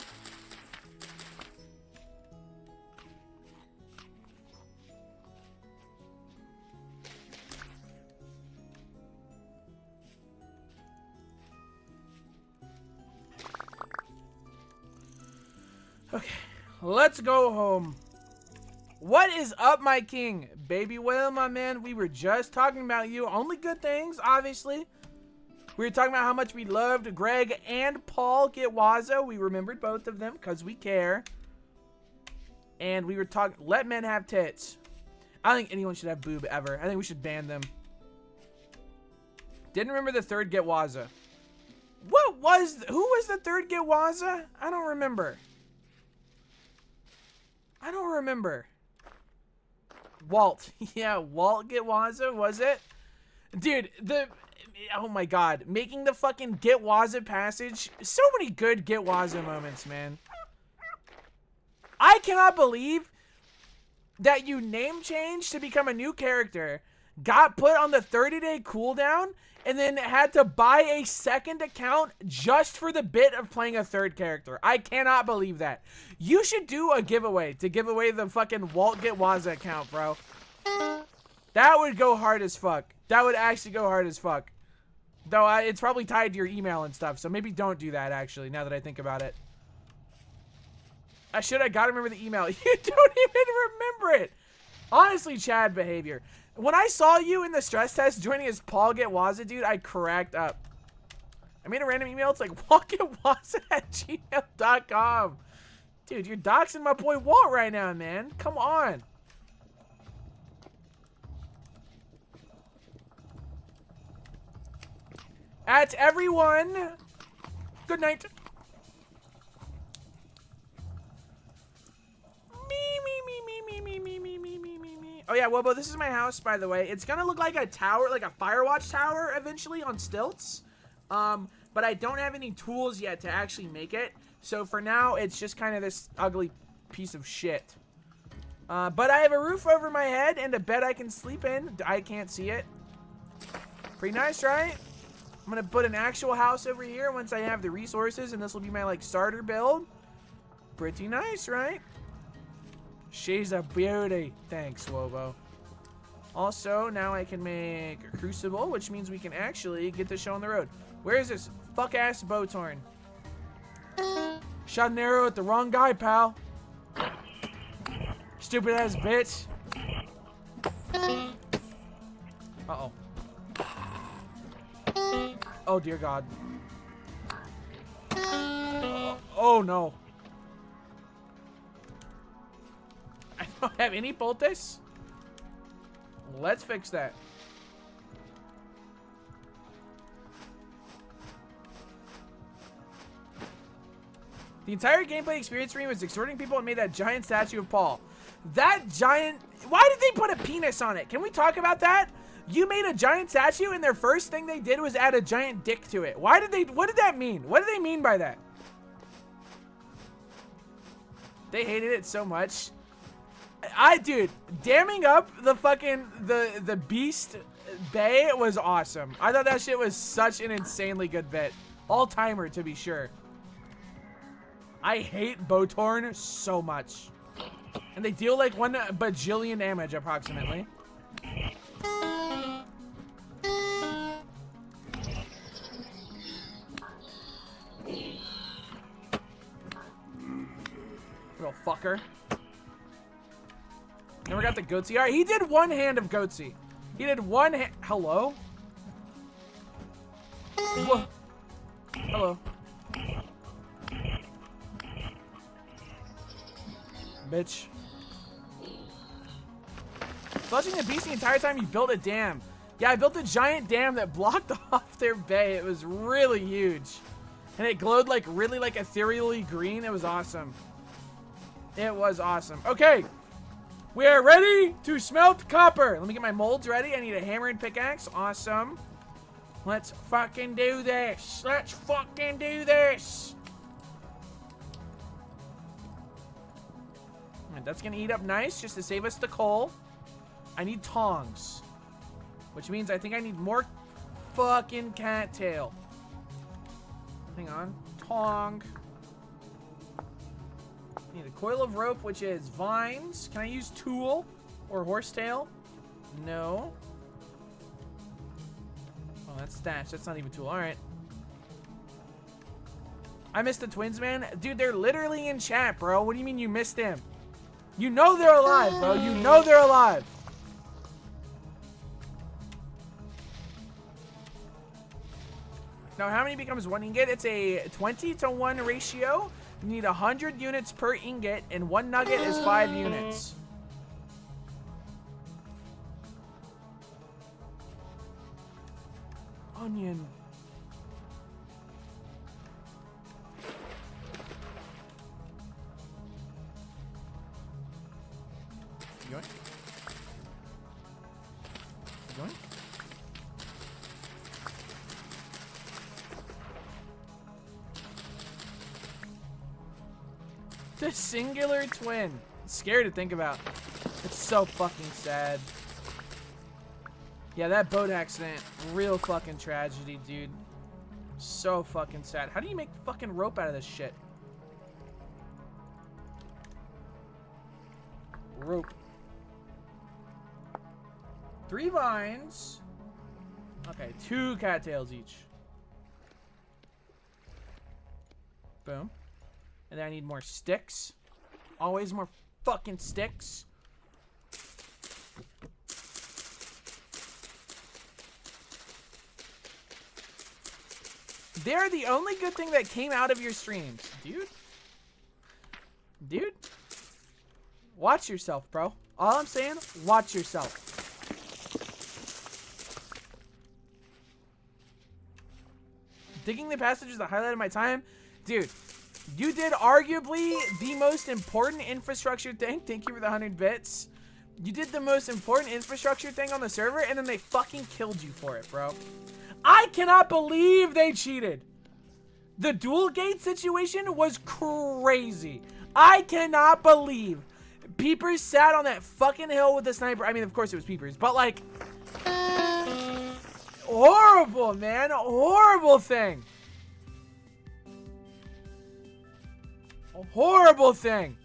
Okay, let's go home. What is up, my king? Baby whale, my man. We were just talking about you. Only good things, obviously. We were talking about how much we loved Greg and Paul Gitwaza. We remembered both of them because we care. And we were talking, let men have tits. I don't think anyone should have boob ever. I think we should ban them. Didn't remember the third Gitwaza. Who was the third Gitwaza? I don't remember. I don't remember. Walt. Yeah, Walt Gitwaza, was it? Dude, oh my god. Making the fucking Gitwaza passage. So many good Gitwaza moments, man. I cannot believe that you name changed to become a new character, got put on the 30-day cooldown, and then had to buy a second account just for the bit of playing a third character. I cannot believe that. You should do a giveaway to give away the fucking Walt Gitwaza account, bro. That would go hard as fuck. That would actually go hard as fuck. Though it's probably tied to your email and stuff, so maybe don't do that, actually, now that I think about it. I gotta remember the email. You don't even remember it. Honestly, Chad behavior. When I saw you in the stress test joining as Paul Gitwaza, dude, I cracked up. I made a random email. It's like, walkitwaza@gmail.com. Dude, you're doxing my boy Walt right now, man. Come on. At everyone, good night. Oh yeah, Wobo, this is my house, by the way. It's gonna look like a tower, like a Firewatch tower eventually on stilts. But I don't have any tools yet to actually make it. So for now, it's just kind of this ugly piece of shit. But I have a roof over my head and a bed I can sleep in. I can't see it. Pretty nice, right? I'm gonna put an actual house over here once I have the resources, and this will be my, like, starter build. Pretty nice, right? She's a beauty. Thanks, Wobo. Also, now I can make a crucible, which means we can actually get the show on the road. Where is this fuck-ass Botorn? Shot an arrow at the wrong guy, pal. Stupid-ass bitch. Uh-oh. Oh, dear God. Oh, no. I don't have any poultice. Let's fix that. The entire gameplay experience for me was exhorting people and made that giant statue of Paul. That giant... Why did they put a penis on it? Can we talk about that? You made a giant statue and their first thing they did was add a giant dick to it. Why did they... What did that mean? What do they mean by that? They hated it so much. Dude, damming up the fucking, the Beast Bay was awesome. I thought that shit was such an insanely good bit. All-timer, to be sure. I hate Botorn so much. And they deal like 1 bajillion damage, approximately. Little fucker. Never got the Goatsy. Alright, he did one hand of Goatsy. He did one hand. Hello? Whoa. Hello. Bitch. Fudging the beast the entire time you built a dam. Yeah, I built a giant dam that blocked off their bay. It was really huge. And it glowed like really like ethereally green. It was awesome. It was awesome. Okay. We are ready to smelt copper. Let me get my molds ready. I need a hammer and pickaxe. Awesome. Let's fucking do this. Let's fucking do this. And that's gonna eat up nice just to save us the coal. I need tongs. Which means I think I need more fucking cattail. Hang on. Tong. Need a coil of rope, which is vines. Can I use tool or horsetail? No. Oh, that's thatch. That's not even tool. All right. I missed the twins, man. Dude, they're literally in chat, bro. What do you mean you missed them? You know they're alive, bro. You know they're alive. Now, how many becomes one ingot? It's a 20-to-1 ratio. You need 100 units per ingot, and 1 nugget is 5 units. Onion. Yoink. Yoink. The singular twin. It's scary to think about. It's so fucking sad. Yeah, that boat accident. Real fucking tragedy, dude. So fucking sad. How do you make fucking rope out of this shit? Rope. 3 vines. Okay, 2 cattails each. Boom. And then I need more sticks. Always more fucking sticks. They're the only good thing that came out of your streams, dude. Dude. Watch yourself, bro. All I'm saying, watch yourself. Digging the passage is the highlight of my time. Dude, you did arguably the most important infrastructure thing. Thank you for the 100 bits. You did the most important infrastructure thing on the server, and then they fucking killed you for it, bro. I cannot believe they cheated. The dual gate situation was crazy. I cannot believe Peepers sat on that fucking hill with the sniper. I mean, of course it was Peepers, but like, horrible, man. Horrible thing. A horrible thing.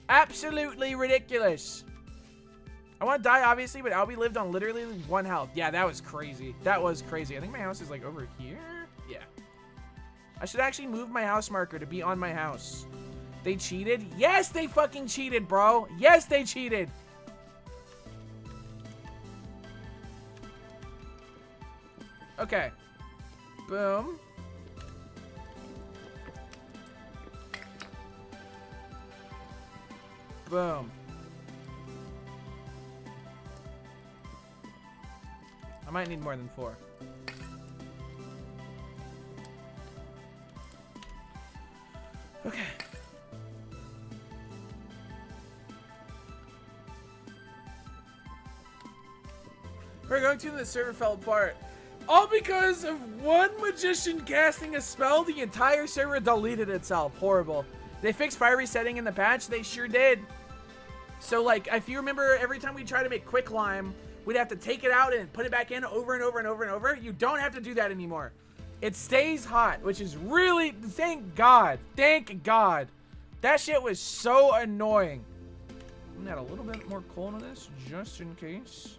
Absolutely ridiculous. I want to die, obviously, but Albie lived on literally 1 health. Yeah, that was crazy. That was crazy. I think my house is, like, over here. Yeah. I should actually move my house marker to be on my house. They cheated? Yes, they fucking cheated, bro. Yes, they cheated. Okay. Boom. Boom. I might need more than 4. Okay. We're going to, the server fell apart. All because of one magician casting a spell, the entire server deleted itself. Horrible. They fixed fire resetting in the patch. They sure did. So, like, if you remember, every time we try to make quicklime, we'd have to take it out and put it back in over and over and over and over. You don't have to do that anymore. It stays hot, which is really, thank God. Thank God. That shit was so annoying. I'm gonna add a little bit more coal to this, just in case.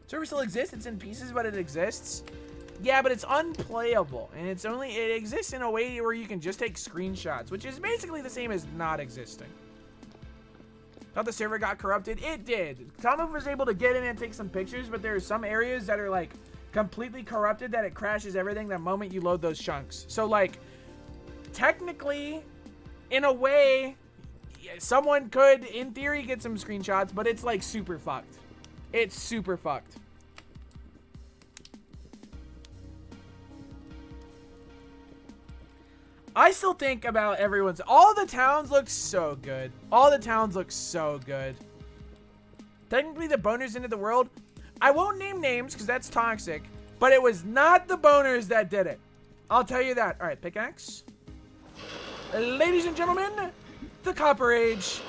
Server still exists. It's in pieces, but it exists. Yeah, but it's unplayable, and it's only, it exists in a way where you can just take screenshots, which is basically the same as not existing. Thought the server got corrupted. It did. Tom was able to get in and take some pictures, but there are some areas that are like completely corrupted that it crashes everything the moment you load those chunks. So like, technically, in a way, someone could, in theory, get some screenshots, but it's like super fucked. It's super fucked. I still think about everyone's. All the towns look so good. All the towns look so good. Technically, the boners into the world. I won't name names because that's toxic, but it was not the boners that did it. I'll tell you that. All right, pickaxe. Ladies and gentlemen, the Copper Age.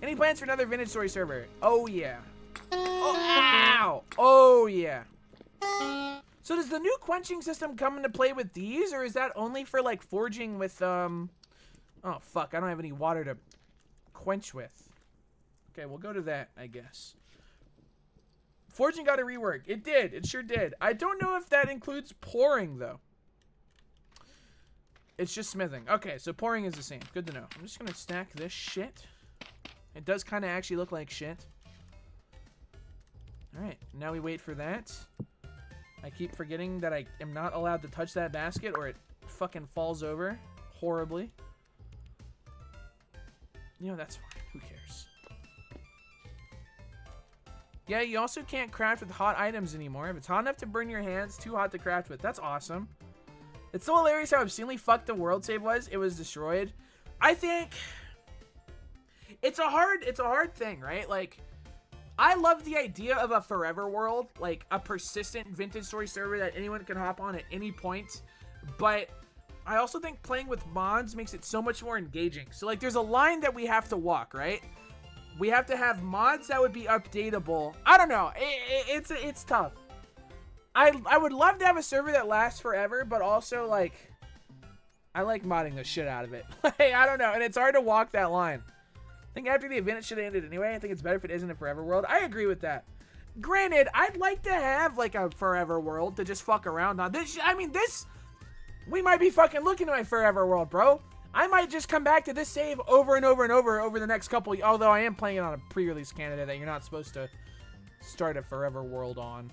Any plans for another Vintage Story server? Oh, yeah. Oh, ow. Oh, yeah. So does the new quenching system come into play with these, or is that only for, like, forging with, Oh, fuck. I don't have any water to quench with. Okay, we'll go to that, I guess. Forging got a rework. It did. It sure did. I don't know if that includes pouring, though. It's just smithing. Okay, so pouring is the same. Good to know. I'm just going to stack this shit. It does kind of actually look like shit. Alright, now we wait for that. I keep forgetting that I am not allowed to touch that basket or it fucking falls over horribly. You know, that's fine. Who cares? Yeah, you also can't craft with hot items anymore. If it's hot enough to burn your hands, too hot to craft with. That's awesome. It's so hilarious how obscenely fucked the world save was. It was destroyed. I think it's a hard thing, right? Like, I love the idea of a forever world, like a persistent Vintage Story server that anyone can hop on at any point. But I also think playing with mods makes it so much more engaging. So like, there's a line that we have to walk, right? We have to have mods that would be updatable. I don't know. It's tough. I would love to have a server that lasts forever, but also like, I like modding the shit out of it. Like, I don't know, and it's hard to walk that line. I think after the event it should have ended anyway. I think it's better if it isn't a forever world. I agree with that. Granted, I'd like to have like a forever world to just fuck around on. This, I mean, this, we might be fucking looking at my forever world, bro. I might just come back to this save over and over and over the next couple. Although I am playing it on a pre-release candidate that you're not supposed to start a forever world on.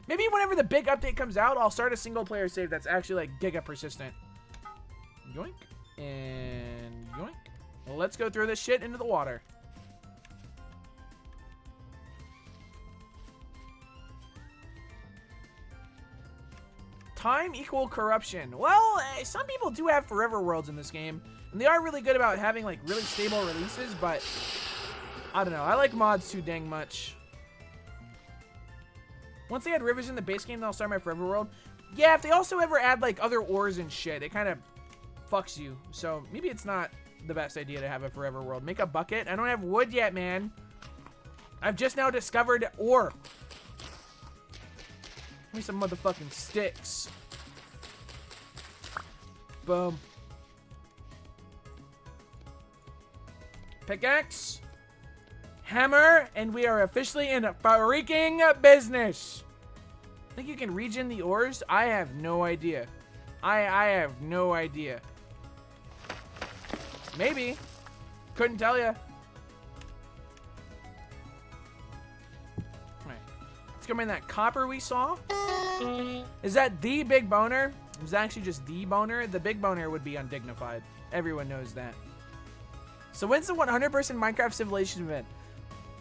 Maybe whenever the big update comes out, I'll start a single player save that's actually like giga persistent. Yoink and yoink. Well, let's go throw this shit into the water. Time equal corruption. Well, some people do have forever worlds in this game, and they are really good about having like really stable releases, but I don't know. I like mods too dang much. Once they add rivers in the base game, then I'll start my forever world. Yeah, if they also ever add like other ores and shit, it kind of fucks you. So maybe it's not the best idea to have a forever world. Make a bucket. I don't have wood yet, man. I've just now discovered ore. Give me some motherfucking sticks. Boom. Pickaxe. Hammer. And we are officially in a freaking business. Think you can regen the ores? I have no idea. I have no idea. Maybe. Couldn't tell you. Let's go mine that copper we saw. Is that the big boner? Is that actually just the boner? The big boner would be undignified. Everyone knows that. So when's the 100% Minecraft Civilization event?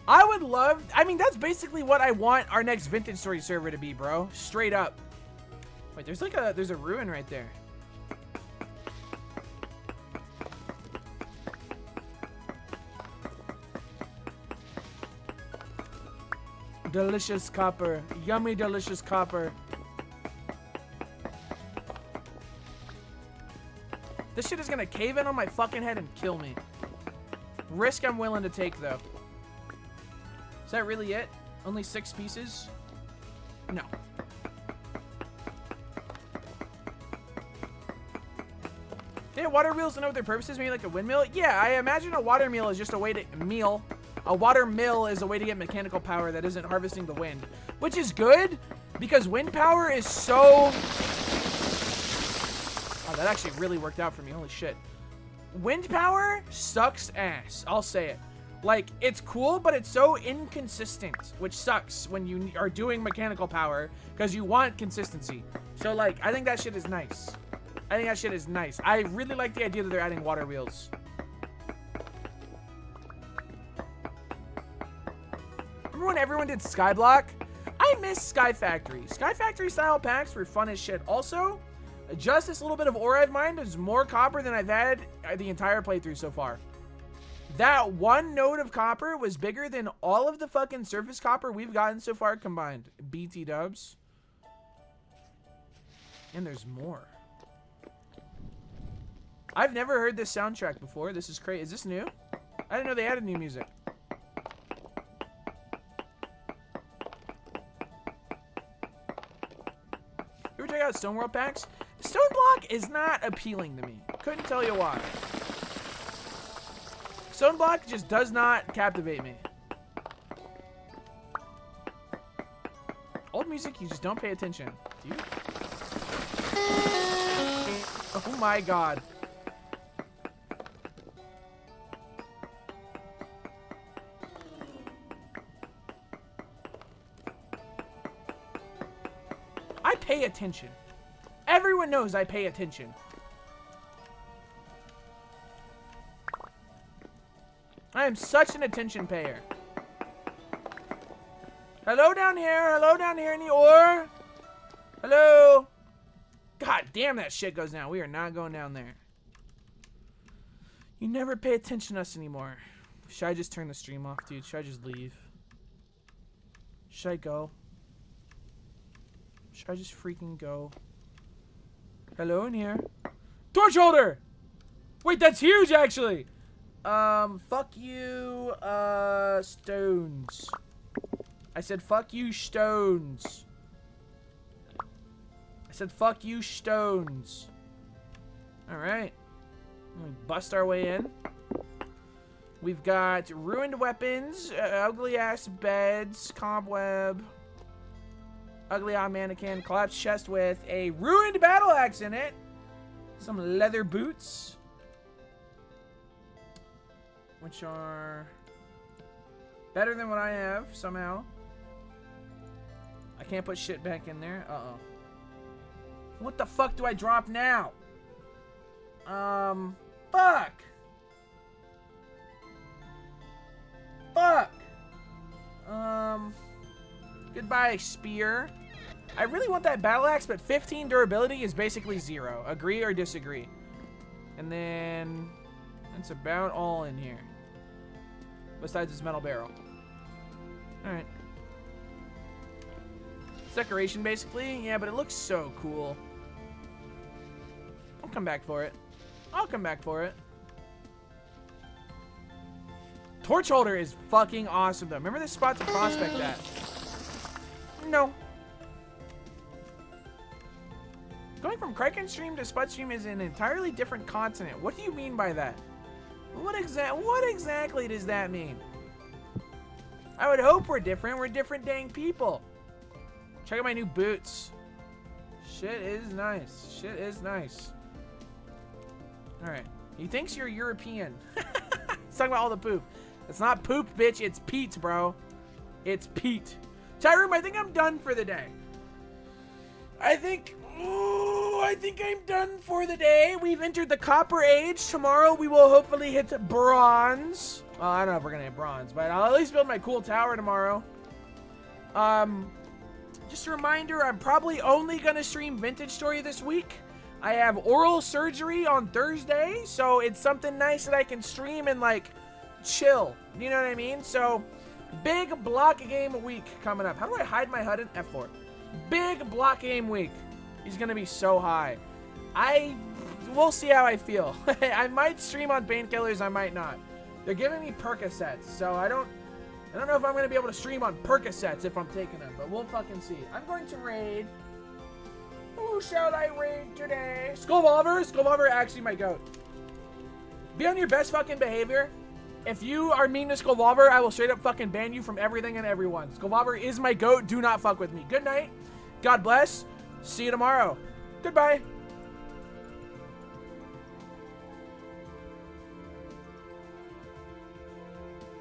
I would love... I mean, that's basically what I want our next Vintage Story server to be, bro. Straight up. Wait, there's like a... There's a ruin right there. Delicious copper. Yummy, delicious copper. This shit is gonna cave in on my fucking head and kill me. Risk I'm willing to take, though. Is that really it? Only 6 pieces? No. Yeah, water wheels don't know what their purpose is. Maybe like a windmill? Yeah, I imagine a water mill is just a way to... A water mill is a way to get mechanical power that isn't harvesting the wind. Which is good, because wind power is so... Oh, that actually really worked out for me. Holy shit. Wind power sucks ass. I'll say it. Like, it's cool, but it's so inconsistent, which sucks when you are doing mechanical power, because you want consistency. So, like, I think that shit is nice. I think that shit is nice. I really like the idea that they're adding water wheels. Remember when everyone did Skyblock? I miss Sky Factory. Sky Factory style packs were fun as shit. Also, just this little bit of ore I've mined is more copper than I've had the entire playthrough so far. That one node of copper was bigger than all of the fucking surface copper we've gotten so far combined. BT dubs. And there's more. I've never heard this soundtrack before. This is crazy. Is this new? I didn't know they added new music. You ever check out Stone World packs? Stone Block is not appealing to me. Couldn't tell you why. Stone Block just does not captivate me. Old music, you just don't pay attention. Do you? Oh my god. I pay attention. Everyone knows I pay attention. I am such an attention payer. Hello down here. Hello down here in the ore. Hello. God damn, that shit goes down. We are not going down there. You never pay attention to us anymore. Should I just turn the stream off, dude? Should I just leave? Should I go? Should I just freaking go? Hello in here. Torch holder! Wait, that's huge, actually! Fuck you, stones. I said fuck you, stones. I said fuck you, stones. Alright. We bust our way in. We've got ruined weapons, ugly-ass beds, cobweb, ugly-eye mannequin, collapsed chest with a ruined battle axe in it, some leather boots, which are better than what I have, somehow. I can't put shit back in there. Uh-oh. What the fuck do I drop now? Fuck! Fuck! Goodbye, spear. I really want that battle axe, but 15 durability is basically 0. Agree or disagree? And then that's about all in here. Besides this metal barrel. Alright. It's decoration, basically. Yeah, but it looks so cool. I'll come back for it. I'll come back for it. Torch holder is fucking awesome, though. Remember this spot to prospect at? No. Going from Kraken stream to Spud stream is an entirely different continent. What do you mean by that? What exactly does that mean? I would hope we're different. We're different dang people. Check out my new boots. Shit is nice. Shit is nice. Alright. He thinks you're European. He's talking about all the poop. It's not poop, bitch. It's Pete, bro. It's Pete. Chat room, I think I'm done for the day. I think I'm done for the day. We've entered the Copper Age. Tomorrow we will hopefully hit bronze. Well, I don't know if we're gonna hit bronze, but I'll at least build my cool tower tomorrow. Just a reminder, I'm probably only gonna stream Vintage Story this week. I have oral surgery on Thursday, so it's something nice that I can stream and like chill. You know what I mean? So big block game week coming up. How do I hide my HUD in F4? Big block game week. He's gonna be so high. We'll see how I feel. I might stream on painkillers, I might not. They're giving me Percocets, so I don't know if I'm gonna be able to stream on Percocets if I'm taking them, but we'll fucking see. I'm going to raid. Who shall I raid today? Skullvolver? Skullvolver actually my goat. Be on your best fucking behavior. If you are mean to Skullvolver, I will straight up fucking ban you from everything and everyone. Skullvolver is my goat. Do not fuck with me. Good night. God bless. See you tomorrow. Goodbye.